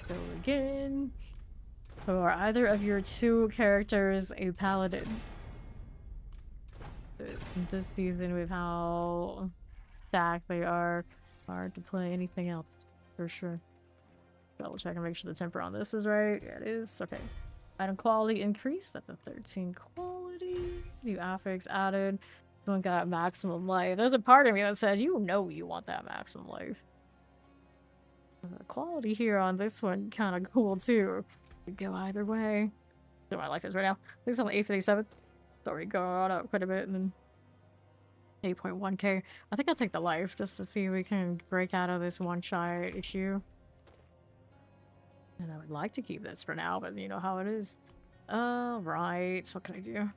[SPEAKER 2] Go again. So are either of your two characters a paladin? This season with how stacked they are, hard to play anything else, for sure. Double check and make sure the temper on this is right. Yeah, it is. Okay. Item quality increased at the 13 quality. New affix added. One got maximum life. There's a part of me that says, you know you want that maximum life. The quality here on this one kind of cool too. Could go either way. So my life is right now. I think it's on the 857. It's already gone up quite a bit and then 8.1k. I think I'll take the life just to see if we can break out of this one-shot issue. And I would like to keep this for now, but you know how it is. Right. What can I do?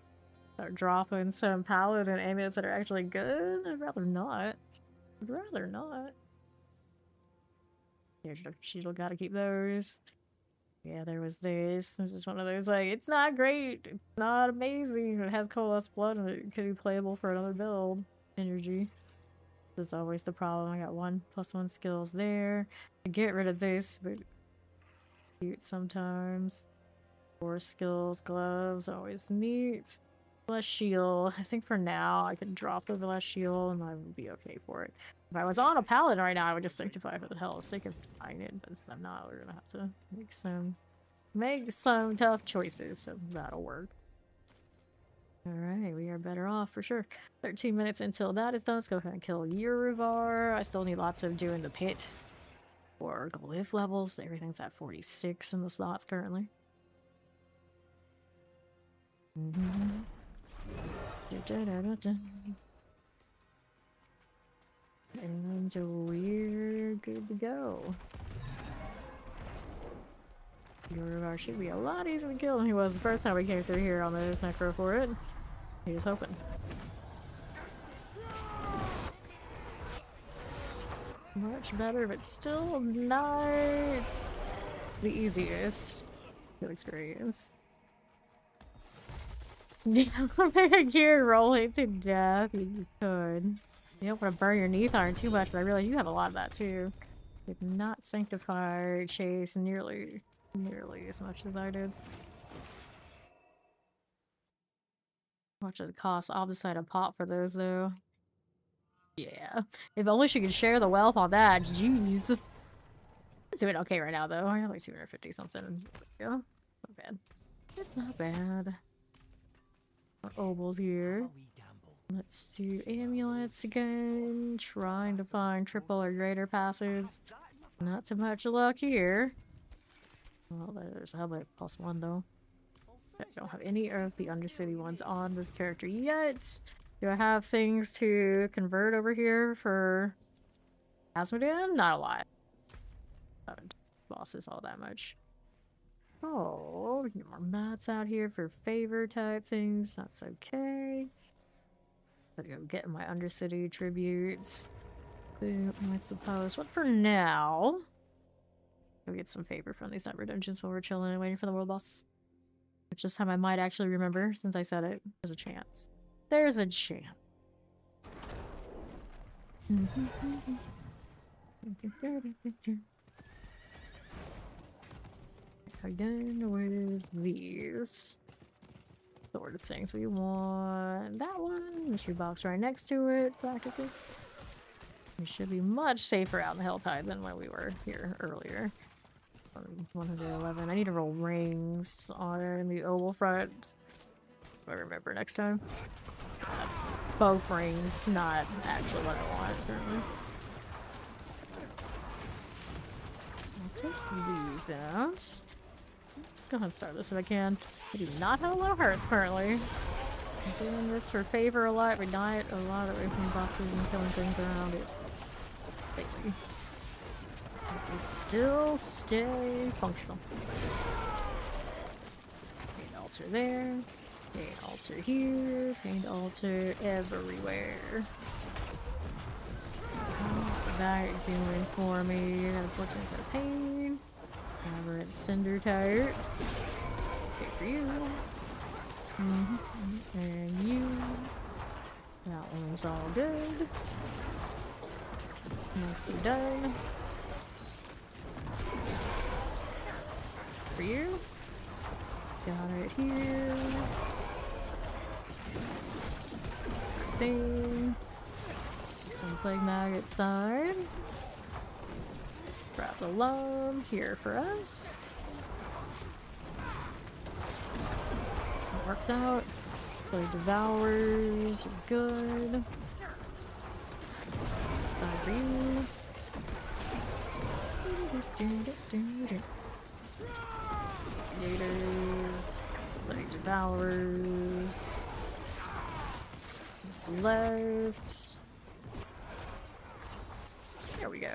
[SPEAKER 2] Start dropping some paladin amulets that are actually good? I'd rather not. I'd rather not. Here's your shield, gotta keep those. Yeah, there was this. It's just one of those, like, it's not great. It's not amazing. It has coalesced blood and it could be playable for another build. Energy. This is always the problem. I got 1+1 skills there. I get rid of this, but cute sometimes. 4 skills, gloves, always neat. Bless shield. I think for now I could drop the bless shield and I would be okay for it. If I was on a paladin right now, I would just sanctify for the hell's sake of trying it, but I'm not. We're gonna have to make some tough choices, so that'll work. Alright, we are better off for sure. 13 minutes until that is done. Let's go ahead and kill Yurivar. I still need lots of doing the pit for glyph levels. Everything's at 46 in the slots currently. And we're good to go. Yurivar should be a lot easier to kill than he was the first time we came through here on this necro for it. He was hoping. Much better, but still not the easiest to experience. Yeah, make a gear roll it to death. You could. You don't want to burn your Neath Iron too much, but I realize you have a lot of that too. Did not sanctify Chase nearly as much as I did. How much does it cost? I'll decide a pot for those though. Yeah. If only she could share the wealth on that. Jeez. It's doing okay right now though. I got like 250 something. Yeah. Not bad. It's not bad. Obols here. Let's do amulets again. Trying to find triple or greater passives. Not too much luck here. Well, there's a Hellblade +1 though. I don't have any of the Undercity ones on this character yet. Do I have things to convert over here for Asmodean? Not a lot. I haven't bosses all that much. Oh, we can get more mats out here for favor type things. That's okay. Gotta go get my Undercity tributes. I suppose. But for now, go get some favor from these Never dungeons while we're chilling and waiting for the world boss. Which this time I might actually remember since I said it. There's a chance. There's a chance. Again with these sort of things. We want that one, the shoebox right next to it, practically. We should be much safer out in the Helltide than when we were here earlier. 111. I need to roll rings on the oval front. If I remember next time. Both rings, not actually what I want currently. I'll take these out. Let's go ahead and start this if I can. I do not have a lot of hearts currently. I'm doing this for favor a lot, but not a lot of opening boxes and killing things around it lately. They still stay functional. Paint altar there. Paint altar here. Paint altar everywhere. How's that doing for me? Got a 14 type pain. Aberrant cinder types. Okay, for you. And you. That one's all good. Nicely done. For you. Got it here. Thing. Some plague maggot side. Grab the loam here for us. That works out. Plague devours. Good. Bye for you. Gators, Plague Devourers, left. There we go.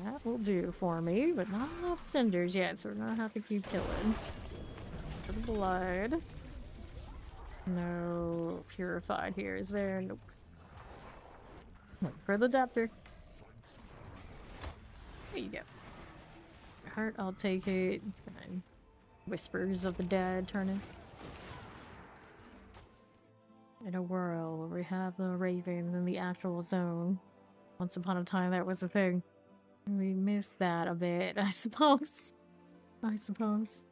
[SPEAKER 2] That will do for me, but not enough cinders yet, so we're gonna have to keep killing. For the blood. No purified here, is there? Nope. Look for the adapter. There you go. Heart, I'll take it. It's gonna whispers of the dead turning. In a world where we have the Raven in the actual zone. Once upon a time, that was a thing. We missed that a bit, I suppose. I suppose.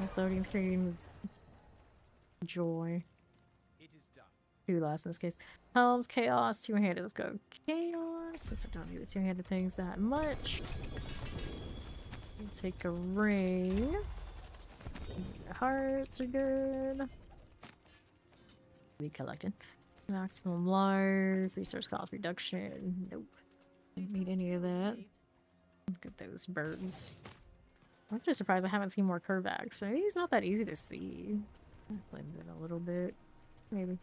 [SPEAKER 2] This loading screen is joy.
[SPEAKER 4] It is done.
[SPEAKER 2] 2 last in this case. Helms, chaos, 2-handed. Let's go chaos. Since I don't do the 2-handed things that much. We'll take a ring. Hearts are good. Be collected. Maximum life, resource cost reduction. Nope. Don't need any of that. Look at those birds. I'm just surprised I haven't seen more Kervax. Maybe he's not that easy to see. Blends in a little bit. Maybe.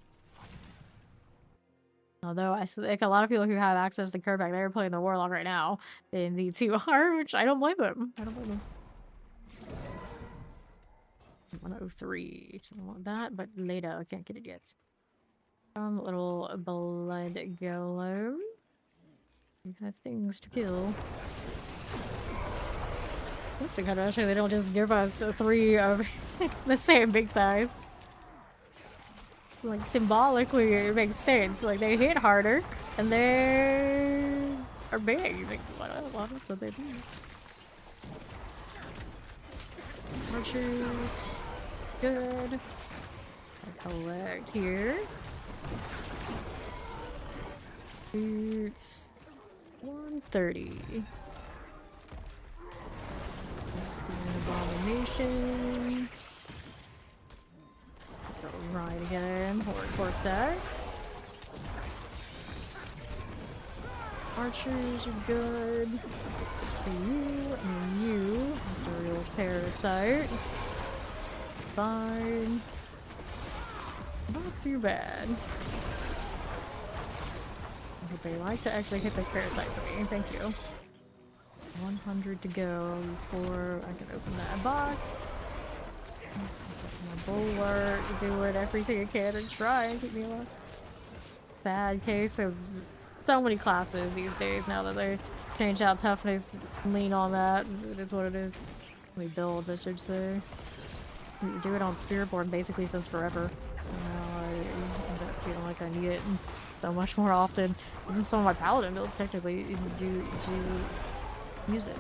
[SPEAKER 2] Although I like a lot of people who have access to Kervac, they're playing the Warlock right now in the 2R, which I don't blame them. I don't blame them. 103. So I want that, but later I can't get it yet. Little blood golem. We have things to kill. Because actually they don't just give us 3 of the same big size. Like symbolically it makes sense. Like they hit harder and they are big. Like, well, that's what they do. Archers. Good. I collect here. Boots. 130. Abomination. Go right again. Horde corpse axe. Archers are good. Let's see you and you. Duriel's parasite. Fine. Not too bad. I hope they like to actually hit this parasite for me. Thank you. 100 to go before I can open that box. My bulwark, doing everything I can and try and keep me alive. Bad case of so many classes these days now that they change out toughness, lean on that. It is what it is. We build, I should say. We do it on Spiritborn basically since forever. And now I end up feeling like I need it so much more often. Even some of my paladin builds technically do use it.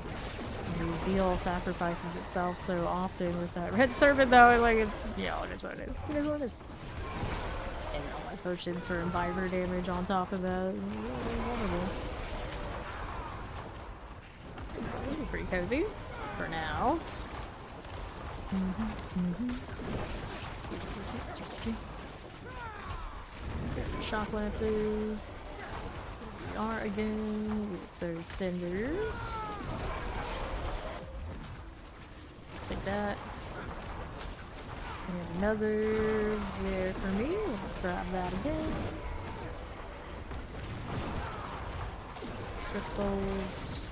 [SPEAKER 2] The zeal sacrifices itself so often with that red servant though, like it's, yeah, it is what it is. It is what it is. And all my potions for imbiber damage on top of that. Wonderful. Pretty cozy for now. Shock lances. Here we are again with those cinders. Take that. And another there for me. We'll grab that again. Crystals.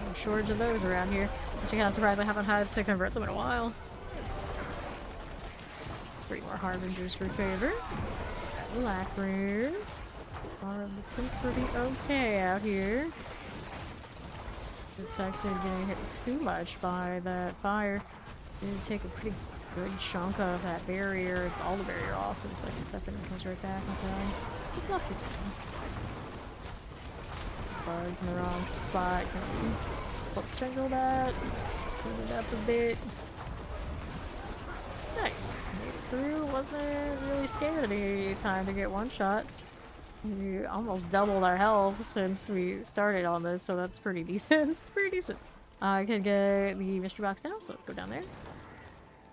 [SPEAKER 2] No shortage of those around here. Actually, kind of surprised I haven't had to convert them in a while. 3 more harbingers for favor. Black rare. Looking pretty okay out here. Detected getting hit too much by that fire. Did take a pretty good chunk of that barrier, all the barrier off. It was like a second and comes right back and not too bad. Bugs in the wrong spot. Jungle that. Clean it up a bit. Nice. Made it through. Wasn't really scared any time to get one shot. We almost doubled our health since we started on this, so that's pretty decent. It's pretty decent. I can get the mystery box now, so let's go down there.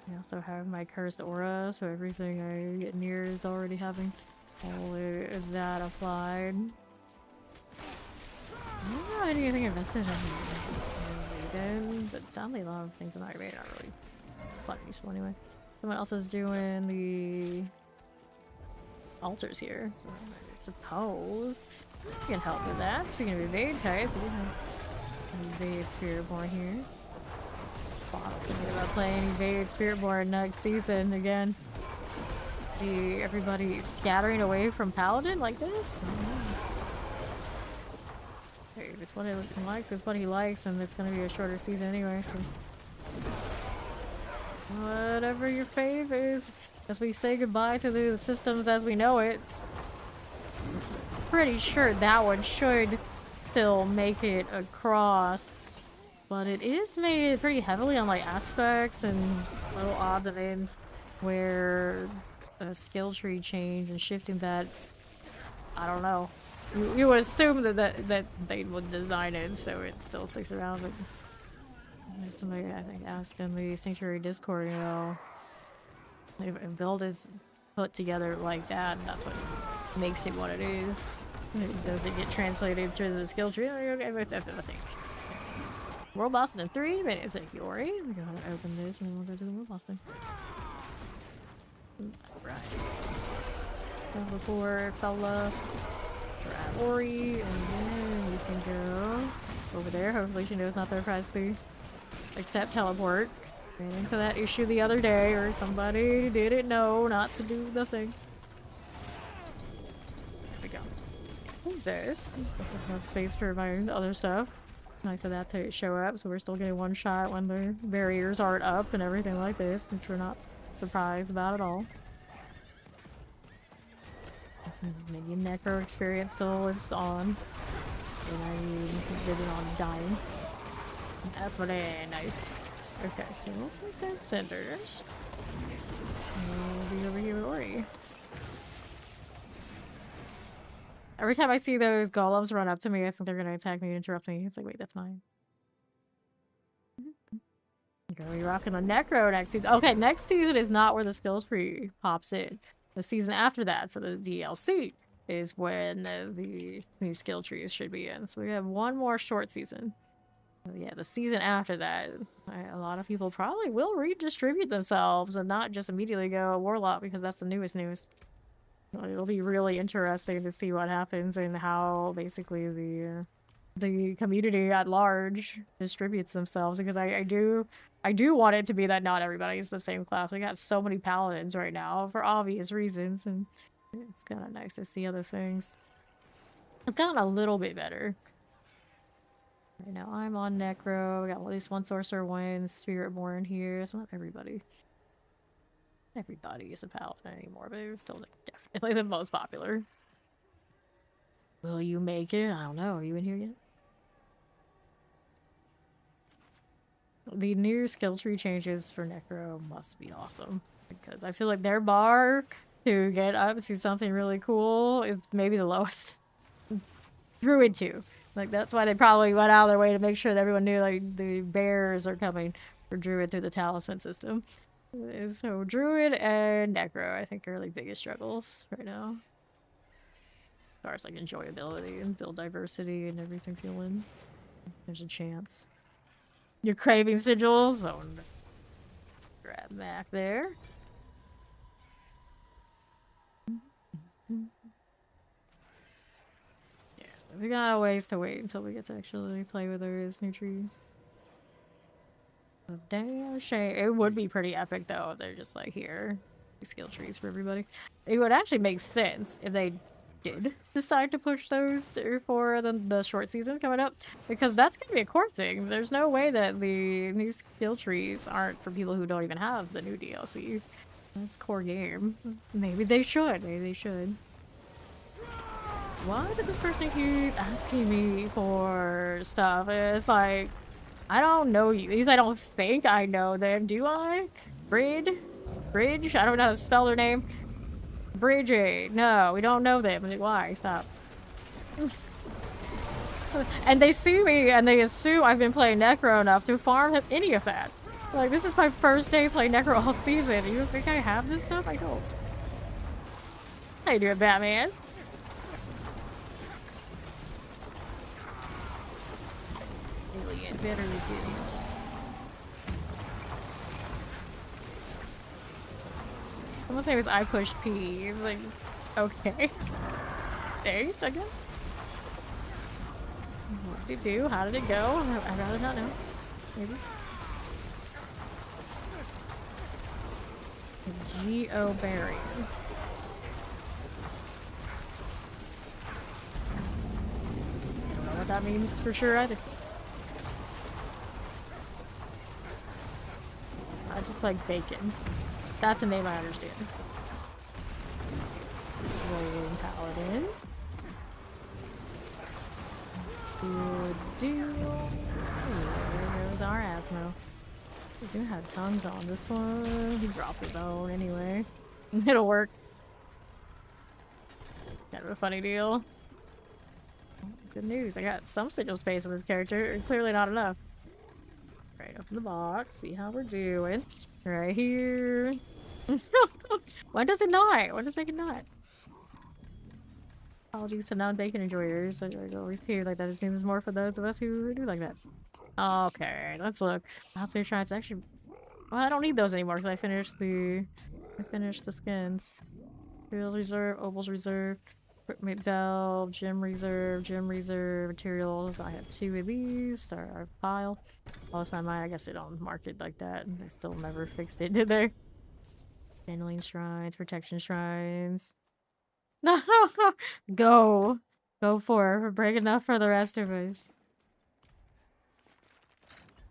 [SPEAKER 2] I also have my cursed aura, so everything I get near is already having all of that applied. I don't know anything invested in, but sadly a lot of things in my array aren't really quite useful anyway. Someone else is doing the altars here. So I suppose you can help with that. Speaking of evade types, we have evade Spiritborn here. I was thinking about playing evade Spiritborn next season again. Everybody scattering away from Paladin like this? Hey, if it's what he likes, it's what he likes, and it's gonna be a shorter season anyway, so... Whatever your fave is, as we say goodbye to the systems as we know it. Pretty sure that one should still make it across, but it is made pretty heavily on like aspects and little odds and ends where a skill tree change and shifting that, I don't know. You would assume that they would design it so it still sticks around, but somebody I think asked in the Sanctuary Discord, you know, if a build is put together like that, and that's what makes it what it is. Does it get translated through the skill tree? Okay, with that, I think. World boss in 3 minutes. Like Yori, we're gonna open this and then we'll go to the world boss thing. Right. The poor fella. Grab Ori, and then we can go over there. Hopefully she knows not to press the accept teleport. Ran into that issue the other day, or somebody didn't know not to do the thing. There we go. There's enough space for my other stuff. Nice of that to show up, so we're still getting one shot when the barriers aren't up and everything like this, which we're not surprised about at all. Maybe Necro experience still lives on. And I living on dying. That's what nice. Okay, so we'll take those cinders. And we'll be over here with Ori. Every time I see those golems run up to me, I think they're gonna attack me and interrupt me. It's like, wait, that's mine. Gonna be rocking a Necro next season. Okay, next season is not where the skill tree pops in. The season after that, for the DLC, is when the new skill trees should be in. So we have one more short season. So yeah, the season after that, a lot of people probably will redistribute themselves and not just immediately go Warlock, because that's the newest news. It'll be really interesting to see what happens and how basically the community at large distributes themselves, because I do want it to be that not everybody is the same class. We got so many paladins right now for obvious reasons, and it's kind of nice to see other things. It's gotten a little bit better. Right now I'm on Necro. We got at least one sorcerer wins, Spiritborn here. It's not everybody. Everybody is a paladin anymore, but it's still definitely the most popular. Will you make it? I don't know. Are you in here yet? The new skill tree changes for Necro must be awesome, because I feel like their bar to get up to something really cool is maybe the lowest. Druid 2. Like, that's why they probably went out of their way to make sure that everyone knew, like, the bears are coming for Druid through the talisman system. So Druid and Necro, I think, are like biggest struggles right now. As far as like enjoyability and build diversity and everything feeling. There's a chance. You're craving sigils? Oh no. Grab Mac there. Yeah, so we got a ways to wait until we get to actually play with those new trees. Damn shame. It would be pretty epic though if they're just like, here, skill trees for everybody. It would actually make sense if they did decide to push those for the short season coming up, because that's gonna be a core thing. There's no way that the new skill trees aren't for people who don't even have the new DLC. That's core game. Maybe they should. Maybe they should. Why did this person keep asking me for stuff? It's like, I don't know you. At least I don't think I know them, do I? Bridge? I don't know how to spell their name. Bridget. No, we don't know them. Like, why? Stop. And they see me and they assume I've been playing Necro enough to farm any of that. Like, this is my first day playing Necro all season. You think I have this stuff? I don't. How you doing, Batman? Better resilient. Someone's name is I pushed P. It's like, okay. Thanks, I guess. What did it do? How did it go? I'd rather not know. Maybe. Geobarium. I don't know what that means for sure either. I just like bacon. That's a name I understand. Rolling Paladin. Good deal. There goes our Asmo. He's gonna have tongues on this one. He dropped his own anyway. It'll work. Kind of a funny deal. Good news. I got some sigil space on this character. Clearly not enough. Right, open the box. See how we're doing. Right here. Why does it not? Why does it make it not? Apologies to non-bacon enjoyers. I always hear like that. Just means more for those of us who do like that. Okay, let's look. I'll say try. It's actually. Well, I don't need those anymore because I finished the skins. Field reserve, Opals reserve, equipment delve, gem reserve, materials. I have 2 of these. Start our file. Last time I guess they don't mark it like that. I still never fixed it, did they? Channeling shrines, protection shrines. No, go for it. We're breaking enough for the rest of us.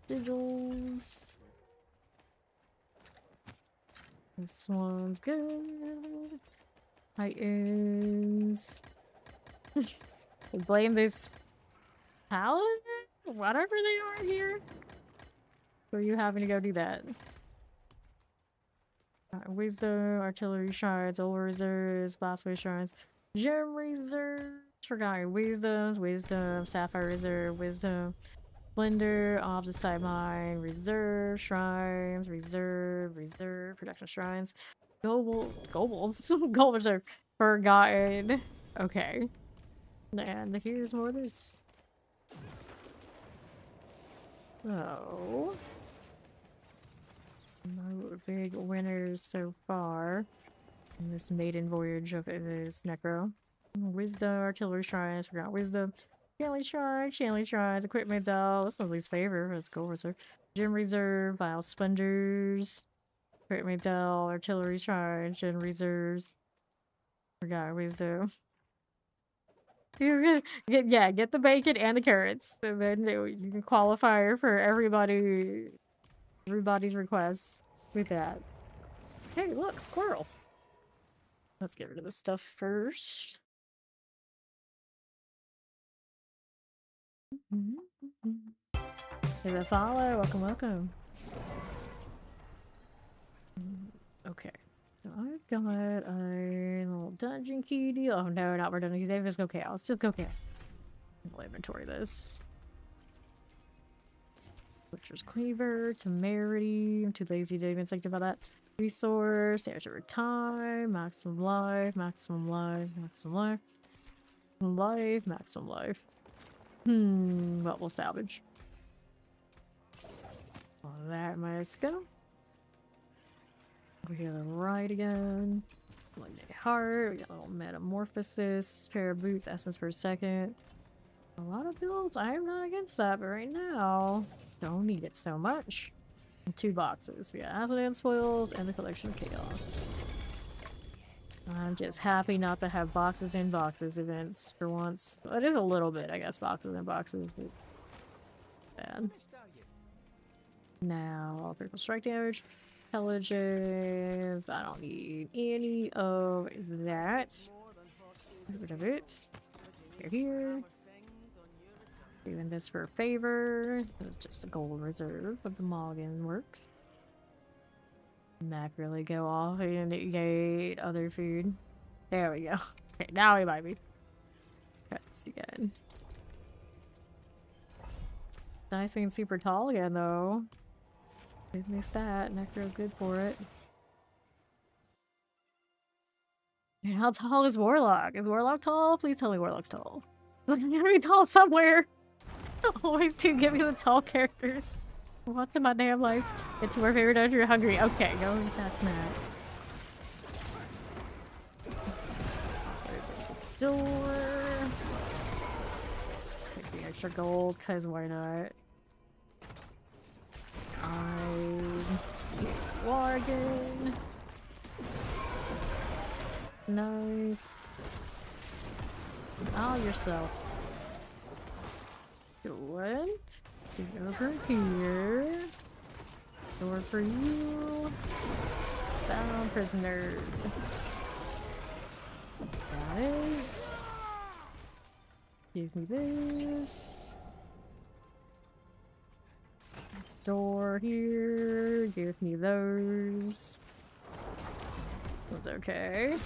[SPEAKER 2] Sigils. This one's good. Titans. I blame this paladin? Whatever they are here. For you having to go do that. Wisdom, artillery shards, old reserves, blastway shards, gem reserves, forgotten wisdom, sapphire reserve, wisdom, splendor, opposite mine, reserve, shrines, reserve, production shrines, gold reserve, forgotten. Okay. And here's more of this. So no big winners so far in this maiden voyage of this Necro. Wisdom, artillery shrines, forgot wisdom. Channeling shrines, equipment doll. This one's least favorite. Let's go with her. Gem reserve, vile splendors, equipment doll, artillery shrines, gem reserves. Forgot wisdom. Get the bacon and the carrots, and then you can qualify for everybody's requests with that. Hey, look, squirrel. Let's get rid of this stuff first. Is that follow? Welcome. Okay. So I've got a little dungeon key deal. Oh no, not we're done. Just go chaos. Just go chaos. We'll inventory this. Butcher's Cleaver, Temerity. I'm too lazy to even think about that. Resource, damage over time, maximum life. What we'll salvage. All that must go. Over here to the right again. One day heart, we got a little metamorphosis, pair of boots, essence per second. A lot of builds, I am not against that, but right now, don't need it so much. And 2 boxes. We got Azadan Spoils and the Collection of Chaos. I'm just happy not to have boxes in boxes events for once. Well, it is a little bit, I guess, boxes in boxes, but bad. Now, critical strike damage, intelligence. I don't need any of that. Get rid of it. Here. Doing this for a favor. It's just a gold reserve, but the Mulligan works. Mac really go off and negate other food. There we go. Okay, now he might be. That's again. Nice being super tall again, though. Didn't miss that. Necro's good for it. And how tall is Warlock? Is Warlock tall? Please tell me Warlock's tall. Like, I'm gonna be tall somewhere. Always do give me the tall characters. What's in my damn life? Get to our favorite dungeon, you're hungry. Okay, go eat that snack. door. Take the extra gold, cause why not? I'm Wargen. Nice. Oh, yourself. Good. Get over here. Door for you. Bound prisoner. Got it. Give me this. Door here. Give me those. That's okay.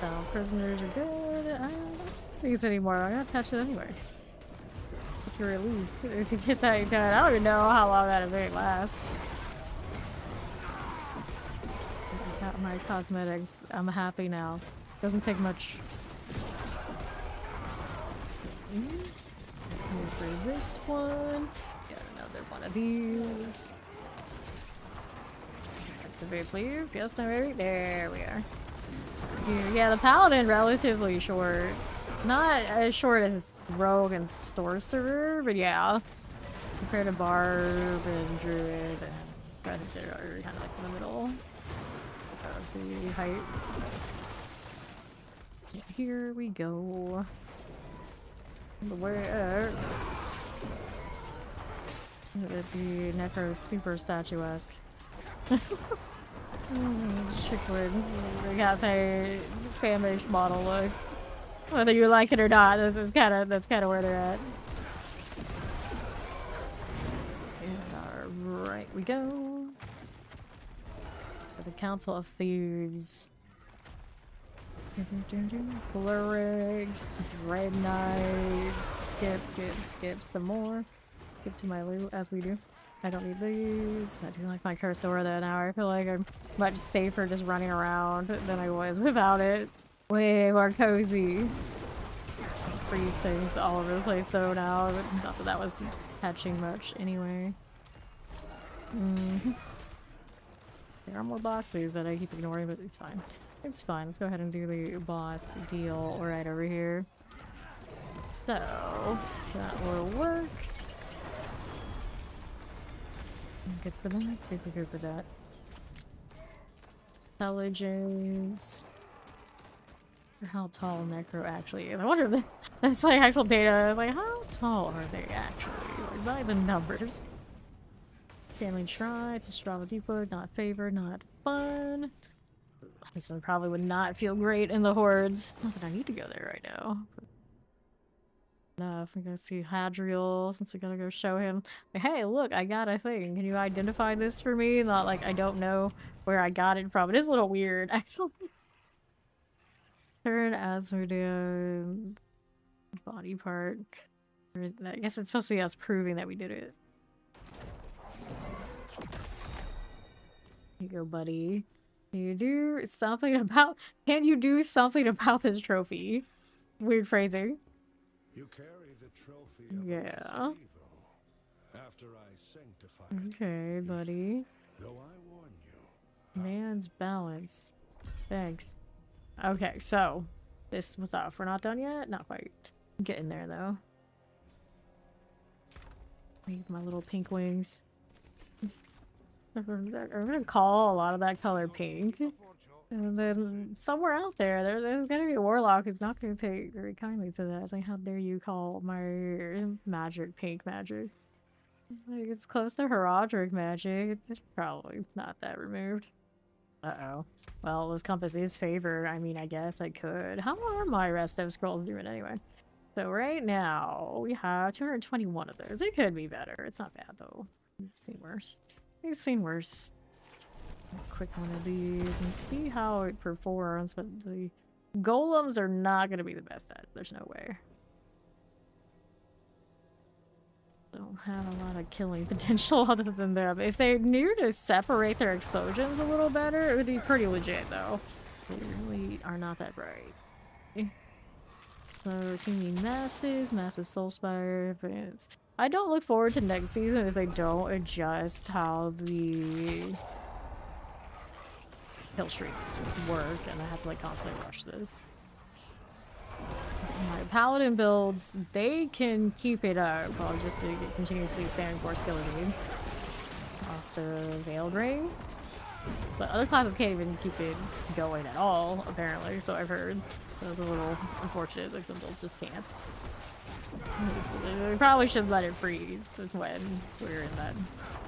[SPEAKER 2] Bound prisoners are good. I don't think it's anymore. I'm gonna touch it anyway. It's a relief to get that done. I don't even know how long that event lasts. I got my cosmetics. I'm happy now. Doesn't take much. For this one. Get another one of these. Activate, please. Yes, no, right there we are. Yeah, the paladin relatively short. Not as short as rogue and sorcerer, but yeah, compared to barb and druid, and I think they're kind of like in the middle of the heights. Yeah, here we go. Where? The Necro is super statuesque. Chickwood. They got the famished model look. Whether you like it or not, that's kind of where they're at. And right we go. For the Council of Thieves. Clerics, Red Knights, skip some more. Skip to my loot as we do. I don't need these. I do like my cursed aura though now. I feel like I'm much safer just running around than I was without it. Way more cozy. Freeze things all over the place though now. Not that that was catching much anyway. There are more boxes that I keep ignoring, but it's fine. It's fine. Let's go ahead and do the boss deal right over here. So, that will work. Good for that. Good for that. Intelligence. Or how tall Necro actually is. I wonder if that's like actual data. Like, how tall are they actually? Like, by the numbers. Family try to Strava Depot. Not favored. Not fun. This one probably would not feel great in the hordes. Not that I need to go there right now. Enough. We gotta see Hadriel since we gotta go show him. Like, hey, look, I got a thing. Can you identify this for me? Not like I don't know where I got it from. It is a little weird, actually. Turn as we do body part. I guess it's supposed to be us proving that we did it. Here you go, buddy. Can you do something about? Can you do something about this trophy? Weird phrasing.
[SPEAKER 4] You carry the trophy of
[SPEAKER 2] yeah.
[SPEAKER 4] evil. After I sanctify it,
[SPEAKER 2] okay, buddy.
[SPEAKER 4] though I warn you.
[SPEAKER 2] Man's balance. Thanks. Okay, so this was off. We're not done yet? Not quite. Getting there though. Leave my little pink wings. I'm gonna call a lot of that color pink. And then somewhere out there's gonna be a warlock who's not gonna take very kindly to that. It's like, how dare you call my magic pink magic? Like, it's close to Herodric magic. It's probably not that removed. Uh-oh. Well, this compass is favored. I mean, I guess I could. How are my rest of scrolls doing anyway? So right now, we have 221 of those. It could be better. It's not bad, though. We've seen worse. We've seen worse. Quick one of these and see how it performs, but the golems are not going to be the best at it. There's no way. Don't have a lot of killing potential other than them. If they knew to separate their explosions a little better, it would be pretty legit, though. They really are not that bright. So, teaming masses, soulspire, advance. I don't look forward to next season if they don't adjust how the kill streaks work, and I have to like constantly rush this. paladin builds, they can keep it up while just to continuously expanding core skill need off the Veiled Ring. But other classes can't even keep it going at all, apparently, so I've heard. So it's a little unfortunate, like some builds just can't. So they probably should let it freeze when we're in that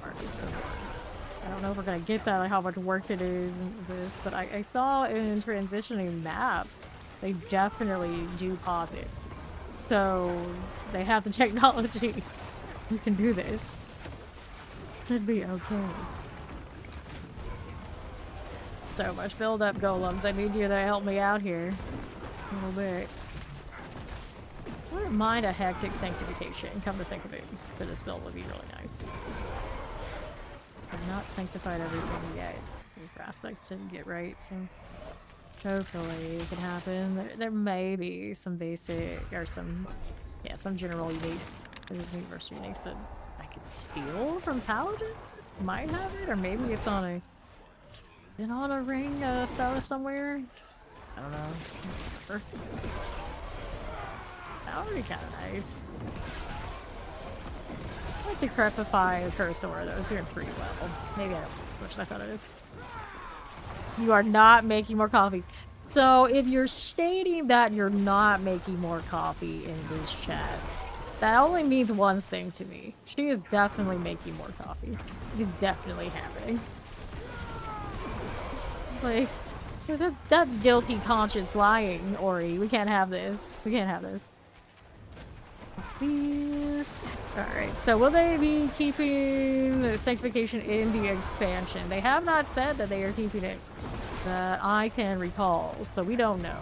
[SPEAKER 2] part of the words. I don't know if we're gonna get that, like how much work it is in this, but I saw in transitioning maps, they definitely do pause it. So they have the technology. We can do this. Should be okay. So much build up, golems. I need you to help me out here a little bit. I wouldn't mind a hectic sanctification, come to think of it, for this build would be really nice. I've not sanctified everything yet. For aspects didn't get right, so hopefully it can happen. There may be some basic, or some general uniques. There's universal uniques that I could steal from paladins? Might have it, or maybe it's on a ring star somewhere? I don't know. That would be kind of nice. I like Decrepify Cursed Aura, though. It's doing pretty well. Maybe I don't like as much as I thought it is. You are not making more coffee. So, if you're stating that you're not making more coffee in this chat, that only means one thing to me. She is definitely making more coffee. It's definitely happening. Like, that's guilty conscience lying, Ori. We can't have this. We can't have this. Please. Alright, so will they be keeping the sanctification in the expansion? They have not said that they are keeping it that I can recall, so we don't know.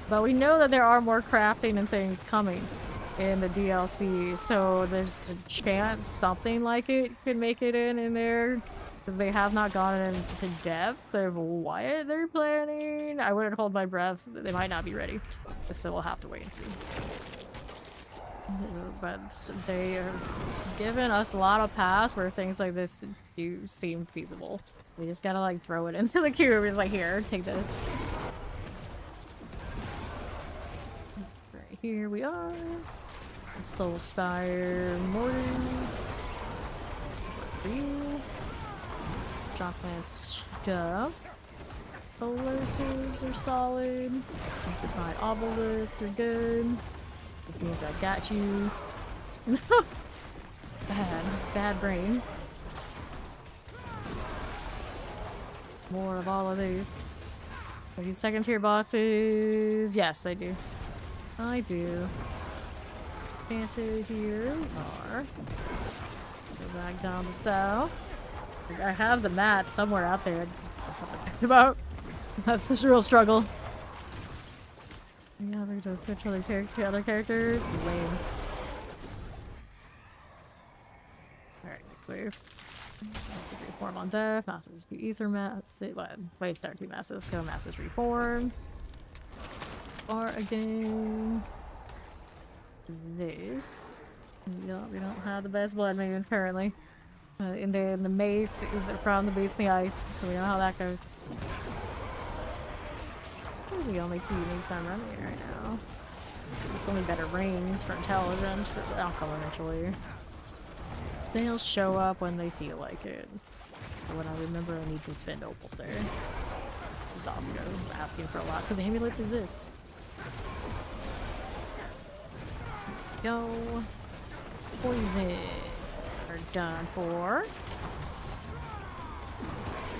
[SPEAKER 2] But we know that there are more crafting and things coming in the DLC, so there's a chance something like it could make it in there. Because they have not gone into depth of what they're planning. I wouldn't hold my breath. They might not be ready. So we'll have to wait and see. But they have given us a lot of paths where things like this do seem feasible. We just gotta like throw it into the queue. We're like, here, take this. Right here we are. Soulspire Mortars. For you. Droplet stuff. Polar seeds are solid. Sanctified obelisks are good. Which means I got you. Bad brain. More of all of these. Are these second tier bosses? Yes, I do. I do. Banter here we are. Go back down the south. I have the mat somewhere out there. About. That's the real struggle. Yeah, they're just switch other characters. Lame. Alright, wave. Massive reform on death. Masses do ether mass. Wave start 2 masses. Go masses reform. Or again. This. Yeah, we don't have the best blood moon currently. And then the mace is from the beast in the ice, so we know how that goes. Those are the only 2 uniques I'm running right now. There's only better rings for intelligence, but they'll come eventually. They'll show up when they feel like it. But when I remember I need to spend opals there. Oscar asking for a lot, because the amulets exist. Go. Poison. Are done for.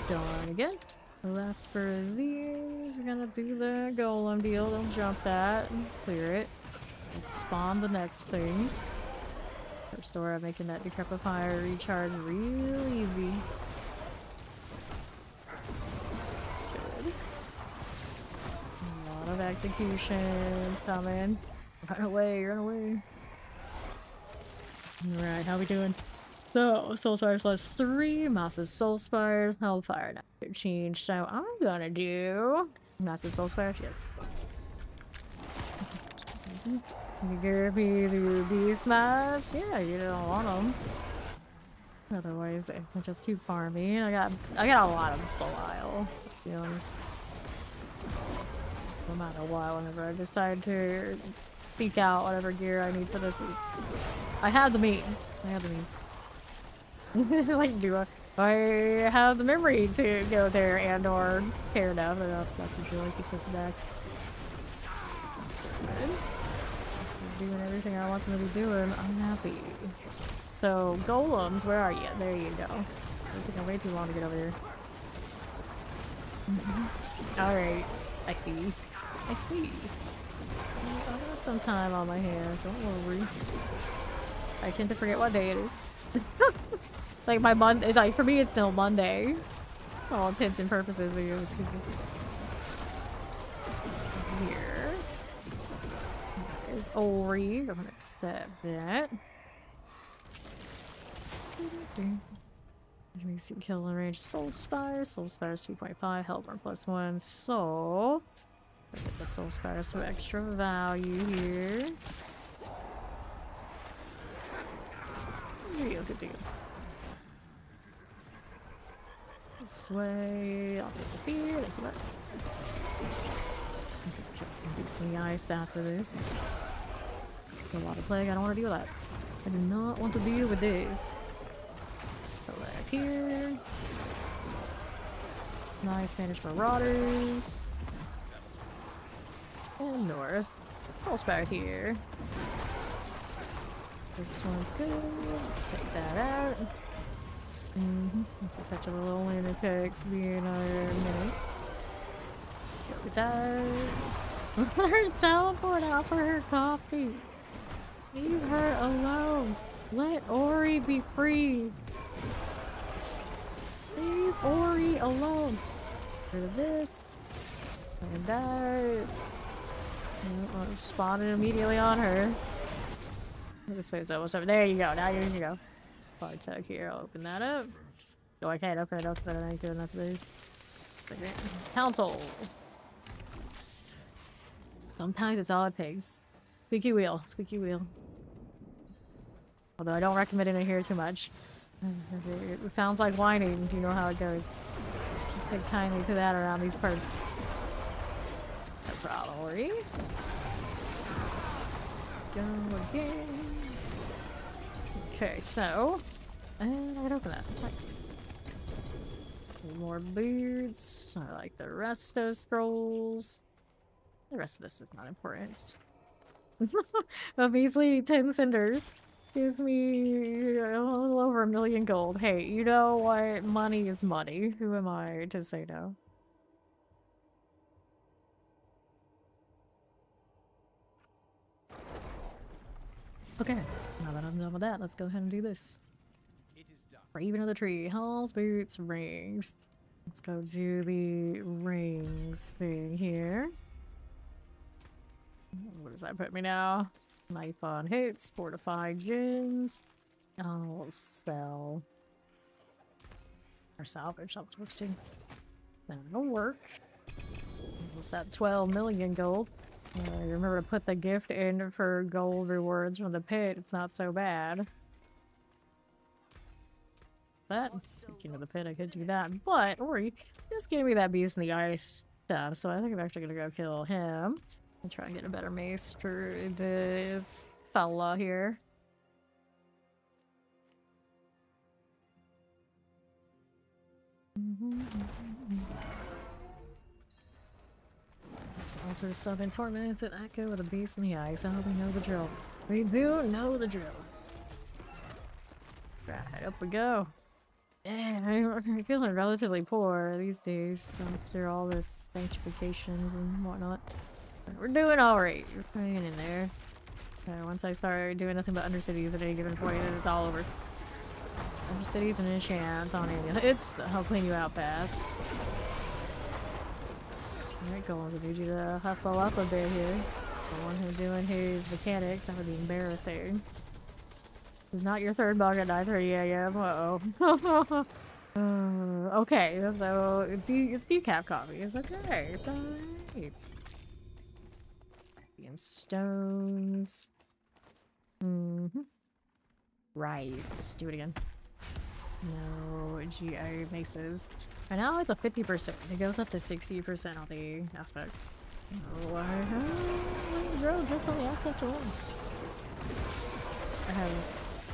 [SPEAKER 2] Darn again. Left for these. We're gonna do the golem deal. Don't jump that. Clear it. And spawn the next things. Restore, making that decrepify recharge real easy. Good. A lot of executions coming. Run away, run away. Alright, how we doing? So, Soulspire plus 3, Mass's Soulspire, Hellfire now 13. So I'm gonna do Mass's Soulspire, yes. You give me the beast mats? Yeah, you don't want them. Otherwise, I can just keep farming. I got a lot of Belial feelings. No matter what, whenever I decide to seek out whatever gear I need for this. I have the means. I have the means. Like, I have the memory to go there and or care enough, and that's usually what keeps us back. They're doing everything I want them to be doing. I'm happy. So, golems, where are you? There you go. It's taking way too long to get over here. Alright. I see. I see. I have some time on my hands, don't worry. I tend to forget what day it is. Like my Monday, like for me it's still Monday. For all intents and purposes, but you're here. There's Ori. I'm gonna accept that. Let me see, kill and range Soul Spire. Soul Spire's 2.5, Hellborn +1. So, I'll get the Soul Spire, some extra value here. Real good deal. This way, I'll take the fear. Thank you much. Get some bits in the ice after this. A lot of plague. I don't want to deal with that. I do not want to deal with this. Go back here. Nice managed marauders. And north. Full spout here. This one's good. Take that out. Touch of the little lunatics being our menace. Go with that. Let her teleport out for her coffee. Leave her alone. Let Ori be free. Leave Ori alone. Get rid of this. And that. Spawning immediately on her. This way's almost over. There you go. Now you go. Fire tug here. I'll open that up. Oh, I can't open it up because I don't do enough of this. Council. Sometimes it's all it takes. Squeaky wheel. Squeaky wheel. Although I don't recommend it in here too much. It sounds like whining. Do you know how it goes? Take kindly to that around these parts. No problem, Ori. Go again. Okay, so. And I can open that. Nice. More beards. I like the rest of scrolls. The rest of this is not important. Obviously, 10 cinders gives me a little over 1 million gold. Hey, you know what? Money is money. Who am I to say no? Okay, now that I'm done with that, let's go ahead and do this. Raven of the Tree, Halls, Boots, Rings. Let's go do the rings thing here. Where does that put me now? Knife on hits, fortified gens. I'll sell. Or salvage, self-posting. That'll work. What's that? 12 million gold. Remember to put the gift in for gold rewards from the pit. It's not so bad. But, speaking of the pit, I could do that. But, Ori just gave me that beast in the ice stuff, so I think I'm actually gonna go kill him. And try and get a better mace for this fella here. Alter sub in 4 minutes at Echo with a beast in the ice. I hope we know the drill. We do know the drill. Right, up we go. Yeah, I'm feeling relatively poor these days after all this sanctifications and whatnot. But we're doing alright. We're hanging in there. Once I start doing nothing but undercities at any given point, then it's all over. Undercities and enchants on any. I'll clean you out fast. Alright, go on, we need you to hustle up a bit here. The one who's doing his mechanics, that would be embarrassing. It's not your third bug at 9:30 AM. Uh-oh. Okay, so it's decaf coffee. It's okay. It's alright. And stones. Right. Do it again. No GI maces. Right now it's a 50%. It goes up to 60% on the aspect. Oh, I have grown just on the last such a long. I have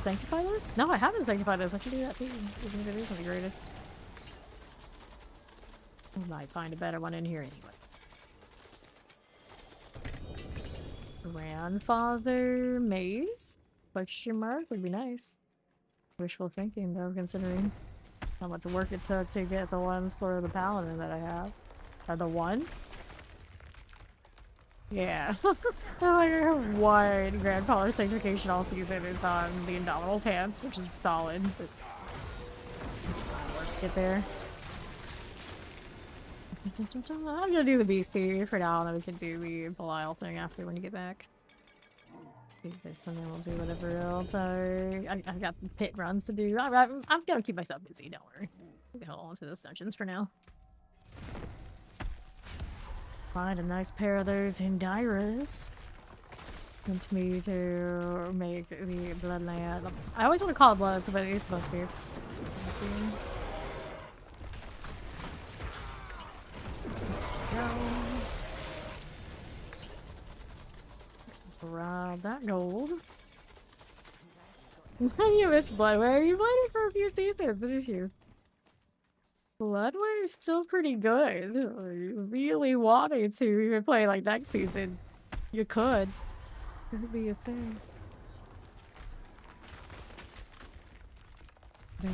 [SPEAKER 2] sanctified this? No, I haven't sanctified this. I should do that too. Even if it isn't the greatest. I might find a better one in here anyway. Grandfather maze? Question mark would be nice. Wishful thinking though, considering how much work it took to get the ones for the paladin that I have. Or the one? Yeah. One grandfather sanctification all season is on the Indomitable Pants, which is solid. But it's a lot of work to get there. I'm gonna do the beastie for now, and then we can do the Belial thing after when you get back. Do this, and then we'll do whatever else. I've got pit runs to do. I'm gonna keep myself busy, don't worry. We can hold on to those dungeons for now. Find a nice pair of those Indiras. Want me to make the Bloodland. I always want to call it Blood, but it's supposed to be. Grab that gold. You missed Bloodway. You played it for a few seasons, didn't you? Bloodway is still pretty good. You really wanted to even play like next season. You could. It would be a thing. Those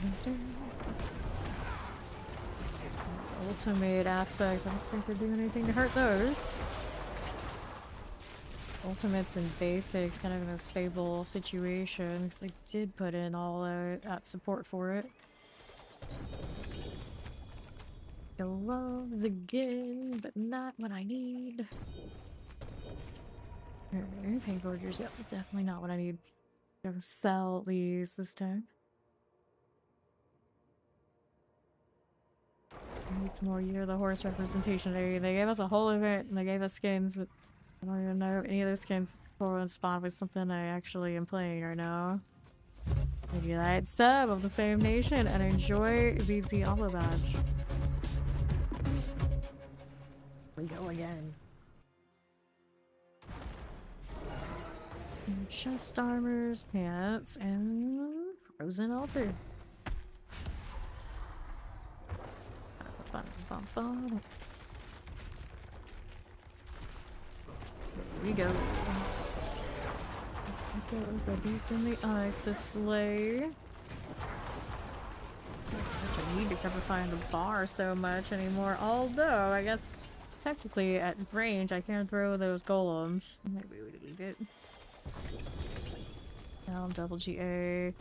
[SPEAKER 2] ultimate aspects, I don't think they're doing anything to hurt those. Ultimates and basics kind of in a stable situation because they did put in all that support for it. Gloves again, but not what I need. Paint forgers, yep, definitely not what I need. Gotta sell these this time. I need some more Year of the Horse representation. They gave us a whole event and they gave us skins, but I don't even know if any of those skins correspond with something I actually am playing right now. Maybe that sub of the Fame Nation and enjoy the Diablo badge. We go again. Chest armors, pants, and frozen altar. Here we go. The beast in the ice to slay. I need to cover find the bar so much anymore. Although, I guess technically at range I can throw those golems. Maybe we delete it. Now double GA.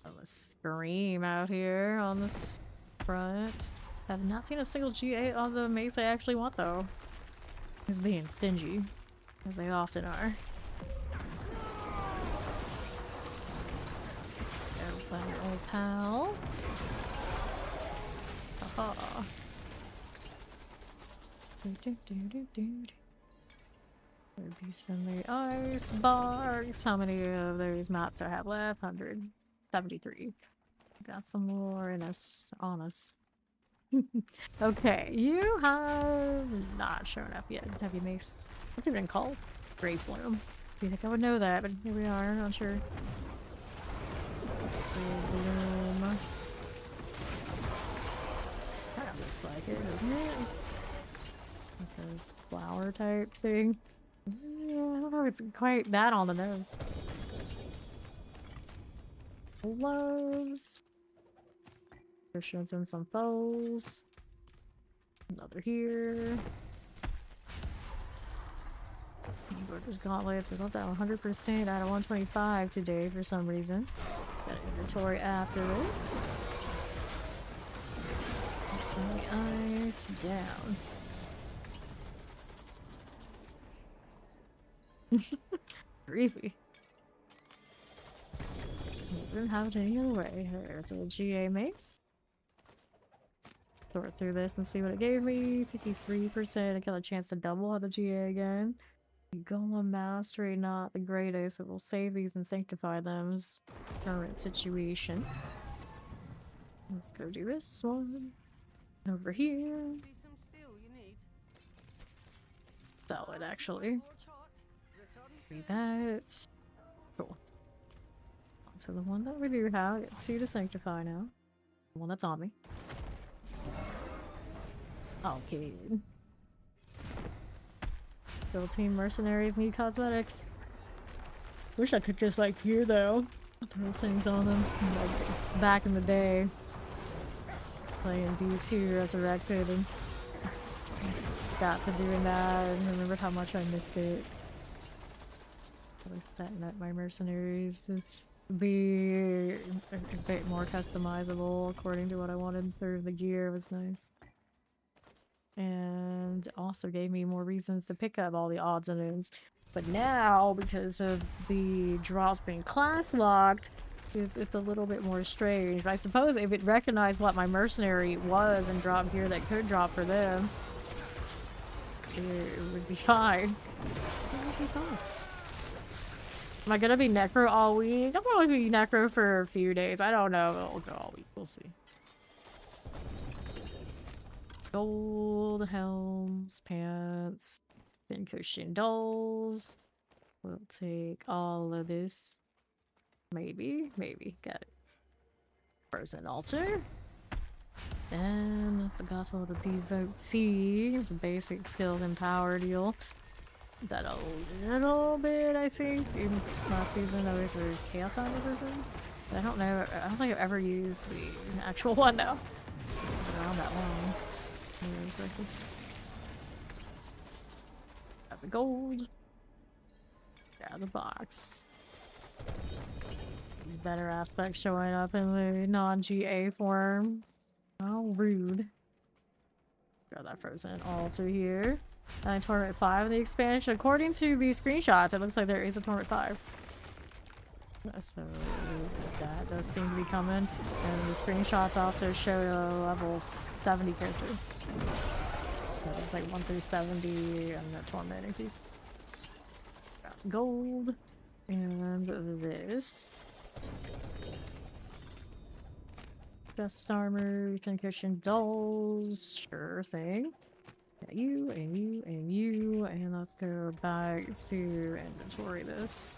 [SPEAKER 2] Oh, a scream out here on this front. I have not seen a single GA on the mace I actually want though. He's being stingy, as they often are. Go find your old pal. Haha. Beast in the ice box. How many of those mats do I have left? 173. Got some more in us on us. Okay, you have not shown up yet. Have you, Mace? What's it even called? Grave Bloom. Do you think I would know that? But here we are, not sure. Grave Bloom. Kinda looks like it, doesn't it? Like a flower type thing. Yeah, I don't know if it's quite that on the nose. Gloves. Christians and some foes. Another here. Workers gauntlets. I got that 100% out of 125 today for some reason. Got inventory after this. The ice down. Creepy. Didn't have it any other way. There's a GA mace. Sort through this and see what it gave me. 53%. I got a chance to double the GA again. Golemancer, not the greatest, but we'll save these and sanctify them. Current situation. Let's go do this one. Over here. sell it actually. Read that. Cool. So the one that we do have, it's see to sanctify now. The one that's on me. Okay. Build team mercenaries need cosmetics. Wish I could just like gear though. Throw things on them. Like back in the day. Playing D2 Resurrected and got to doing that and remembered how much I missed it. Really setting up my mercenaries to be a bit more customizable according to what I wanted through the gear was nice. And also gave me more reasons to pick up all the odds and ends. But now, because of the drops being class locked, it's a little bit more strange. But I suppose if it recognized what my mercenary was and dropped gear that could drop for them, it would be fine. It would be fine. Am I gonna be Necro all week? I'll probably be Necro for a few days. I don't know if it'll go all week. We'll see. Gold, helms, pants, pincushion dolls. We'll take all of this. Maybe. Got it. Frozen altar. And that's the gospel of the devotee. It's a basic skills and power deal. That a little bit, I think, in last season I was for Chaos Armor version. I don't know. I don't think I've ever used the actual one now. It's been around that long. Got the gold. Got the box. Better aspects showing up in the non-GA form. How rude. Got that frozen altar here. And Torment 5 in the expansion. According to the screenshots, it looks like there is a Torment 5. So that does seem to be coming. And the screenshots also show a level 70 character. So it's like 1 through 70 and the tormenting piece. Got gold. And this. Just armor, pincushion dolls. Sure thing. Got you, and you, and you. And let's go back to inventory this.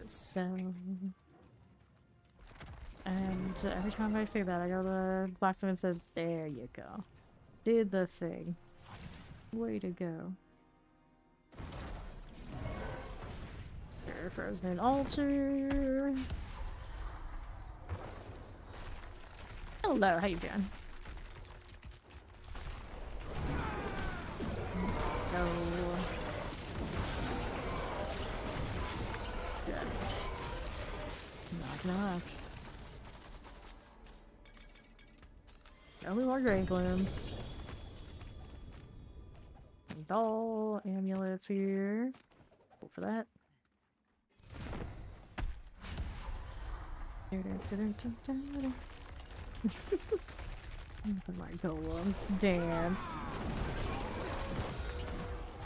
[SPEAKER 2] So, and every time I say that, I go to the blacksmith and said, "There you go, did the thing. Way to go." Frozen altar. Hello, how you doing? No. Good. Knock, knock. No more Grey Glooms. Doll amulets here. Go for that. My golems dance.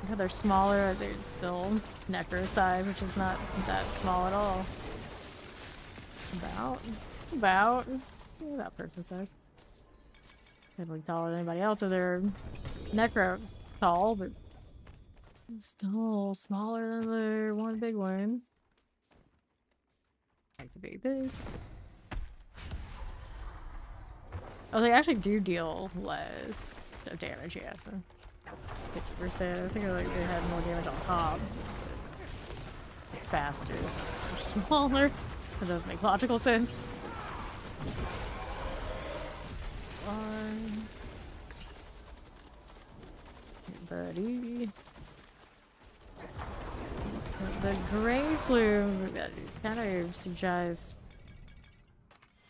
[SPEAKER 2] Yeah, they're smaller, they're still necro size, which is not that small at all. About that person size. They're like taller than anybody else, or they're necro tall, but still smaller than the one big one. Activate this. Oh, they actually do deal less damage, yeah, so 50%. I was thinking like they had more damage on top. Faster, they're smaller. That doesn't make logical sense. Buddy. So the Grey Gloom kind of suggests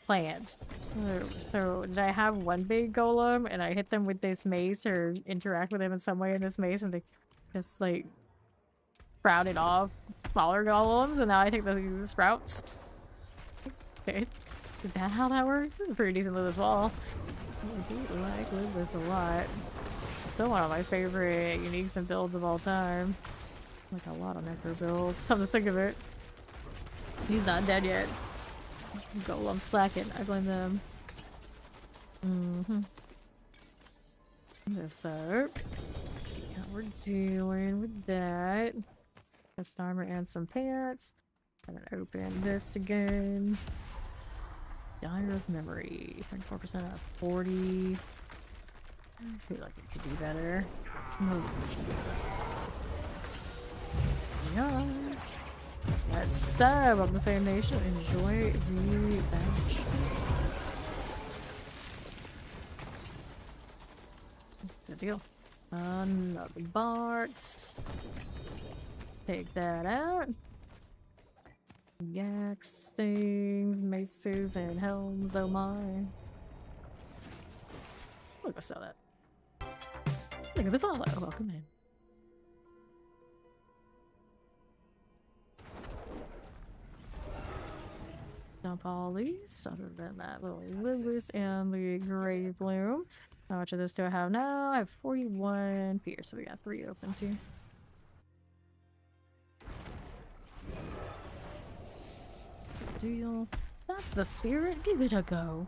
[SPEAKER 2] plans. So did I have one big golem and I hit them with this mace or interact with them in some way in this mace and they just like sprouted off smaller golems and now I take the sprouts? Okay. Is that how that works? This is a pretty decent loot as well. I do like this a lot. Still one of my favorite uniques and builds of all time. Like a lot of necro builds, come to think of it. He's not dead yet. Golem slacking. I blame them. So, yeah, we're doing with that. Chest armor and some pants. I'm gonna open this again. Dyer's memory. 34% out of 40. I feel like I could do better. Yeah. Let's sub on the Foundation. Enjoy the bench. Good deal. Another box. Take that out. Yaks, things, maces, and helms. Oh my. Look, let's sell that. Look at the follow. Welcome in. Dump all these, other than that little Lilies and the Grave Bloom. How much of this do I have now? I have 41 fear, so we got 3 opens here. Deal. That's the spirit. Give it a go.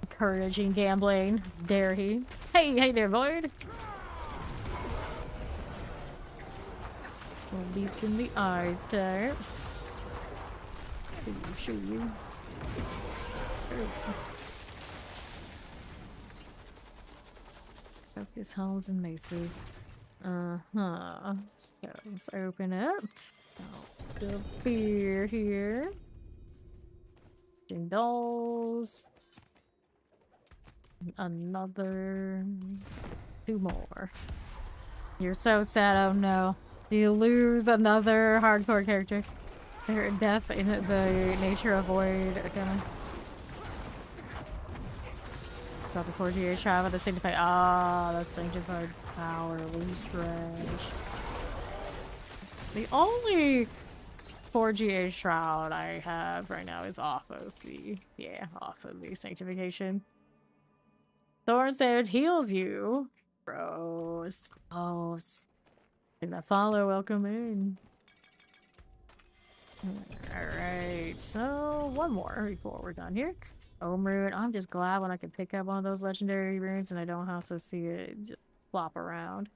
[SPEAKER 2] Encouraging gambling. Dare he? Hey there, Void. Little beast in the eyes type. Shoot you. Focus helms and maces. So let's open it. The beer here. Dolls. Another 2 more. You're so sad. Oh no. You lose another hardcore character. They're deaf in the nature of void. Okay. Got the 4GA shroud, the sanctified. The sanctified power was trash. The only 4GA shroud I have right now is off of the sanctification. Thorn Savage heals you. Gross. Gross. Take that follow. Welcome in. Alright, so 1 more before we're done here. Ohm Rune. I'm just glad when I can pick up one of those legendary runes and I don't have to see it just flop around.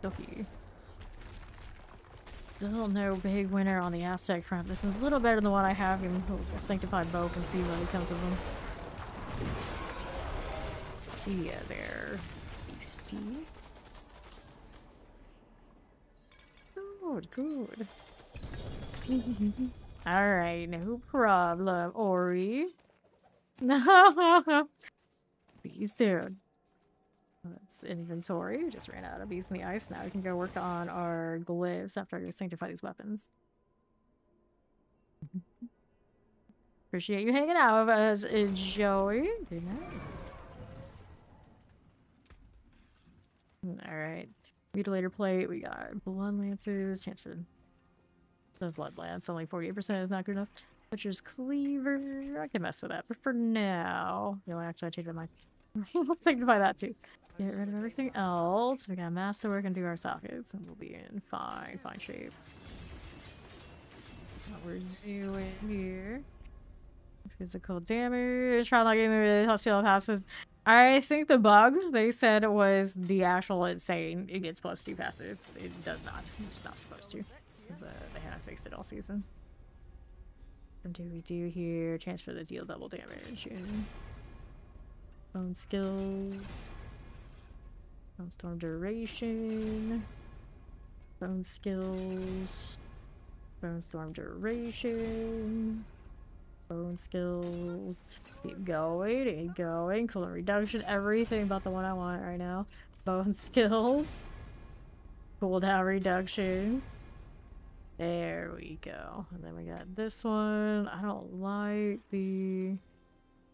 [SPEAKER 2] Ducky. Still no big winner on the Aztec front. This one's a little better than the one I have in Sanctified Bow. Can see what comes of them. Yeah, they're beastie. Good. Alright, no problem, Ori. No. See you soon. That's inventory. We just ran out of beasts in the ice. Now we can go work on our glyphs after I sanctify these weapons. Appreciate you hanging out with us, Joey. Good night. Alright. Mutilator plate. We got blood lancers. Chance for the blood lance. Only 48% is not good enough. Butcher's cleaver. I can mess with that, but for now, no, actually, I changed my mind. Let's sanctify that too. Get rid of everything else. We got masterwork and do our sockets, and we'll be in fine shape. What we're doing here. Physical damage. Try not getting the hostile passive. I think the bug they said was the actual insane. It gets +2 passive. It does not. It's not supposed to. They haven't fixed it all season. What do we do here? Transfer the deal double damage. Bone skills. Bone storm duration. Bone skills. Bone storm duration. Bone skills. Keep going. Cooldown reduction. Everything about the one I want right now. Bone skills. Cooldown reduction. There we go. And then we got this one. I don't like the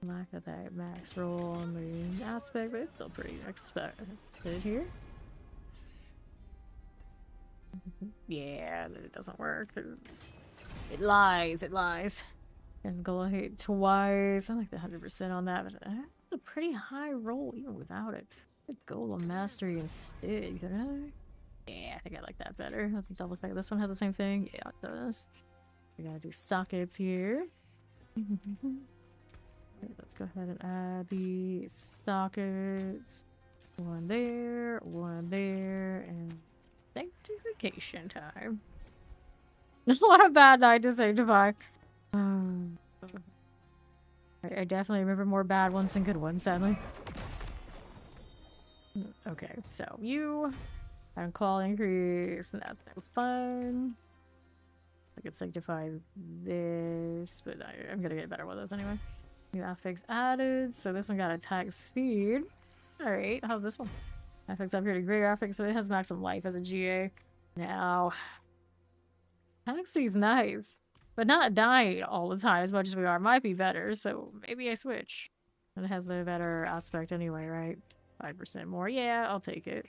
[SPEAKER 2] lack of that max roll on the aspect, but it's still pretty expected here. Yeah, it doesn't work. It lies. And go hit twice. I like the 100% on that, but that's a pretty high roll even without it. Golem mastery instead, could I? Yeah, I think I like that better. Let's double check. This one has the same thing. Yeah, it does. We gotta do sockets here. Okay, let's go ahead and add the sockets. One there, and sanctification time. What a bad night to sanctify. I definitely remember more bad ones than good ones, sadly. Okay, so you and call increase. That's no fun. I could sanctify this, but I'm gonna get a better one of those anyway. New affix added, so this one got attack speed. Alright, how's this one? Affix upgraded greater affix, so it has maximum life as a GA. Now, attack speed's nice, but not dying all the time as much as we are. Might be better, so maybe I switch. It has a better aspect anyway, right? 5% more. Yeah, I'll take it.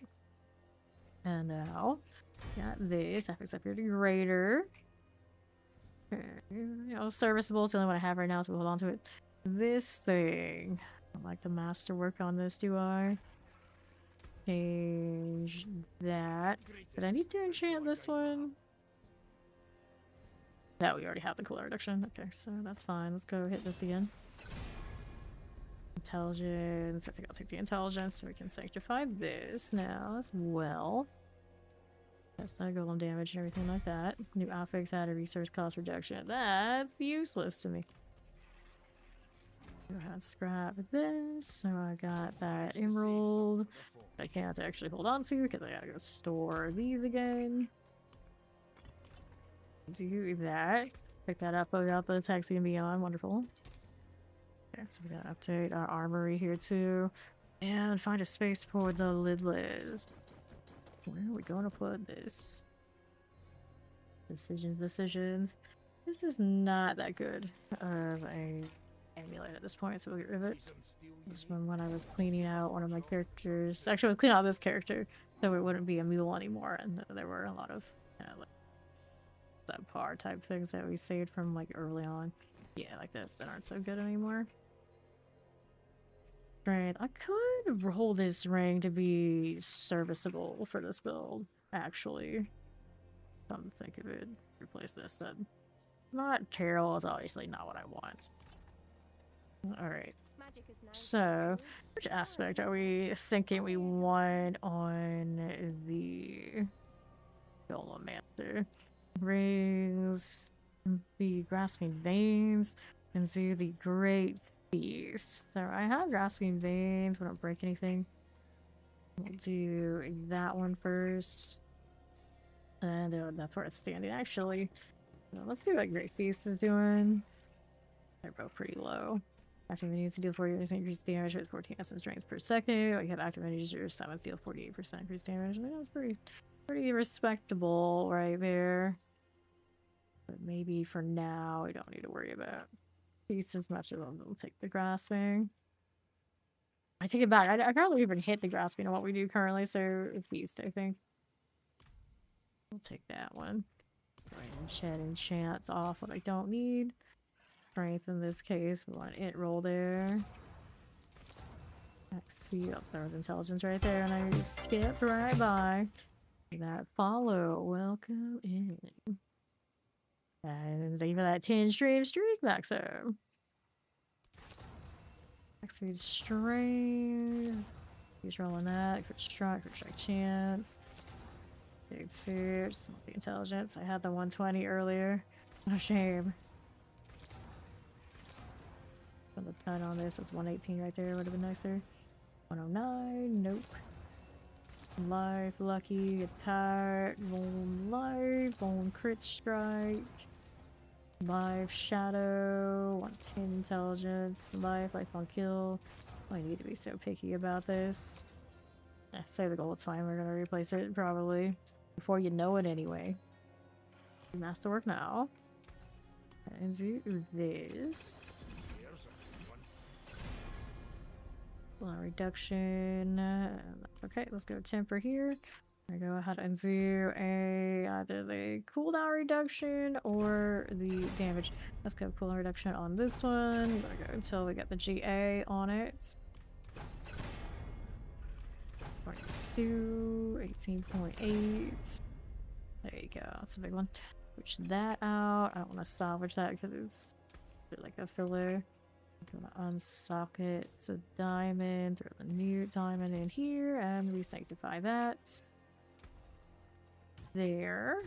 [SPEAKER 2] And now, got this. Affix upgraded greater. Okay, you know, serviceable. It's the only one I have right now, so we'll hold on to it. This thing. I don't like the masterwork on this, do I? Change that. Did I need to enchant this one? No, we already have the cooler reduction. Okay, so that's fine. Let's go hit this again. Intelligence. I think I'll take the intelligence so we can sanctify this now as well. That's not golem damage and everything like that. New affix added resource cost reduction. That's useless to me. Go ahead and scrap this. So I got that emerald. I can't actually hold on to because I gotta go store these again. Do that. Pick that up, put out the taxi and beyond. Wonderful. Okay, so we gotta update our armory here too. And find a space for the lidless. Where are we going to put this? Decisions. This is not that good of a amulet at this point, so we'll get rid of it. This one when I was cleaning out one of my characters. Actually, I was cleaning out this character, so it wouldn't be a mule anymore, and there were a lot of like subpar type things that we saved from like early on. Yeah, like this, that aren't so good anymore. Right, I could roll this ring to be serviceable for this build, actually. Come to think of it. Replace this then. Not terrible, it's obviously not what I want. Alright. So, which aspect are we thinking we want on the Golemancer? Rings, the grasping veins, and do the great feast. So I have grasping veins, we don't break anything. We'll do that one first. And that's where it's standing actually. So let's see what Great Feast is doing. They're both pretty low. Active enemies to deal 40% increased damage with 14 essence drains per second. We have active enemies your summons deal 48% increased damage. I think that's pretty respectable right there. But maybe for now we don't need to worry about Feast as much as we'll take the grasping. I take it back. I probably even hit the grasping on what we do currently, so Feast, I think. We'll take that one. Enchants off what I don't need. Strength in this case, we want it roll there. Sweet, oh, there was intelligence right there, and I just skipped right by. That follow, welcome in. And thank you for that 10 stream streak, Maxo. Maxo strain. He's rolling that. Crit strike chance. Big two, just want the intelligence. I had the 120 earlier. No shame. Put the 10 on this, that's 118 right there, would have been nicer. 109, nope. Life, lucky, attack, bone life, bone crit strike. Life, shadow, 110 intelligence, life on kill. I need to be so picky about this. Say the goal, it's fine, we're gonna replace it probably. Before you know it anyway. Masterwork now. And do this. Reduction. Okay, let's go temper here. I go ahead and do either the cooldown reduction or the damage. Let's go cooldown reduction on this one. We're gonna go until we get the GA on it. 18.2, 18.8. There you go. That's a big one. Switch that out. I don't want to salvage that because it's like a filler. I'm gonna unsocket. It's a diamond. Throw the new diamond in here and re-sanctify that. There.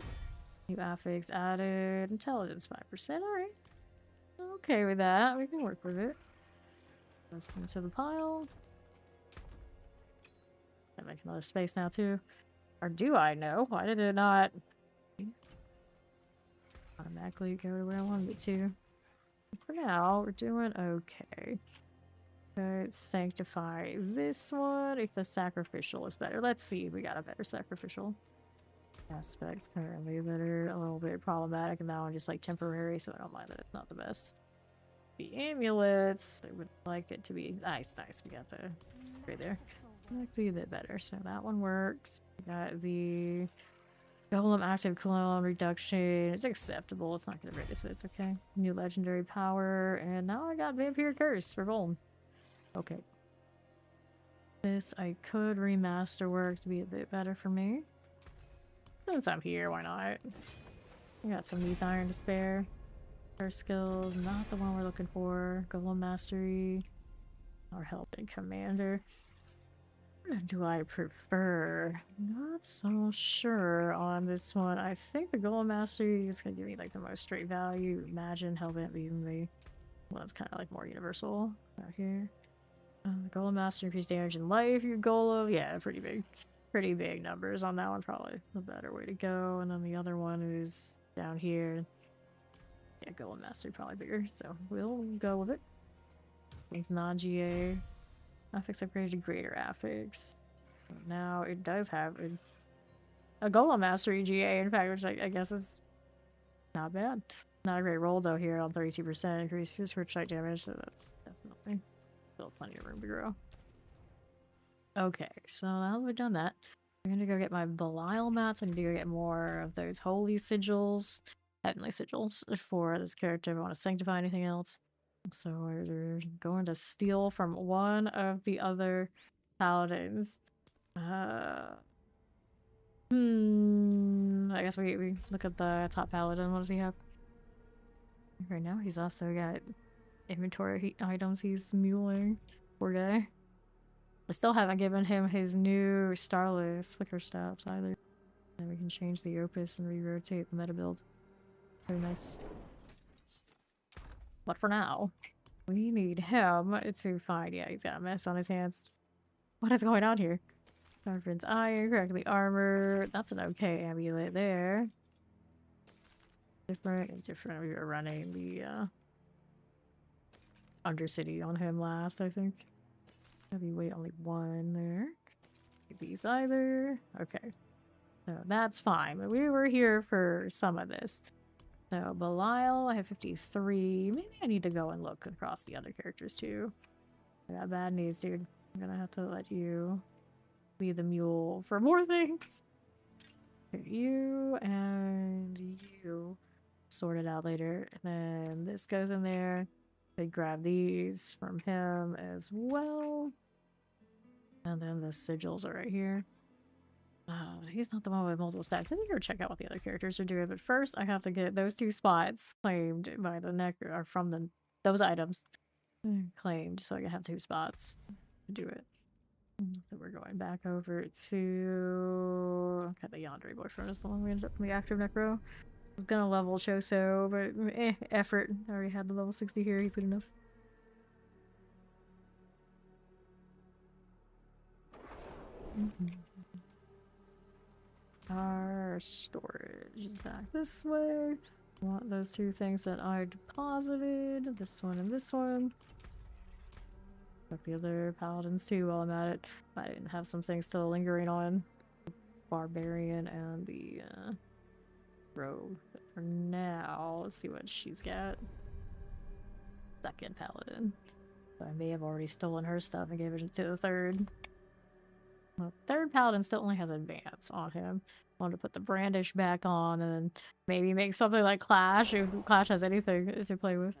[SPEAKER 2] New affix added. Intelligence 5%. Alright. Okay with that. We can work with it. Let's into the pile. Gotta make another space now too. Or do I know? Why did it not automatically go to where I wanted it to? For now, we're doing okay. Let's sanctify this one if the sacrificial is better. Let's see if we got a better sacrificial. Aspects currently that are a little bit problematic, and that one just like temporary, so I don't mind that it's not the best. The amulets, I would like it to be nice. We got the right there. I'd like to be a bit better, so that one works. We got the Golem active clone reduction. It's acceptable. It's not gonna break this, but it's okay. New legendary power, and now I got Vampire Curse for Golem. Okay. This I could remaster work to be a bit better for me. Since I'm here, why not? We got some Neath Iron to spare. First skills, not the one we're looking for. Golem Mastery. Or Helping Commander. What do I prefer? Not so sure on this one. I think the Golem Mastery is gonna give me like the most straight value. Imagine Hellbent being the one that's kind of like more universal out here. The Golem Mastery increase damage and life. Your Golem, yeah, pretty big numbers on that one. Probably the better way to go. And then the other one is down here. Yeah, Golem Mastery probably bigger, so we'll go with it. It's non-GA. Affix upgraded to greater affix. Now it does have a Golem Mastery GA, in fact, which I guess is not bad. Not a great roll though here on 32%. Increases for strike damage, so that's definitely still plenty of room to grow. Okay, so now that we've done that, I'm gonna go get my Belial mats. I need to go get more of those holy sigils, heavenly sigils for this character. If I want to sanctify anything else. So we're going to steal from one of the other paladins. I guess we look at the top paladin. What does he have? Right now he's also got inventory items he's muling. Poor guy. I still haven't given him his new Starless Flicker Stops either. And we can change the Opus and re-rotate the meta build. Very nice. But for now, we need him to find... Yeah, he's got a mess on his hands. What is going on here? Reference iron, correctly armored. That's an okay amulet there. Different. We were running the Undercity on him last, I think. Heavyweight, only one there. These either. Okay. So that's fine. But we were here for some of this. So Belial, I have 53. Maybe I need to go and look across the other characters too. I got bad news, dude. I'm gonna have to let you be the mule for more things. You and you sort it out later. And then this goes in there. They grab these from him as well. And then the sigils are right here. He's not the one with multiple stats. I think we'll check out what the other characters are doing. But first, I have to get those two spots claimed by the Necro, or from those items claimed, so I can have two spots to do it. So we're going back over to... Okay, the Yandere boyfriend is the one we ended up in the active Necro. I'm gonna level Choso, but effort. I already had the level 60 here. He's good enough. Our storage is back this way. I want those two things that I deposited. This one and this one. Got the other paladins too while I'm at it. I didn't have some things still lingering on. The barbarian and the rogue. But for now, let's see what she's got. Second paladin. So I may have already stolen her stuff and gave it to the third. Well, third paladin still only has advance on him. I want to put the brandish back on and then maybe make something like Clash if Clash has anything to play with.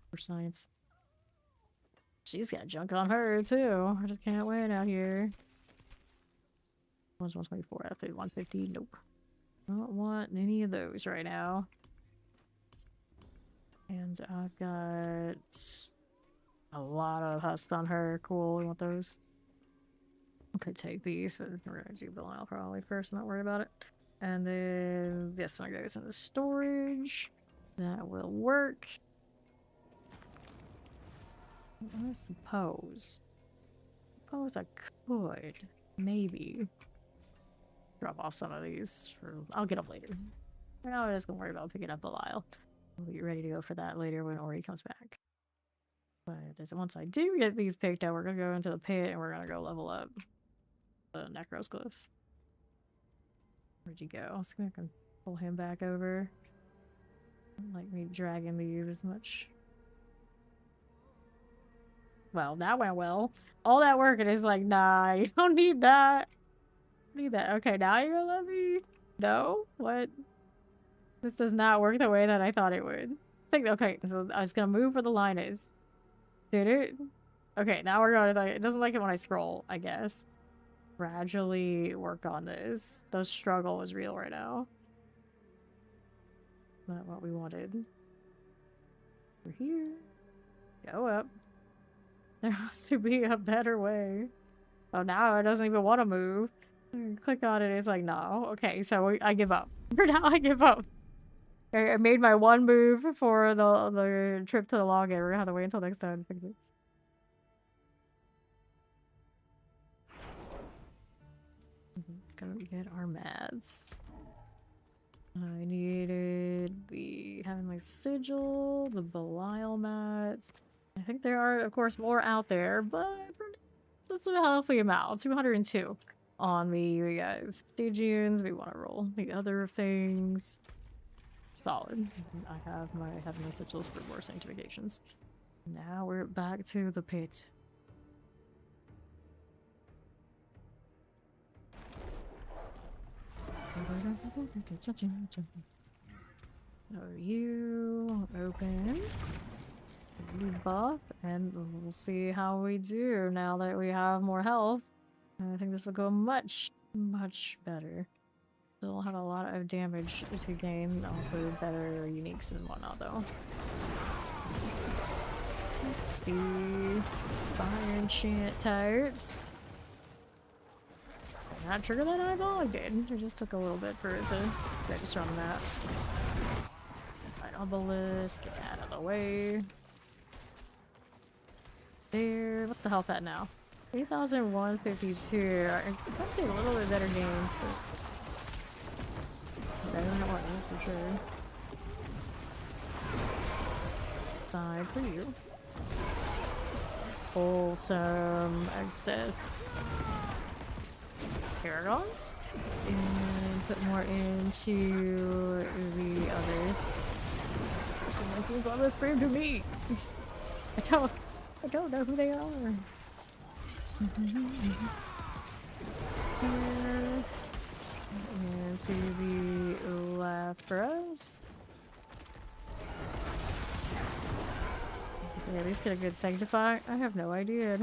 [SPEAKER 2] For science. She's got junk on her too. I just can't wait out here. One's 124, I paid 150. Nope. Don't want any of those right now. And I've got a lot of husk on her. Cool, we want those. Okay, take these, but we're gonna do Belial probably first, not worry about it. And then this one goes into storage. That will work. I suppose I could maybe drop off some of these for I'll get them later. Right now I'm just gonna worry about picking up Belial. We'll be ready to go for that later when Ori comes back. But once I do get these picked up, we're gonna go into the pit and we're gonna go level up the Necro's glyphs. Where'd you go? I was gonna pull him back over. I don't like me dragging these as much. Well, that went well. All that work and it's like, nah, you don't need that. Need that. Okay, now you're gonna let me. No? What? This does not work the way that I thought it would. Okay, so I was gonna move where the line is. Did it? Okay, now we're going to, it doesn't like it when I scroll, I guess. Gradually work on this. The struggle was real right now. Not what we wanted. We're here. Go up. There has to be a better way. Oh, now it doesn't even want to move. Click on it, it's like, no. Okay, so I give up. For now, I give up. I made my one move for the trip to the login. We're gonna have to wait until next time to fix it. Let's go get our mats. I needed the Heavenly Sigil, the Belial mats. I think there are, of course, more out there, but that's a healthy amount. 202 on me. We got Stygians. We want to roll the other things. Solid. I have my Heavenly Sigils for more sanctifications. Now we're back to the pit. So you open, you buff, and we'll see how we do now that we have more health. I think this will go much, much better. Still have a lot of damage to gain off of better uniques and whatnot though. Let's see. Fire enchant types. Did I not trigger that eyeball? I did. It just took a little bit for it to register on that. Right, obelisk, get out of the way. There. What's the health at now? 8,152. I'm expecting a little bit better gains, but better than it was, for sure. Side for you. Pull some excess paragons and put more into the others. Something like you want scream to me. I don't know who they are. And to the left for us. Yeah, these get a good sanctify. I have no idea.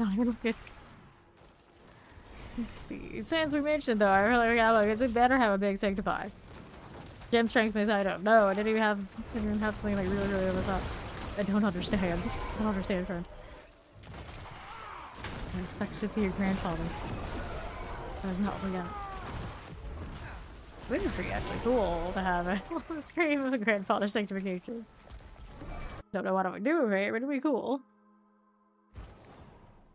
[SPEAKER 2] Let's see. Since we mentioned though, I really got it better have a big sanctify. Gem strength this item. No, I didn't even have something like really over the top. I don't understand. I don't understand, friend. I expected to see your grandfather. That is not what we got. It would be pretty actually cool to have a scream of a grandfather sanctification. Don't know what I would do with it, but it'd be cool.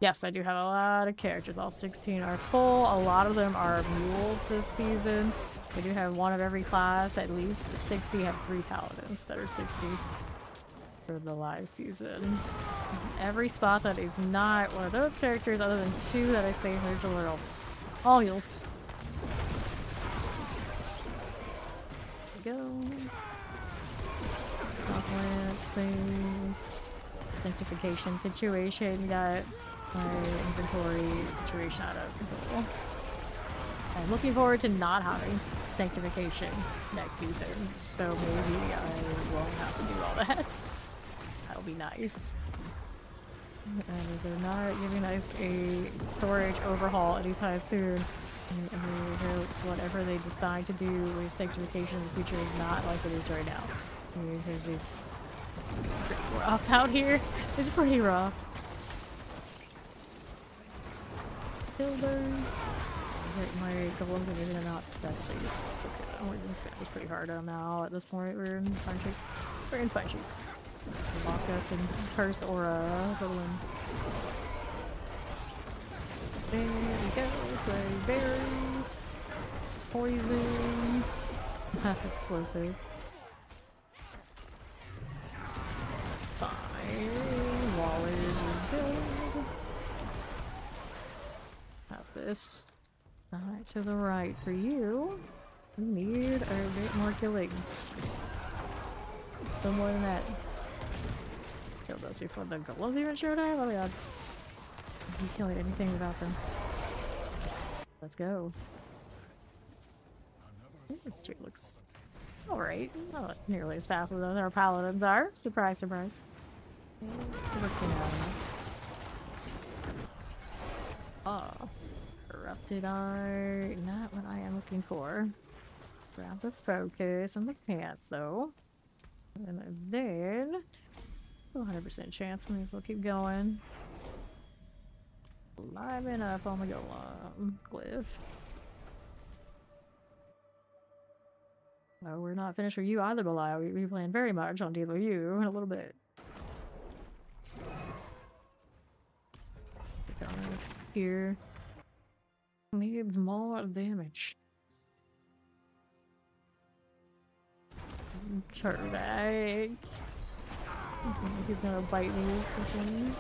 [SPEAKER 2] Yes, I do have a lot of characters. All 16 are full. A lot of them are mules this season. We do have one of every class, at least. 60 have 3 paladins that are 60 for the live season. Every spot that is not one of those characters, other than 2 that I saved for the world. All mules. There we go. Outlets, things. Sanctification situation. You got my inventory situation out of control. I'm looking forward to not having sanctification next season, so maybe I won't have to do all that. That'll be nice. And they're not giving us a storage overhaul anytime soon. Whatever they decide to do with sanctification in the future is not like it is right now. Because it's pretty rough out here. It's pretty rough. Kill those. My Golemmancer are not best face. Okay, we're gonna spend this pretty hard on now. At this point, we're in fine shape. We're in fine shape. Lock up and cursed aura. There we go. Play berries. Poison. Explosive. Fine. Wallers are good. How's this? Alright, to the right for you. We need a bit more killing. No more than that. Kill those before the golems even showed up? Oh my god. You can't do anything without them. Let's go. This tree looks alright. Not nearly as fast as our paladins are. Surprise, surprise. Looking at them. Oh. Corrupted art. Not what I am looking for. Grab the focus on the pants though. And then 100% chance. May as well keep going. Liven up on the golem glyph. Oh, we're not finished with you either, Belial. We plan very much on dealing with you in a little bit. Here. Needs more damage. Turdak. He's gonna bite me or something.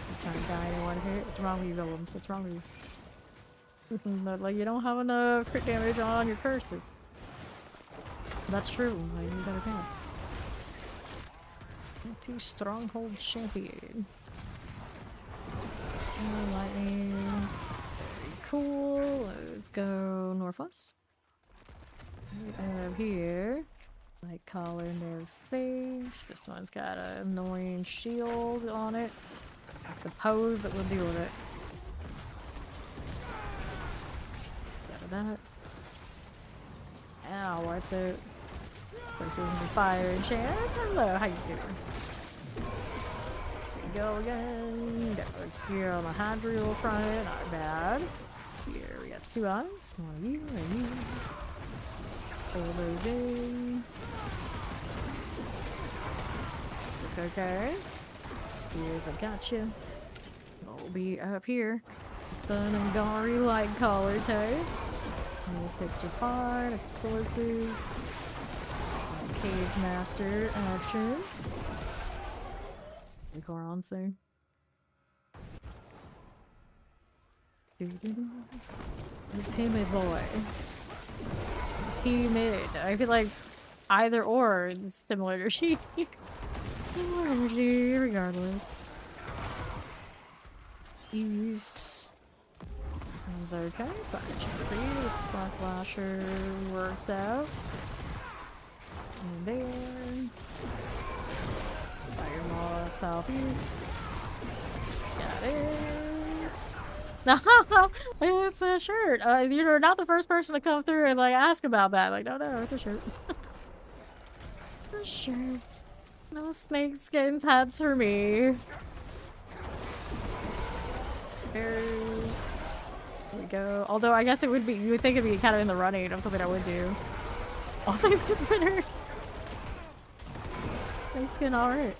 [SPEAKER 2] I'm trying to die in one hit. What's wrong with you, golems? What's wrong with you? But, like, you don't have enough crit damage on your curses. That's true. I need better pants. Too stronghold champion. Lightning. Very cool. Let's go northwest. Right up here. Light collar in their face. This one's got an annoying shield on it. I suppose it will deal with it. Got that. Ow, what's it? Versus the fire and chance. Hello, how you doing? Go again. Got here on the Hydrial front, not bad. Here we got 2 eyes. One of you and you. Pull those in. Okay. Here's a gotcha. We'll be up here. Fun and Gari light collar types. Fix are fine. Explosives. Some Cage Master action. Necromancer. The timid boy. Timid. I feel like either or is similar to she. More energy, regardless. East. Sounds okay. Fire Tree. Spark Flasher works out. And there. Fire Maw southeast. Got it. No, it's a shirt. You're not the first person to come through and like ask about that. Like, no, it's a shirt. A shirt. No snakeskin hats for me. There's. There we go. Although I guess it would be. You would think it'd be kind of in the running of something I would do. All things considered. Snakeskin, alright.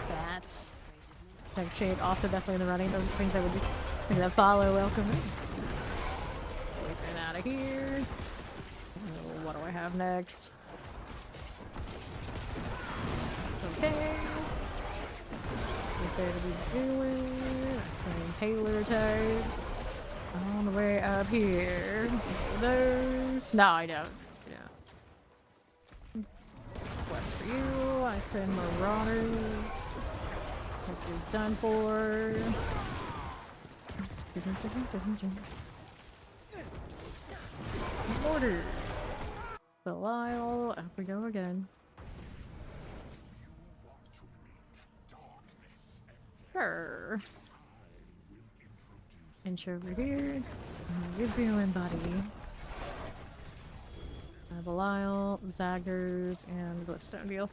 [SPEAKER 2] Bats. Tech Shade also definitely in the running. Those things I would do. Look at that follow. Welcome. Listen out of here. Oh, what do I have next? It's okay. What's there to be doing? Paler types. On the way up here. Those. No, I don't. Yeah. Quest for you. I spend Marauders. Hope you're done for. Mortar. Belial. Up we go again. Sure. Inch over here. How you doing, buddy? Belial, Zaggers, and Glitchstone deal.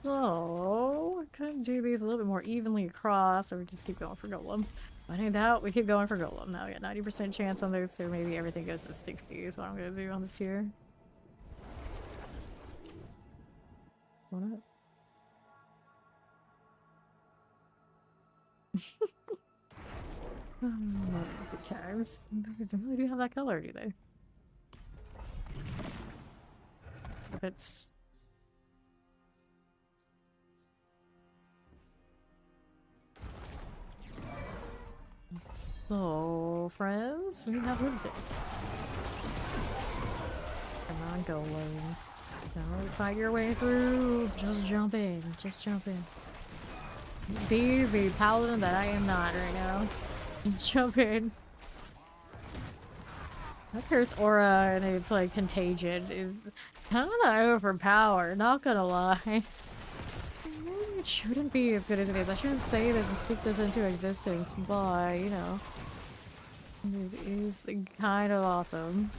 [SPEAKER 2] So, could do these a little bit more evenly across, or we just keep going for Golem. Finding out, we keep going for Golem. Now we got 90% chance on those, so maybe everything goes to 60 is what I'm gonna do on this tier. What up? Good times. They really do have that color, do they? So it's so, friends, we have lunatics. Come on, golems. Don't fight your way through. Just jump in. Just jump in. Be the paladin that I am not right now. Just jump in. That cursed aura and it's like contagion is kind of overpowered, not gonna lie. It shouldn't be as good as it is. I shouldn't say this and speak this into existence, but you know, it is kind of awesome.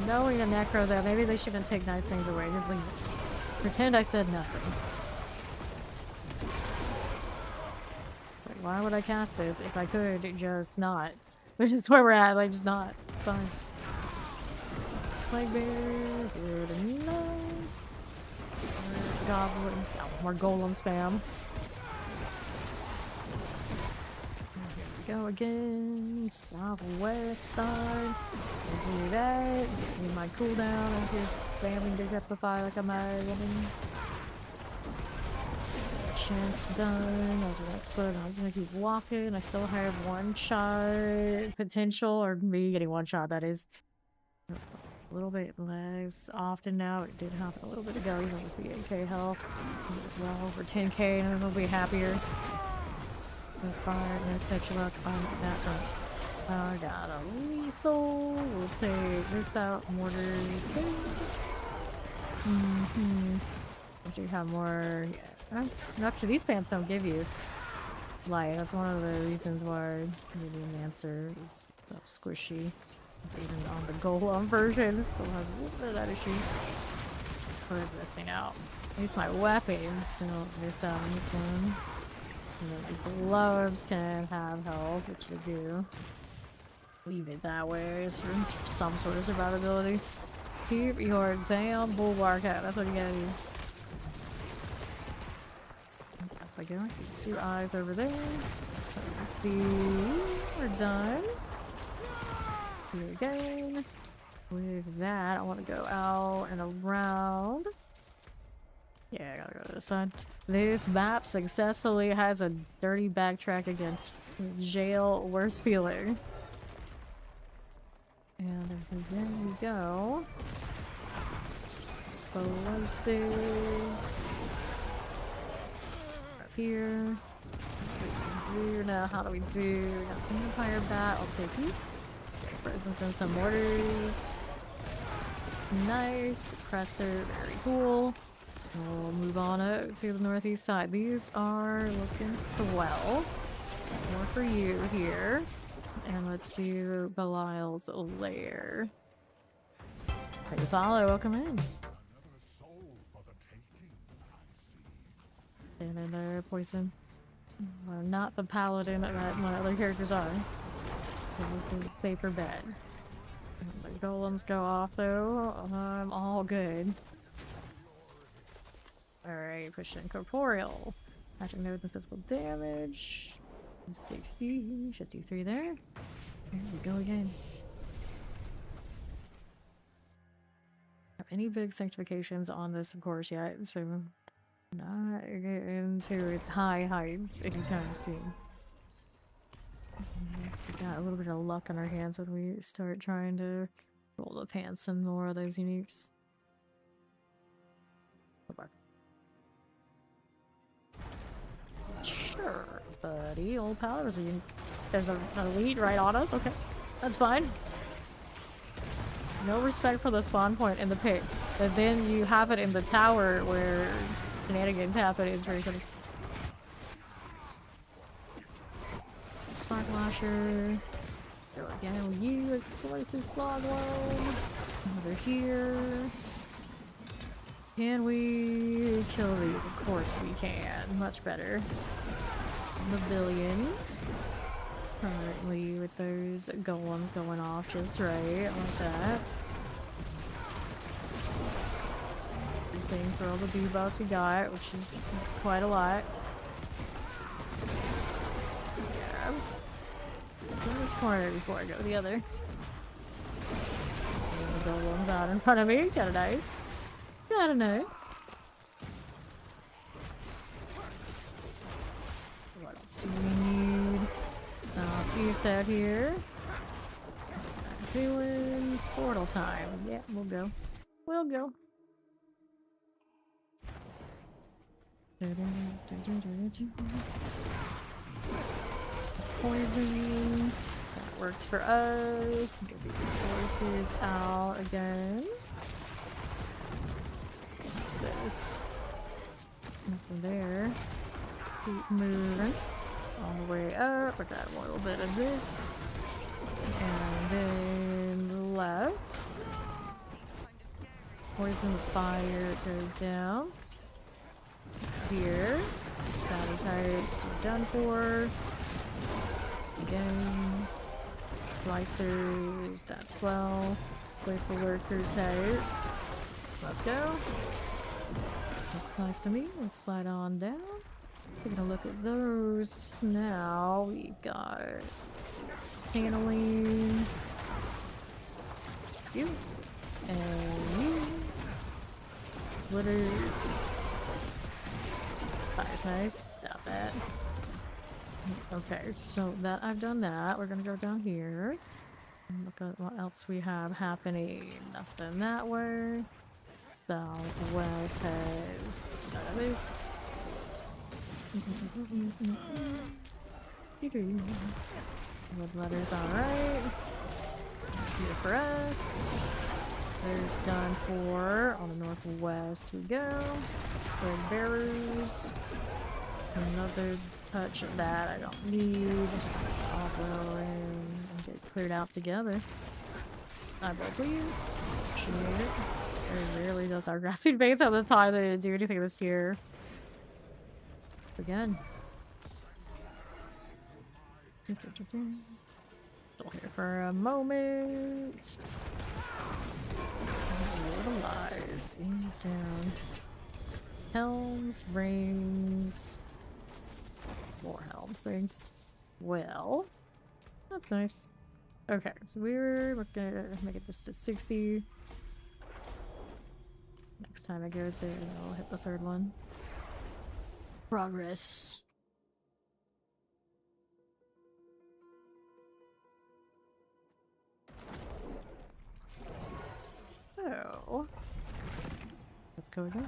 [SPEAKER 2] Knowing a necro though, maybe they shouldn't take nice things away. Just like pretend I said nothing. Like, why would I cast this if I could just not? Which is where we're at, like just not. Fine. Plague bear, good enough. Goblin, more golem spam. Here we go again. Southwest side. Do that. Get me my cooldown. I'm just spamming Decrepify like I'm mad. Chance done. That was an explode. I'm just gonna keep walking. I still have one shot potential, or me getting one shot, that is. A little bit less often now. It did happen a little bit ago, even with the 8k health. Well over 10k, and we'll be happier. So far, no such luck on that front. I got a lethal. We'll take this out. Mortars. I do have more. Yeah. Actually, these pants don't give you light. That's one of the reasons why the Golemancer is so squishy. Even on the Golem version, still have a little bit of that issue. Bird's missing out. At least my weapons don't miss out on this one. And the gloves can have health, which they do. Leave it that way, just for some sort of survivability. Keep your damn bulwark out. That's what you gotta do. Up I go. I see 2 eyes over there. Let's see. We're done. Here again. With that, I want to go out and around. Yeah, I gotta go to the side. This map successfully has a dirty backtrack again. Jail, worst feeling. And there we go. Explosives. Up here. What do we do now? How do we do? Got Vampire Bat, I'll take you. Presence and some mortars. Nice. Suppressor, very cool. We'll move on out to the northeast side. These are looking swell. More for you here. And let's do Belial's lair. Hey, follow, welcome in. And in there, poison. Well, not the paladin that my other characters are. So this is a safer bet. The golems go off though. I'm all good. Alright, push in corporeal. Magic nodes and physical damage. 60, 53 there. There we go again. Have any big sanctifications on this, of course, yet, so not getting to its high heights anytime soon. Yes, we got a little bit of luck on our hands when we start trying to roll the pants and more of those uniques. Sure, buddy. Old pal, there's an elite right on us. Okay, that's fine. No respect for the spawn point in the pit, but then you have it in the tower where shenanigans happen. It's very funny. Spark Lasher. Go again with you, Explosive Slogworm. Another here. Can we kill these? Of course we can. Much better. The billions. Currently with those golems going off just right, like that. Everything for all the debuffs we got, which is quite a lot. Yeah. It's in this corner before I go to the other. And the golems out in front of me. Kinda nice. Kinda nice. What else do we need? Beast out here. What's that doing? Portal time. Yeah, we'll go. We'll go. Poison. That works for us. Get the explosives out again. What's this? Nothing there. Keep moving. All the way up. I got a little bit of this. And then left. Poison fire goes down. Here. Battle types are done for. Again. Slicers, that's swell. Wait for lurker types. Let's go. Looks nice to me. Let's slide on down. Taking a look at those now. We got paneling. You. And you. Glitters. Fire's nice. Stop that. Okay, so that I've done that. We're gonna go down here. And look at what else we have happening. Nothing that way. Southwest has none of this. Wood letters alright. Here for us. There's done for. On the northwest we go. Red bearers. Another touch of that I don't need. I'll go in and get cleared out together. Eyeball, please. Appreciate it. Very rarely does our grasping veins have the time to do anything this year. Again. Still here for a moment. Little lies. He's down. Helms, rings. More helms things. Well, that's nice. Okay, so we're gonna make it this to 60. Next time it goes there, I'll hit the third one. Progress. Oh. Let's go again.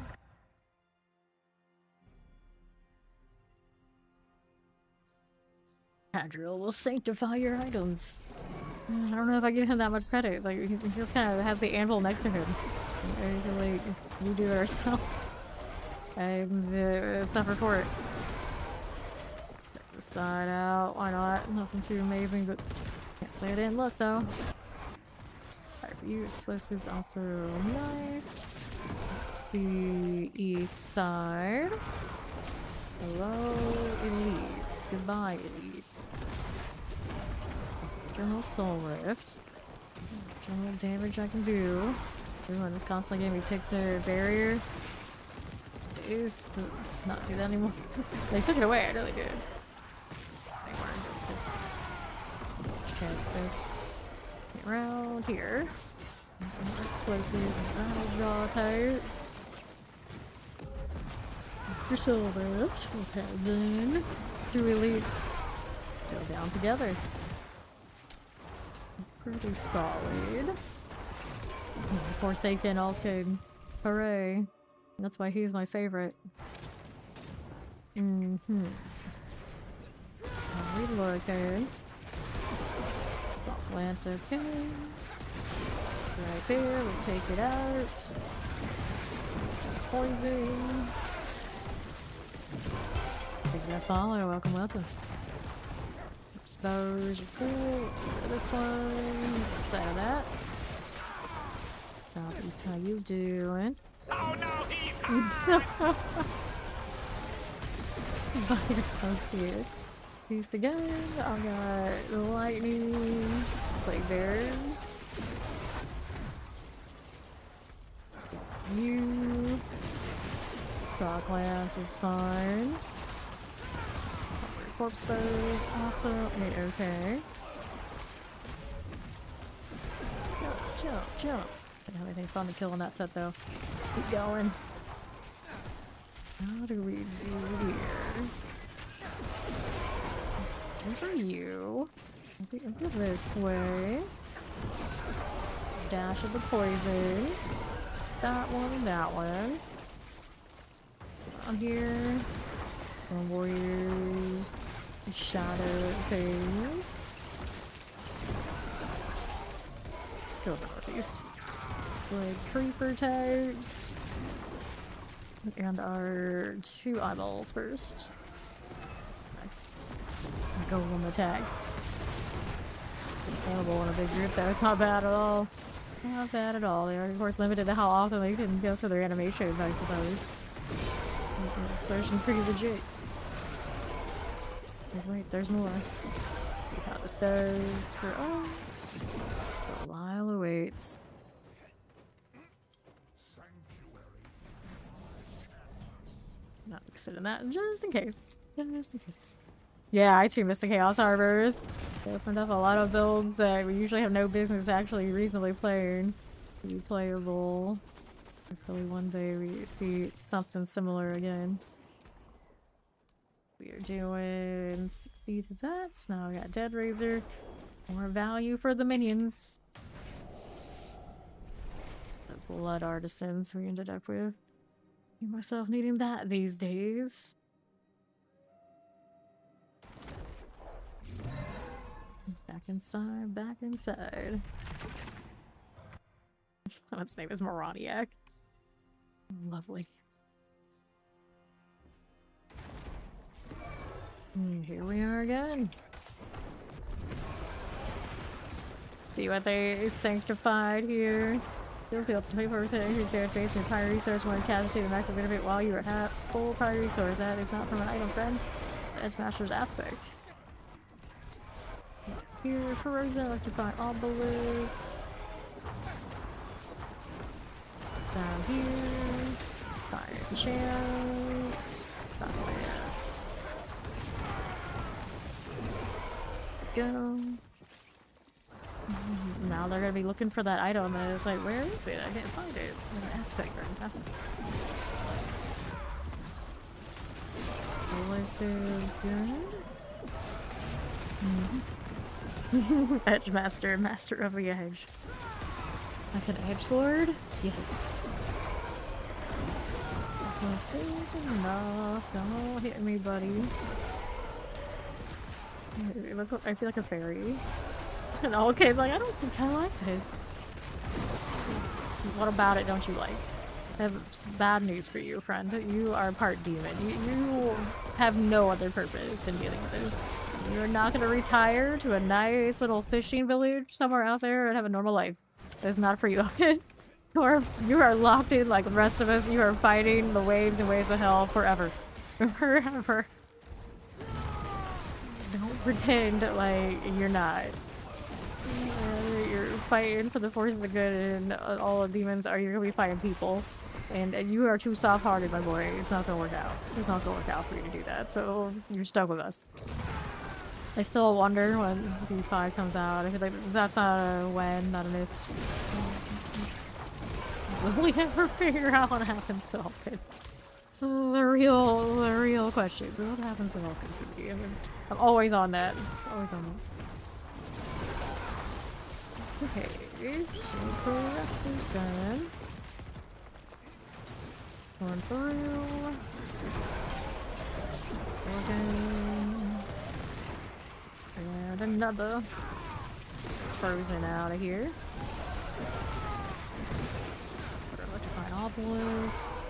[SPEAKER 2] Hadriel will sanctify your items. I don't know if I give him that much credit. Like, he just kind of has the anvil next to him. I feel like we do it ourselves. And suffer for it. Check this side out. Why not? Nothing too amazing, but can't say I didn't look though. Alright, for you, explosive also nice. Let's see, east side. Hello, elites. Goodbye, elites. General Soul Rift. General damage I can do. Everyone is constantly giving me ticks their barrier. Is to not do that anymore. They took it away, I know they did. They weren't, it's just transfer. Get around here. Explosive battle draw types. For so much. Okay, then two elites go down together. Pretty solid. Forsaken Alkid. Hooray. That's why he's my favorite. We looking. Lance okay. Right there, we'll take it out. Poison. Take that follow, welcome. Those are cool. This one. Side of that. Jobbies, how you doing?
[SPEAKER 5] Oh no, he's hot!
[SPEAKER 2] Fire comes here. Piece again. I got the lightning. Plague bears. You. Rock lance is fine. Corpse bows also. Okay. Jump. Didn't have anything fun to kill in that set though. Keep going. How do we do here? Over you. Go this way. Dash of the poison. That one, that one. On here. Warriors. Shadow things. Let's go northeast. Like creeper types. And our 2 eyeballs first. Next. Golem attack. Available in a big group though, it's not bad at all. Not bad at all. They are of course limited to how often they can go through their animations, I suppose. It's version pretty legit. Oh, wait, there's more. We got the stars for us. Belial awaits. Not interested in that, just in case. Just in case. Yeah, I too missed the Chaos Harbors. They opened up a lot of builds that we usually have no business actually reasonably playing. Be playable. Hopefully one day we see something similar again. We are doing 60 to that. So now we got Dead Razor. More value for the minions. The Blood Artisans we ended up with. See myself needing that these days. Back inside, back inside. Its name is Moroniac. Lovely. And here we are again. See what they sanctified here. Deals the up to 24% increase their advantage in prior resource when casualty the macro benefit while you are at full prior resource. That is not from an item friend. That's Master's aspect. Here, corrosion, electrify obelisks. Down here. Fire chance. Lance. Go. Now they're gonna be looking for that item and it's like, where is it? I can't find it. There's an aspect or an aspect. Elusive's good. Edge master, master of the edge. Like an edge lord? Yes. That's good enough. Don't hit me, buddy. I feel like a fairy. And all kids like, I don't think I like this. What about it don't you like? I have some bad news for you, friend. You are part demon. You have no other purpose than dealing with this. You're not gonna retire to a nice little fishing village somewhere out there and have a normal life. That's not for you, okay? You are locked in like the rest of us. You are fighting the waves and waves of hell forever. Forever. Don't pretend like you're not. You're fighting for the forces of good and all the demons are you're gonna be fighting people. And you are too soft-hearted, my boy. It's not gonna work out. It's not gonna work out for you to do that. So you're stuck with us. I still wonder when V5 comes out. I feel like that's not a when, not an if. Will we ever figure out what happens to Vulcan? The real question. What happens to Vulcan for me? I'm always on that. Always on that. Okay, so Progressor's done. Going through. Organ. And another. Frozen out of here. Obelisk.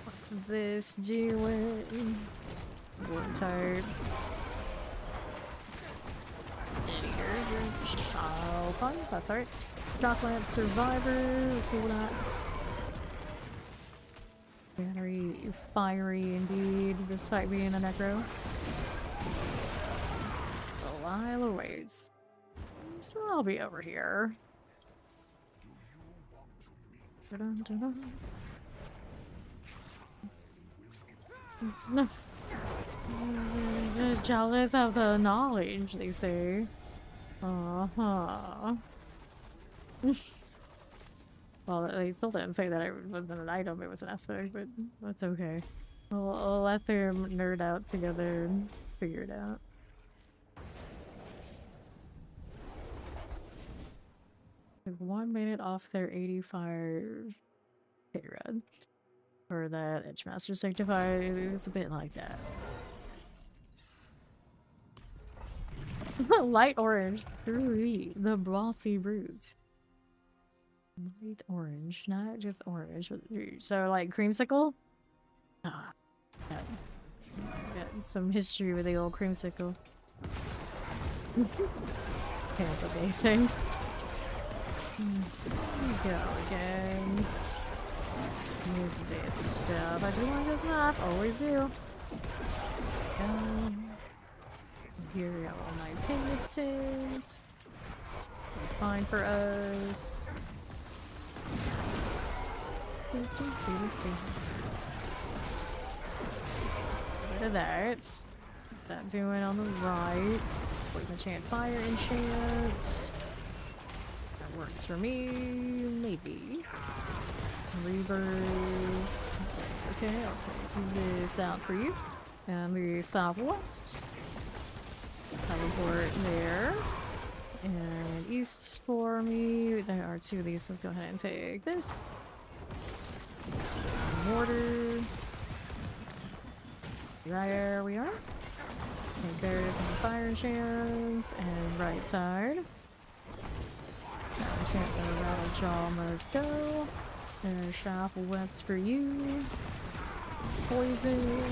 [SPEAKER 2] What's this doing? War types. Oh, fun. That's alright. Shockland Survivor. Cool with that. Very fiery indeed, despite being a necro. Delilah waits. So I'll be over here. Dun, dun, dun. Jealous of the knowledge, they say. Uh-huh. Well, they still didn't say that it wasn't an item, it was an aspect, but that's okay. I'll let them nerd out together and figure it out. They have 1 minute off their 85 pay run. Or that Edgemaster Sanctified, it was a bit like that. Light orange, 3, the bossy brutes. Light orange, not just orange. So like creamsicle? Ah, got some history with the old creamsicle. Tampa Bay things. Here we go again. With this stuff. I do want this map, always do. Here we got all my penitents. Fine for us. Bit of that. What's that doing on the right? Poison chant, fire enchant. That works for me, maybe. Reavers. Okay, I'll take this out for you. And the southwest. Teleport there. And east for me. There are 2 of these. Let's go ahead and take this. Mortar. There we are. Okay, there's the fire enchants. And right side. Enchant the rattle jaw must go. There's southwest for you. Poison.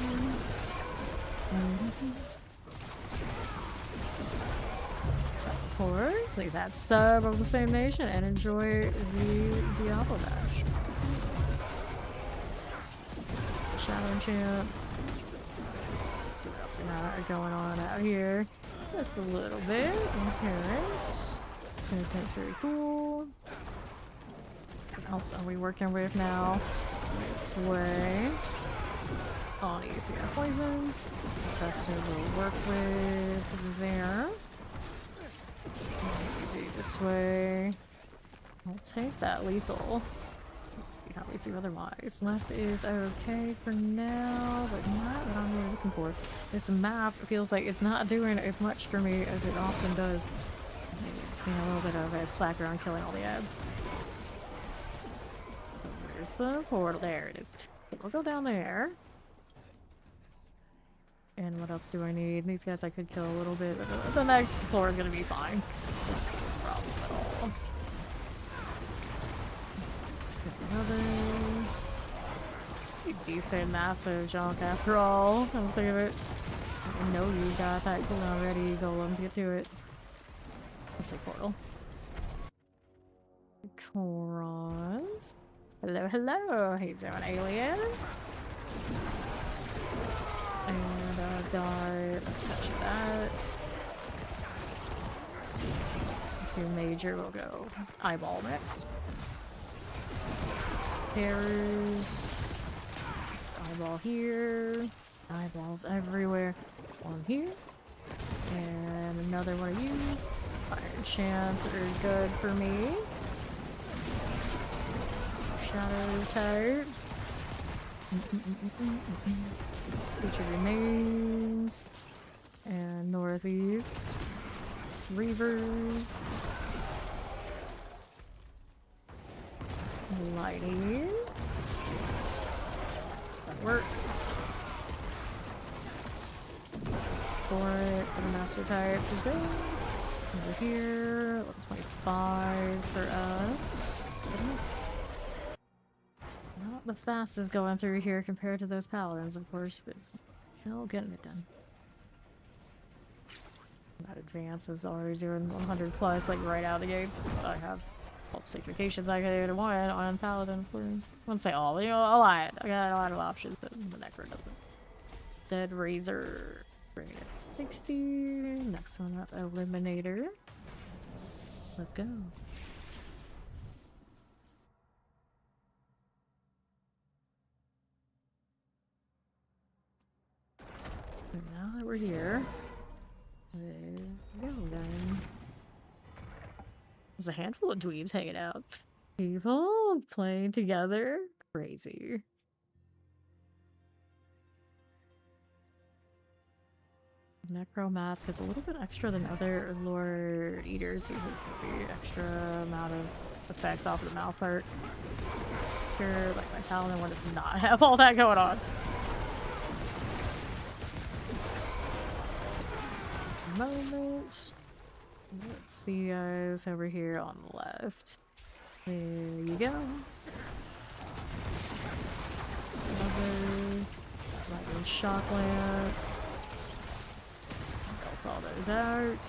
[SPEAKER 2] Teleport. Leave that sub of the same nation and enjoy the Diablo dash. Shadow enchants. What else we got going on out here? Just a little bit. Inherent. That's very cool. What else are we working with now? This way. Oh, you see that poison. That's what we'll work with there. Easy this way. I'll take that lethal. Let's see how we do otherwise. Left is okay for now, but not what I'm really looking for. This map feels like it's not doing as much for me as it often does. It's being a little bit of a slacker on killing all the ads. Where's the portal? There it is. We'll go down there. And what else do I need? These guys I could kill a little bit, but the next floor is gonna be fine. No problem at all. Another pretty decent massive junk after all. Come think of it. I know you got that cooldown already. Golems, get to it. Let's say portal. Cross. Hello, hello. How you doing, alien? And dart, touch that. To major, we'll go eyeball next. Stairs. Eyeball here. Eyeballs everywhere. One here. And another one of you. Fire chants are good for me. Shadow types. Creature remains. And northeast. Reavers. Lighting. That work. For it, for the master types is good. Over here, level 25 for us. Not the fastest going through here compared to those paladins, of course, but still getting it done. That advance was already doing 100 plus, like right out of the gates. I have all the significations I could want on Paladin for. I wouldn't say all, you know, a lot. I got a lot of options, but the Necro doesn't. Dead Razor, bring it at 60. Next one up, Eliminator. Let's go. And now that we're here, there we go then. There's a handful of dweebs hanging out. People playing together. Crazy. Necro mask is a little bit extra than other Lord Eaters because the extra amount of effects off of the mouth part. Sure, like my Paladin one does not have all that going on. Moments. Let's see guys over here on the left. There you go. Another lightning shock lance. Belt all those out.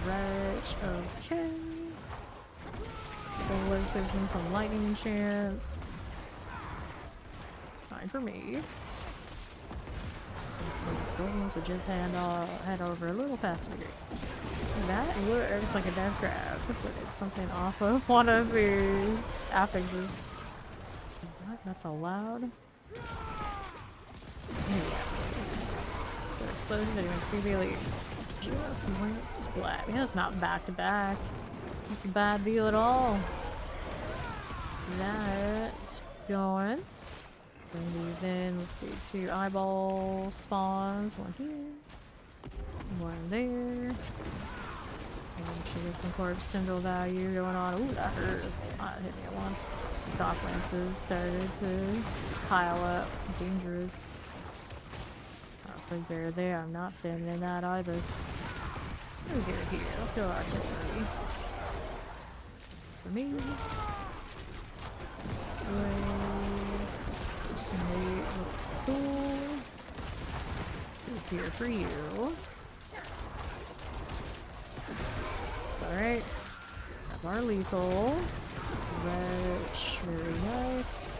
[SPEAKER 2] Right, okay. Explosives and some lightning chance. Fine for me. These buildings would just head over a little faster. That looks like a death grab, but it's something off of one of the affixes. What? That's allowed? The explosion didn't even see the elite. Just went splat. Yeah, it's not back to back. Not a bad deal at all. That's going. Bring these in. Let's do 2 eyeball spawns. 1 here. 1 there. And should get some corpse tendril value going on. Ooh, that hurt. Not hit me at once. Dock lances started to pile up. Dangerous. I don't think they're there. I'm not standing in that either. Who's here? Let's go artillery. For me. Looks cool. Here for you. Alright. Have our lethal. Retch. Very nice.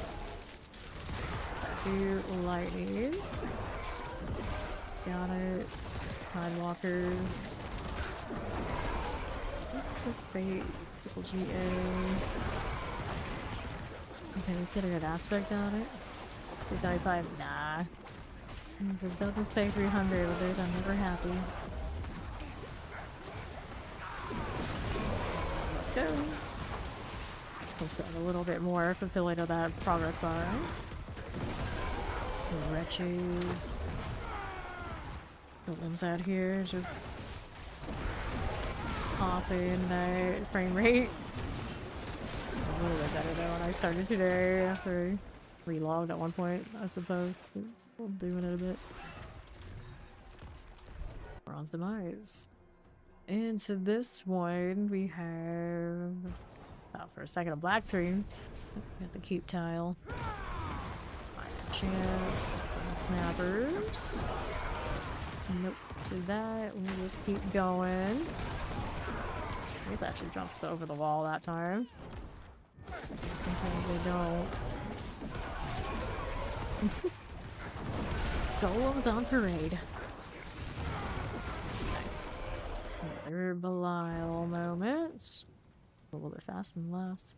[SPEAKER 2] Do lightning. Got it. Tidewalker. What's the fate? Triple GA. Okay, let's get a good aspect on it. 275, nah. It doesn't say 300, but there's I'm never happy. Let's go. Let's get a little bit more fulfilling of that progress bar. The wretches. Golems out here, just popping that frame rate. A little bit better though when I started today after relogged at one point, I suppose. It's still doing it a bit. Bronze Demise. And to this one, we have... Oh, for a second, a black screen. Got the keep tile. Chance. Snappers. Nope. To that, we'll just keep going. These actually jumped over the wall that time. Sometimes they don't. Golems on parade. Nice. Another Belial moments. A little bit fast and last.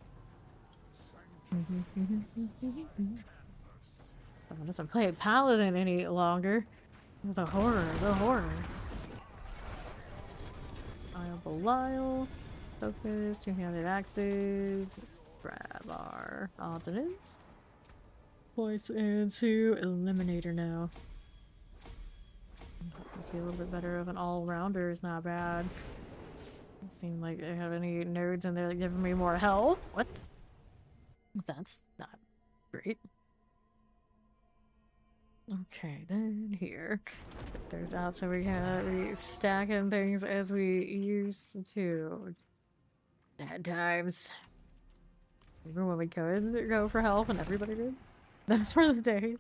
[SPEAKER 2] Someone doesn't play a Paladin any longer. The horror, the horror. Belial. Focus, 200 axes. Grab our ordnance. Points into Eliminator now. Must be a little bit better of an all-rounder is not bad. Doesn't seem like they have any nerds in there that giving me more health. What? That's not great. Okay, then here. Get those out so we can be stacking things as we used to. Bad times. Remember when we could go for help and everybody did? Those were the days.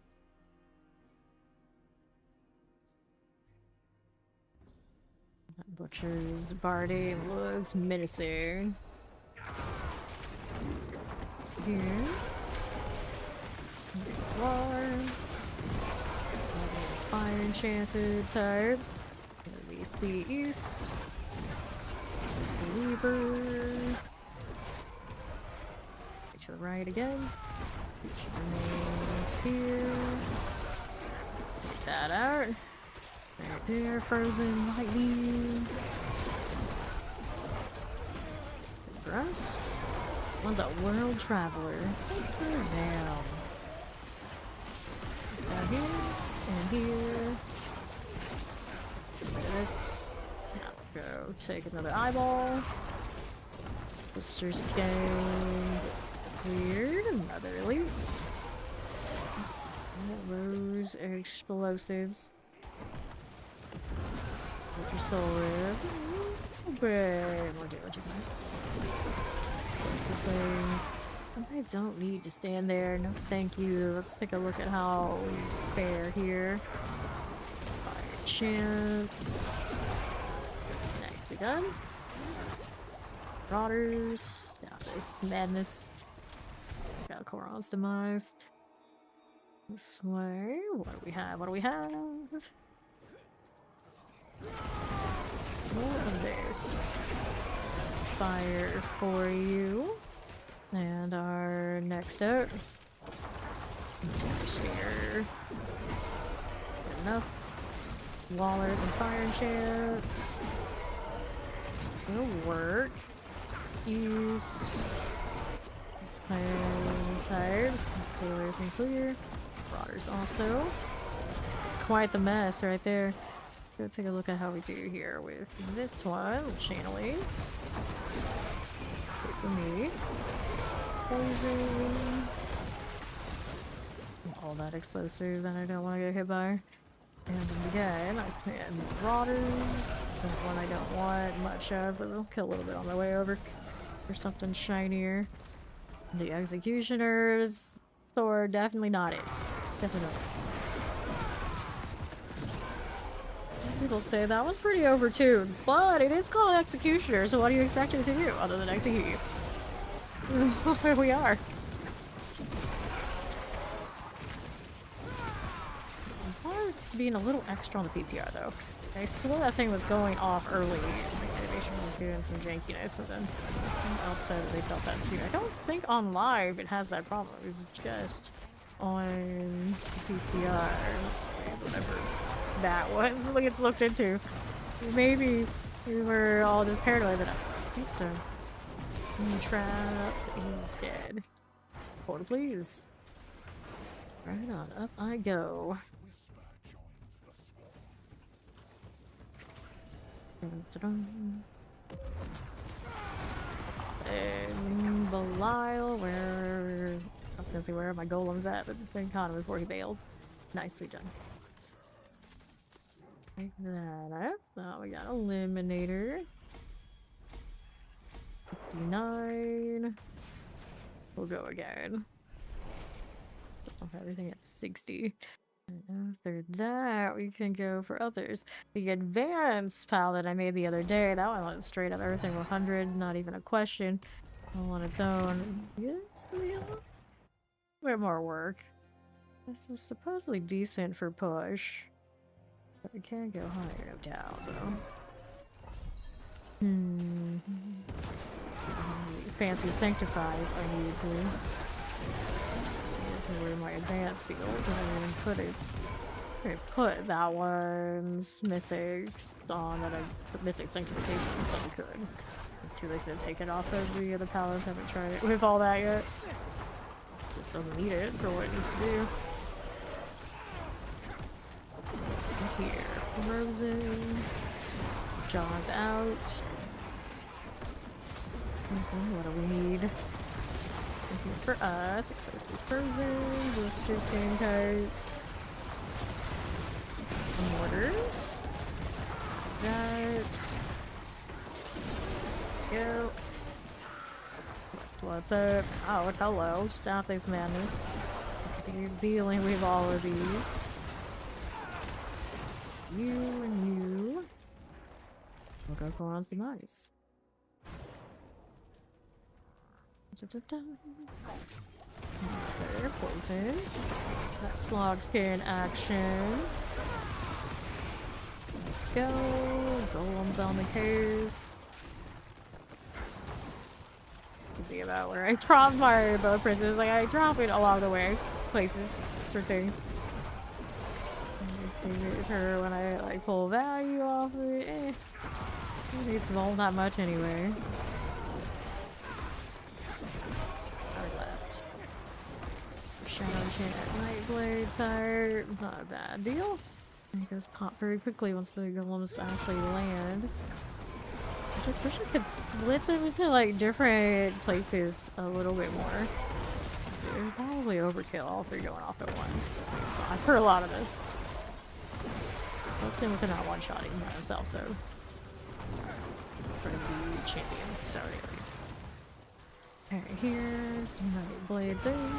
[SPEAKER 2] Butcher's Bardi looks menacing. Here. War. Fire enchanted types. We see east. Weaver. To the right again. Which remains here. Let's get that out. Right there, frozen lightning. Grass. One's a world traveler. Damn. It's down here and here. Look at this. Now go take another eyeball. Mr. Scan gets cleared. Another elite. Those explosives. Your soul rib. Bit more damage is nice. Things. I don't need to stand there. No, thank you. Let's take a look at how we fare here. Fire chance. Nicely done. Marauders. Now this madness. Got Koron's demise. This way. What do we have? What do we have? More of this. Some fire for you. And our next out. Here. Good enough. Wallers and fire enchants. It'll work. East. Clan types. Clearers and clear. Marauders also. It's quite the mess right there. Go take a look at how we do here with this one. Channeling. Wait for me. Poison. All that explosive that I don't want to get hit by. And again, nice command. Marauders. That one I don't want much of, but we'll kill a little bit on the way over. For something shinier. The executioners. Thor, definitely not it. Definitely not it. People say that one's pretty overtuned, but it is called Executioner, so what do you expect it to do other than execute you? So here we are. It was being a little extra on the PTR though. I swore that thing was going off early. The animation was doing some jankiness, and then outside they felt that too. I don't think on live it has that problem. It was just on PTR, whatever that was. It's looked into. Maybe we were all just paranoid, but I don't think so. Trap is dead. Portal, please. Right on, up I go. And Belial, where I was gonna say where are my golems at, but then caught him before he bailed. Nicely done. Take that up. Now we got Eliminator. 59. We'll go again. Everything at 60. And after that, we can go for others. The advanced pal that I made the other day, that one went straight up everything 100, not even a question. All on its own. Yes, yeah. A bit more work. This is supposedly decent for push. But it can go higher, no doubt, so. Fancy sanctifies I need to. That's where my advance feels, and I didn't put its. I put that one's mythics on that I mythic sanctification so I could. It's too late to take it off of the other paladins. Haven't tried it with all that yet. Just doesn't need it for what it needs to do. And here, frozen. Jaws out. What do we need? For us, excessive frozen, blisters, game cards, mortars. That's go. What's up? Oh, hello. Stop this madness. You're dealing with all of these. You and you. We'll go for on some ice. There, poison. That slog skin action. Let's go. Golems on the case. See about where I drop my bow princes. Like, I drop it along the way. Places for things. See her when I like pull value off of it. It needs all not much anyway. Our left. Shadow Chant Nightblade tired. Not a bad deal. It goes pop very quickly once the golems actually land. I just wish I could split them into like different places a little bit more. Dude, probably overkill all three going off at once. This is fun for a lot of this. Let's see if we can not one-shotting by himself, so for the champions. So anyways. Alright, here's another blade thing.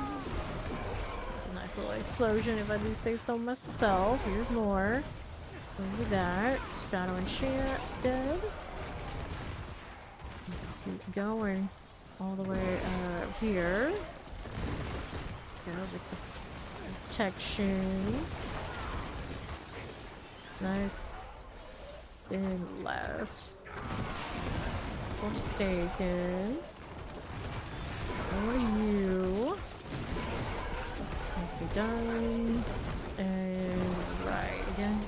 [SPEAKER 2] It's a nice little explosion if I do say so myself. Here's more. Look at that. Shadow and Chant's dead. Keep going all the way up here. Go with the protection. Nice. Then left. Forsaken. Or you. Nicely done. And right again.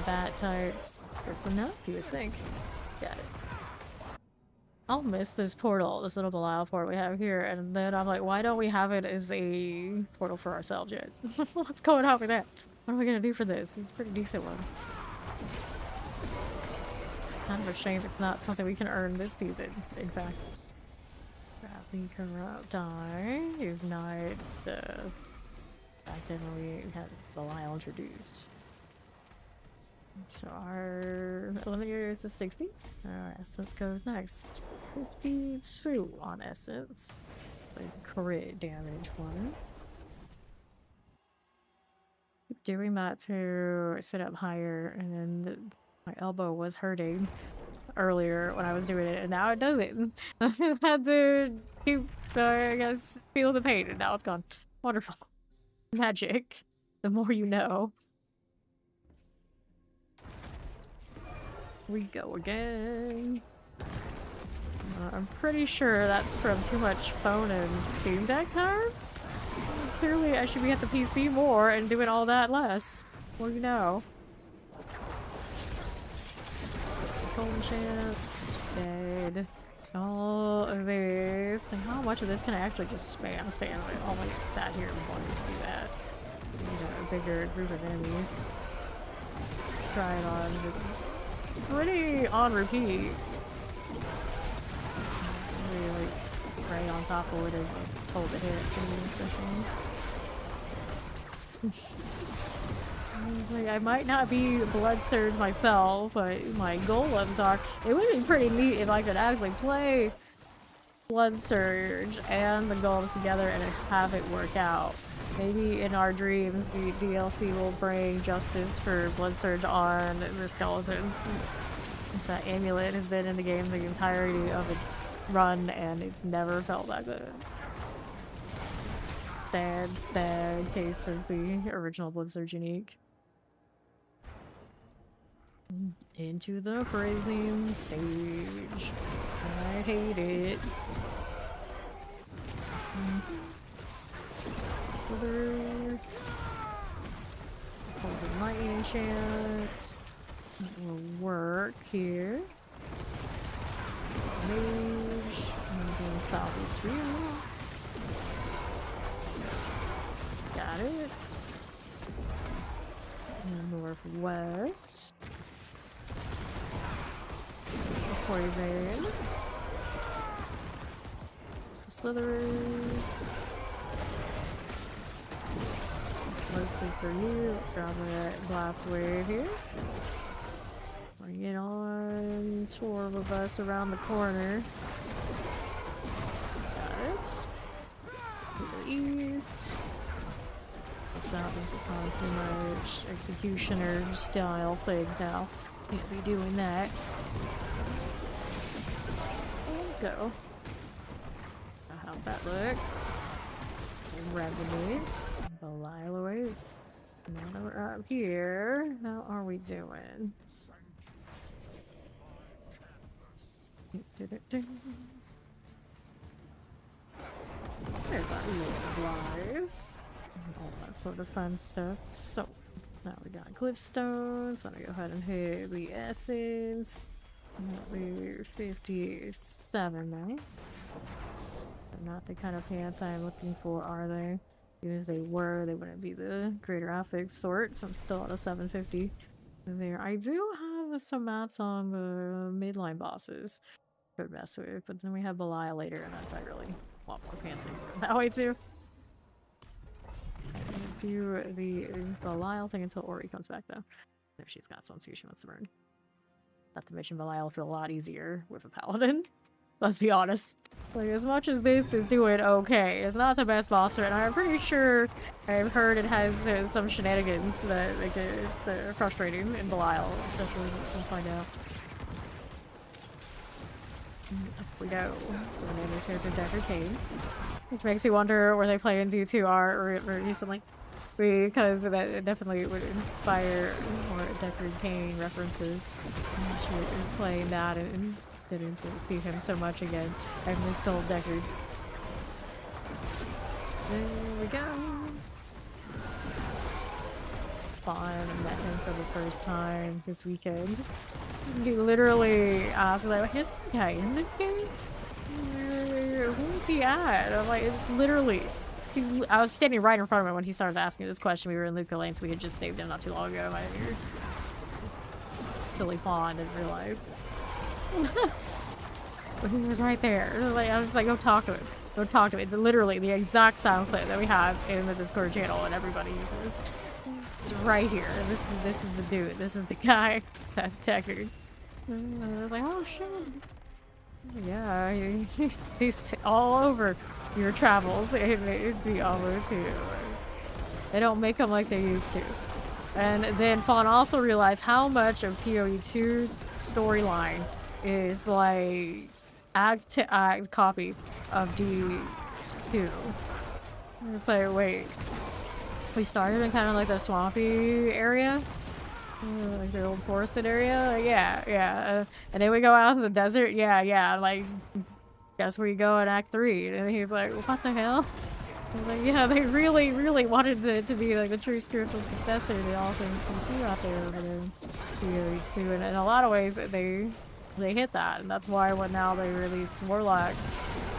[SPEAKER 2] Bat types. Close enough, you would think. Got it. I'll miss this portal, this little Belial port we have here, and then I'm like, why don't we have it as a portal for ourselves yet? What's going on with that? What are we gonna do for this? It's a pretty decent one. Kind of a shame it's not something we can earn this season, in fact. Rapidly corrupt die. Ignite stuff. Back then when we had Belial introduced. So our eliminator is the 60. Our essence goes next. 52 on essence. The crit damage one. Keep doing that to sit up higher, and then my elbow was hurting earlier when I was doing it, and now it doesn't. I just had to keep, I guess, feel the pain, and now it's gone. Wonderful. Magic. The more you know. We go again. I'm pretty sure that's from too much phone and Steam Deck time. Clearly I should be at the PC more and doing all that less. What do you know? Golden chance. Dead. All of this. And how much of this can I actually just spam? I'll like sat here and wanted to do that. Need a bigger group of enemies. Try it on. Pretty on repeat. Really like right on top of what I told to hit too, especially. Like I might not be blood surge myself, but my golems are. It would be pretty neat if I could actually play blood surge and the golems together and have it work out. Maybe in our dreams, the DLC will bring justice for blood surge on the skeletons. That amulet has been in the game the entirety of its run, and it's never felt that good. Sad, sad case of the original blood surge unique. Into the freezing stage. I hate it. Slither. Poison lightning chance. Will work here. Mage. I'm going southeast for you. Got it. And northwest. Poison. There's the slithers. Mostly for you. Let's grab that blast wave here. Bring it on. 4 of us around the corner. Got it. To the east. Let's not make it on too much executioner style things now. Can't be doing that. And go. How's that look? Grab the base. Belial awaits. Now that we're up here, how are we doing? There's our flies. All that sort of fun stuff. So, now we got glyph stones. I'm gonna go ahead and hit the essence. We're 57 now. They're not the kind of pants I'm looking for, are they? Even if they were, they wouldn't be the greater affix sort, so I'm still at a 750 there. I do have some mats on the midline bosses to mess with, but then we have Belial later, and I really want more pants that way too. Do the Belial thing until Ori comes back though. If she's got some too, she wants to burn. Not to mention Belial will feel a lot easier with a paladin. Let's be honest. Like, as much as this is doing okay, it's not the best boss and I'm pretty sure I've heard it has some shenanigans that are frustrating in Belial. Especially we'll find out. Up we go. So the name of the character Deckard Cain. Which makes me wonder where they play in D2R recently. Because that definitely would inspire more Deckard Cain references. I'm sure playing that and getting to see him so much again. I missed old Deckard. There we go. Fun. I met him for the first time this weekend. He literally asked me, like, is that guy in this game? Where's he at? I'm like, it's literally... I was standing right in front of him when he started asking this question. We were in Luca Lane, so we had just saved him not too long ago. My silly fawn didn't realize. But he was right there. Like, I was like, go talk to him. Go talk to him. It's literally the exact sound clip that we have in the Discord channel and everybody uses. It's right here. This is the dude. This is the guy that's Deckard. I was like, oh shit. Yeah, he's all over your travels in Diablo too. They don't make them like they used to. And then Fawn also realized how much of PoE2's storyline is like act-to-act copy of D2. It's like, wait, we started in kind of like the swampy area? Like the old forested area? Yeah. And then we go out to the desert? Yeah. Like, guess where you go in Act 3? And he's like, what the hell? I was like, yeah, they really wanted it to be like the true spiritual successor to all things D2 out there over there. And in a lot of ways, they hit that. And that's why when now they released Warlock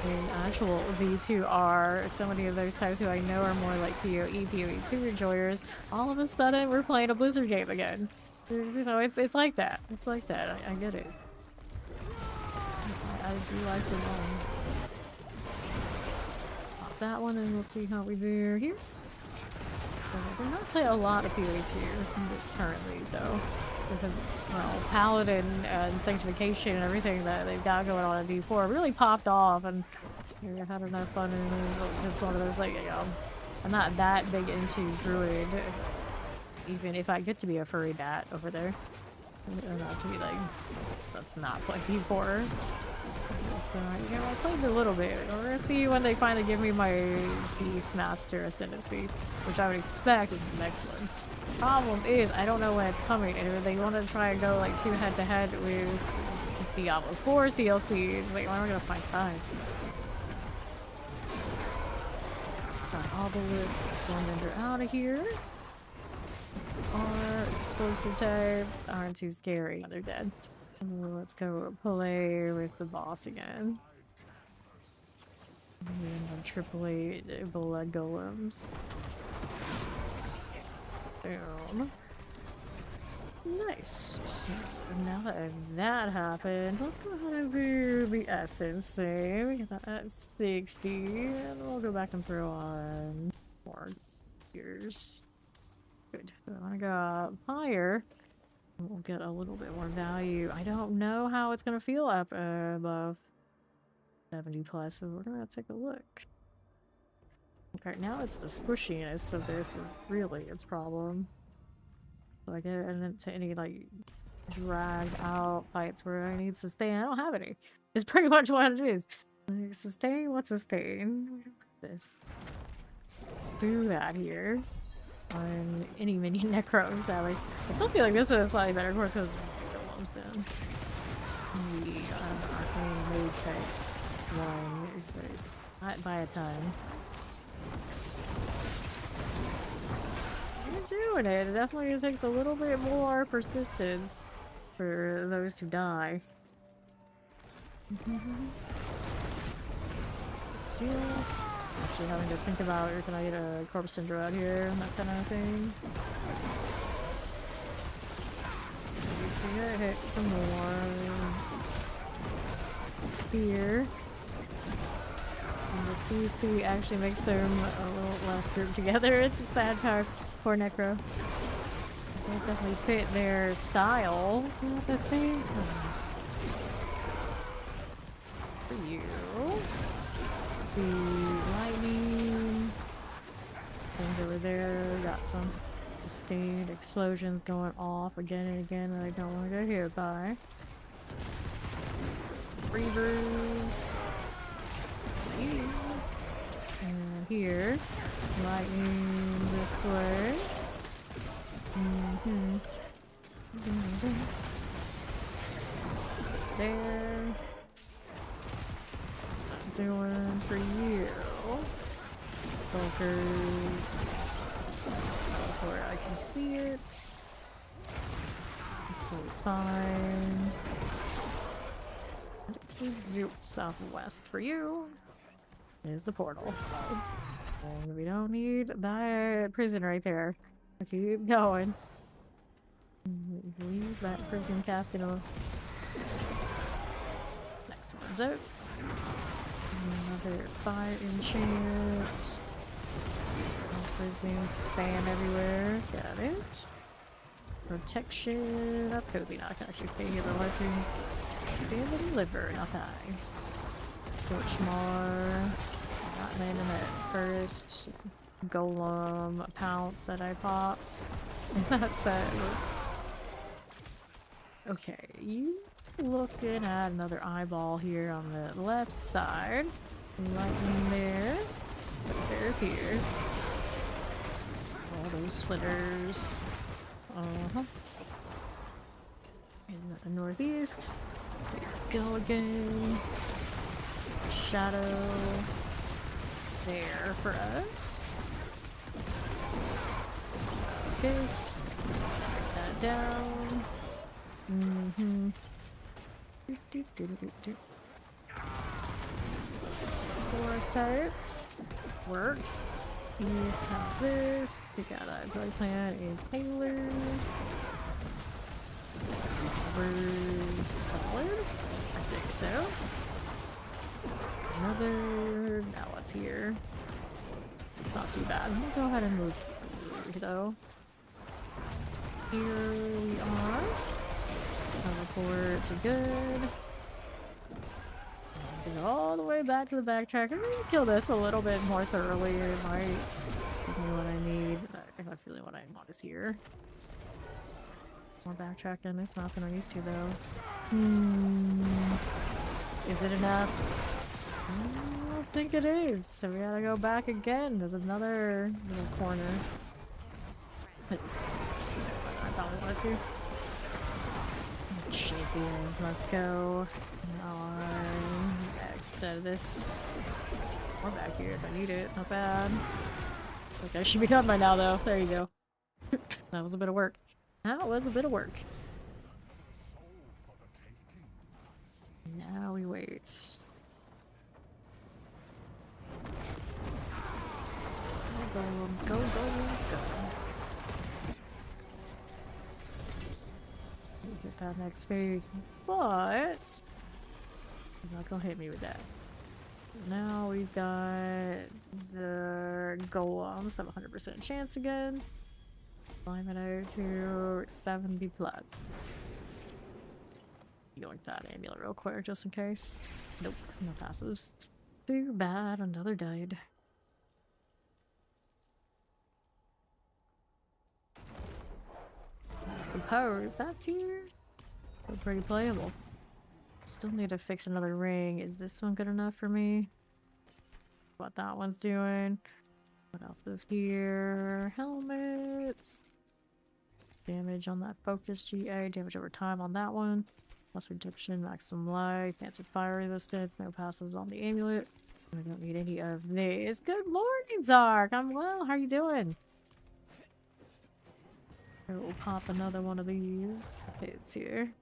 [SPEAKER 2] in actual D2R, so many of those types who I know are more like PoE2 enjoyers, all of a sudden we're playing a Blizzard game again. So it's like that. It's like that. I get it. I do like the one. Pop that one and we'll see how we do here. So we're not playing a lot of PoE2 in this currently though. Because, well, Paladin and Sanctification and everything that they've got going on at D4 really popped off, and we had enough fun, and it was just one of those, like, you know, I'm not that big into Druid, even if I get to be a furry bat over there. I'm not to be like, let's not play D4. So, you know, I played a little bit. We're gonna see when they finally give me my Beastmaster Ascendancy, which I would expect is the next one. Problem is, I don't know when it's coming, and if they want to try and go like 2 head-to-head with Diablo 4's DLC, like, when am I gonna find time? Got all the loot Stormbender out of here. Our explosive types aren't too scary. They're dead. Let's go play with the boss again. And triple 8 blood golems. Boom. Nice. So now that that happened, let's go ahead and do the essence save. We get that at 60, and we'll go back and throw on more gears. Good. So I'm gonna go up higher. We'll get a little bit more value. I don't know how it's gonna feel up above 70 plus, so we're gonna take a look. Okay, now it's the squishiness of this is really its problem. So I get into any like dragged out fights where I need sustain. I don't have any. It's pretty much what it is. Like, sustain? What's sustain? This. Do that here. On any mini necro, sadly. I still feel like this is slightly better, of course, because golems then. The arcane mage type one is not by a ton. You're doing it. It definitely takes a little bit more persistence for those to die. Actually having to think about, can I get a corpse tinder out here and that kind of thing. So you gotta hit some more here. And the CC actually makes them a little less grouped together. It's a sad part. Poor Necro. They definitely fit their style. Let's see. For you. The lightning. Things over there. Got some sustained explosions going off again and again that I don't want to get hit by. Reavers. And here. Lightning this way. There. That's the one for you. Focus. Where I can see it. This one's fine. Zoop southwest for you. There's the portal. And we don't need that prison right there. Let's keep going. Leave that prison casting on. Next one's out. Another fire enchant. Prison span everywhere. Got it. Protection. That's cozy now. I can actually stay here the more tunes. Banded liver, not die. Torchmar. Not landing at first. Golem pounce that I popped. That's it. Okay, you looking at another eyeball here on the left side. Lightning there. There's here. All those splitters. In the northeast. There we go again. Shadow. There for us. Kiss. Break that down. Forest types. Works. East has this. We got a blood plant impaler. We're solid. I think so. Another. Now what's here? Not too bad. I'm gonna go ahead and move through though. Here we are. Teleports are good. Go all the way back to the backtrack. I'm gonna kill this a little bit more thoroughly. It might give me what I need. I have a feeling what I want is here. More backtracking. This map than I'm used to though. Is it enough? I don't think it is. So we gotta go back again. There's another little corner. I probably wanted to. Champions must go on exit of this. Or back here if I need it. Not bad. Okay, I should be done by now though. There you go. That was a bit of work. That was a bit of work. Now we wait. Go, golems, go, golems, go. Get that next phase, but he's not gonna hit me with that. Now we've got the golems have 100% chance again. Climb it out to 70 plus. Yoink that amulet real quick just in case. Nope, no passives. Too bad, another died. I suppose that tier Still pretty playable. Still need to fix another ring. Is this one good enough for me? What that one's doing. What else is here? Helmets. Damage on that focus GA. Damage over time on that one. Plus reduction, maximum life, answered fire resistance, no passives on the amulet. I don't need any of these. Good morning, Zark! I'm well, how are you doing? We'll pop another one of these hits here.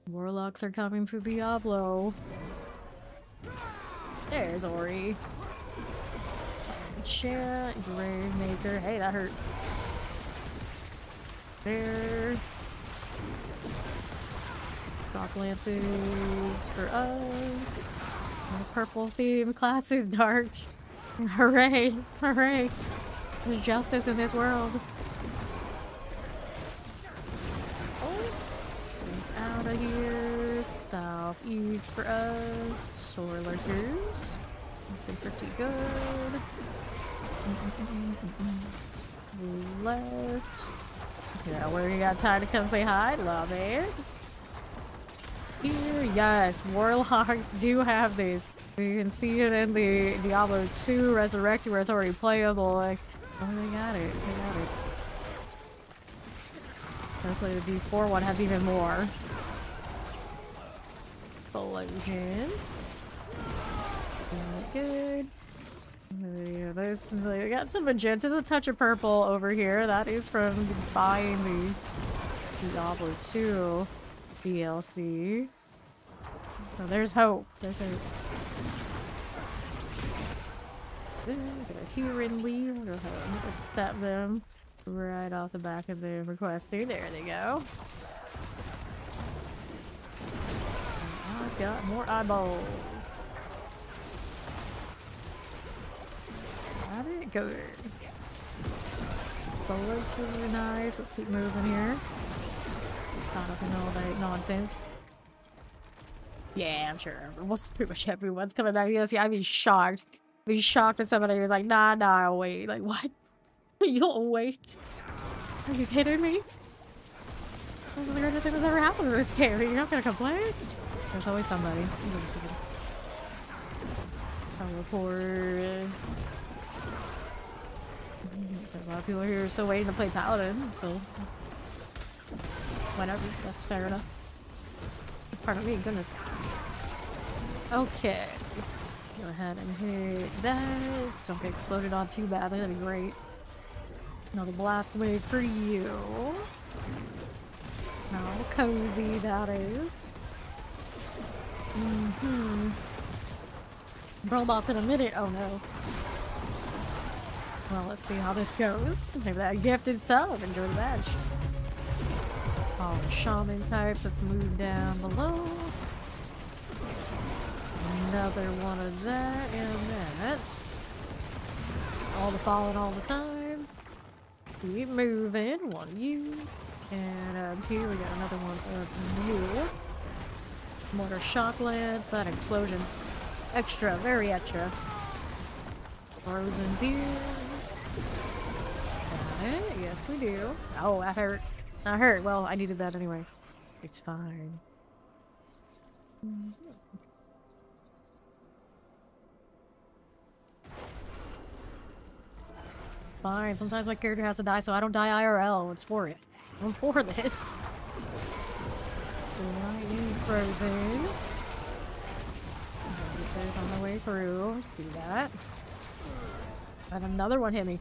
[SPEAKER 2] Warlocks are coming to Diablo. There's Ori. Share, Grave Maker. Hey, that hurt. There. Golemancer for us. And the purple theme class is dark. Hooray! Hooray! There's justice in this world. Oh, he's out of here. Southeast for us. Shore lurkers. Looking pretty good. Left. Yeah, where you got time to come say hi? Love it. Here, yes, Warlocks do have these. You can see it in the Diablo 2 Resurrected where it's already playable. Like, oh, they got it. They got it. Hopefully the D4 one has even more. Explosion. Good. Yeah, we got some magenta, a touch of purple over here. That is from buying the Diablo 2 DLC. So there's hope. There's hope. Gonna hear and leave. Go ahead and accept them right off the back of the requesting. There they go. And I've got more eyeballs. Got it? Good. Bullets are nice. Let's keep moving here. Caught up in all that nonsense. Yeah, I'm sure. Almost pretty much everyone's coming back here. See, I'd be shocked. I'd be shocked if somebody was like, nah, I'll wait. Like, what? You'll wait? Are you kidding me? That's the greatest thing that's ever happened to this game. You're not gonna complain? There's always somebody. Teleporters. There's a lot of people here still waiting to play Paladin, so whatever, that's fair enough. Pardon me, goodness. Okay. Go ahead and hit that. Don't get exploded on too badly, that'd be great. Another blast wave for you. How cozy that is. Brawl boss in a minute, oh no. Well, let's see how this goes. Maybe that gifted sub. Enjoy the badge. All the shaman types. Let's move down below. Another one of that and that. All the falling all the time. Keep moving. One of you. And up here we got another one of you. Mortar shock lance. That explosion. Extra. Very extra. Frozen's here. Got it. Yes, we do. Oh, that hurt. That hurt. Well, I needed that anyway. It's fine. Fine. Sometimes my character has to die, so I don't die IRL. It's for it. I'm for this. Lightning frozen. There's on the way through. See that? And another one hit me.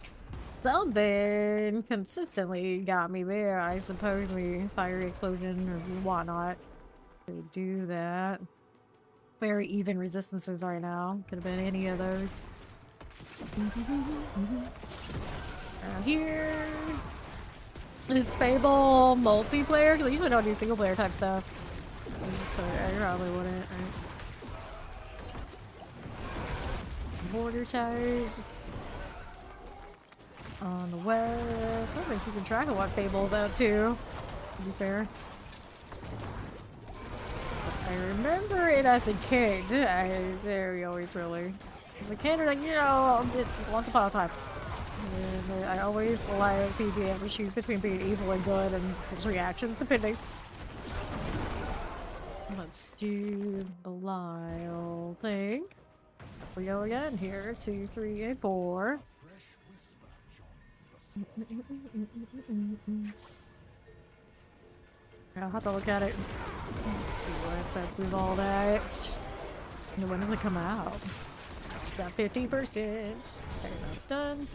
[SPEAKER 2] Something consistently got me there. I suppose we fiery explosion or whatnot. They do that. Very even resistances right now. Could have been any of those. Around here is Fable multiplayer. Because I usually don't do single player type stuff. So I probably wouldn't. Right? Border types. On the west. I've been keeping track of what Fable's out to be fair. I remember it as a kid. I always really. As a kid, like, you know, once upon a time. And I always like being able to choose between being evil and good and his reactions depending. Let's do the Belial thing. Up we go again here. 2, 3, and 4. I'll have to look at it. Let's see what's up with all that. And when does it come out? It's at 50%. Okay, that's done.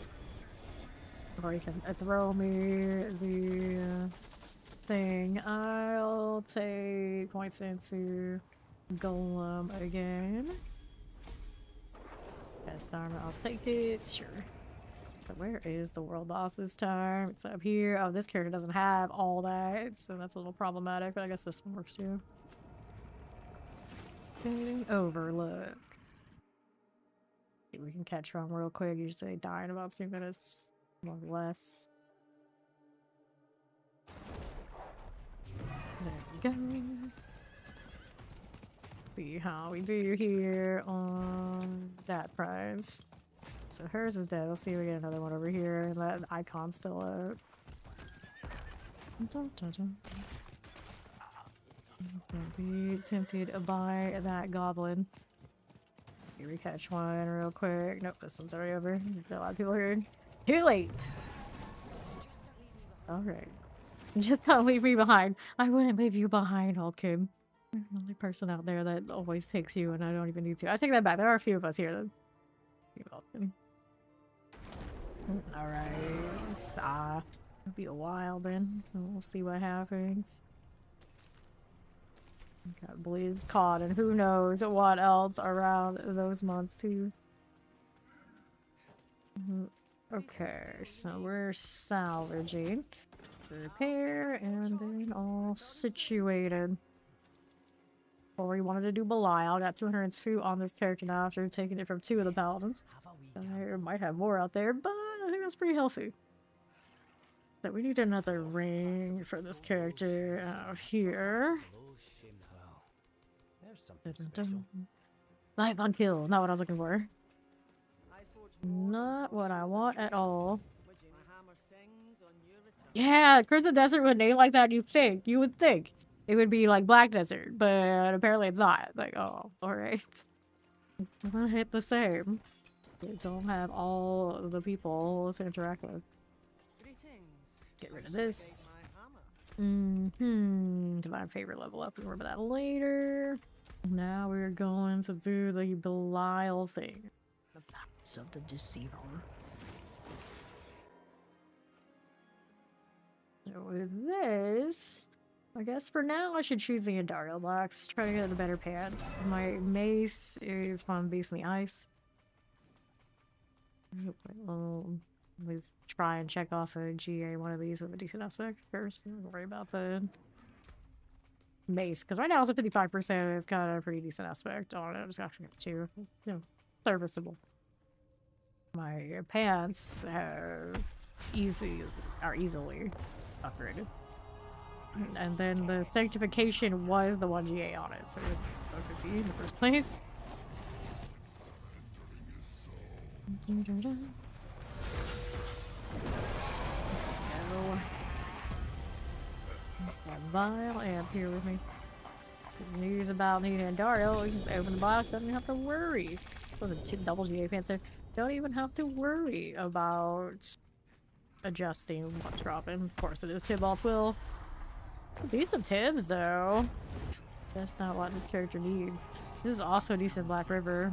[SPEAKER 2] Or you can throw me the thing. I'll take points into Golem again. Best armor, I'll take it. Sure. So where is the world boss this time? It's up here. Oh, this character doesn't have all that, so that's a little problematic, but I guess this one works too. Overlook. See if we can catch her on real quick. Usually die in about 2 minutes. More or less. There we go. See how we do here on that prize. So hers is dead. Let's see if we get another one over here. And that icon's still up. Don't be tempted by that goblin. Here we catch one real quick. Nope, this one's already over. There's still a lot of people here. Too late! Alright. Just don't leave me behind. I wouldn't leave you behind, Hulkim. I'm the only person out there that always takes you and I don't even need to. I take that back. There are a few of us here that... Alright. It'll be a while then, so we'll see what happens. Got Blizz caught and who knows what else around those months too. Okay, so we're salvaging, repair, and then all situated. Or we wanted to do Belial. Got 202 on this character now after taking it from 2 of the paladins. I might have more out there, but I think that's pretty healthy. So we need another ring for this character out here. Life on kill, not what I was looking for. Not what I want at all. Yeah, Crimson Desert would name like that. You would think it would be like Black Desert, but apparently it's not. Like, oh, alright. Doesn't hit the same. They don't have all of the people to interact with. Get rid of this. Divine Favor level up. Remember that later. Now we're going to do the Belial thing. The Palace of the Deceiver. So with this, I guess for now I should choose the Endario box. Try to get the better pants. My mace is from Beast in the Ice. Let's try and check off a GA one of these with a decent aspect first. Don't worry about the mace, because right now it's at 55%. It's got a pretty decent aspect on it. I'm just actually got 2, serviceable. My pants are easily upgraded, and then the sanctification was the 1 GA on it, so it's 50 in the first place. Vile amp here with me. Good news about needing Endario, you just open the box, don't even have to worry. With a double GA pants, don't even have to worry about adjusting what's dropping. Of course it is Tybalt will. Decent Tibbs though. That's not what this character needs. This is also a decent Black River.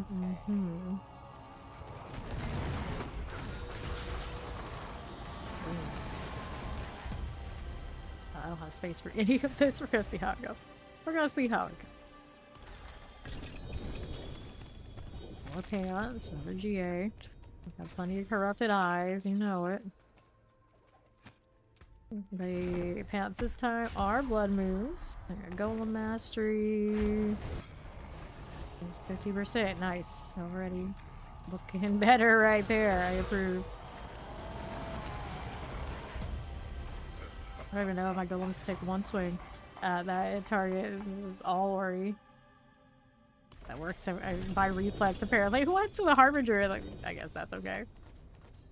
[SPEAKER 2] I don't have space for any of this. We're gonna see how it goes. We're gonna see how it goes. More pants, another GA. We have plenty of corrupted eyes, you know it. The pants this time are blood moves. Golem mastery. 50%, nice. Already looking better right there. I approve. I don't even know if my golems take 1 swing at that target. Is all worry. That works by reflex apparently. What to the Harbinger? Like, I guess that's okay.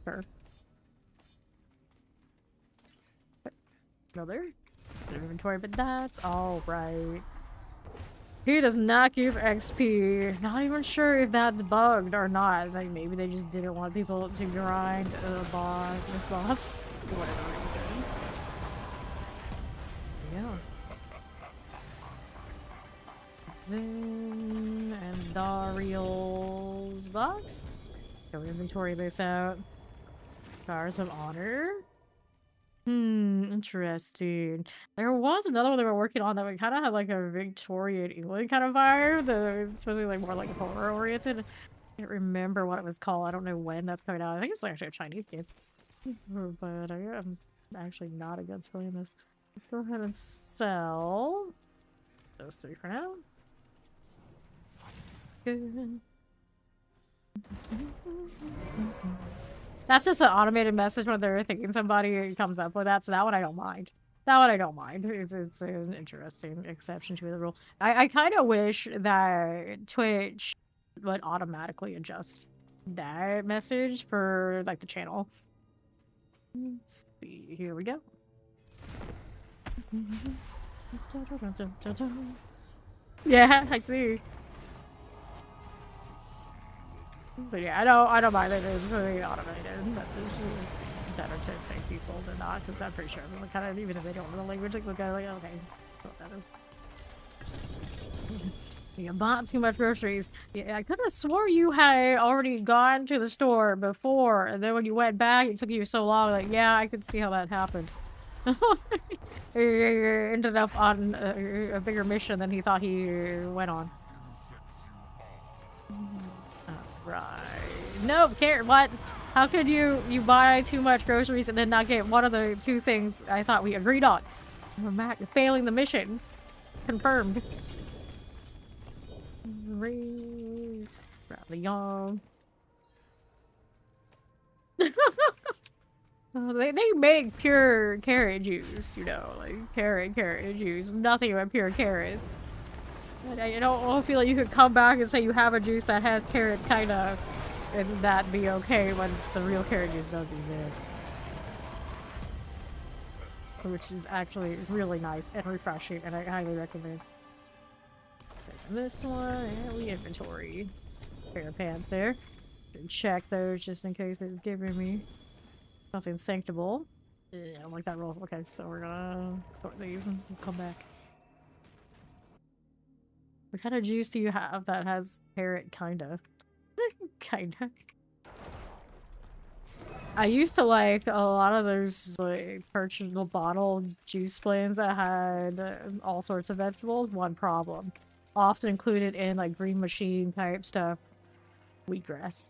[SPEAKER 2] Sure. Another inventory, but that's all right. He does not give XP. Not even sure if that's bugged or not. Like maybe they just didn't want people to grind this boss for whatever reason. Yeah. Then and Dariel's box. Go inventory this out. Stars of Honor. Interesting. There was another one they were working on that kind of had like a Victorian England kind of vibe. That was supposed to be like more like horror oriented. I can't remember what it was called. I don't know when that's coming out. I think it's actually a Chinese game. But I am actually not against playing this. Let's go ahead and sell those three for now. Good. That's just an automated message when they're thinking somebody comes up with that, so that one I don't mind. That one I don't mind. It's an interesting exception to the rule. I kind of wish that Twitch would automatically adjust that message for like the channel. Let's see. Here we go. Yeah, I see. But yeah, I don't mind that it's really automated message. It's better to thank people than not, because I'm pretty sure everyone kind of, even if they don't know the language, like look at it like, okay, that's what that is. You bought too much groceries. Yeah, I could have swore you had already gone to the store before, and then when you went back, it took you so long. Like, yeah, I could see how that happened. He ended up on a bigger mission than he thought he went on. Right. Nope, what? How could you buy too much groceries and then not get one of the two things I thought we agreed on? You're failing the mission. Confirmed. Raise. Rather young. They make pure carrot juice, you know, like carrot juice. Nothing but pure carrots. I don't feel like you could come back and say you have a juice that has carrots, kind of, and that be okay when the real carrot juice does exist. Which is actually really nice and refreshing, and I highly recommend. Taking this one, and we inventory. Pair of pants there. Check those just in case it's giving me something sanctable. Yeah, I don't like that roll. Okay, so we're gonna sort these and we'll come back. What kind of juice do you have that has carrot, kinda? Kinda. I used to like a lot of those like purchasable bottle juice blends that had all sorts of vegetables. One problem. Often included in like green machine type stuff. Wheatgrass.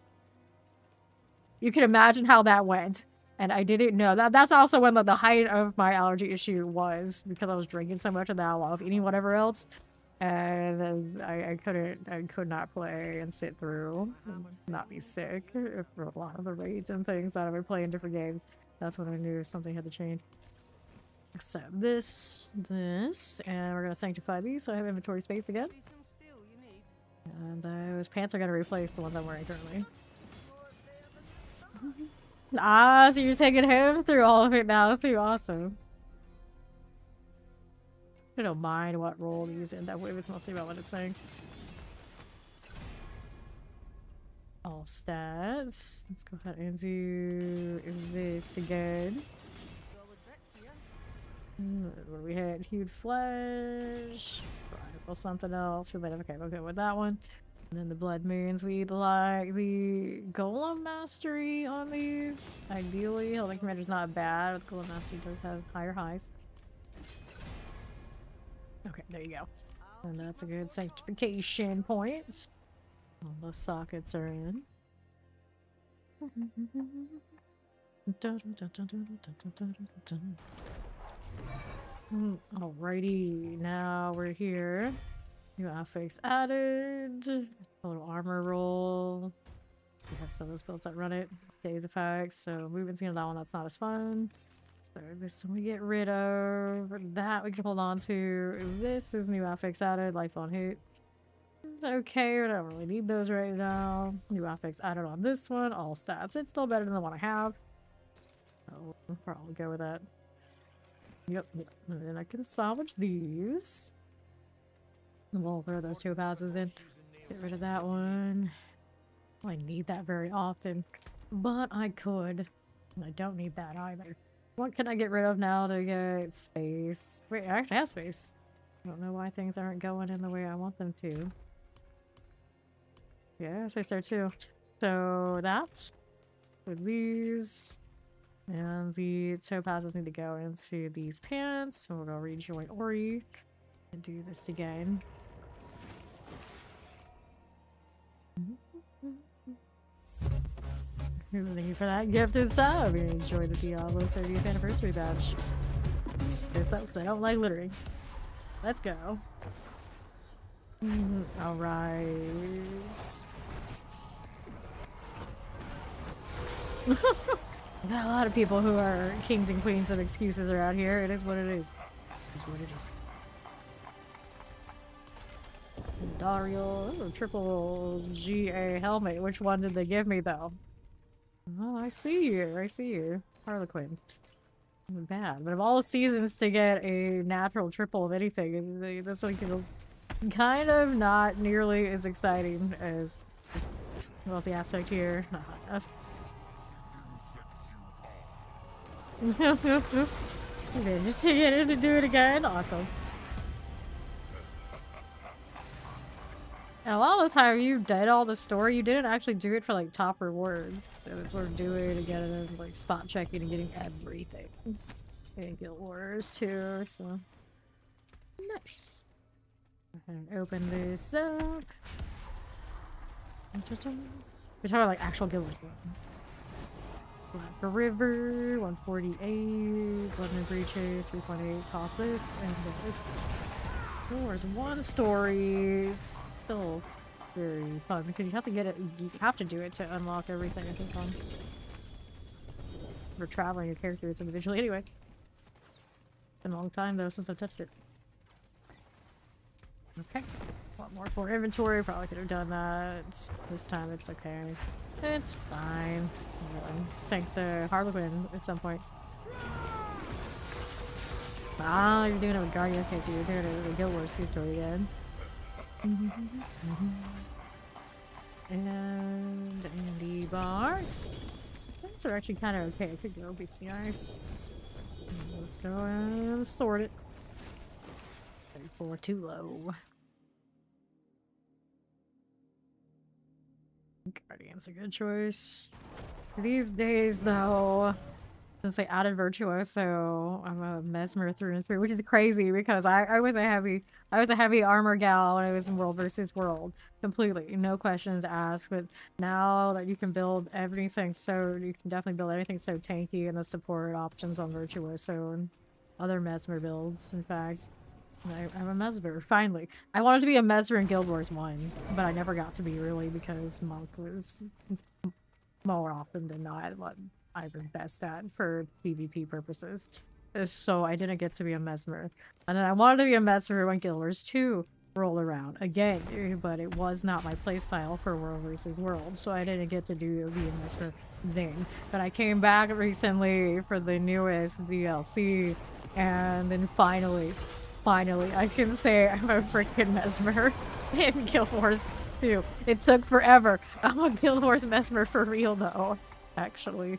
[SPEAKER 2] You can imagine how that went. And I didn't know. That's also when the height of my allergy issue was, because I was drinking so much and now I love eating whatever else. And I could not play and sit through and not be sick for a lot of the raids and things that I would play in different games. That's when I knew something had to change. So this, and we're gonna sanctify these so I have inventory space again. And those pants are gonna replace the ones I'm wearing currently. Ah, so you're taking him through all of it now. Too awesome. I don't mind what role these end up with. It's mostly about what it thinks. All stats. Let's go ahead and do this again. What do we had? Hued flesh. Rifle something else. Okay, we'll go with that one. And then the blood moons. We'd like the golem mastery on these. Ideally, Helltide Commander's not bad. But golem mastery does have higher highs. Okay, there you go. And that's a good sanctification point. All the sockets are in. Alrighty, now we're here. New affix added. A little armor roll. We have some of those builds that run it. Days effects, so movement speed on that one, that's not as fun. So this one we get rid of. That we can hold on to. This is new affix added. Life on hit. Okay, we don't really need those right now. New affix added on this one. All stats. It's still better than the one I have. So we'll probably go with that. Yep, yep. And then I can salvage these. And we'll throw those two passes in. Get rid of that one. I need that very often, but I could. And I don't need that either. What can I get rid of now to get space? Wait, I actually have space. I don't know why things aren't going in the way I want them to. Yeah, space there too. So that's with these. And the topazes need to go into these pants. So we'll go rejoin Ori and do this again. Thank you for that gifted sub. Enjoy the Diablo 30th anniversary badge. This sucks. I don't like littering. Let's go. Alright. Got a lot of people who are kings and queens of excuses around here. It is what it is. It is what it is. Dario, triple GA helmet. Which one did they give me though? Oh, I see you. I see you. Harlequin. Bad. But of all the seasons to get a natural triple of anything, this one feels kind of not nearly as exciting as just what was the aspect here? Not hot enough. Okay, just to get in to do it again. Awesome. And a lot of the time you did all the story, you didn't actually do it for like top rewards. So it's sort of doing to get it like spot checking and getting everything. Getting guild wars too, so nice. Go ahead and open this up. We're talking about like actual guild wars. Black River, 148, Bloodman Breaches, 3.8, toss this, and this. There's one story. Still very fun because you have to get it. You have to do it to unlock everything. I think on. We're traveling your characters individually anyway. Been a long time though since I've touched it. Okay, a lot more for inventory. Probably could have done that. This time it's okay. It's fine. Sank the Harlequin at some point. Ah, you're doing it with Guardian. Okay, so you're doing it with Guild Wars 2 story again. And Andy bars. Things are actually kind of okay. I could go beastly ice. Let's go and sort it. 34 too low. Guardian's a good choice. These days, though, since they added Virtuoso, I'm a Mesmer through and through, which is crazy because I was a heavy armor gal when I was in World versus World. Completely. No questions asked. But now that you can build everything you can definitely build anything so tanky, and the support options on Virtuoso and other Mesmer builds, in fact. I'm a Mesmer, finally. I wanted to be a Mesmer in Guild Wars 1, but I never got to be really because Monk was more often than not what I was best at for PvP purposes. So I didn't get to be a Mesmer. And then I wanted to be a Mesmer when Guild Wars 2 rolled around again, but it was not my playstyle for World vs. World, so I didn't get to do the Mesmer thing. But I came back recently for the newest DLC, and then finally, I can say I'm a freaking Mesmer in Guild Wars 2. It took forever. I'm a Guild Wars Mesmer for real though, actually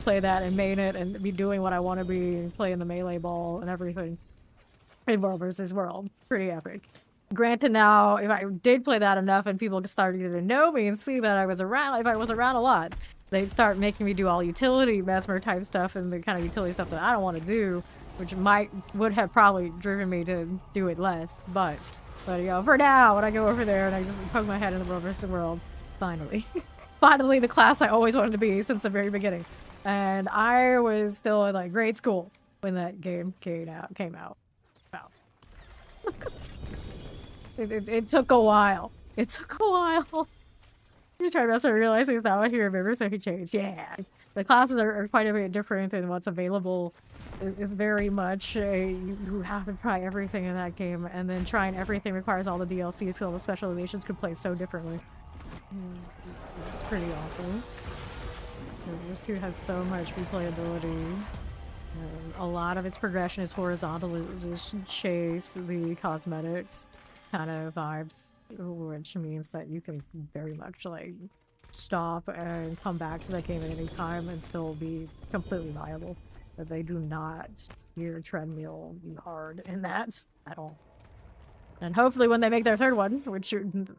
[SPEAKER 2] play that and main it and be doing what I want to be and playing the melee ball and everything in World vs. World. Pretty epic. Granted now, if I did play that enough and people started to know me and see that I was around, if I was around a lot, they'd start making me do all utility Mesmer type stuff and the kind of utility stuff that I don't want to do, which would have probably driven me to do it less, but you know, for now, when I go over there and I just poke my head in the World vs. World, finally. Finally, the class I always wanted to be since the very beginning. And I was still in like grade school when that game came out. Wow. it took a while. It took a while. You try to start realizing it's not what he remembers, so he changed. Yeah. The classes are quite a bit different than what's available. It's very much you have to try everything in that game, and then trying everything requires all the DLCs, so all the specializations could play so differently. It's pretty awesome. This 2 has so much replayability. A lot of its progression is horizontal. It's just chase the cosmetics kind of vibes, which means that you can very much like stop and come back to that game at any time and still be completely viable. But they do not gear treadmill hard in that at all. And hopefully when they make their third one, which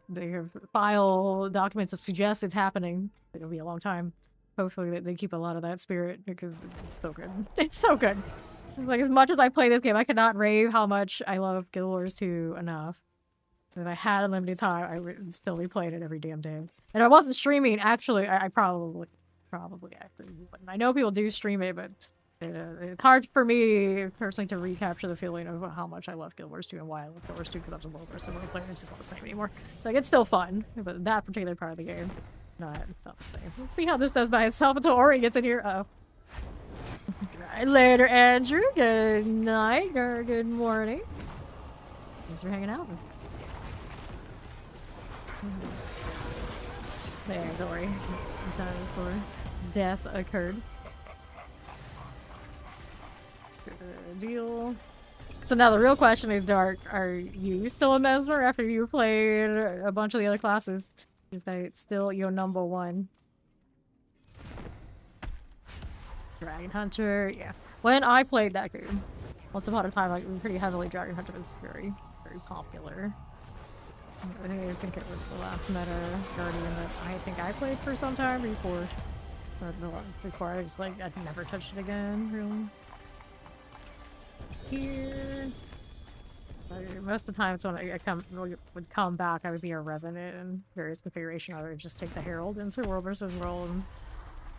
[SPEAKER 2] they have file documents that suggest it's happening, it'll be a long time. Hopefully they keep a lot of that spirit because it's so good. It's so good. Like, as much as I play this game, I cannot rave how much I love Guild Wars 2 enough. If I had unlimited time, I would still be playing it every damn day. And if I wasn't streaming, actually, I probably actually wouldn't. I know people do stream it, but it's hard for me personally to recapture the feeling of how much I love Guild Wars 2 and why I love Guild Wars 2 because I'm just a low person when I play it. It's just not the same anymore. Like, it's still fun, but that particular part of the game, not the same. Let's see how this does by itself until Ori gets in here. Uh-oh. Right, later, Andrew. Good night or good morning. Thanks for hanging out with us. There's Ori. In time before death occurred. Good deal. So now the real question is, Dark, are you still a Mesmer after you played a bunch of the other classes? Is that still your number one? Dragon Hunter, yeah. When I played that game, once upon a time, like, pretty heavily, Dragon Hunter was very, very popular. I think it was the last meta Guardian that I think I played for some time before. But before I just like, I'd never touched it again, really. Here. Most of the time, it's when I would come back, I would be a Revenant in various configurations. I would just take the Herald into World vs. World and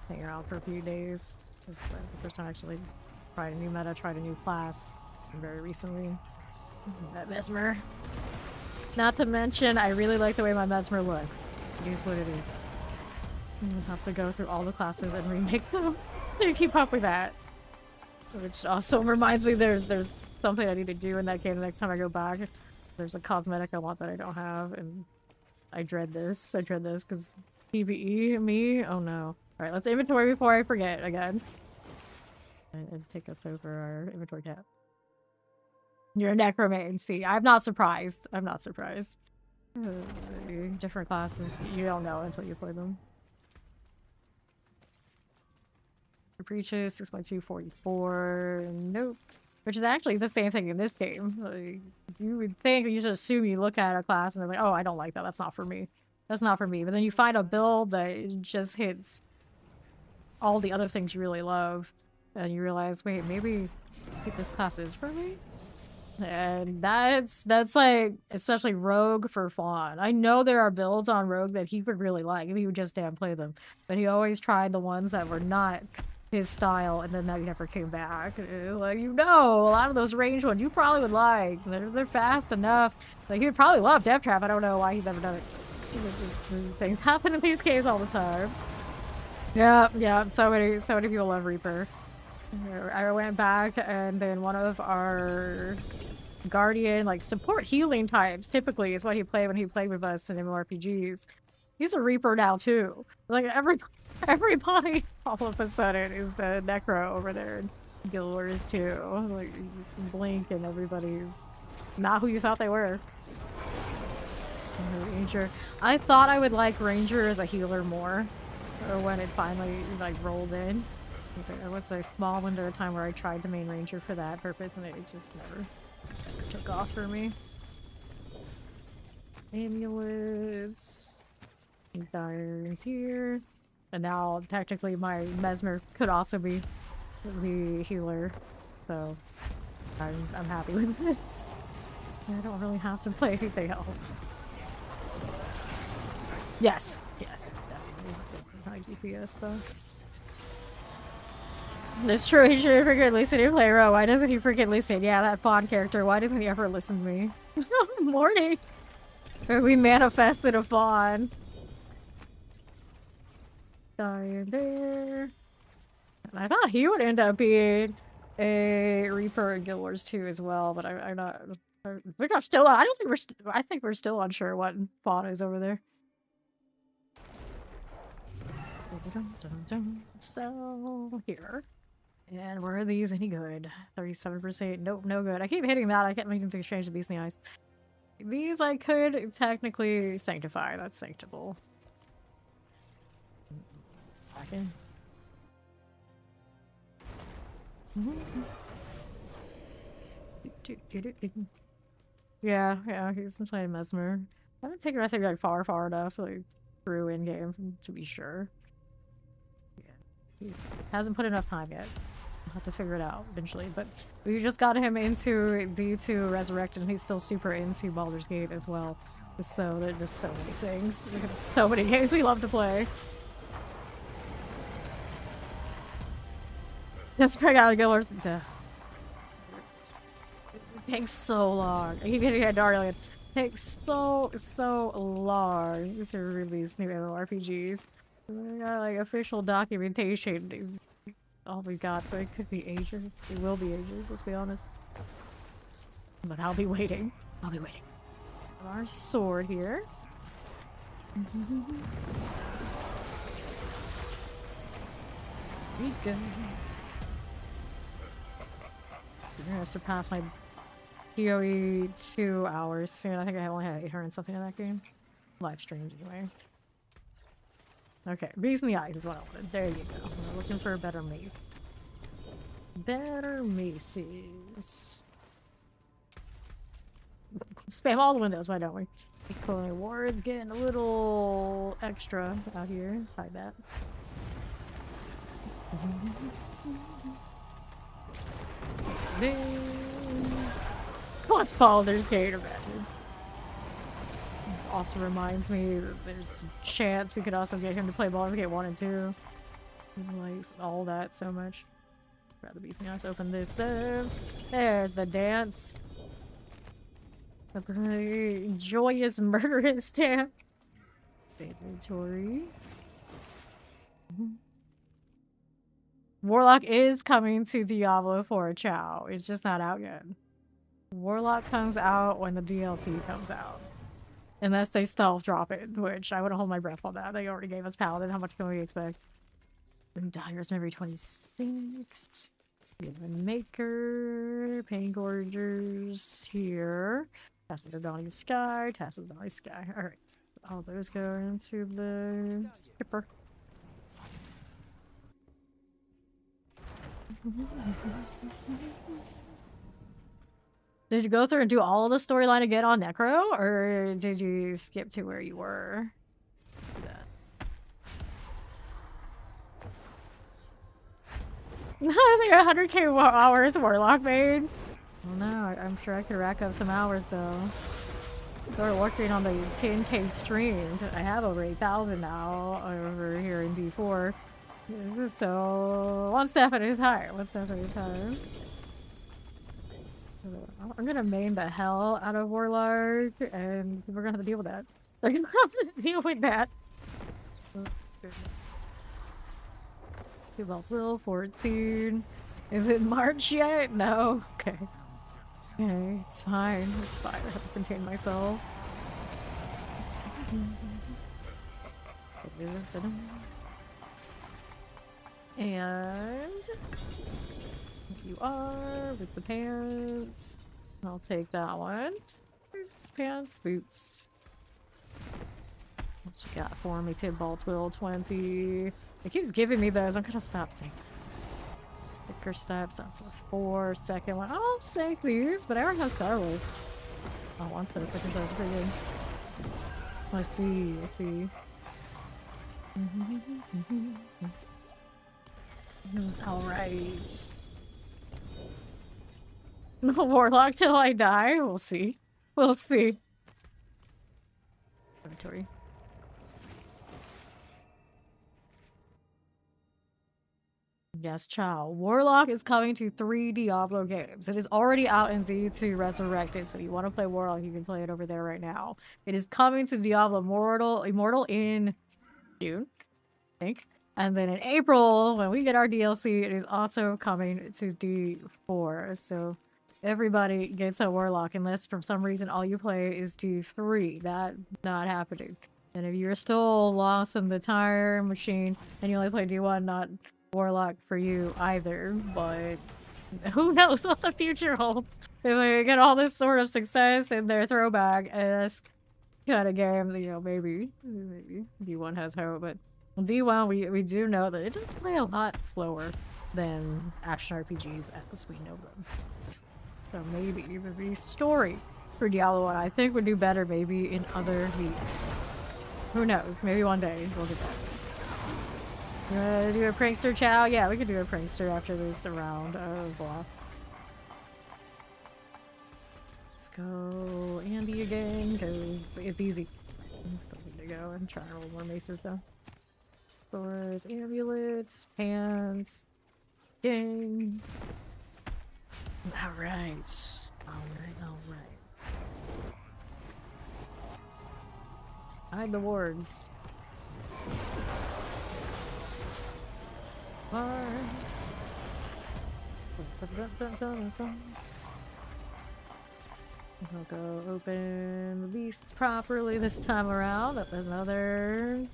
[SPEAKER 2] hang around for a few days. It's the first time I actually tried a new meta, tried a new class very recently. That Mesmer. Not to mention, I really like the way my Mesmer looks. It is what it is. I'm gonna have to go through all the classes and remake them to keep up with that. Which also reminds me there's something I need to do in that game the next time I go back. There's a cosmetic I want that I don't have, and I dread this. I dread this because PvE me? Oh no. Alright, let's inventory before I forget again. And take us over our inventory tab. You're a necromancer. See, I'm not surprised. I'm not surprised. Different classes, you don't know until you play them. Breaches, 6.244. Nope. Which is actually the same thing in this game. Like, you would think, you just assume you look at a class and they're like, oh, I don't like that. That's not for me. That's not for me. But then you find a build that just hits all the other things you really love. And you realize, wait, maybe this class is for me? And that's like, especially Rogue for Fawn. I know there are builds on Rogue that he would really like if he would just damn play them. But he always tried the ones that were not his style, and then that he never came back. Like, you know, a lot of those range ones you probably would like. They're fast enough. Like, he would probably love Death Trap. I don't know why he's never done it. These things happen in these games all the time. Yeah. So many people love Reaper. I went back, and then one of our Guardian, like, support healing types, typically, is what he played when he played with us in MMORPGs. He's a Reaper now, too. Like, everybody all of a sudden is the Necro over there in Guild Wars 2. Like, you just blink and everybody's not who you thought they were. Ranger. I thought I would like Ranger as a healer more when it finally, like, rolled in. There was a small window of time where I tried to main Ranger for that purpose, and it just never took off for me. Amulets. Irons here. And now, technically, my Mesmer could also be the healer. So, I'm happy with this. I don't really have to play anything else. Yes, definitely. High DPS, thus. It's true, he should freaking listen to play Ro. Why doesn't he freaking listen? Yeah, that Fawn character, why doesn't he ever listen to me? Morning! We manifested a Fawn. Dying there. And I thought he would end up being a Reaper in Guild Wars 2 as well, but I'm not... We're not still... I don't think we're... I think we're still unsure what Fawn is over there. So, here. And were these any good? 37%. Nope, no good. I keep hitting that. I kept meaning to exchange the beast in the eyes. These I could technically sanctify. That's sanctable. Back in. Yeah, he's playing Mesmer. I haven't taken, I think, like far enough, like through Endgame to be sure. Yeah, he hasn't put enough time yet. I'll have to figure it out eventually, but we just got him into D2 Resurrected, and he's still super into Baldur's Gate as well. So there's just so many things. There's so many games we love to play. Just bring out a Guild to. It takes so long. I keep hitting that Darling. It takes so long to release new MMORPGs. We got like official documentation. All we got, so it could be ages. It will be ages, let's be honest. But I'll be waiting. I'll be waiting. Our sword here. Here we go. We're gonna surpass my PoE 2 hours soon. I think I only had 800 something in that game. Live streamed anyway. Okay, beast in the eyes is what I wanted. There you go. We're looking for a better mace. Better maces. Spam all the windows, why don't we? Equal awards getting a little extra out here. Hide that. What's Baldur's Gate, imagine? Also reminds me that there's a chance we could also get him to play Baldur's Gate 1 and 2. He likes all that so much. Rather be nice. Open this up. There's the dance. A joyous murderous dance. Inventory. Warlock is coming to Diablo 4 Chow. It's just not out yet. Warlock comes out when the DLC comes out. Unless they stealth drop it, which I wouldn't hold my breath on that. They already gave us Paladin. How much can we expect? Dyer's Memory 26. We have a Maker. Pain Gorgers here. Tassels of Dawning Sky. Tassels of Dawning Sky. Alright. All those go into the skipper. Did you go through and do all of the storyline again on Necro, or did you skip to where you were? I think 100k hours Warlock made. Well, no, I'm sure I could rack up some hours though. Start working on the 10k stream. I have over 8,000 now over here in D4. So one step at a time. One step at a time. I'm gonna main the hell out of Warlock, and we're gonna have to deal with that. They're gonna have to deal with that. Level 14. Is it March yet? No. Okay. Okay, it's fine. It's fine. I have to contain myself. And you are with the pants. I'll take that one. Boots, pants, boots. What you got for me? Tibbalt's Will 20. It keeps giving me those. I'm gonna stop saying thicker steps. That's a 4. Second one. I'll take these, but I already have Star Wars. Oh, one set of thicker steps are pretty good. I see. I see. Alright. Warlock till I die? We'll see. We'll see. Inventory. Yes, Chow. Warlock is coming to 3 Diablo games. It is already out in Z2 Resurrected, so if you want to play Warlock, you can play it over there right now. It is coming to Diablo Immortal in June, I think. And then in April, when we get our DLC, it is also coming to D4. So everybody gets a Warlock, unless for some reason all you play is D3. That's not happening. And if you're still lost in the tire machine and you only play D1, not Warlock for you either, but who knows what the future holds. If they get all this sort of success in their throwback-esque kind of game, you know, maybe D1 has hope, but D1, we do know that it does play a lot slower than action RPGs as we know them. So maybe the story for Diablo 1, I think, would do better maybe in other mediums. Who knows? Maybe one day we'll get that. You wanna do a prankster, Chow? Yeah, we could do a prankster after this round of blah. Let's go Andy again, because it's easy. I still need to go and try to roll more maces though. Swords, amulets, pants, gang. Alright. Alright. Hide the wards. I'll go open the beast properly this time around. Up another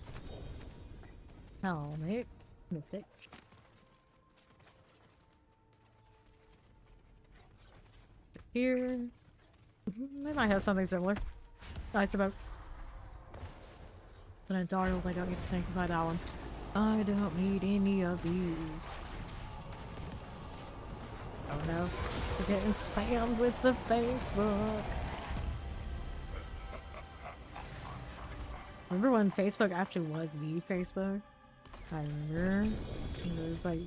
[SPEAKER 2] helmet. Mythic. Here. They might have something similar, I suppose. But in Darnell's, I don't need to sanctify that one. I don't need any of these. Oh no. We're getting spammed with the Facebook. Remember when Facebook actually was the Facebook? I remember. It was like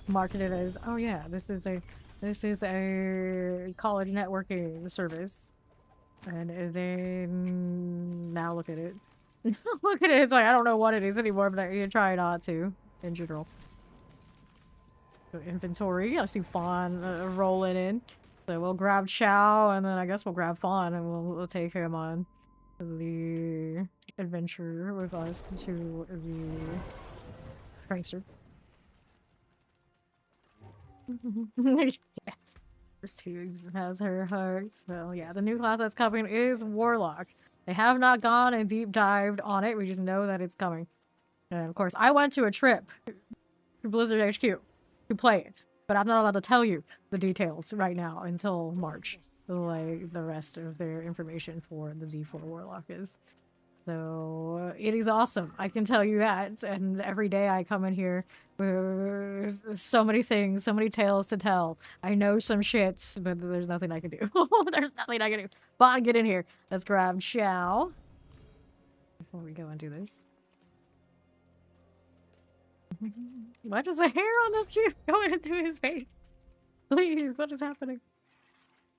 [SPEAKER 2] marketed as, oh yeah, this is a college networking service. And then now look at it. Look at it, it's like I don't know what it is anymore, but you try not to in general. So inventory, I see Fawn rolling in. So we'll grab Chow and then I guess we'll grab Fawn and we'll take him on the adventure with us to the prankster. Yeah. First two has her heart. So yeah, the new class that's coming is Warlock. They have not gone and deep dived on it. We just know that it's coming. And of course, I went to a trip to Blizzard HQ to play it, but I'm not allowed to tell you the details right now until March, like the rest of their information for the D4 Warlock is. So it is awesome, I can tell you that. And every day I come in here with so many things, so many tales to tell. I know some shits, but there's nothing I can do. There's nothing I can do. Bond, get in here. Let's grab Chow before we go and do this. Why does the hair on this dude going into his face? Please, what is happening?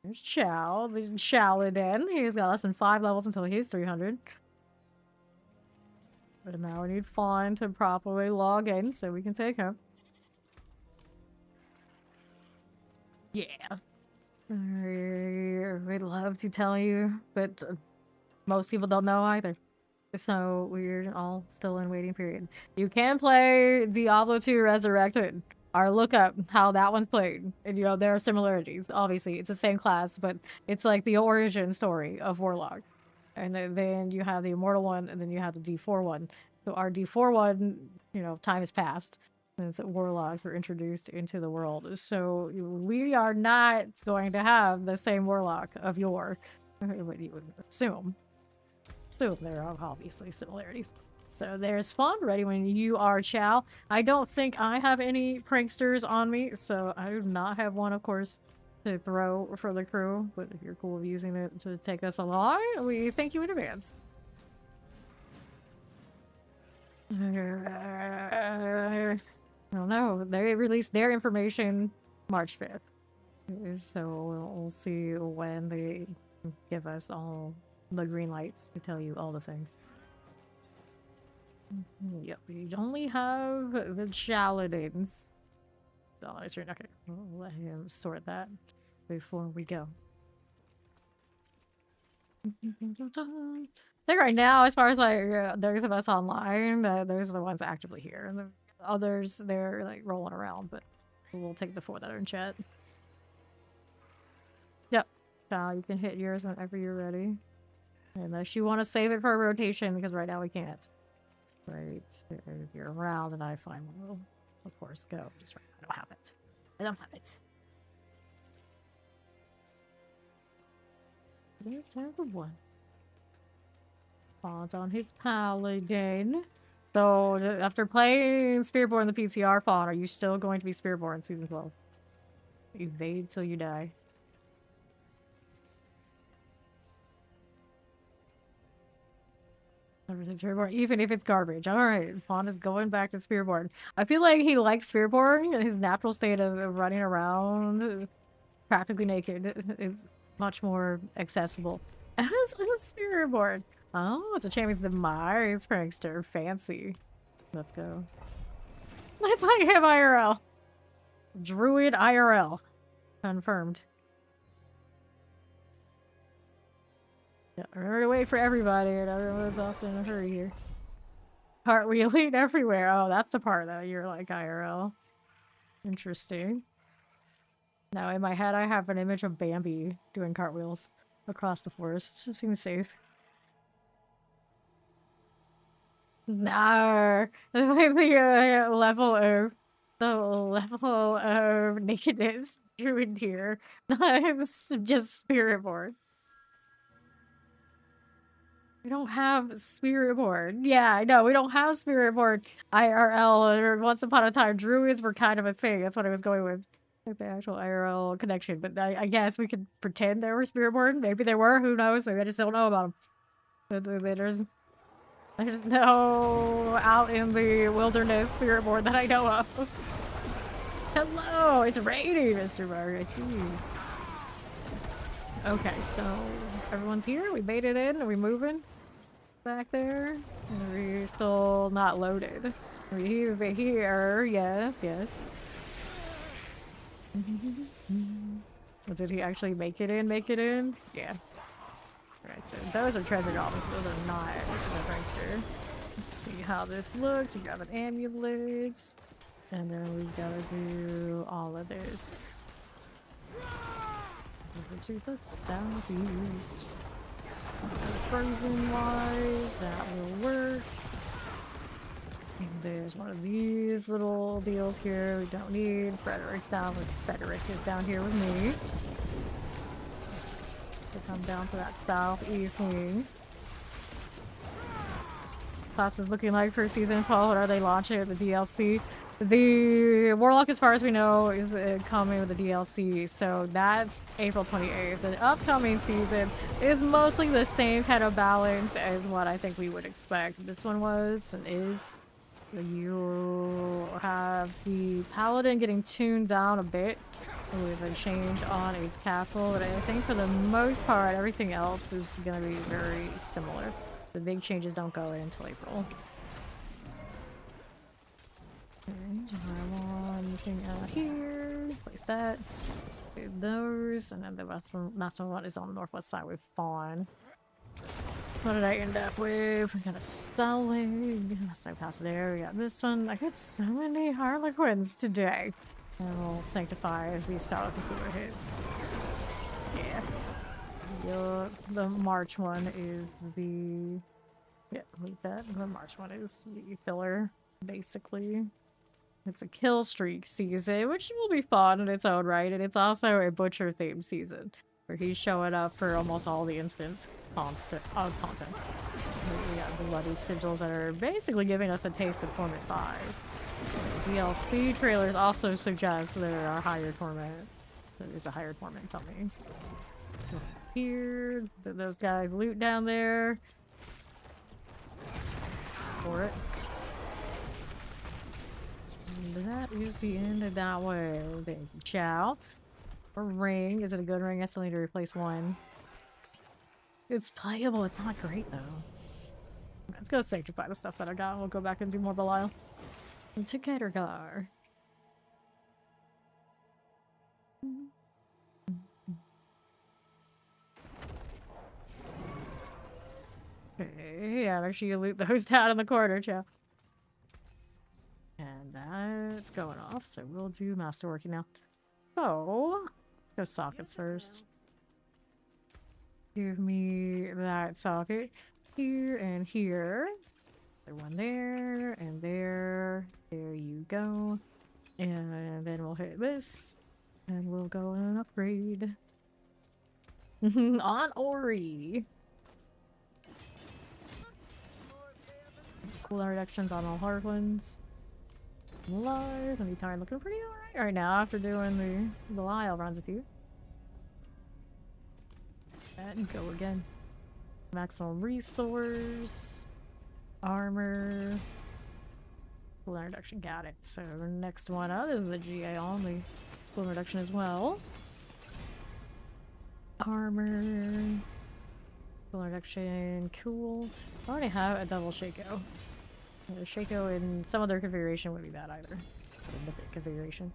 [SPEAKER 2] There's Chow, the Shaladin. He's got less than 5 levels until he's 300. But now we need Fawn to properly log in so we can take him. Yeah. We'd love to tell you, but most people don't know either. So we're all still in waiting period. You can play Diablo 2 Resurrected, or look up how that one's played. And you know, there are similarities. Obviously, it's the same class, but it's like the origin story of Warlock. And then you have the Immortal one, and then you have the D4 one. So our D4 one, you know, time has passed since Warlocks were introduced into the world. So we are not going to have the same Warlock of yore. What you would assume. So there are obviously similarities. So there's Fawn ready when you are, Chow. I don't think I have any pranksters on me, so I do not have one, of course, to throw for the crew. But if you're cool with using it to take us along, we thank you in advance. I don't know. They released their information March 5th. So we'll see when they give us all the green lights to tell you all the things. Yep, we only have the Chaladins. Oh, okay, we'll let him sort that before we go. I think right now, as far as like those of us online, those are the ones actively here, and the others they're like rolling around. But we'll take the 4 that are in chat. Yep, you can hit yours whenever you're ready. Unless you want to save it for a rotation, because right now we can't. Right, if you're around and I find one, Of course, go. Just right. I don't have it. I don't have it. Let's have one. Falls on his paladin. So, after playing Spearborn the PCR, Fawn, are you still going to be Spearborn Season 12? Evade till you die. Everything's Spearborn, even if it's garbage. Alright, Fawn is going back to Spearborn. I feel like he likes Spearborn, his natural state of running around practically naked is much more accessible as Spearborn. Oh, it's a Champion's Demise prankster. Fancy. Let's go. Let's like him IRL. Druid IRL. Confirmed. Yeah, remember to wait for everybody, and everyone's often in a hurry here. Cartwheeling everywhere. Oh, that's the part that you're like IRL. Interesting. Now, in my head, I have an image of Bambi doing cartwheels across the forest. It seems safe. No, the level of nakedness druid here. Not just spirit board. We don't have spirit board. Yeah, I know we don't have spirit board IRL. Or once upon a time, druids were kind of a thing. That's what I was going with. Like the actual IRL connection. But I guess we could pretend there were spirit board. Maybe they were. Who knows? Maybe I just don't know about them. There's no out in the wilderness spirit board that I know of. Hello, it's raining, Mr. Barr. I see you. Okay, so everyone's here. We made it in. Are we moving back there? Are we still not loaded? Are we here? Yes, yes. Did he actually make it in? Make it in? Yeah. Alright, so those are treasure goblins, those are not the prankster. Let's see how this looks. We got an amulet. And then we gotta do all of this. Over to the southeast. Frozen wise, that will work. And there's one of these little deals here we don't need. Frederick's down with Frederick is down here with me. To come down to that southeast wing. Class is looking like for season 12. What are they launching at the DLC? The Warlock, as far as we know, is coming with the DLC, so that's April 28th. The upcoming season is mostly the same kind of balance as what I think we would expect. This one was and is. You have the Paladin getting tuned down a bit with a change on its castle, but I think for the most part, everything else is going to be very similar. The big changes don't go in until April. Okay, anything out here? Place that. Do those, and then the master one is on the northwest side with Fawn. What did I end up with? We got a Stalling. So past there. We got this one. I got so many Harlequins today. And we'll sanctify as we start with the silver hits. Yeah. The March one is the. Yeah, leave that. The March one is the filler, basically. It's a kill streak season, which will be fun in its own right, and it's also a butcher themed season, where he's showing up for almost all the instance content. We got bloody sigils that are basically giving us a taste of Torment 5. The DLC trailers also suggest there are higher torment. There's a higher torment coming. Here, those guys loot down there. For it. That is the end of that way. Thank you, Chow. A ring. Is it a good ring? I still need to replace one. It's playable. It's not great, though. Let's go sanctify the stuff that I got. We'll go back and do more Belial. And to Catergar. Okay, yeah, make sure you loot those down in the corner, Chow. And that's going off, so we'll do masterworking now. So, go sockets first. Give me that socket here and here. Another one there and there. There you go. And then we'll hit this. And we'll go and upgrade. On Ori! Cooldown reductions on all hard ones. Live. Let me tired looking pretty alright right now after doing the Belial runs a few. And go again. Maximum resource. Armor. Cooldown reduction, got it. So the next one up is the GA only. Cooldown reduction as well. Armor. Cooldown reduction, cool. I already have a double Shaco. Shaco in some other configuration wouldn't be bad either. A mythic configuration.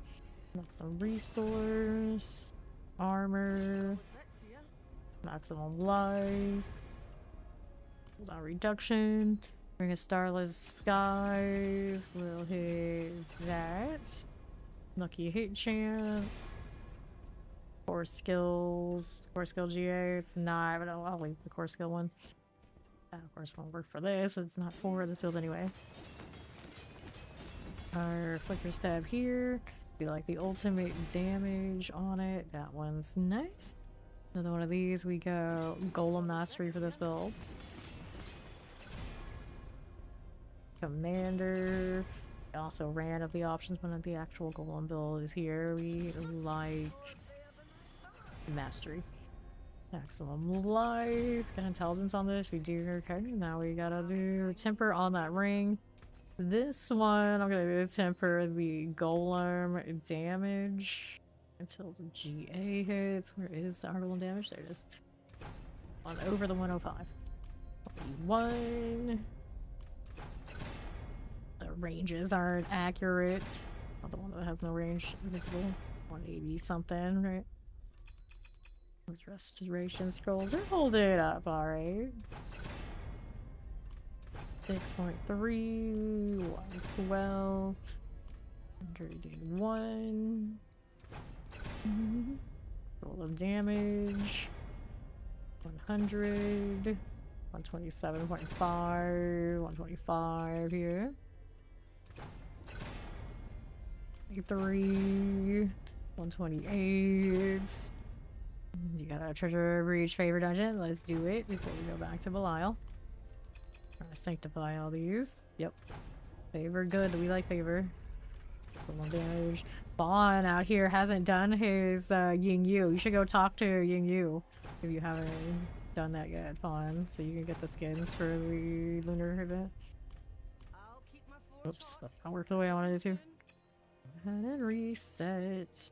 [SPEAKER 2] Maximum resource. Armor. Maximum life. Cooldown reduction. Bring a Starless Skies. We'll hit that. Lucky hit chance. Core skills. Core skill GA. It's not, but I'll leave the core skill one. That of course won't work for this. It's not for this build anyway. Our flicker stab here. Be like the ultimate damage on it. That one's nice. Another one of these. We go Golem Mastery for this build. Commander. We also ran up the options when the actual Golem build is here. We like Mastery. Maximum life. Got intelligence on this. We do. Okay, now we gotta do temper on that ring. This one, I'm gonna do temper the golem damage until the GA hits. Where is our golem damage? There it is. On over the 105. 1. The ranges aren't accurate. Not the one that has no range visible. 180 something, right? Those restoration scrolls are holding up, alright. 6.3, 112, 101. Roll of damage. 100. 127.5. 125 here. 3. 128. You got a treasure breach favor dungeon. Let's do it before we go back to Belial. Trying to sanctify all these. Yep. Favor, good. We like favor. Little damage. Vaughn out here hasn't done his Ying Yu. You should go talk to Ying Yu if you haven't done that yet, Vaughn. So you can get the skins for the lunar event. Oops, that's not worked the way I wanted it to. Go ahead and reset.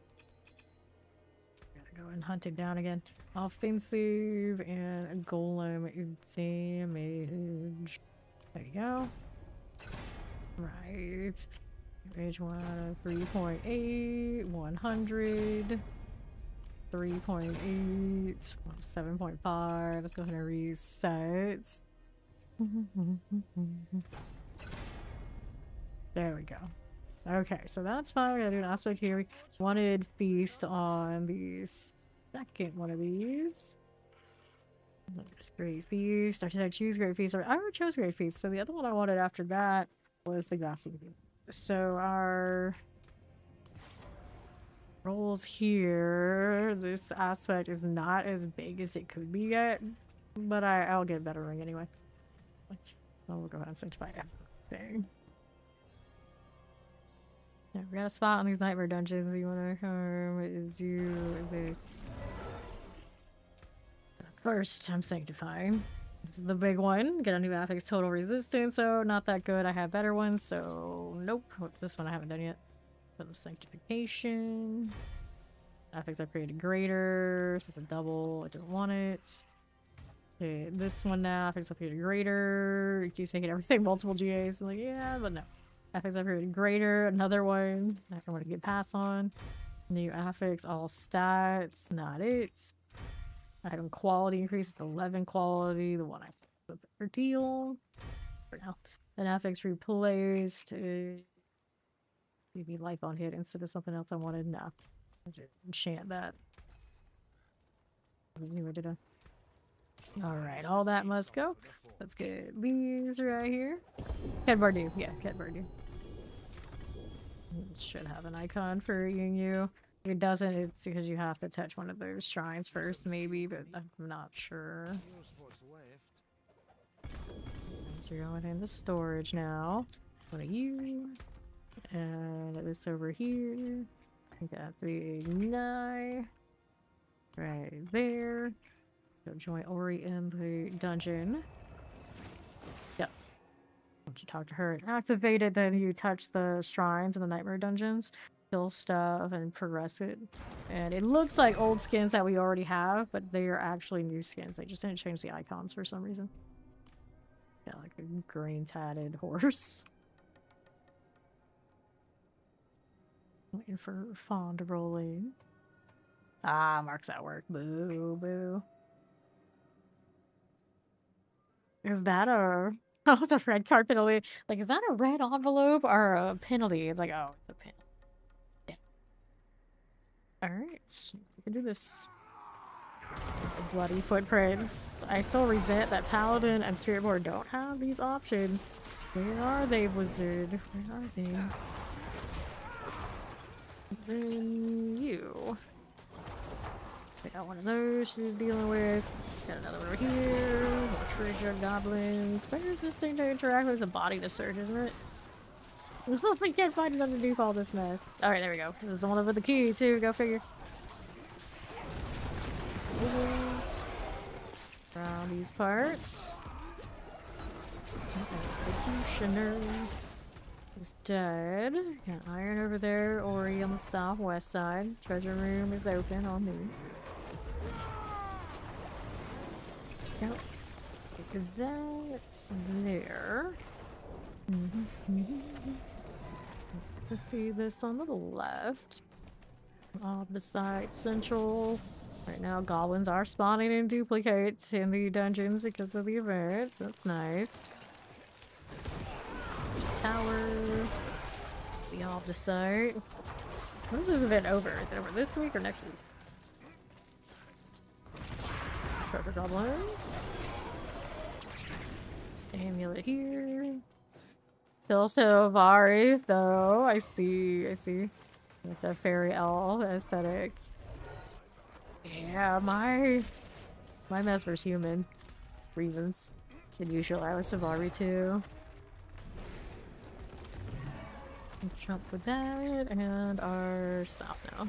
[SPEAKER 2] Go and hunt it down again. Offensive and golem damage. There you go. Right. Damage 3.8, 100, 3.8, 7.5. Let's go ahead and reset. There we go. Okay, so that's fine. We're gonna do an aspect here. We wanted feast on the second one of these. There's Great Feast. Or did I choose Great Feast? I already chose Great Feast. So the other one I wanted after that was the Grassy. So our rolls here. This aspect is not as big as it could be yet, but I'll get a better ring anyway. So we'll go ahead and sanctify everything. Yeah, we got a spot on these nightmare dungeons. We want to do this. First, I'm sanctifying. This is the big one. Get a new affix total resistance, so not that good. I have better ones, so nope. What's this one I haven't done yet? For the sanctification. Affix upgraded greater. So it's a double. I don't want it. Okay, this one now. Affix upgraded greater. It keeps making everything multiple GAs. Like, yeah, but no. Affix upgraded greater, another one I don't want to get pass on. New affix, all stats, not it. Item quality increases to 11 quality, the one I put for deal for now. An affix replaced, maybe life on hit instead of something else I wanted. Nah, I just enchant that. Where did I? Alright, all that must go. Let's get these right here. Ket Bardu, yeah, Ket Bardu. It should have an icon for you. If it doesn't, it's because you have to touch one of those shrines first, maybe, but I'm not sure. So you're going into storage now. What are you? And this over here. We got the Nye. Right there. Go join Ori in the dungeon. Yep. Once you talk to her and activate it, then you touch the shrines in the nightmare dungeons, kill stuff, and progress it. And it looks like old skins that we already have, but they are actually new skins. They just didn't change the icons for some reason. Yeah, like a green tatted horse. Waiting for Fawn to roll in. Ah, Mark's at work. Boo, boo. Is that a... Oh, it's a red card penalty. Like, is that a red envelope or a penalty? It's like, oh, it's a penalty. Yeah. Alright. We can do this. The bloody footprints. I still resent that Paladin and Spirit Board don't have these options. Where are they, Wizard? Where are they? Then you. I got one of those she's dealing with. Got another one over here. More treasure goblins. Where is this thing to interact with? The body to search, isn't it? I can't find it underneath all this mess. Alright, there we go. There's the one over the key, too. Go figure. Around these parts. Executioner is dead. Got iron over there. Ori on the southwest side. Treasure room is open on me. Yep. That's there. Let's see this on the left. Beside central. Right now, goblins are spawning in duplicates in the dungeons because of the event. That's nice. There's tower. The opposite. When is this event over? Is it over this week or next week? Treasure goblins. Amulet here. Still Silvari, though. I see. With the fairy elf aesthetic. Yeah, my Mesmer's human. Reasons. And usually I was Silvari too. Jump with that, and our south now.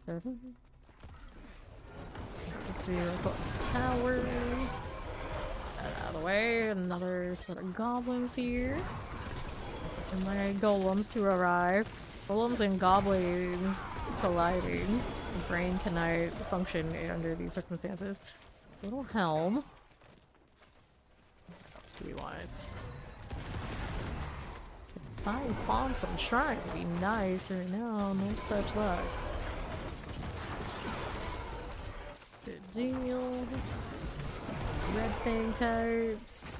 [SPEAKER 2] Let's see, of course, tower. That out of the way. Another set of goblins here. And my golems to arrive. Golems and goblins colliding. The brain cannot function under these circumstances. Little helm. What else do we want? Find fonts on shrine would be nice right now. No such luck. Good deal. Red thing types.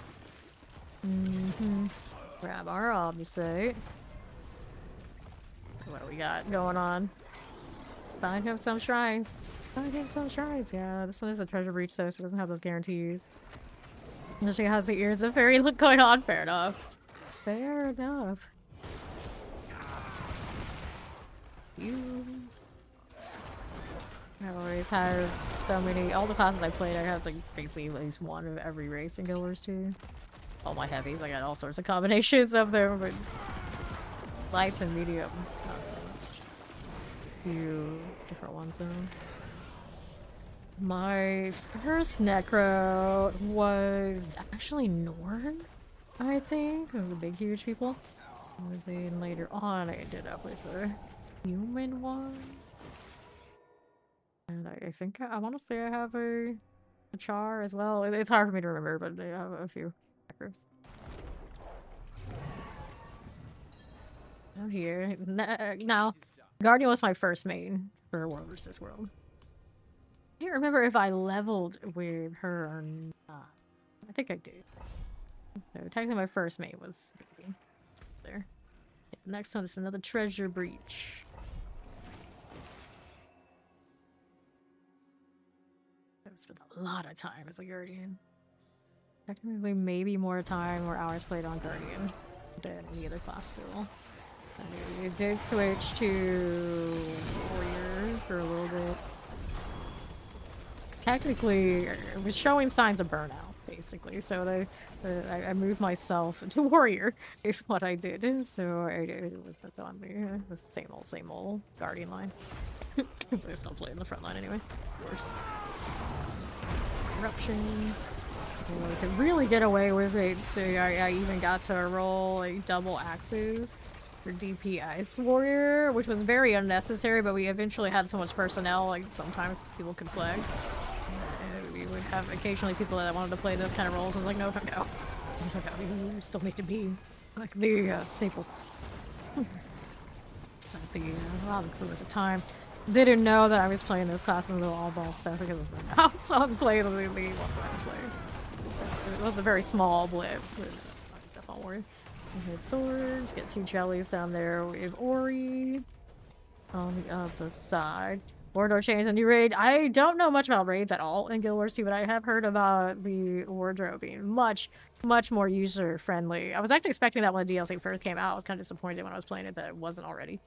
[SPEAKER 2] Grab our obfuscate. What do we got going on? Find him some shrines. Find him some shrines. Yeah, this one is a treasure breach though, so it doesn't have those guarantees. And she has the ears of fairy look going on. Fair enough. Fair enough. I always have so many, all the classes I played, I have like basically at least one of every race in Guild Wars 2. All my heavies, I got all sorts of combinations of them, but lights and medium, it's not so much. Few different ones though. My first Necro was actually Norn, I think, of the big huge people. And then later on I ended up with a human one. And I think I want to say I have a char as well. It's hard for me to remember, but I have a few Necros. I'm here. Now, Guardian was my first main for World vs. World. I can't remember if I leveled with her or not. I think I did. So technically my first main was maybe there. Okay, next one is another treasure breach. I've spent a lot of time as a Guardian. Technically maybe more time or hours played on Guardian. than any other class still. I did switch to warrior for a little bit. Technically, it was showing signs of burnout, basically. So I moved myself to warrior, is what I did. So it was that's on me. It was the same old guardian line. But I still play in the front line anyway, of course. Eruption. I could really get away with it, so I even got to roll like double axes for DP Ice Warrior, which was very unnecessary, but we eventually had so much personnel, like sometimes people could flex. We would have occasionally people that wanted to play those kind of roles. I was like, no, you still need to be like the staples. The crew at the time didn't know that I was playing those classes with all ball stuff because it was burned out, so I'm playing the one that I played. It was a very small blip. Don't worry. We hit swords, get 2 jellies down there. We have Ori on the other side. Wardrobe change, a new raid. I don't know much about raids at all in Guild Wars 2, but I have heard about the wardrobe being much more user friendly. I was actually expecting that when the DLC first came out. I was kind of disappointed when I was playing it that it wasn't already.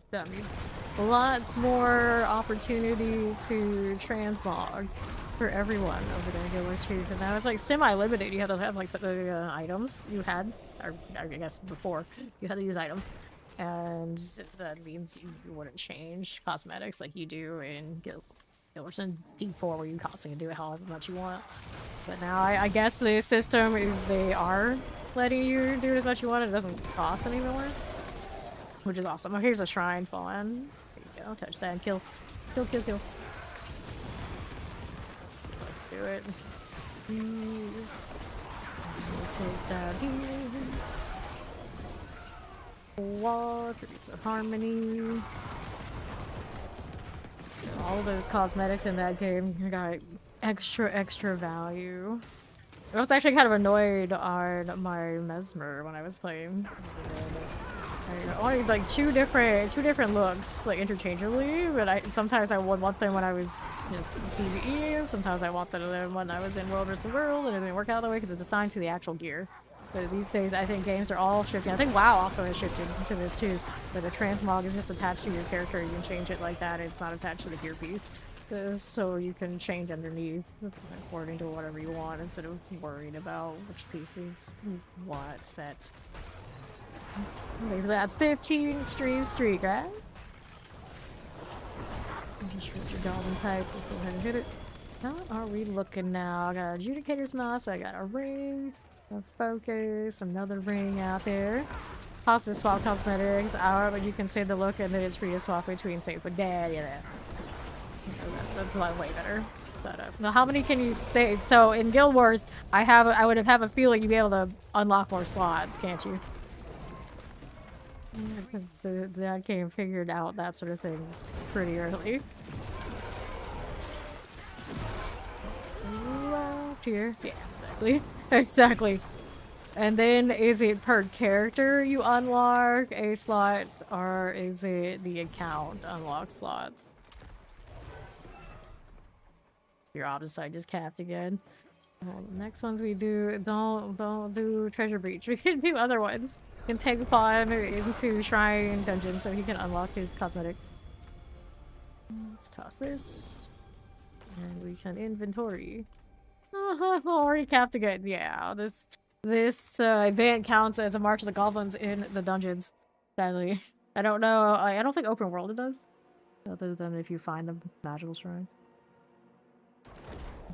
[SPEAKER 2] That means lots more opportunity to transmog for everyone over there in Guild Wars 2. Because now it's like semi-limited. You have to have like the items you had, or I guess before you had these items. And that means you wouldn't change cosmetics like you do in Guild Wars D4 where you constantly do it however much you want. But now I guess the system is they are letting you do it as much as you want. It doesn't cost any more. Which is awesome. Oh, here's a shrine fallen. There you go. Touch that and kill. Kill. Let's do it. Please. Take that here. Wall, creates a harmony. All of those cosmetics in that game got extra value. I was actually kind of annoyed on my Mesmer when I was playing. I wanted like two different looks, like interchangeably, but sometimes I would want them when I was just PvE, sometimes I want them when I was in World vs. World, and it didn't work out that way because it's assigned to the actual gear. But these days, I think games are all shifting. I think WoW also has shifted to this too, where the transmog is just attached to your character. You can change it like that. It's not attached to the gear piece. So you can change underneath according to whatever you want instead of worrying about which pieces what sets. Look at that 15 stream streak, guys. Just your golden types. Let's go ahead and hit it. How are we looking now? I got Adjudicator's Moss. I got a ring. A focus, another ring out there. Positive swap cosmetics out, but you can save the look and then it's free to swap between safe with dad. Yeah, that's a lot way better. But, now how many can you save? So in Guild Wars, I would have a feeling you'd be able to unlock more slots, can't you? Because that game figured out that sort of thing pretty early. Left here. Yeah, exactly. Exactly. And then is it per character you unlock a slot, or is it the account unlock slots? Your opposite just capped again. Well, the next ones we do, don't do treasure breach. We can do other ones. We can take Fawn into shrine dungeon so he can unlock his cosmetics. Let's toss this. And we can inventory. Already capped again. Yeah, this event counts as a March of the Goblins in the dungeons. Sadly, I don't know. I don't think open world it does, other than if you find the magical shrines.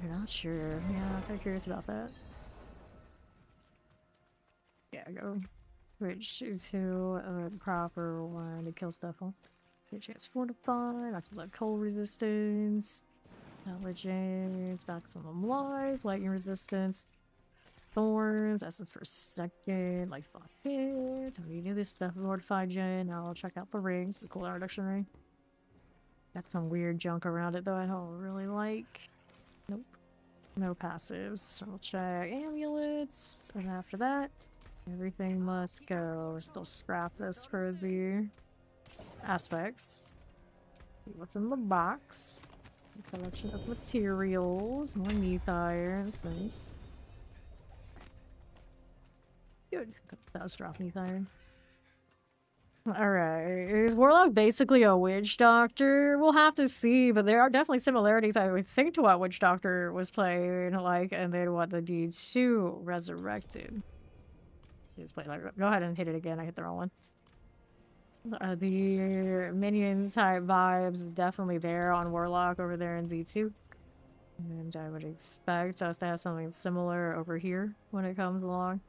[SPEAKER 2] You're not sure. Yeah, I'm kind of curious about that. Yeah, go switch to a proper one to kill stuff on. Get chance fortify. That's like cold resistance. Intelligence, maximum life, lightning resistance, thorns, essence per second, like fuck it. We do this stuff, fortified gen. I'll check out the rings, the cooldown reduction ring. Got some weird junk around it though I don't really like. Nope. No passives. I'll check amulets. And after that, everything must go. Still scrap this for the aspects. See what's in the box. A collection of materials, more neath iron, that's nice. Good. That was dropping iron. Alright. Is Warlock basically a witch doctor? We'll have to see, but there are definitely similarities, I would think, to what Witch Doctor was playing, like, and then what the D2 Resurrected. Just play, like, go ahead and hit it again. I hit the wrong one. The minion type vibes is definitely there on Warlock over there in Z2. And I would expect us to have something similar over here when it comes along.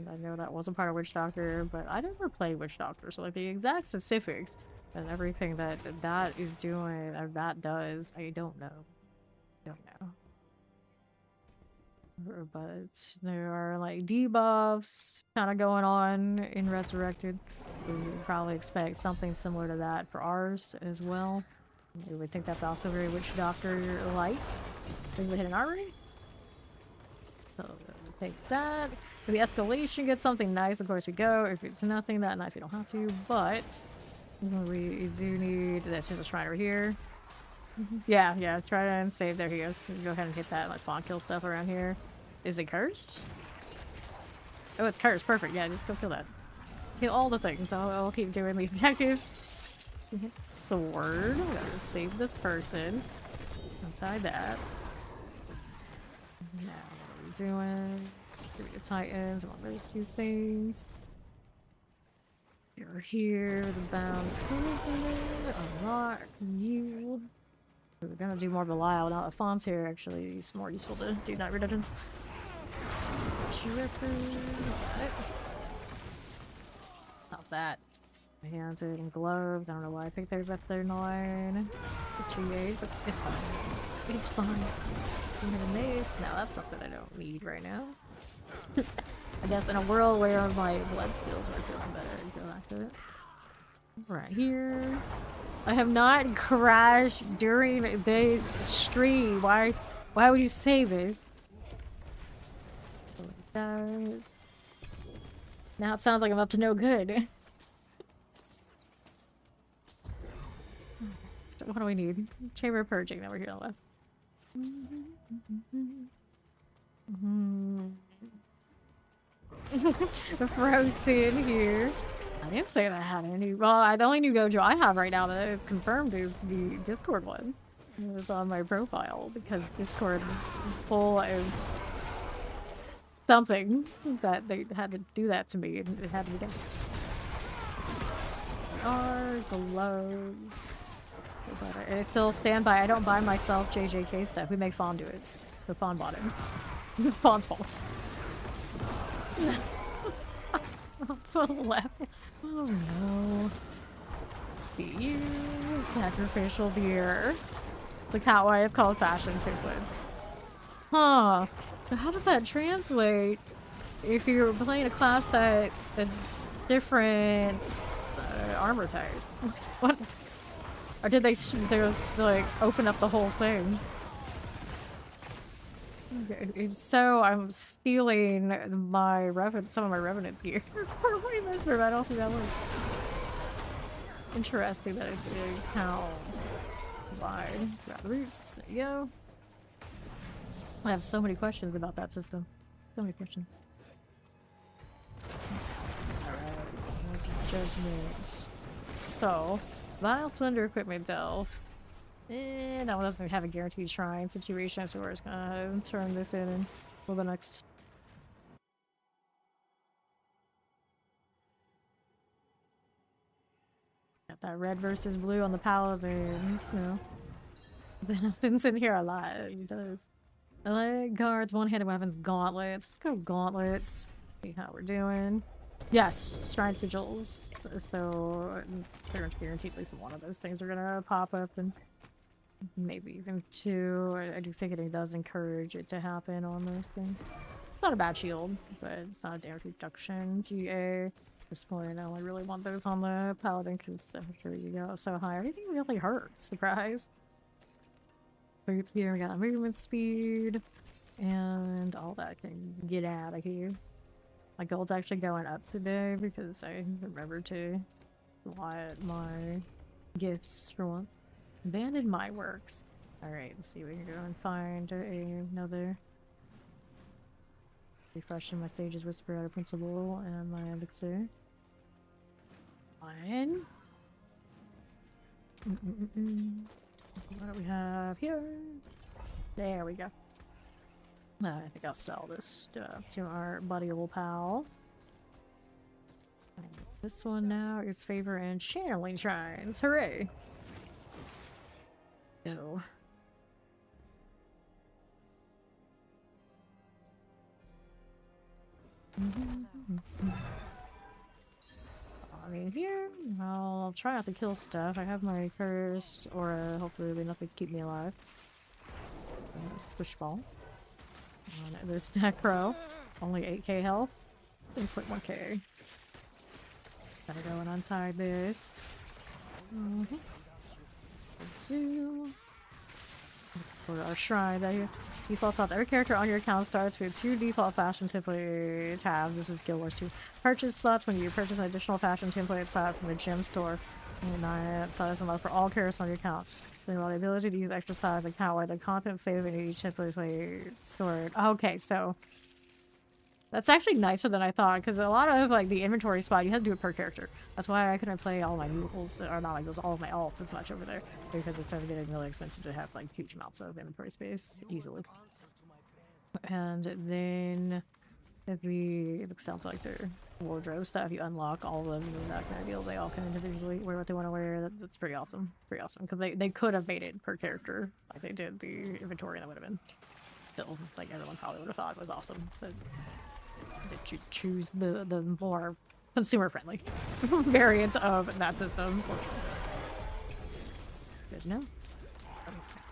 [SPEAKER 2] I know that wasn't part of Witch Doctor, but I never played Witch Doctor, so like the exact specifics and everything that that is doing or that does, I don't know. But there are like debuffs kind of going on in Resurrected. We would probably expect something similar to that for ours as well. We would think that's also very Witch Doctor-like. Is it hit an already? So we'll take that. If the escalation gets something nice, of course we go. If it's nothing that nice, we don't have to. But we do need this. Here's a shrine over here. Yeah, try and save. There he goes. Go ahead and hit that like spawn kill stuff around here. Is it cursed? Oh, it's cursed. Perfect. Yeah, just go kill that. Kill all the things. I'll keep doing the objective. Hit sword. We gotta save this person. Inside that. Now, what are we doing? Give me the Titans. I want those two things. You're here. The bound prisoner. Unlock you. We're gonna do more Belial now that Fawn's here. Actually, it's more useful to do night reduction. How's that? My hands in gloves. I don't know why I picked those up there 9. But it's fine. It's fine. We have a mace. Now that's something I don't need right now. I guess in a world where my blood skills are feeling better, I go back to it. Right here. I have not crashed during this stream. Why would you say this? Now it sounds like I'm up to no good. So what do we need? Chamber of Purging. Now we're here on the left. Frozen here. I didn't say that I had any. Well, the only new Gojo I have right now that is confirmed is the Discord one. It's on my profile because Discord is full of something that they had to do that to me and it had to be done. Our gloves. And I still stand by. I don't buy myself JJK stuff. We make Fawn do it. The Fawn bought it. It's Fawn's fault. To the left. Oh no. You sacrificial beer. The cat wife called fashion triplets. Huh. So how does that translate if you're playing a class that's a different armor type? What? Or did they like open up the whole thing? Okay, so I'm stealing my some of my Revenant's gear for my Mesmer, but I don't think that works. Interesting that it's counts wide throughout the roots. There you go. I have so many questions about that system. So many questions. Alright, judgments. So, Vile Slender Equipment Delve. And that one doesn't have a guaranteed shrine situation, so we're just gonna turn this in for the next. Got that red versus blue on the paladins, so that happens in here a lot. It does. Leg guards, one-handed weapons, gauntlets. Let's go gauntlets. See how we're doing. Yes, shrine sigils. So they're guaranteed at least one of those things are gonna pop up, and maybe even 2. I do think it does encourage it to happen on those things. It's not a bad shield, but it's not a damage reduction. GA. At this point, I only really want those on the paladin because after you go so high, everything really hurts. Surprise. Boots here, we got movement speed, and all that can get out of here. My gold's actually going up today because I remembered to lot my gifts for once. Abandoned my works. Alright, let's see if we can go and find another Refreshing my Sage's Whisper out of Principle and my Elixir. Fine. What do we have here? There we go. I think I'll sell this stuff to our buddy old pal. And this one now is Favor and Channeling Shrines. Hooray! Go. I mean, here, I'll try not to kill stuff. I have my curse, or hopefully there'll be nothing to keep me alive. Squish ball. And this Necro, only 8k health. 3.1k. Gotta go and untie this. Zoo. For our shrine, that here. Default slots. Every character on your account starts with 2 default fashion template tabs. This is Guild Wars 2. Purchase slots when you purchase an additional fashion template slot from the gem store. And 9 slots unlocked for all characters on your account. Then the ability to use extra size account where the content saved in each template stored. Okay, so that's actually nicer than I thought, because a lot of like the inventory spot you had to do it per character. That's why I couldn't play all my mules, or not like those, all of my alts as much over there, because it started getting really expensive to have like huge amounts of inventory space easily. And then it sounds like their wardrobe stuff, you unlock all of them and that kind of deal. They all can individually wear what they want to wear. That's pretty awesome. Pretty awesome, because they could have made it per character like they did the inventory, and that would have been still like everyone probably would have thought it was awesome. But to choose the more consumer-friendly variant of that system. Good to know.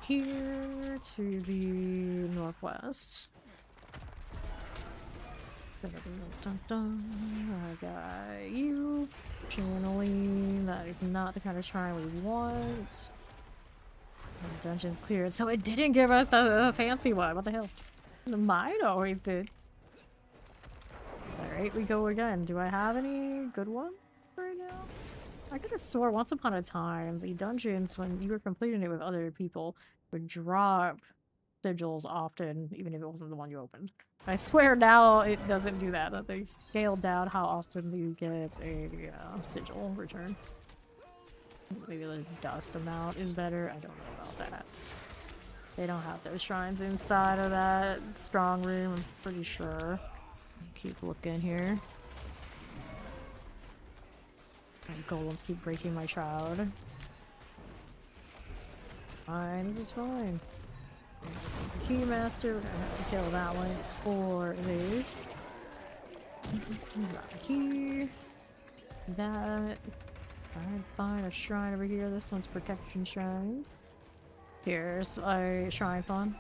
[SPEAKER 2] Here to the northwest. Dun, dun. I got you. Channeling. That is not the kind of shrine we want. And dungeon's cleared, so it didn't give us a fancy one. What the hell? Mine always did. Alright, we go again. Do I have any good ones right now? I could have swore once upon a time the dungeons, when you were completing it with other people, would drop sigils often, even if it wasn't the one you opened. I swear now it doesn't do that. That they scaled down how often you get a sigil return. Maybe the dust amount is better. I don't know about that. They don't have those shrines inside of that strong room, I'm pretty sure. Keep looking here. And golems keep breaking my shroud. Fine, this is fine. This is the Keymaster. We're gonna have to kill that one for this. Got the key. That. I'd find a shrine over here. This one's protection shrines. Here's a shrine fun.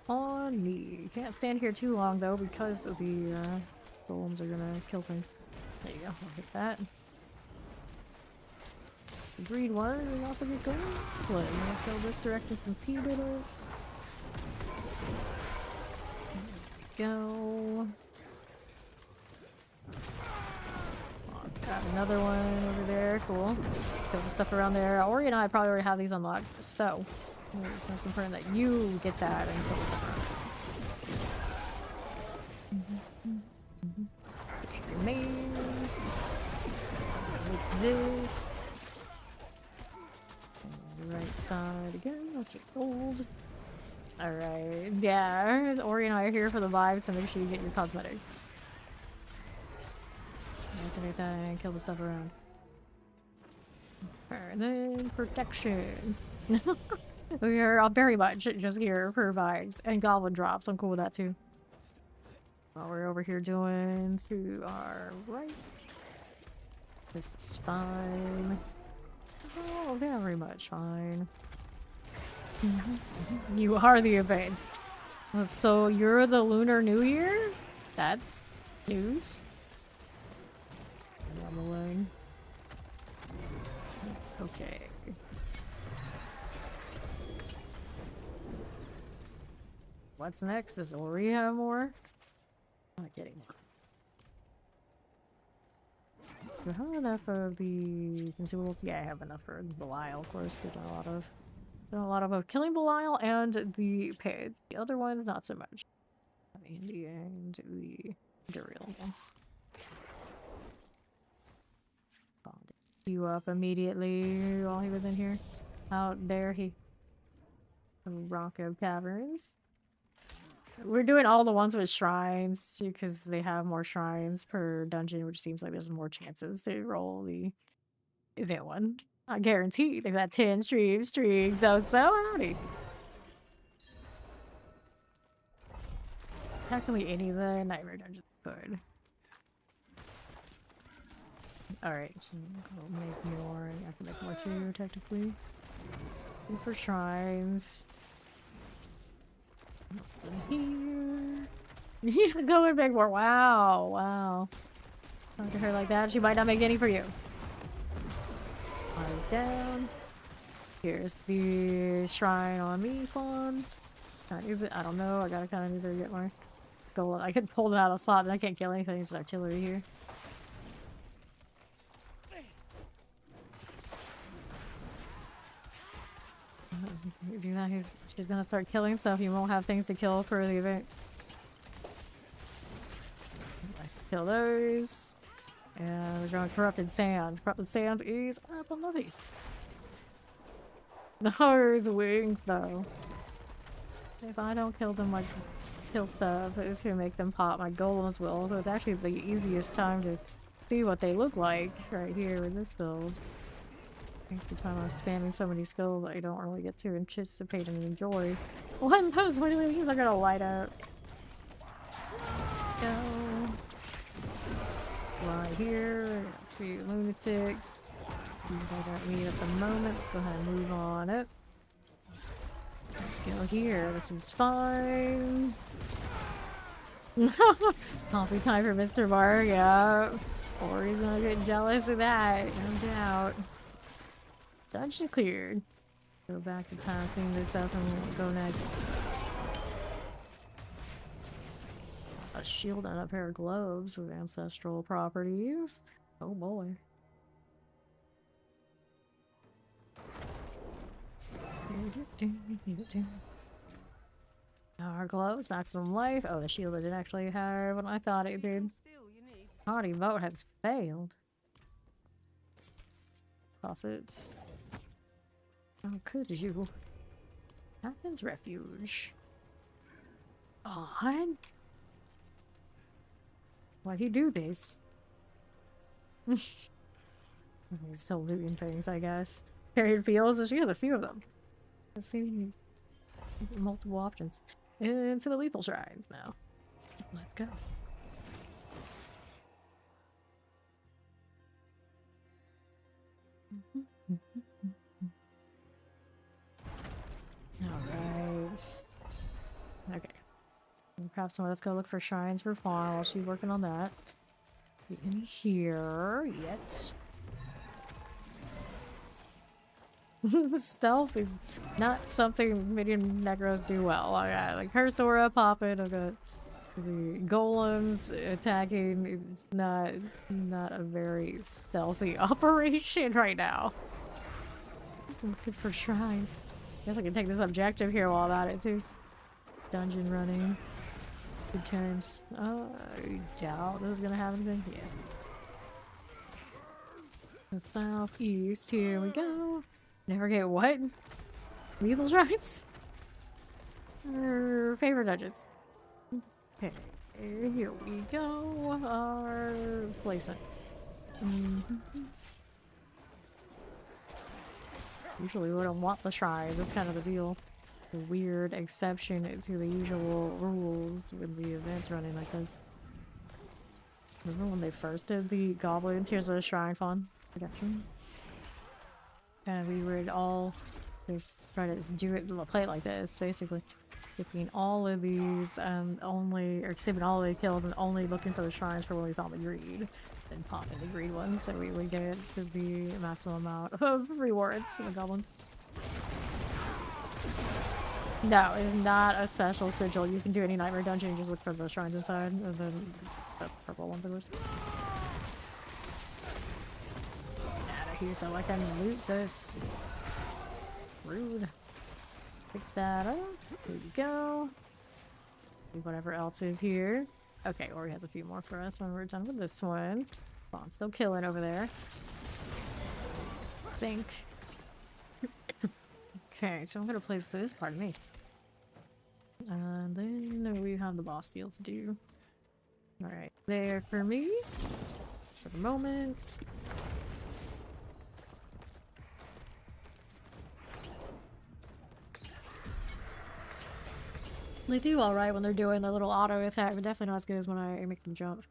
[SPEAKER 2] On me. Can't stand here too long though, because the golems are gonna kill things. There you go. I'll hit that. The green one will also get going. But I'm gonna kill this directly since he did it. There we go. Oh, got another one over there. Cool. Kill the stuff around there. Ori and I probably already have these unlocked, so it's most important that you get that and kill the stuff around. Your maze. With this. On the right side again. That's your gold. Alright. Yeah, Ori and I are here for the vibes, so make sure you get your cosmetics. Anything, kill the stuff around. Alright, then protection. We are very much just here for vibes and goblin drops. I'm cool with that too. While we're over here doing to our right. This is fine. Oh, very much fine. You are the event. So you're the Lunar New Year? That news? I'm alone. Okay. What's next? Does Ori have more? I'm not getting more. Do I have enough of the consumables? Yeah, I have enough for Belial, of course. We've done a lot of killing Belial and the pits. The other ones, not so much. in the end, the durables. Bonded you up immediately while he was in here. How dare he? Rocco Caverns. We're doing all the ones with shrines because they have more shrines per dungeon, which seems like there's more chances to roll the event one. I guarantee they got 10 streams. So howdy. Technically any of the nightmare dungeons could. Alright, so we'll make more. I have to make more too, technically. And for shrines. Nothing here. You can go and make more. Wow, wow. Talk to her like that, she might not make any for you. Eyes down. Here's the shrine on me one. Is it? I don't know. I gotta kind of either get my goal. I could pull it out of the slot, but I can't kill anything. It's artillery here. Do that. She's gonna start killing stuff. You won't have things to kill for the event. Kill those. And we're going Corrupted Sands. Corrupted Sands is up on the list. Those wings, though. If I don't kill them, like, kill stuff, it's gonna make them pop. My golems will. So it's actually the easiest time to see what they look like right here with this build. Thanks to the time I'm spamming so many skills I don't really get to anticipate and enjoy. One post, what do you mean they're gonna light up? Go. Right here, got 2 lunatics. These I don't need at the moment. Let's go ahead and move on it. Go here, this is fine. Coffee time for Mr. Bar, yeah. Or he's gonna get jealous of that, no doubt. Dungeon cleared. Go back to time, clean this up, and we'll go next. A shield and a pair of gloves with ancestral properties. Oh boy. Our gloves, maximum life. Oh, the shield didn't actually have what I thought it did. Party vote has failed. Faucets. Oh, could you? Captain's Refuge. On? Why'd you do this? He's still looting things, I guess. Carried fields, she has a few of them. Let's see. Multiple options. Into the lethal shrines now. Let's go. Alright. Okay. Perhaps let's go look for shrines for Fawn while she's working on that. In here yet. Stealth is not something minion necros do well. I got like Cursed Aura popping, I've got the golems attacking. It's not a very stealthy operation right now. I'm looking for shrines. Guess I can take this objective here while I'm at it too. Dungeon running. Good times. I doubt this is gonna have anything. Yeah. The southeast, here we go. Never get what? Lethal shrines? Our favorite dungeons. Okay, here we go. Our placement. Usually we don't want the shrine. That's kind of the deal. The weird exception to the usual rules when the event's running like this. Remember when they first did the goblins? Here's a shrine fun. Production. And we would all just try to do it, play it like this, basically. Picking all of these and only, or except all of the kills and only looking for the shrines for when we found the greed. Then popping the greed one, so we would get the maximum amount of rewards for the goblins. No, it's not a special sigil. You can do any nightmare dungeon and just look for the shrines inside, and then the purple ones, of course. Out of here so I can loot this. Rude. Pick that up. Here we go. Whatever else is here. Okay, Ori has a few more for us when we're done with this one. Bond's still killing over there. I think. Okay, so I'm gonna place this, pardon me. And then we have the boss deal to do. Alright, there for me. For the moment. They do alright when they're doing their little auto attack, but definitely not as good as when I make them jump.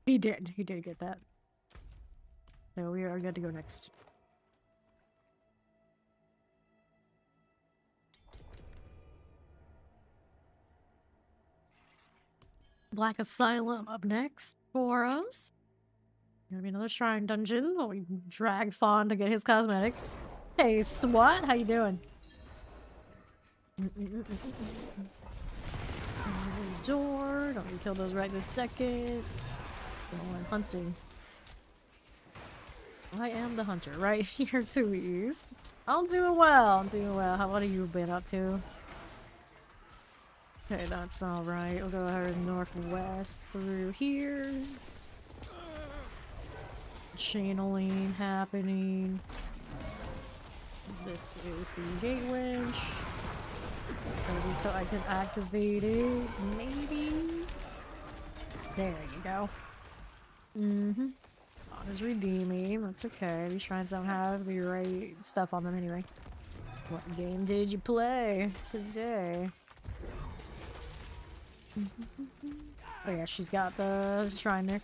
[SPEAKER 2] He did get that. So we are good to go next. Black Asylum up next for us. Gonna be another shrine dungeon while we drag Fawn to get his cosmetics. Hey, SWAT, how you doing? Door. Don't we kill those right this second. Going hunting. I am the hunter right here, Tooies. I'm doing well. I'm doing well. What have you been up to? Okay, that's alright. We'll go ahead northwest through here. Channeling happening. This is the gate winch. Maybe so I can activate it. Maybe. There you go. Bond is redeeming. That's okay. These shrines don't have the right stuff on them anyway. What game did you play today? Oh yeah, she's got the shrine there.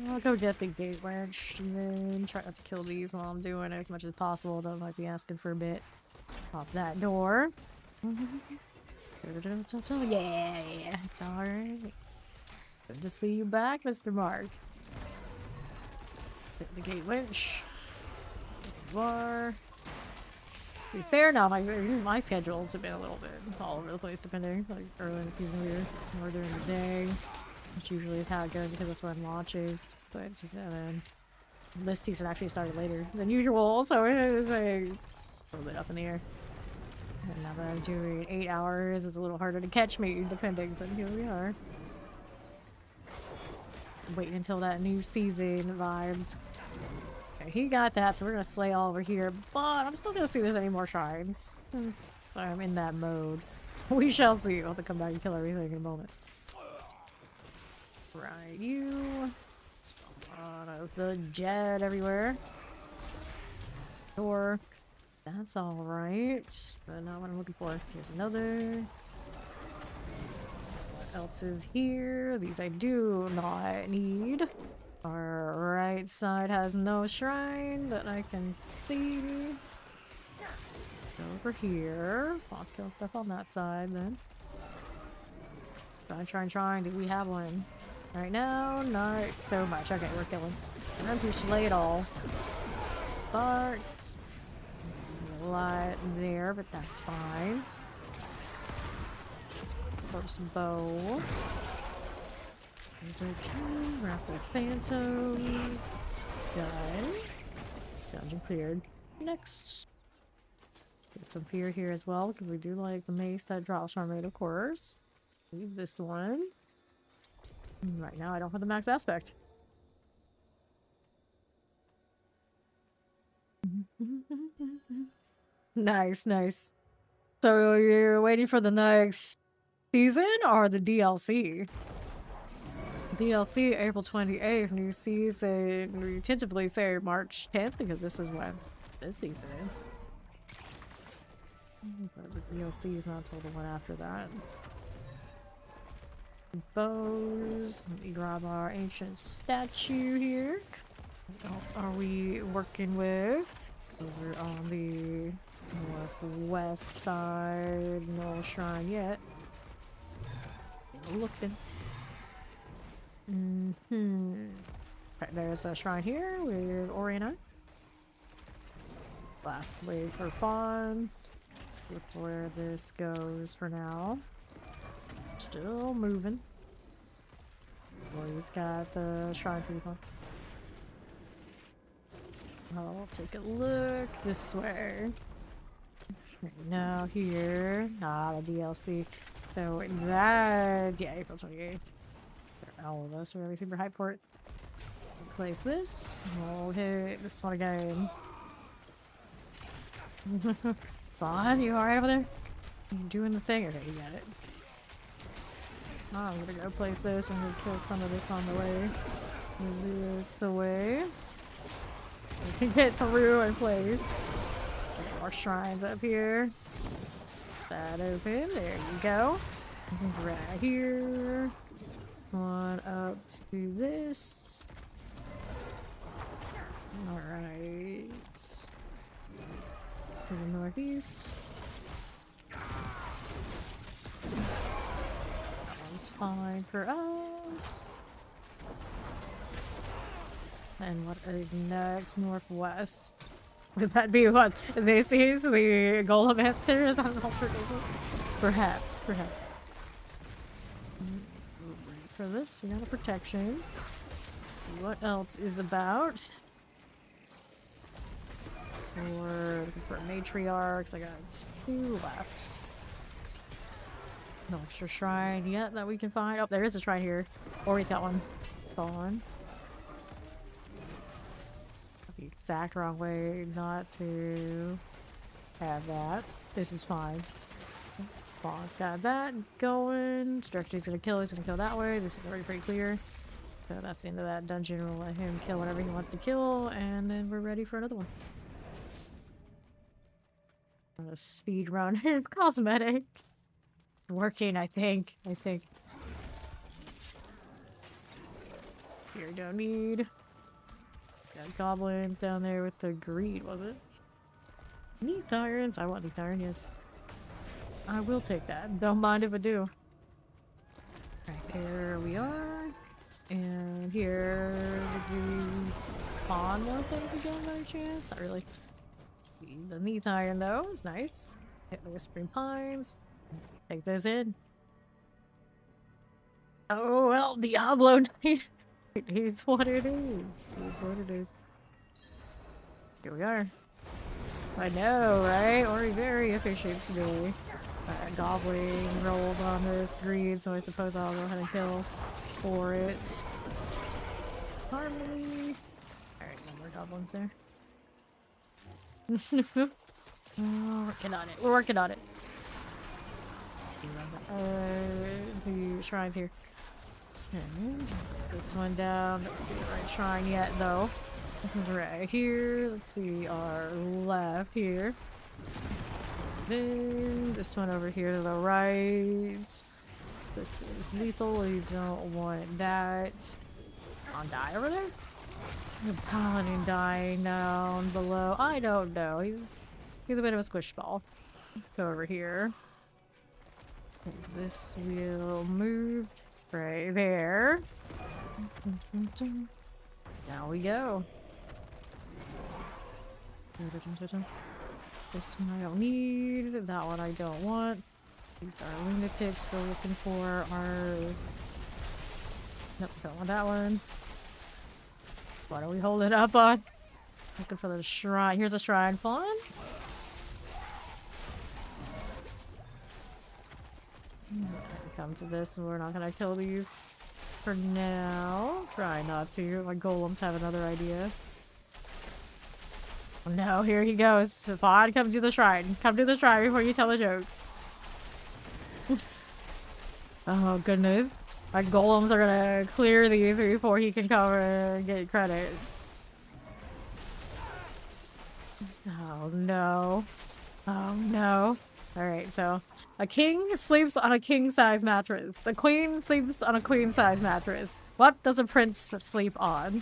[SPEAKER 2] I'll go get the gate winch and then try not to kill these while I'm doing it as much as possible. Though I might be asking for a bit. Pop that door. Yeah, it's alright. Good to see you back, Mr. Mark. Hit the gate winch. Bar. To be fair now, my schedules have been a little bit all over the place depending. Like early in the season we were more during the day, which usually is how it goes because that's when launches. But just, this season actually started later than usual, so it's like a little bit up in the air. And now that I'm doing 8 hours, it's a little harder to catch me depending, but here we are. Waiting until that new season vibes. Okay, he got that, so we're gonna slay all over here, but I'm still gonna see if there's any more shrines, since I'm in that mode. We shall see. I'll have to come back and kill everything in a moment. Right, you. Spawn of the jet everywhere. Door. That's alright, but not what I'm looking for. Here's another. What else is here? These I do not need. Our right side has no shrine that I can see. Go over here. Let's kill stuff on that side then. Trying. Do we have one? Right now, not so much. Okay, we're killing. I'm gonna push slay it all. Sparks. A lot there, but that's fine. First bow. It's okay. Raffle Phantoms. Done. Dungeon cleared. Next. Get some fear here as well, because we do like the mace that drops from it, of course. Leave this one. Right now, I don't have the max aspect. Nice. So you're waiting for the next season or the DLC? DLC April 28th, new season. We tentatively say March 10th because this is when this season is. But the DLC is not until the one after that. Bows. Let me grab our ancient statue here. What else are we working with? Over on the northwest side. No shrine yet. Looking. Okay, there's a shrine here with Ori and I. Last wave for fun. Look where this goes for now. Still moving. Ori's got the shrine for fun. I'll take a look this way. Now here, the DLC. So that, yeah, April 28th. All of us are really super hyped for it. Place this. We'll hit this one again. Fawn, you alright over there? You doing the thing? Okay, you got it. Oh, I'm gonna go place this. I'm gonna kill some of this on the way. Move this away. We can get through and place. Get more shrines up here. That open. There you go. Right here. One up to this. Alright. To the northeast. That one's fine for us. And what is next? Northwest. Would that be what? This is the Golemancer? Is that an alternative? Perhaps, perhaps. For this, we got a protection. What else is about? For matriarchs, I got 2 left. No extra shrine yet that we can find. Oh, there is a shrine here. Or he's got one. Gone. The exact wrong way not to have that. This is fine. Ball's got that going. Director he's gonna kill that way. This is already pretty clear. So that's the end of that dungeon. We'll let him kill whatever he wants to kill, and then we're ready for another one. A speed run. It's cosmetic. Working, I think. Here, don't need. Got goblins down there with the greed, was it? Neat irons. I want neat iron, yes. I will take that. Don't mind if I do. Right, there we are. And here, did we spawn more things again by chance? Not really. The neat iron though is nice. Hit the Whispering Pines. Take those in. Oh well, Diablo Knight. It's what it is. It's what it is. Here we are. I know, right? We're very efficient today. Goblin rolled on this greed, so I suppose I'll go ahead and kill for it. Harmony. Alright, no more goblins there. Oh, working on it. We're working on it. The shrine's here. This one down. Let's see the right shrine yet, though. Right here. Let's see our left here. Then this one over here to the right. This is lethal. You don't want that. On die over there? The paladin dying down below. I don't know. He's a bit of a squish ball. Let's go over here. This will move right there. Now we go. This one I don't need. That one I don't want. These are lunatics we're looking for. Nope, don't want that one. What are we holding up on? Looking for the shrine. Here's a shrine. Fun. Come to this, and we're not gonna kill these for now. Try not to. My golems have another idea. Oh no, here he goes. Vaughn, come to the shrine. Come to the shrine before you tell a joke. Oh goodness. My golems are gonna clear these before he can cover and get credit. Oh no. Oh no. Alright, so a king sleeps on a king-size mattress. A queen sleeps on a queen-size mattress. What does a prince sleep on?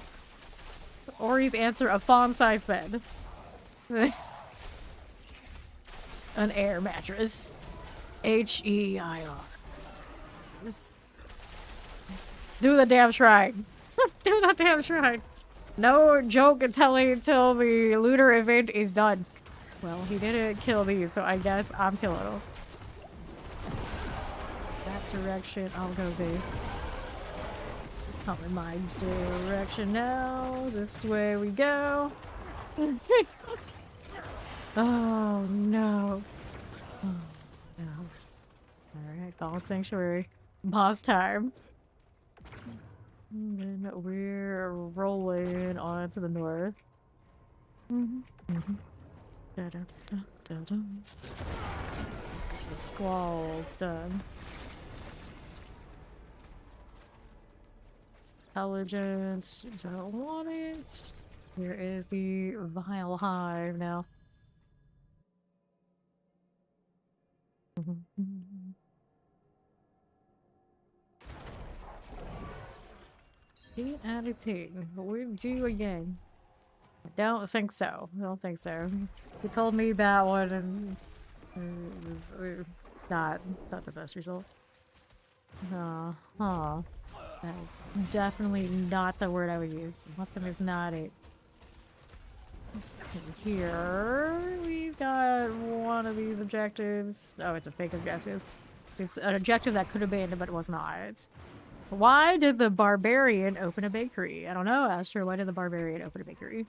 [SPEAKER 2] Ori's answer, a fawn-sized bed. An air mattress. H-E-I-R. Do the damn shrine. Do the damn shrine. No joke until the looter event is done. Well, he didn't kill these, so I guess I'm killing them. That direction, I'll go this. It's come in my direction now. This way we go. Oh no. Oh, no. Alright, Fallen Sanctuary. Boss time. And then we're rolling on to the north. Da-da-da-da-da. The squall's done. Intelligence, don't want it. Here is the Vile Hive now. Attitude. We're due again. I don't think so. I don't think so. He told me that one and it was not the best result. Huh. That's definitely not the word I would use. Muslim is not it. Here we've got one of these objectives. Oh, it's a fake objective. It's an objective that could have been, but it was not. Why did the barbarian open a bakery? I don't know, Astro. Why did the barbarian open a bakery?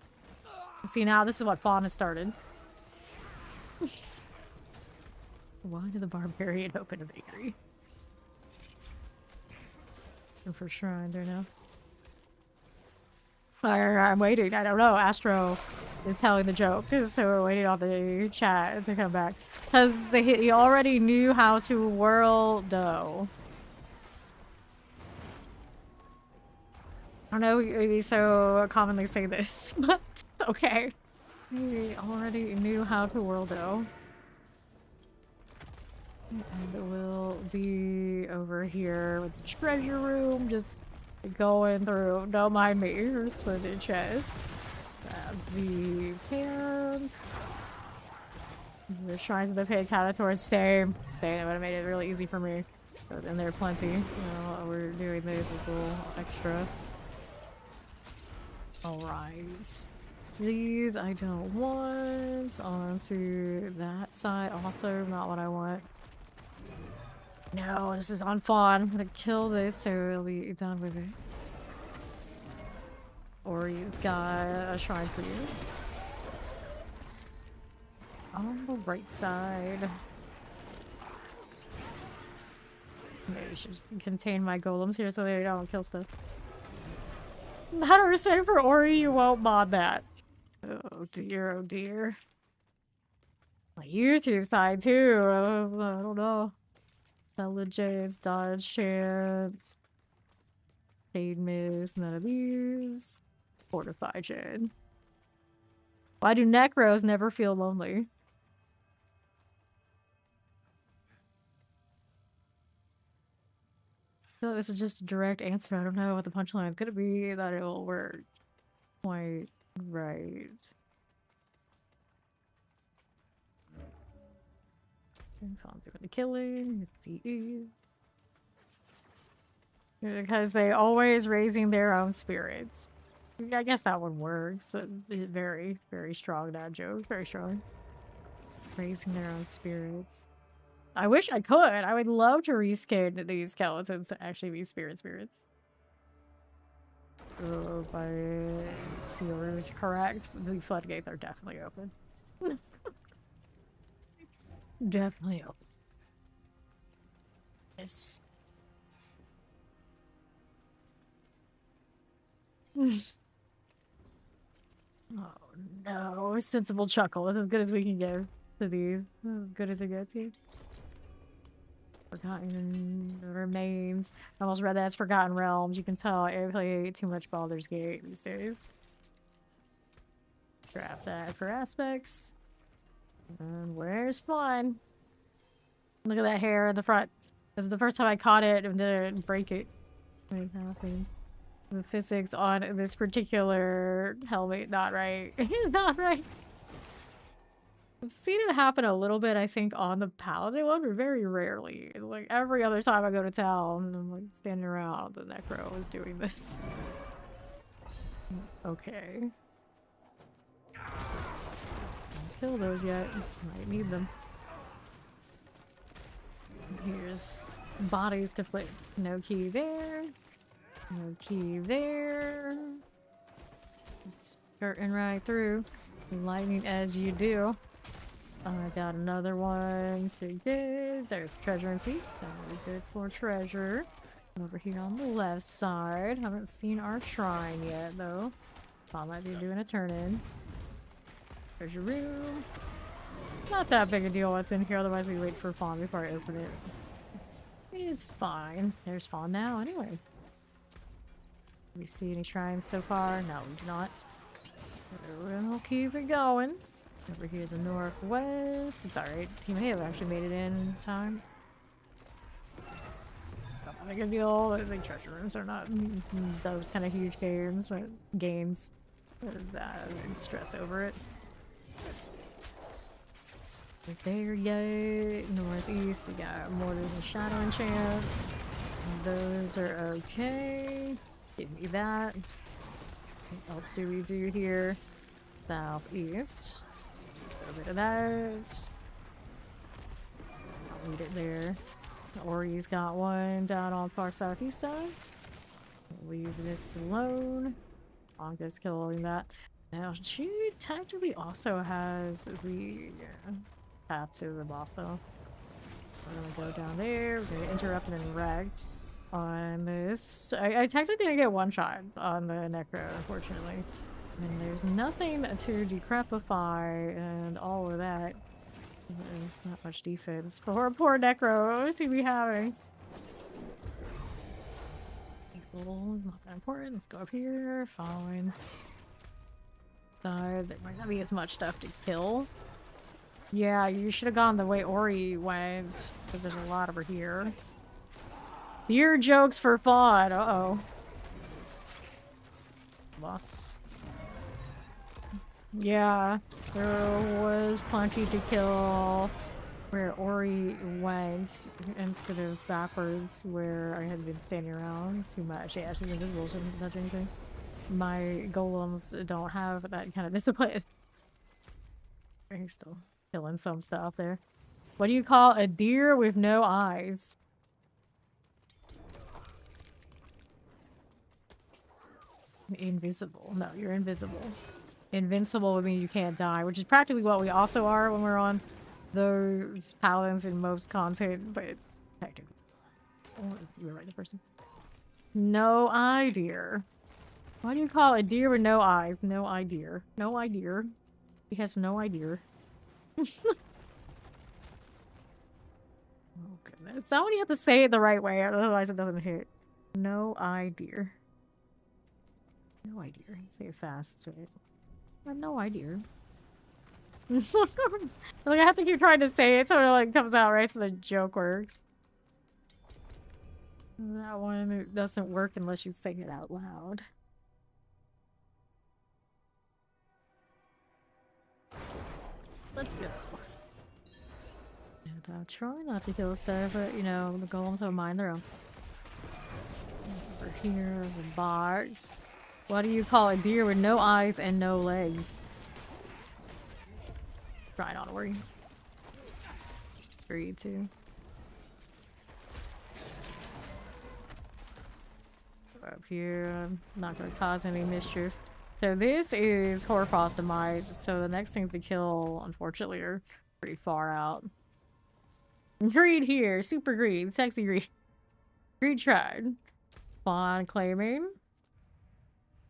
[SPEAKER 2] See, now this is what Fawn has started. Why did the barbarian open a bakery? And for shrine there now. I'm waiting. I don't know. Astro is telling the joke, so we're waiting on the chat to come back. Because he already knew how to whirl dough. I don't know we so commonly say this, but okay. He already knew how to whirl dough. And we'll be over here with the treasure room, just going through. Don't mind me, here's with the chest. Grab the pants. The shrines of the paid towards same. That would have made it really easy for me. And there are plenty. You know, while we're doing this, it's a little extra. Alright. These I don't want. Onto that side also not what I want. No, this is on Fawn. I'm gonna kill this so it'll be done with it. Ori's got a shrine for you. On the right side. Maybe I should just contain my golems here so they don't kill stuff. Out of respect for Ori, you won't mod that. Oh dear, oh dear. My YouTube side too. I don't know. Intelligence, dodge chance. Shade miss, none of these. Fortify gen. Why do necros never feel lonely? I feel like this is just a direct answer. I don't know what the punchline is gonna be, that it will work. Quite right. Found through the killing, these. Because they always raising their own spirits. I guess that one works. Very, very strong, that joke. Very strong. Raising their own spirits. I wish I could. I would love to reskin these skeletons to actually be spirits. Oh, but Sealer is correct. The floodgates are definitely open. Definitely open. Yes. Oh no, sensible chuckle. That's as good as we can give to these. As good as it gets here. Forgotten Remains. I almost read that as Forgotten Realms. You can tell I play too much Baldur's Gate these days. Grab that for aspects. And where's fun? Look at that hair in the front. This is the first time I caught it and didn't break it. What happened? The physics on this particular helmet, not right. Not right. I've seen it happen a little bit, I think, on the Paladin one, but very rarely. Like, every other time I go to town, I'm like standing around, the Necro is doing this. Okay. Don't kill those yet. Might need them. Here's bodies to flip. No key there. No key there. Skirting right through. Lightning as you do. I got another one. So good. There's treasure and peace. So really good for treasure. Over here on the left side. Haven't seen our shrine yet, though. I might be doing a turn-in. Treasure room. Not that big a deal what's in here, otherwise we wait for Fawn before I open it. It's fine. There's Fawn now, anyway. Do we see any shrines so far? No, we do not. We'll keep it going. Over here to the northwest. It's alright. He may have actually made it in time. Not a big deal. I think treasure rooms are not those kind of huge games. Games. That stress over it. Right there, yay. Northeast, we got Mortars and Shadow Enchants. Those are okay. Give me that. What else do we do here? Southeast. A bit of that. I'll leave it there. Ori's got one down on far southeast side. Leave this alone. Anka's killing that. Now, she technically also has the path to the boss, though. We're gonna go down there. We're gonna interrupt and then wrecked on this. I technically didn't get one shot on the Necro, unfortunately. And there's nothing to decrepify and all of that. There's not much defense for poor Necro to be having. Not that important. Let's go up here. Fine. There might not be as much stuff to kill. Yeah, you should have gone the way Ori went, because there's a lot over here. Beer jokes for fun. Uh-oh. Boss. Yeah, there was plenty to kill where Ori went instead of backwards where I had been standing around too much. Yeah, she's invisible, so I didn't touch anything. My golems don't have that kind of discipline. He's still killing some stuff there. What do you call a deer with no eyes? Invisible. No, you're invisible. Invincible would mean you can't die, which is practically what we also are when we're on those paladins in most content, but technically. Oh, you're right, the person. No eye deer. What do you call a deer with no eyes? No eye deer. No eye deer. He has no idea. Oh goodness. Somebody have to say it the right way, otherwise it doesn't hit. No eye deer. No idea. Say it fast, so it. I have no idea. Like I have to keep trying to say it so it like comes out right so the joke works. That one doesn't work unless you say it out loud. Let's go. And I'll try not to kill stuff, but you know, the golems have a mind their own. Over here, there's a box. What do you call a deer with no eyes and no legs? Try not to worry. 3, 2. Up here, I'm not going to cause any mischief. So this is Hoarfrost Demise, so the next things to kill, unfortunately, are pretty far out. Greed here, super greed, sexy greed. Greed tried. Fawn claiming.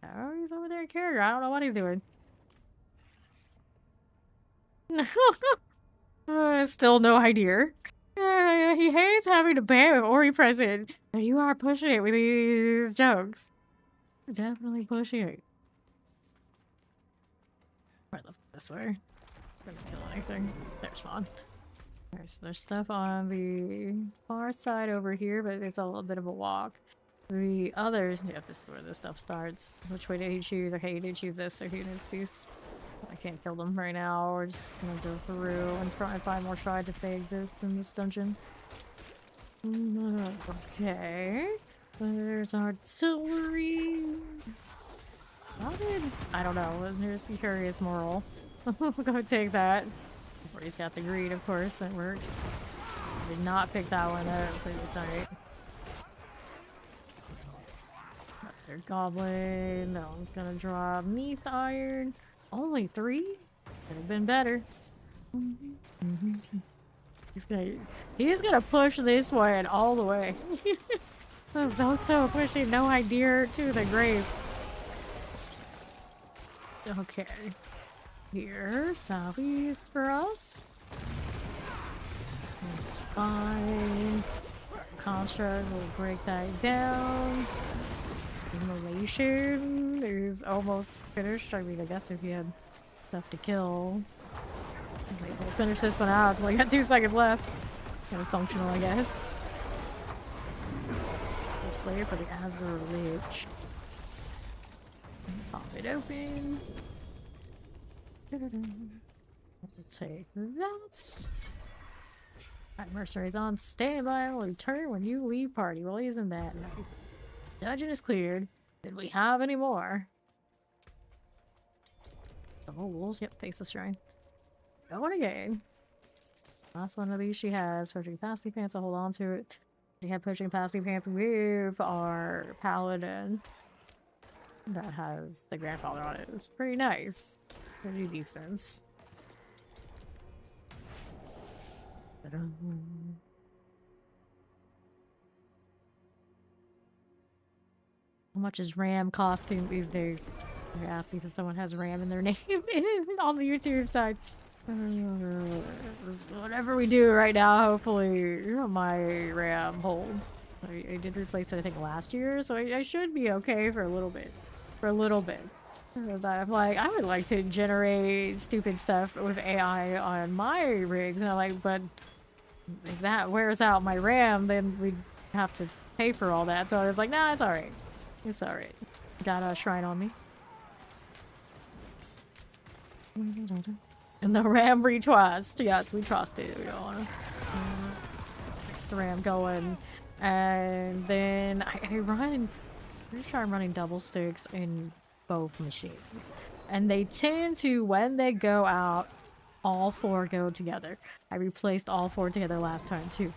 [SPEAKER 2] Oh, he's over there in carrier. I don't know what he's doing. Still no idea. He hates having a ban with Ori present. But you are pushing it with these jokes. Definitely pushing it. Alright, let's go this way. Gonna kill anything. There's Fawn. There's stuff on the far side over here, but it's a little bit of a walk. The others, yeah, this is where this stuff starts. Which way did he choose? Okay, he did choose this, so he needs these. I can't kill them right now. We're just gonna go through and try and find more shrines if they exist in this dungeon. Okay. There's artillery. I don't know. Here's the curious moral. We'll go take that. Before he's got the greed, of course. That works. Did not pick that one up. Pretty tight. Another goblin. That one's gonna drop neath iron. Only 3? Could have been better. He's gonna push this one all the way. So pushing no idea to the grave. Okay. Here, southeast for us. That's fine. Construct will break that down. Immolation is almost finished. I mean, I guess if you had stuff to kill. Might as well finish this one out. It's only got 2 seconds left. Kind of functional, I guess. Slayer for the Azure Lich. Pop it open. Let's take that. Alright, mercenaries on standby. Will return when you leave party. Well, isn't that nice? Dungeon is cleared. Did we have any more? Double wolves. Yep, face the shrine. Going again. Last one of these she has. Pushing capacity pants. I'll hold on to it. We have pushing capacity pants with our paladin. That has the grandfather on it. It's pretty nice. Pretty decent. How much is RAM costing these days? I asked if someone has RAM in their name on the YouTube side. Whatever we do right now, hopefully my RAM holds. I did replace it, I think, last year, so I should be okay for a little bit. I'm like, I would like to generate stupid stuff with AI on my rig. And I'm like, but if that wears out my RAM, then we'd have to pay for all that. So I was like, nah, it's alright. It's alright. Got a shrine on me. And the RAM retrust. Yes, we trust it. We don't want to fix the RAM going. And then I run, pretty sure I'm running double sticks in both machines. And they tend to, when they go out, all 4 go together. I replaced all 4 together last time too.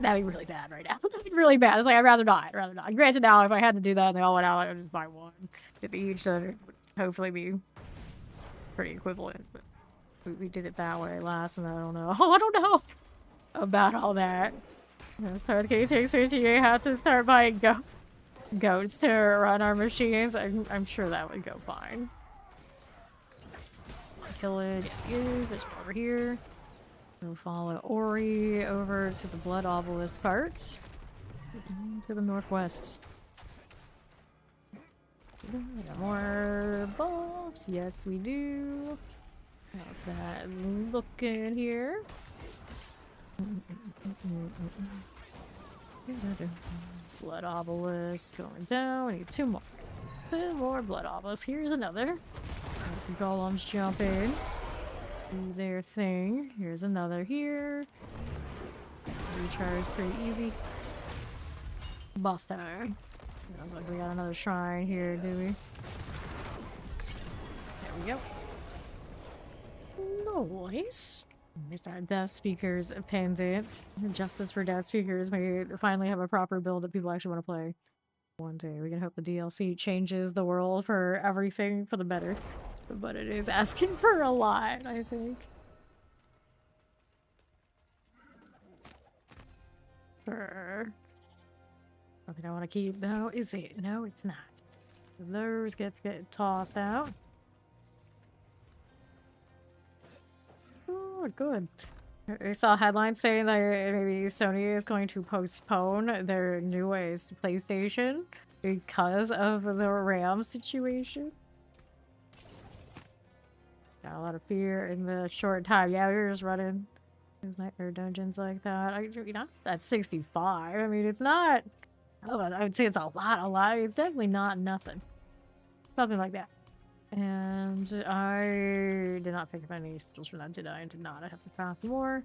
[SPEAKER 2] That'd be really bad right now. That'd be really bad. It's like, I'd rather not. Granted, now, if I had to do that and they all went out, I would just buy one. If each would hopefully be pretty equivalent. But we did it that way last, and I don't know. Oh, I don't know about all that. I'm gonna start getting you have to start buying goats to run our machines. I'm sure that would go fine. Kill it. Yes, he is. There's one over here. We'll follow Ori over to the Blood Obelisk part. To the northwest. Got more buffs. Yes, we do. How's that looking here? Blood Obelisk going down. We need 2 more. 2 more Blood Obelisks. Here's another. Golems jump in. Do their thing. Here's another here. Recharge pretty easy. Boss time. Sounds like we got another shrine here, do we? There we go. Nice. There's our Death Speakers pendant. Justice for Death Speakers. We finally have a proper build that people actually want to play. One day. We can hope the DLC changes the world for everything for the better. But it is asking for a lot, I think. Something I want to keep, though, is it? No, it's not. Those get tossed out. Oh, good. I saw headlines saying that maybe Sony is going to postpone their new ways to PlayStation because of the RAM situation. Got a lot of fear in the short time. Yeah, we were just running those nightmare dungeons like that. You know, that's 65. I mean, it's not. Oh, I would say it's a lot. It's definitely not nothing. Something like that. And I did not pick up any sigils from that, did I? I did not. I have to craft more.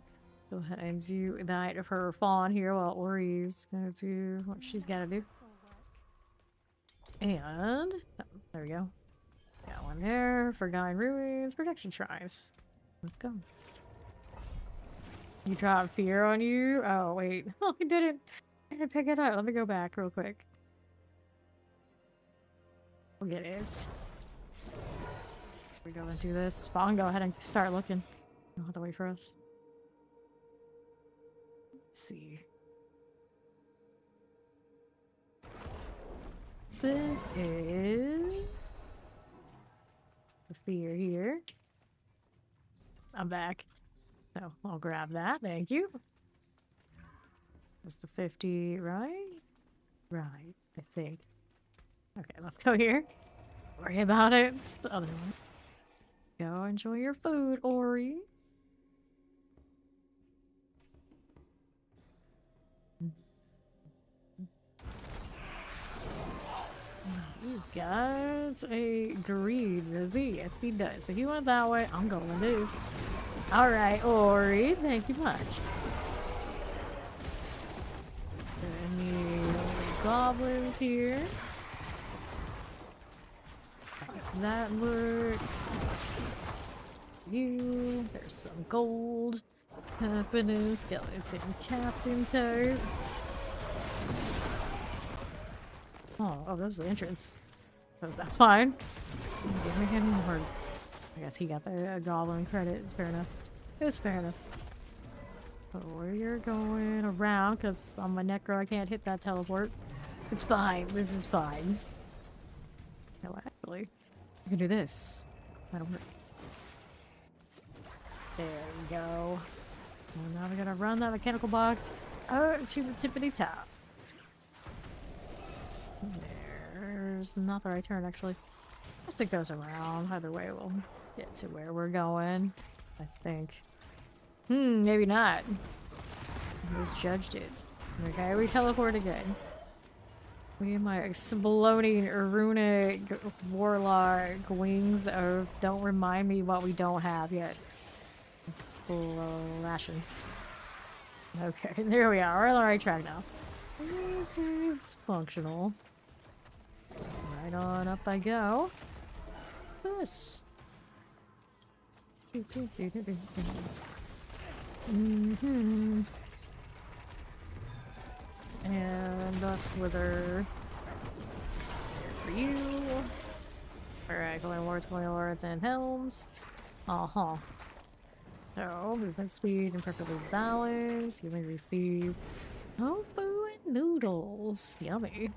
[SPEAKER 2] Go ahead and do that of her fawn here while Ori's gonna do what she's gotta do. And oh, there we go. Got one there. Forgotten Ruins, Protection Shrines. Let's go. You dropped fear on you? Oh, wait. Oh, I didn't pick it up. Let me go back real quick. We'll get it. We go and do this. I'll go ahead and start looking. You'll have to wait for us. Let's see. This is the fear here. I'm back. So I'll grab that. Thank you. Just a 50, right? Right, I think. Okay, let's go here. Worry about it. It's the other one. Go enjoy your food, Ori. He's got a greed, does he? Yes, he does. If you went that way, I'm going this. Alright, Ori, thank you much. Any goblins here? How's that look? You, there's some gold happening. Skeleton Captain Toast. Oh, that's the entrance. That's fine. Give me him more. I guess he got the goblin credit. Fair enough. It's fair enough. But we're going around because on my Necro I can't hit that teleport. It's fine. This is fine. No, actually, I can do this. That'll work. There we go. And now we gotta run that mechanical box out to the tippity top. There's not the right turn, actually. I think it goes around. Either way, we'll get to where we're going. I think. Maybe not. I just judged it. Okay, we teleport again. We my exploding runic warlock wings of don't remind me what we don't have yet. Flashing. Okay, there we are. We're on the right track now. This is functional. Right on up I go. This. And a slither. For you. Alright, Golemancer, and Helms. So, movement speed and perfectly balanced. You may receive tofu and noodles. Yummy.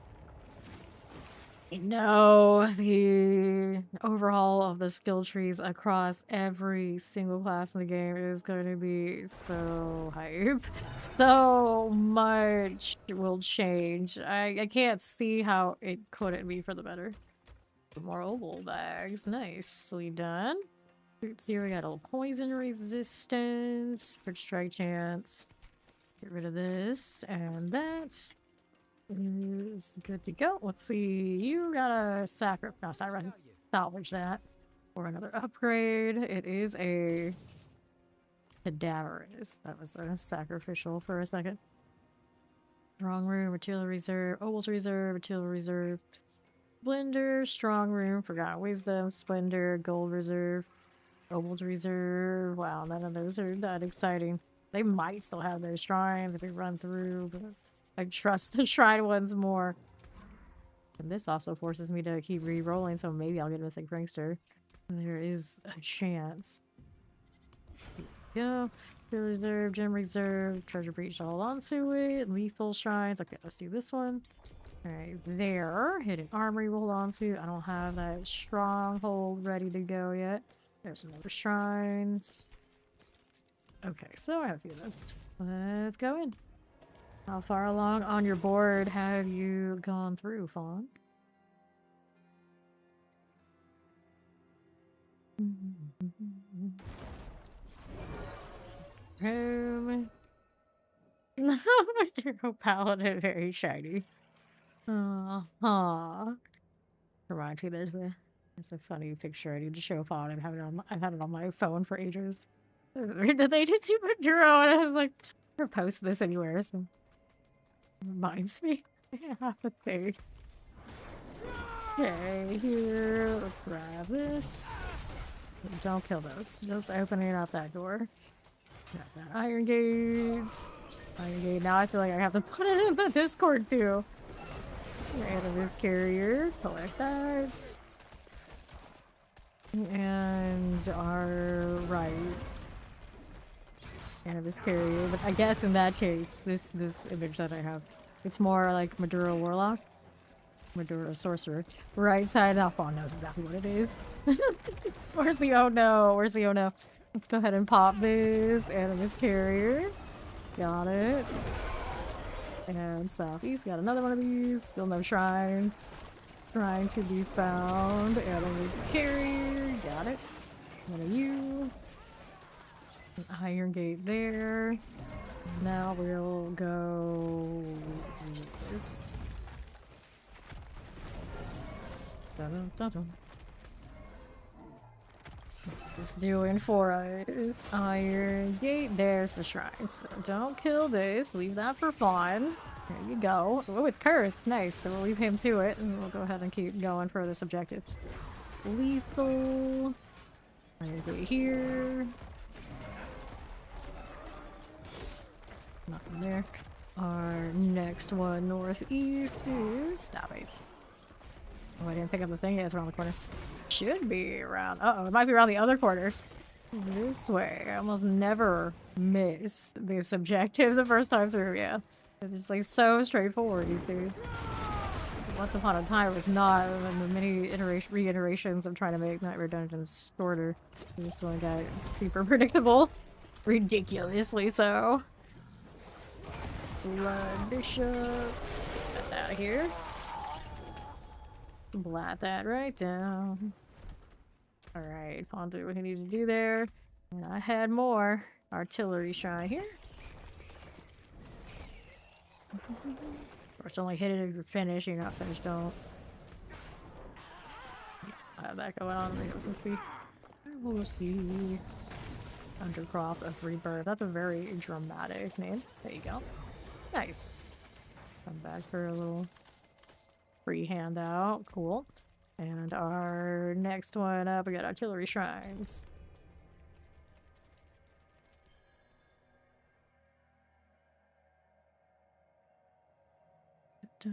[SPEAKER 2] No, the overhaul of the skill trees across every single class in the game is going to be so hype. So much will change. I can't see how it couldn't be for the better. More oval bags. Nicely done. Oops, here we got a poison resistance. Crit strike chance. Get rid of this and that. Is good to go. Let's see. You got a salvage that for another upgrade. It is a cadaverous. That was a sacrificial for a second. Strong room, artillery reserve, ovals reserve, artillery reserve, splendor, strong room, forgotten wisdom, splendor, gold reserve, ovals reserve. Wow, none of those are that exciting. They might still have their shrines if we run through, but I trust the shrine ones more. And this also forces me to keep re-rolling, so maybe I'll get a Mythic Prankster. There is a chance. Here we go. Reserve, Gem Reserve, Treasure Breach to hold on to it. Lethal Shrines. Okay, let's do this one. Alright, there. Hidden Armory we'll hold on to. I don't have that Stronghold ready to go yet. There's some other shrines. Okay, so I have a few of those. Let's go in. How far along on your board have you gone through, Fawn? Home. Material Paladin, very shiny. Reminds me, there's a funny picture I need to show Fawn. I've had it on my phone for ages. They did Super Drone. I was like, never post this anywhere, so. Reminds me. I have a thing. Okay, here. Let's grab this. Don't kill those. Just opening up that door. Grab that iron gates. Iron gate. Now I feel like I have to put it in the Discord too. Get this carrier. Collect that. And our rights. Cannabis carrier, but I guess in that case, this image that I have, it's more like Maduro Warlock. Maduro Sorcerer. Right side up. Oh, knows exactly what it is. Where's the oh no? Where's the oh no? Let's go ahead and pop this. Cannabis carrier. Got it. And southeast. Got another one of these. Still no shrine. Trying to be found. Cannabis carrier. Got it. One of you. An iron gate there. Now we'll go this. Dun, dun, dun. What's this doing for us? Iron gate. There's the shrine. So don't kill this. Leave that for fun. There you go. Oh, it's cursed. Nice. So we'll leave him to it, and we'll go ahead and keep going for this objective. Lethal. Iron gate here. Nothing there. Our next one northeast is... Stop it. Oh, I didn't pick up the thing. Yeah, it's around the corner. Should be around... Uh-oh, it might be around the other corner. This way. I almost never miss this objective the first time through, yeah. It's just like so straightforward these days. Once upon a time it was not, and the many reiterations of trying to make Nightmare Dungeons shorter. This one got super predictable. Ridiculously so. Blood Bishop. Get that out of here. Blot that right down. Alright, Fawn did what he needed to do there. And I had more artillery shrine here. Of course, only hit it if you're finished. You're not finished, don't. I have that going on. We can see. We'll see. Undercroft of Rebirth. That's a very dramatic name. There you go. Nice. Come back for a little free handout. Cool. And our next one up, we got artillery shrines. Okay,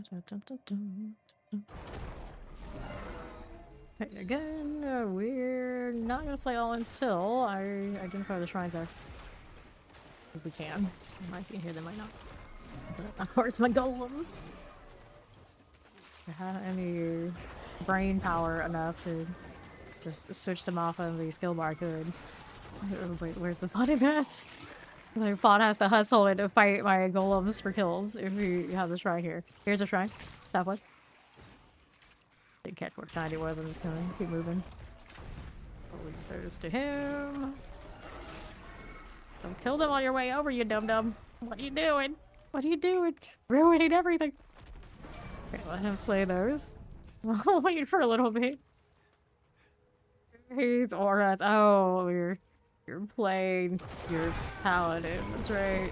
[SPEAKER 2] again, we're not gonna play all until I identify where the shrines are. If we can. They might be here, they might not. But of course, my golems! If I had any brain power enough to just switch them off of the skill bar, I could. Wait, where's the button at? The bot has to hustle and to fight my golems for kills if we have the shrine here. Here's a shrine. Southwest. Didn't catch what kind it was, I'm just gonna keep moving. I'll leave those to him. Don't kill them on your way over, you dum-dum. What are you doing? What are you doing? Ruining everything. Okay, let him slay those. I'll wait for a little bit. He's Aura. Oh, you're playing your paladin. That's right.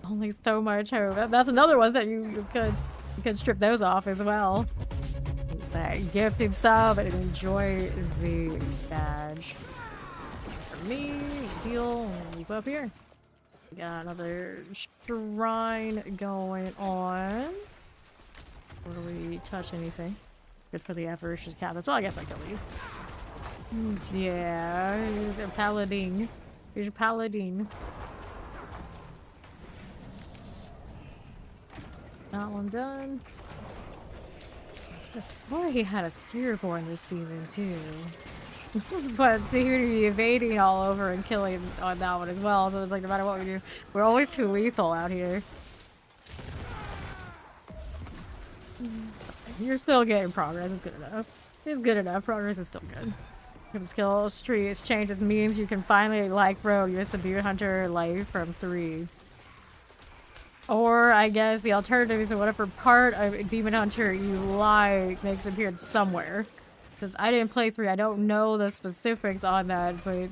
[SPEAKER 2] Only so much hope. That's another one that you could strip those off as well. That gifted sub and enjoy the badge. For me, deal. You go up here. We got another shrine going on. Or do we touch anything? Good for the avaricious cat. That's all I guess I kill these. Yeah, he's a paladin. He's a paladin. That one done. I swear he had a Spearborn this season too. But to hear you evading all over and killing on that one as well, so it's like no matter what we do, we're always too lethal out here. You're still getting progress, it's good enough. It's good enough, progress is still good. Skill trees changes means you can finally like road use the Beard Hunter life from 3. Or I guess the alternative is whatever part of Demon Hunter you like makes it appear somewhere. Because I didn't play 3, I don't know the specifics on that, but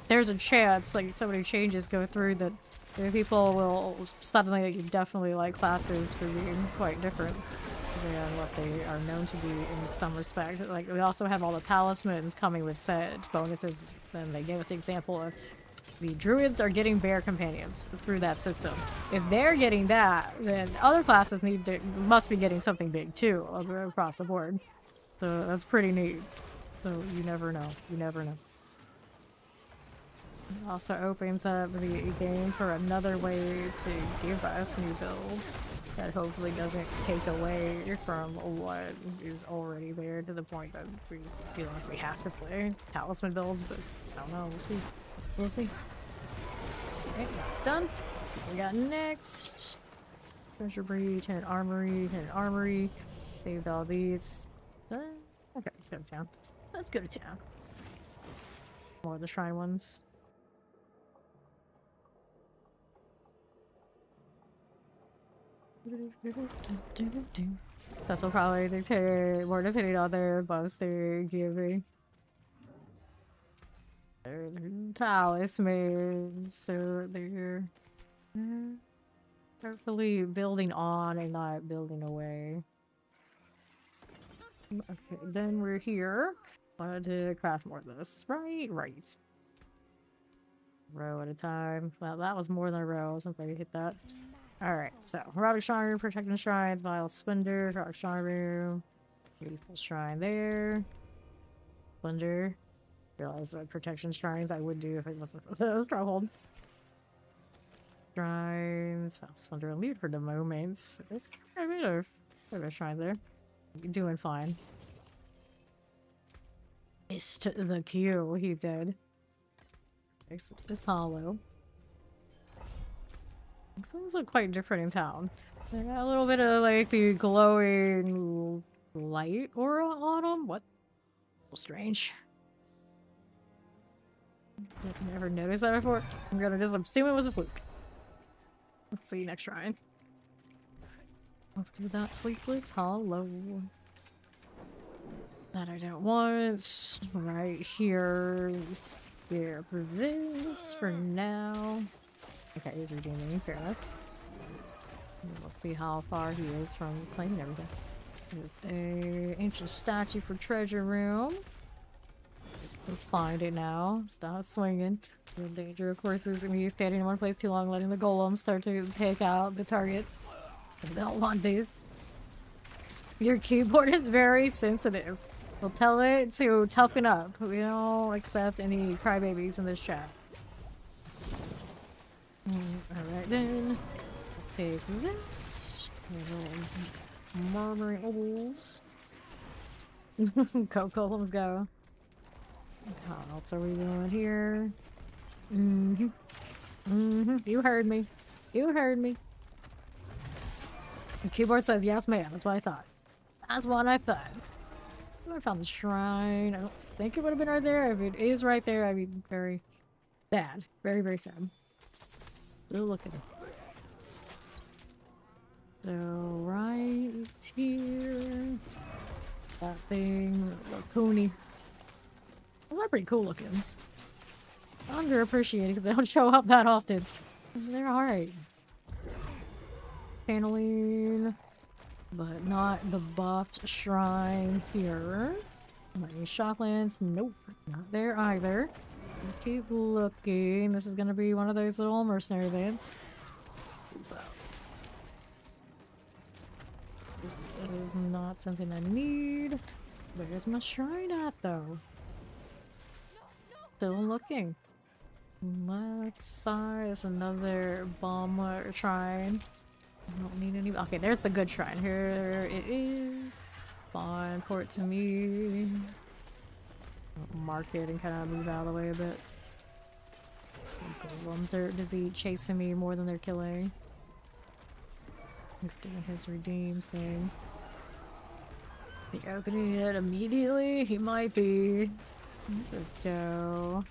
[SPEAKER 2] there's a chance like so many changes go through that people will suddenly definitely like classes for being quite different than what they are known to be in some respect. Like we also have all the talismans coming with set bonuses, and they gave us the example of the druids are getting bear companions through that system. If they're getting that, then other classes must be getting something big too across the board. So that's pretty neat. So you never know. You never know. It also opens up the game for another way to give us new builds that hopefully doesn't take away from what is already there to the point that we feel like we have to play talisman builds, but I don't know, we'll see. We'll see. Okay, that's done. We got next. Treasure breed, tenant armory. Saved all these. Okay, let's go to town. Let's go to town. More of the shrine ones. That's what probably dictate more depending on their buffs they're giving. They're talismans, so they're carefully building on and not building away. Okay, then we're here. Wanted to craft more of this. Right. Row at a time. Well, that was more than a row since I hit that. Alright, so Erotic Shrine Room, Protecting Shrine, Vile Splendor, Erotic Shrine Room, Beautiful Shrine there. Splendor. Realize that Protection Shrines I would do if it wasn't a stronghold. Shrines, Vile Splendor, and Lead for the moment. There's kind of a shrine there. You're doing fine. Missed the queue, he did. It's hollow. Things look quite different in town. They got a little bit of like the glowing light aura on them. What? Strange. I've never noticed that before. I'm gonna just assume it was a fluke. Let's see, next shrine. Off to that sleepless hollow. That I don't want. Right here. Spare for this for now. Okay, he's redeeming, fair enough. Let's see how far he is from claiming everything. There's a ancient statue for treasure room. We'll find it now. Stop swinging. The danger, of course, is me standing in one place too long, letting the golems start to take out the targets. I don't want this. Your keyboard is very sensitive. We'll tell it to toughen up. We don't accept any crybabies in this chat. Alright then, let's take that. Murmuring holes. Go, let's go. What else are we doing here? You heard me. You heard me. The keyboard says yes, ma'am. That's what I thought. That's what I thought. I found the shrine. I don't think it would have been right there. If it is right there, I'd be very sad. Very, very sad. Still looking. So right here, that thing, Lacoonie. Well, they're pretty cool looking. Underappreciated because they don't show up that often. They're alright. Paneling, but not the buffed shrine here. Any shoplands? Nope, not there either. Keep looking. This is gonna be one of those little mercenary events. This is not something I need. Where's my shrine at, though? Still looking. Left side is another bomb shrine. I don't need any. Okay, there's the good shrine. Here it is. Fine, port to me. Mark it and kind of move out of the way a bit. Golems are busy chasing me more than they're killing. He's doing his redeem thing. Is he opening it immediately? He might be. Just go.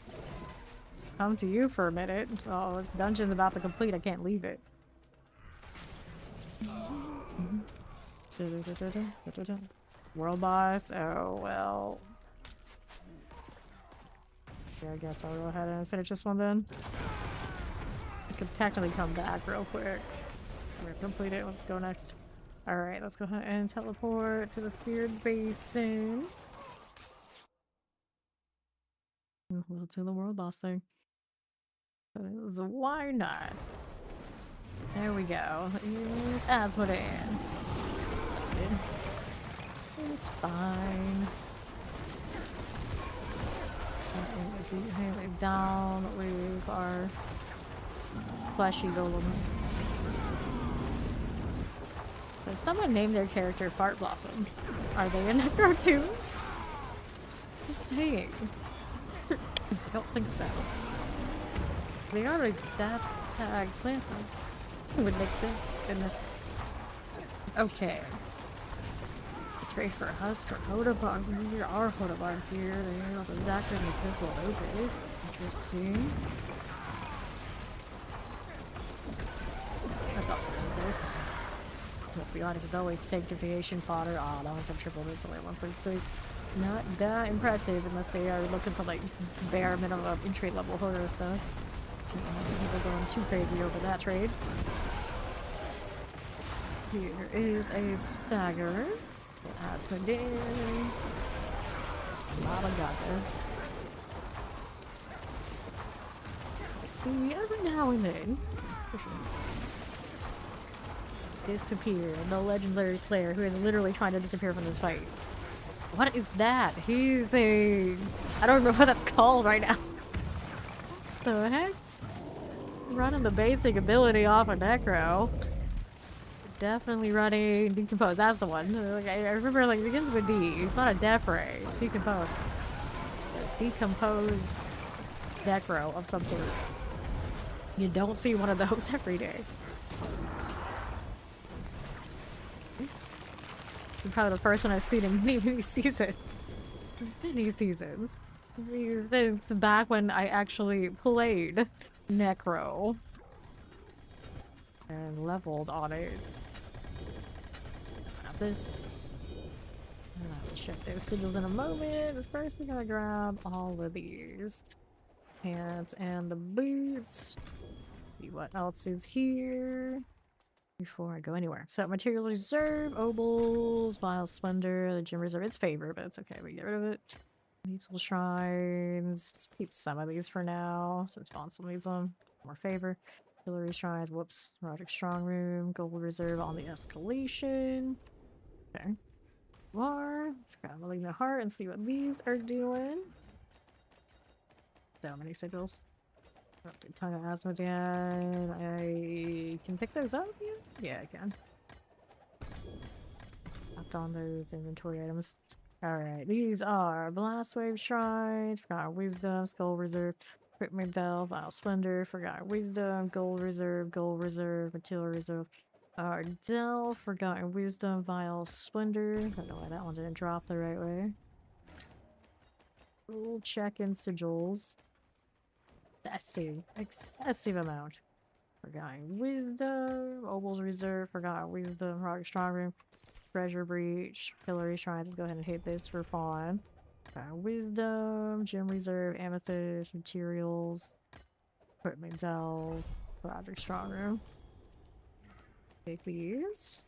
[SPEAKER 2] Come to you for a minute. Oh, this dungeon's about to complete. I can't leave it. World boss? Oh, well. Yeah, I guess I'll go ahead and finish this one then. I could technically come back real quick. We're gonna complete it. Let's go next. Alright, let's go ahead and teleport to the Seared Basin. And we'll do the world boss thing. So why not? There we go. That's what it is. It's fine. Down with our fleshy golems. So someone named their character Fart Blossom. Are they in Necro too? Just saying. I don't think so. They are a death tag plant. Would make sense in this. Okay. Trade for a husk or Hodabog. Here are Hodabog here. They have exactly the pistol opus. Interesting. That's all for this. Let's be honest, it's always sanctification fodder. Oh, that one's a triple, it's only 1.6. Not that impressive unless they are looking for like bare minimum entry level horror stuff. People going too crazy over that trade. Here is a stagger. That's my day. Mama got there. I see every now and then. For sure. Disappear. The legendary slayer who is literally trying to disappear from this fight. What is that? He's a... I don't know what that's called right now. The heck? Running the basic ability off of Necro. Definitely running Decompose. That's the one. Like, I remember, like, it begins with D. It's not a Death Ray. Decompose. Decompose Necro of some sort. You don't see one of those every day. Probably the first one I've seen in many seasons. Many seasons. It's back when I actually played Necro. And leveled on it. Grab this. And I will check those sigils in a moment. But first we gotta grab all of these. Pants and the boots. See what else is here. Before I go anywhere. So, material reserve, obols, vile splendor, the gem reserve. It's favor, but it's okay. We get rid of it. Needful shrines. Keep some of these for now, since Bonsal needs them. More favor. Pillory shrines. Whoops. Roderick strong room. Gold reserve on the escalation. Okay. War. Let's grab Malignant Heart and see what these are doing. So many sigils. Tongue of Asmodean. I can pick those up? Yeah, I can. Locked on those inventory items. Alright, these are Blast Wave Shrines, Forgotten Wisdom, Skull Reserve, Crypt Medell, Vile Splendor, Forgotten Wisdom, Gold Reserve, Material Reserve, Ardell, Forgotten Wisdom, Vile Splendor. I don't know why that one didn't drop the right way. We'll check in sigils. Excessive amount. Forgotten Wisdom, Obol's Reserve, Forgotten Wisdom, Rock Strong Room, Treasure Breach, Pillory Shrine. Let's go ahead and hit this for fun. Forgotten Wisdom, Gem Reserve, Amethyst, Materials, Equipment Zell, Roderick Strong Room. Take these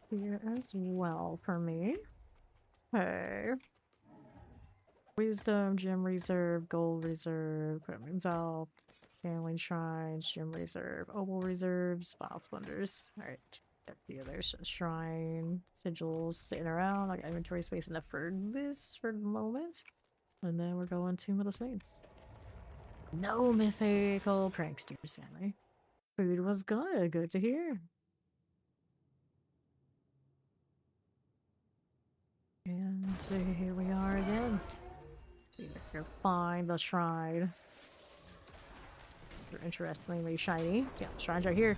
[SPEAKER 2] here as well for me. Okay. Wisdom, Gem Reserve, Gold Reserve, Equipment Zell, Channeling Shrines, Gem Reserve, Obol Reserves, Vile Splendors. Alright. The other shrine sigils sitting around. I got inventory space enough for this for the moment. And then we're going Tomb of the Saints. No mythical pranksters, sadly. Food was good. Good to hear. And here we are again. See if I can find the shrine. They're interestingly shiny. Yeah, the shrine's right here.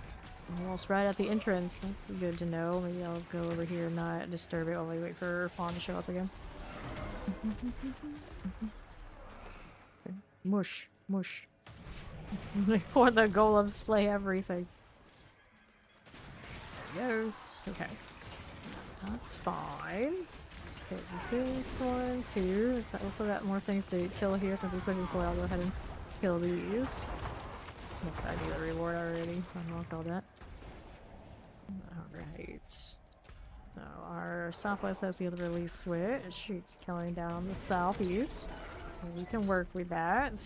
[SPEAKER 2] Almost right at the entrance. That's good to know. Maybe I'll go over here and not disturb it while we wait for Fawn to show up again. Okay. Mush. Mush. Before the golems slay everything. There it goes. Okay. That's fine. Okay, this one too. We'll still got more things to kill here since we're pushing forward. I'll go ahead and kill these. I need a reward already. Unlocked all that. Alright. So our southwest has the other release switch. She's killing down the southeast. We can work with that.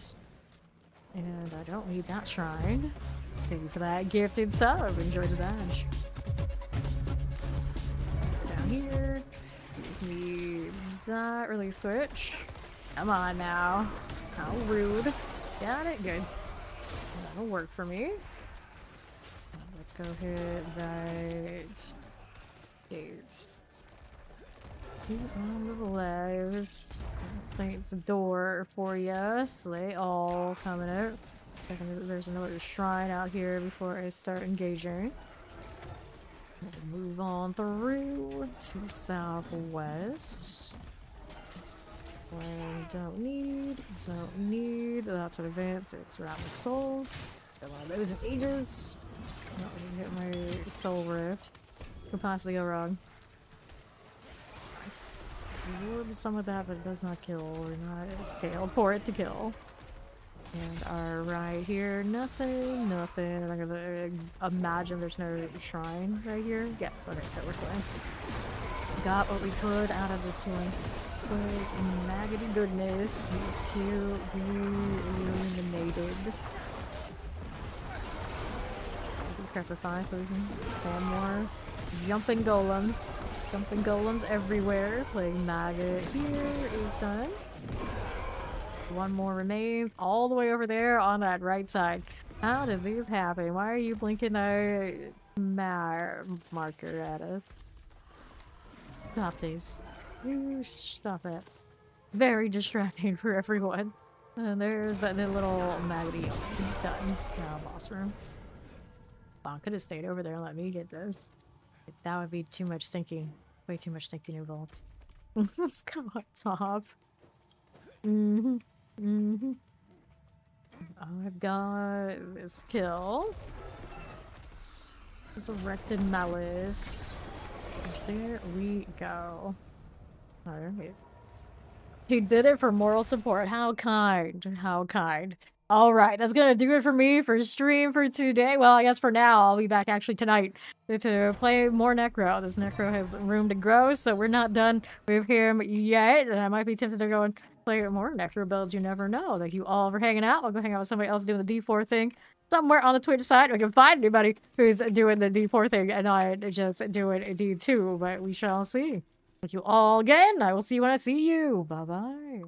[SPEAKER 2] And I don't need that shrine. Thank you for that gifted sub. Enjoy the badge. Down here. Need that release switch. Come on now. How rude. Got it? Good. That'll work for me. Let's go hit that. Dates. On the left. Saint's door for you. So they all coming out. There's another shrine out here before I start engaging. We'll move on through to southwest. Don't need. That's an advance. It's around the soul. Got one of those in ages. Not gonna get my soul rift. Could possibly go wrong. Absorb some of that, but it does not kill. We're not scaled for it to kill. And our right here, nothing. I'm gonna imagine there's no shrine right here. Yeah, okay, so we're slaying. Got what we could out of this one. But maggoty goodness needs to be eliminated. Prepify so we can spam more jumping golems. Jumping golems everywhere. Playing maggot here is done. One more remains all the way over there on that right side. How did these happen? Why are you blinking a marker at us? Stop these. You stop it. Very distracting for everyone. And there's that little maggoty done. Now boss room. Bon could have stayed over there and let me get this. That would be too much thinking. Way too much thinking involved. Let's go up top. I've got this kill. Resurrected Malice. There we go. Alright. He did it for moral support. How kind. How kind. Alright, that's gonna do it for me for stream for today. Well, I guess for now, I'll be back actually tonight to play more Necro. This Necro has room to grow, so we're not done with him yet. And I might be tempted to go and play more Necro builds. You never know. Thank you all for hanging out. I'll go hang out with somebody else doing the D4 thing somewhere on the Twitch side. We can find anybody who's doing the D4 thing and not just doing a D2, but we shall see. Thank you all again. I will see you when I see you. Bye-bye.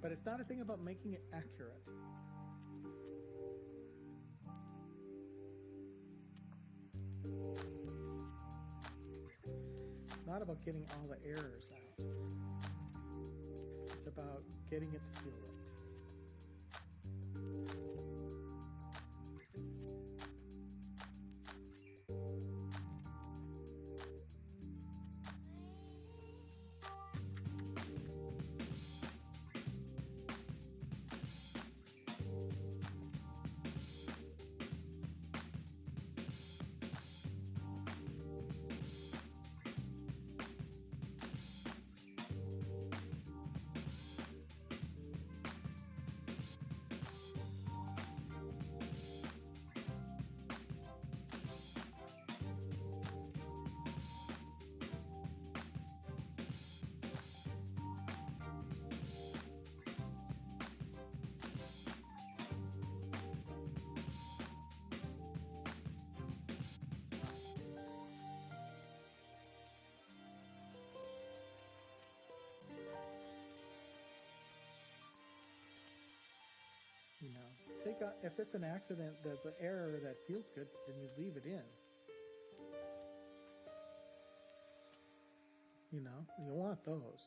[SPEAKER 1] But it's not a thing about making it accurate. It's not about getting all the errors out. It's about getting it to feel right. You know, if it's an accident that's an error that feels good, then you leave it in. You know, you want those.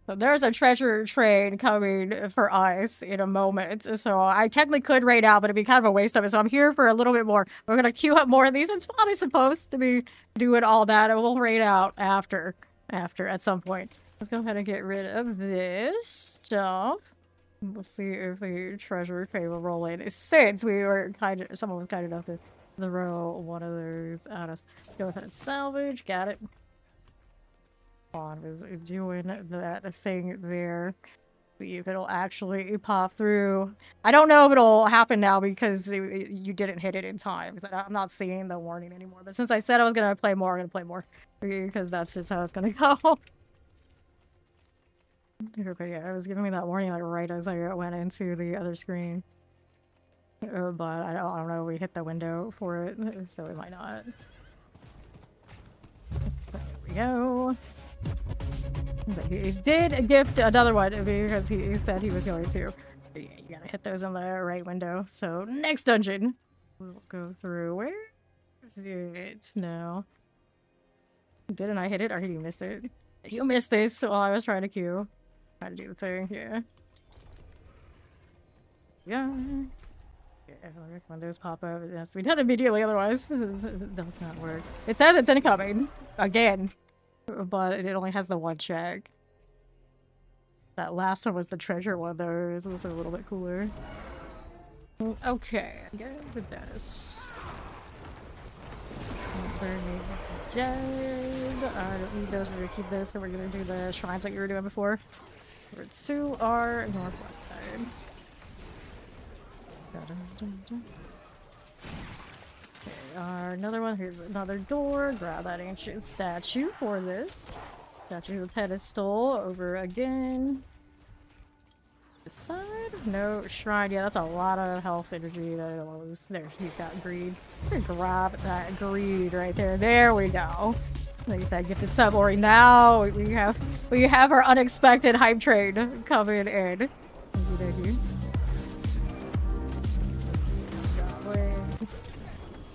[SPEAKER 2] So there's a treasure train coming for us in a moment. So I technically could raid out, but it'd be kind of a waste of it. So I'm here for a little bit more. We're going to queue up more of these. It's probably supposed to be doing all that. And we'll raid out after at some point. Let's go ahead and get rid of this stuff. We'll see if the treasure crate will roll in. Since we were someone was kind enough to throw one of those at us. Go ahead and salvage. Got it. Juan is doing that thing there. See if it'll actually pop through. I don't know if it'll happen now because you didn't hit it in time. I'm not seeing the warning anymore. But since I said I was going to play more, I'm going to play more. Because that's just how it's going to go. But yeah, it was giving me that warning like right as I went into the other screen. But I don't know, we hit the window for it, so it might not. There we go. But he did gift another one because he said he was going to. But yeah, you gotta hit those in the right window. So next dungeon, we'll go through. Where is it now? Didn't I hit it or did you miss it? You missed this while I was trying to queue. Trying to do the thing here. Yeah. Yeah, when those pop up, it has to be done immediately, otherwise it does not work. It says it's incoming again, but it only has the one check. That last one was the treasure one, though. This was a little bit cooler. Okay, I'm good with this. Dead. I don't need those. We're gonna keep this, so we're gonna do the shrines like you were doing before. We're to our northwest side. Okay, another one. Here's another door. Grab that ancient statue for this. Statue of pedestal. Over again. This side? No. Shrine. Yeah, that's a lot of health energy that I lose. There, he's got greed. Grab that greed right there. There we go. Make that gifted sub, Ori. Now we have our unexpected hype train coming in.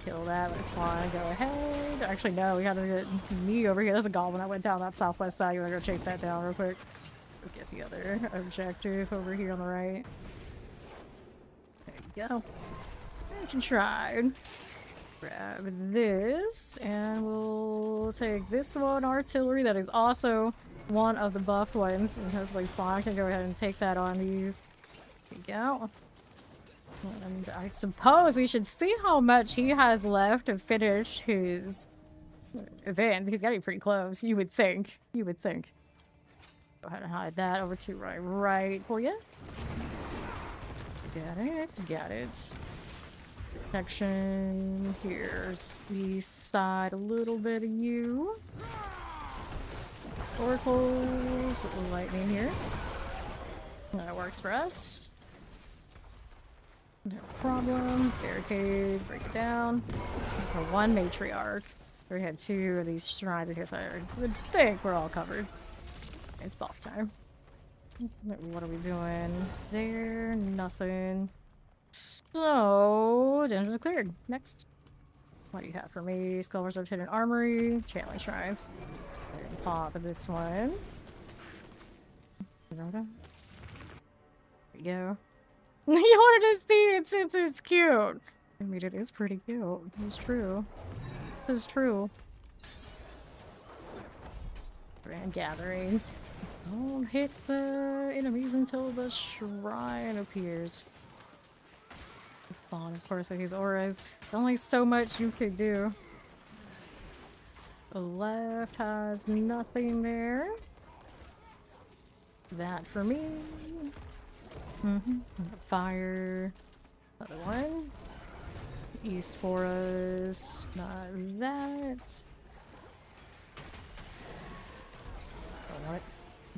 [SPEAKER 2] Kill that with fine. Go ahead. Actually, no, we gotta get me over here. There's a goblin that went down that southwest side. You wanna go chase that down real quick? We'll get the other objective over here on the right. There you go. Action shrine. Grab this, and we'll take this one, artillery. That is also one of the buffed ones, and hopefully Fawn can go ahead and take that on these. There you go. And I suppose we should see how much he has left to finish his event. He's got to be pretty close, you would think. You would think. Go ahead and hide that over to right for you. Got it, got it. Protection. Here's east side, a little bit of you. Oracles, lightning here. That works for us. No problem. Barricade, break it down. For one matriarch. We had two of these shrines here, so I would think we're all covered. It's boss time. What are we doing there? Nothing. So, dungeon cleared. Next. What do you have for me? Skull Reserve Hidden Armory. Channeling Shrines. Pop this one. There we go. You wanted to see it since it's cute. I mean, it is pretty cute. It's true. It's true. Grand Gathering. Don't hit the enemies until the shrine appears. Of course, with these auras, there's only so much you could do. The left has nothing there. That for me. Fire. Another one. East for us. Not that. What?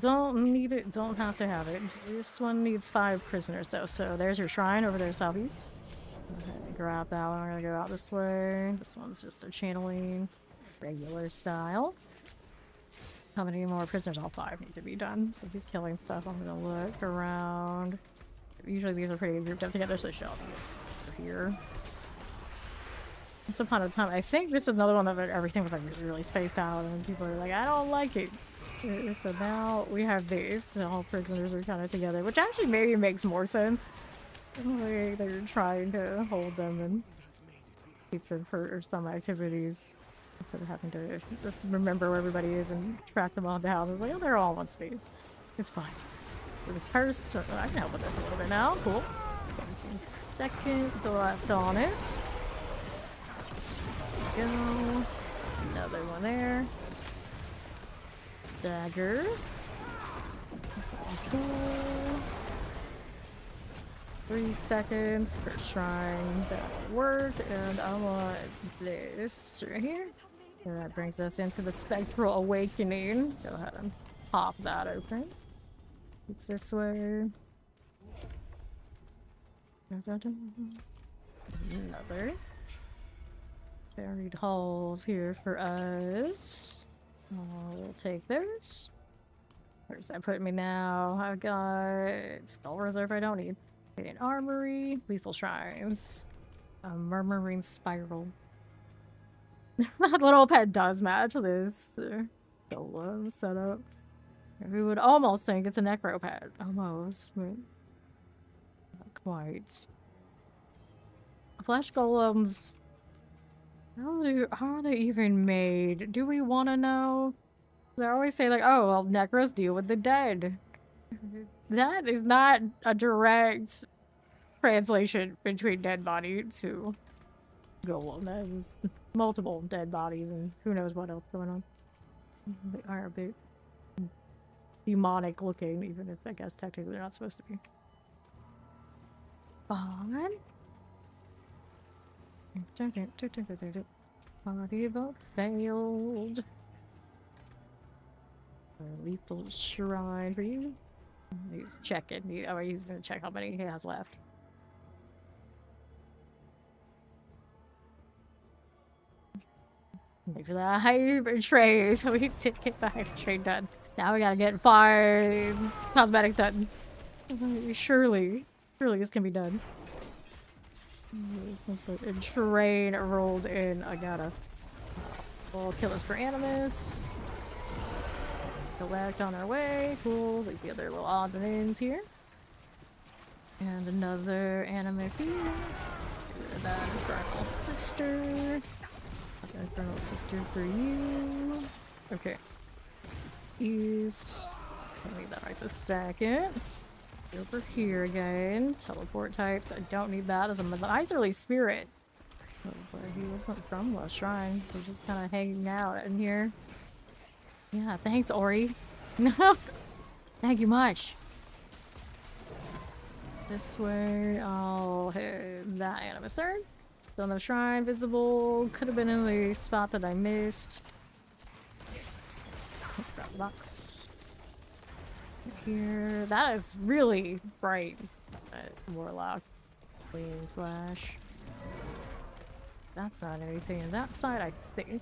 [SPEAKER 2] Don't need it. Don't have to have it. This one needs 5 prisoners though. So there's your shrine over there southeast. Okay, grab that one. We're gonna go out this way. This one's just a channeling, regular style. How many more prisoners? All 5 need to be done. So he's killing stuff. I'm gonna look around. Usually these are pretty grouped up together, so they should all be over here. Once upon a time, I think this is another one that everything was like really spaced out, and people are like, I don't like it. So now we have these. So all prisoners are kind of together, which actually maybe makes more sense. Like they're trying to hold them and keep them for some activities instead of having to remember where everybody is and track them all down. It's like, oh, they're all in one space. It's fine. This cursed, so I can help with this a little bit now. Cool. 17 seconds left on it. There we go. Another one there. Dagger. Let's go. 3 seconds per shrine. That'll work. And I want this right here. And that brings us into the Spectral Awakening. Go ahead and pop that open. It's this way. Another. Buried halls here for us. We'll take those. Where's that put me now? I've got Skull Reserve I don't need. An armory, lethal shrines, a murmuring spiral. That little pet does match this golem setup. We would almost think it's a necro pet. Almost, but not quite. Flesh golems. How are they even made? Do we want to know? They always say like, oh, well, necros deal with the dead. That is not a direct translation between dead body to golem. That is multiple dead bodies and who knows what else going on. They are a bit demonic looking, even if I guess technically they're not supposed to be. Fun. Body vote failed. A lethal shrine for you. He's checking. Oh, he's gonna check how many he has left. Make sure that hyper tray, so we can get the hyper tray done. Now we gotta get farms, cosmetics done. Surely this can be done. Since a train rolled in, I gotta. We'll kill us for Animus. Collect on our way. Cool. Leave the other little odds and ends here. And another Animus here. Get rid of that Infernal Sister. That's an Infernal Sister for you. Okay. East. I'll leave that right this second. Over here again. Teleport types. I don't need that as a miserly spirit. Oh, where he wasn't from the shrine. We're just kind of hanging out in here. Yeah, thanks, Ori. No, thank you much. This way, I'll hit that Animuser. Still no shrine visible. Could have been in the spot that I missed. Let's grab the box. Here, that is really bright. Warlock, Clean Flash. That's not anything on that side, I think.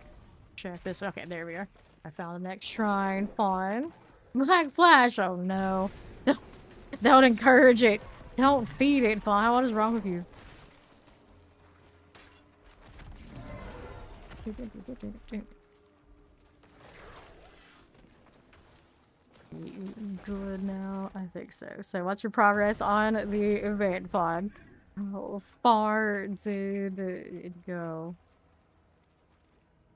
[SPEAKER 2] Check this. Okay, there we are. I found the next shrine. Fine. Black Flash! Oh no. Don't encourage it. Don't feed it, Fawn. What is wrong with you? Good now? I think so. So what's your progress on the event, Fawn? How far did it go?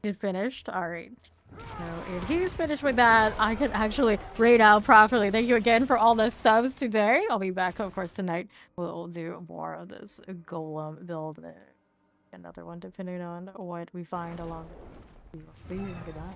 [SPEAKER 2] It finished? Alright. So if he's finished with that, I can actually raid out properly. Thank you again for all the subs today. I'll be back, of course, tonight. We'll do more of this golem build. Another one, depending on what we find along. We will see you. Goodbye.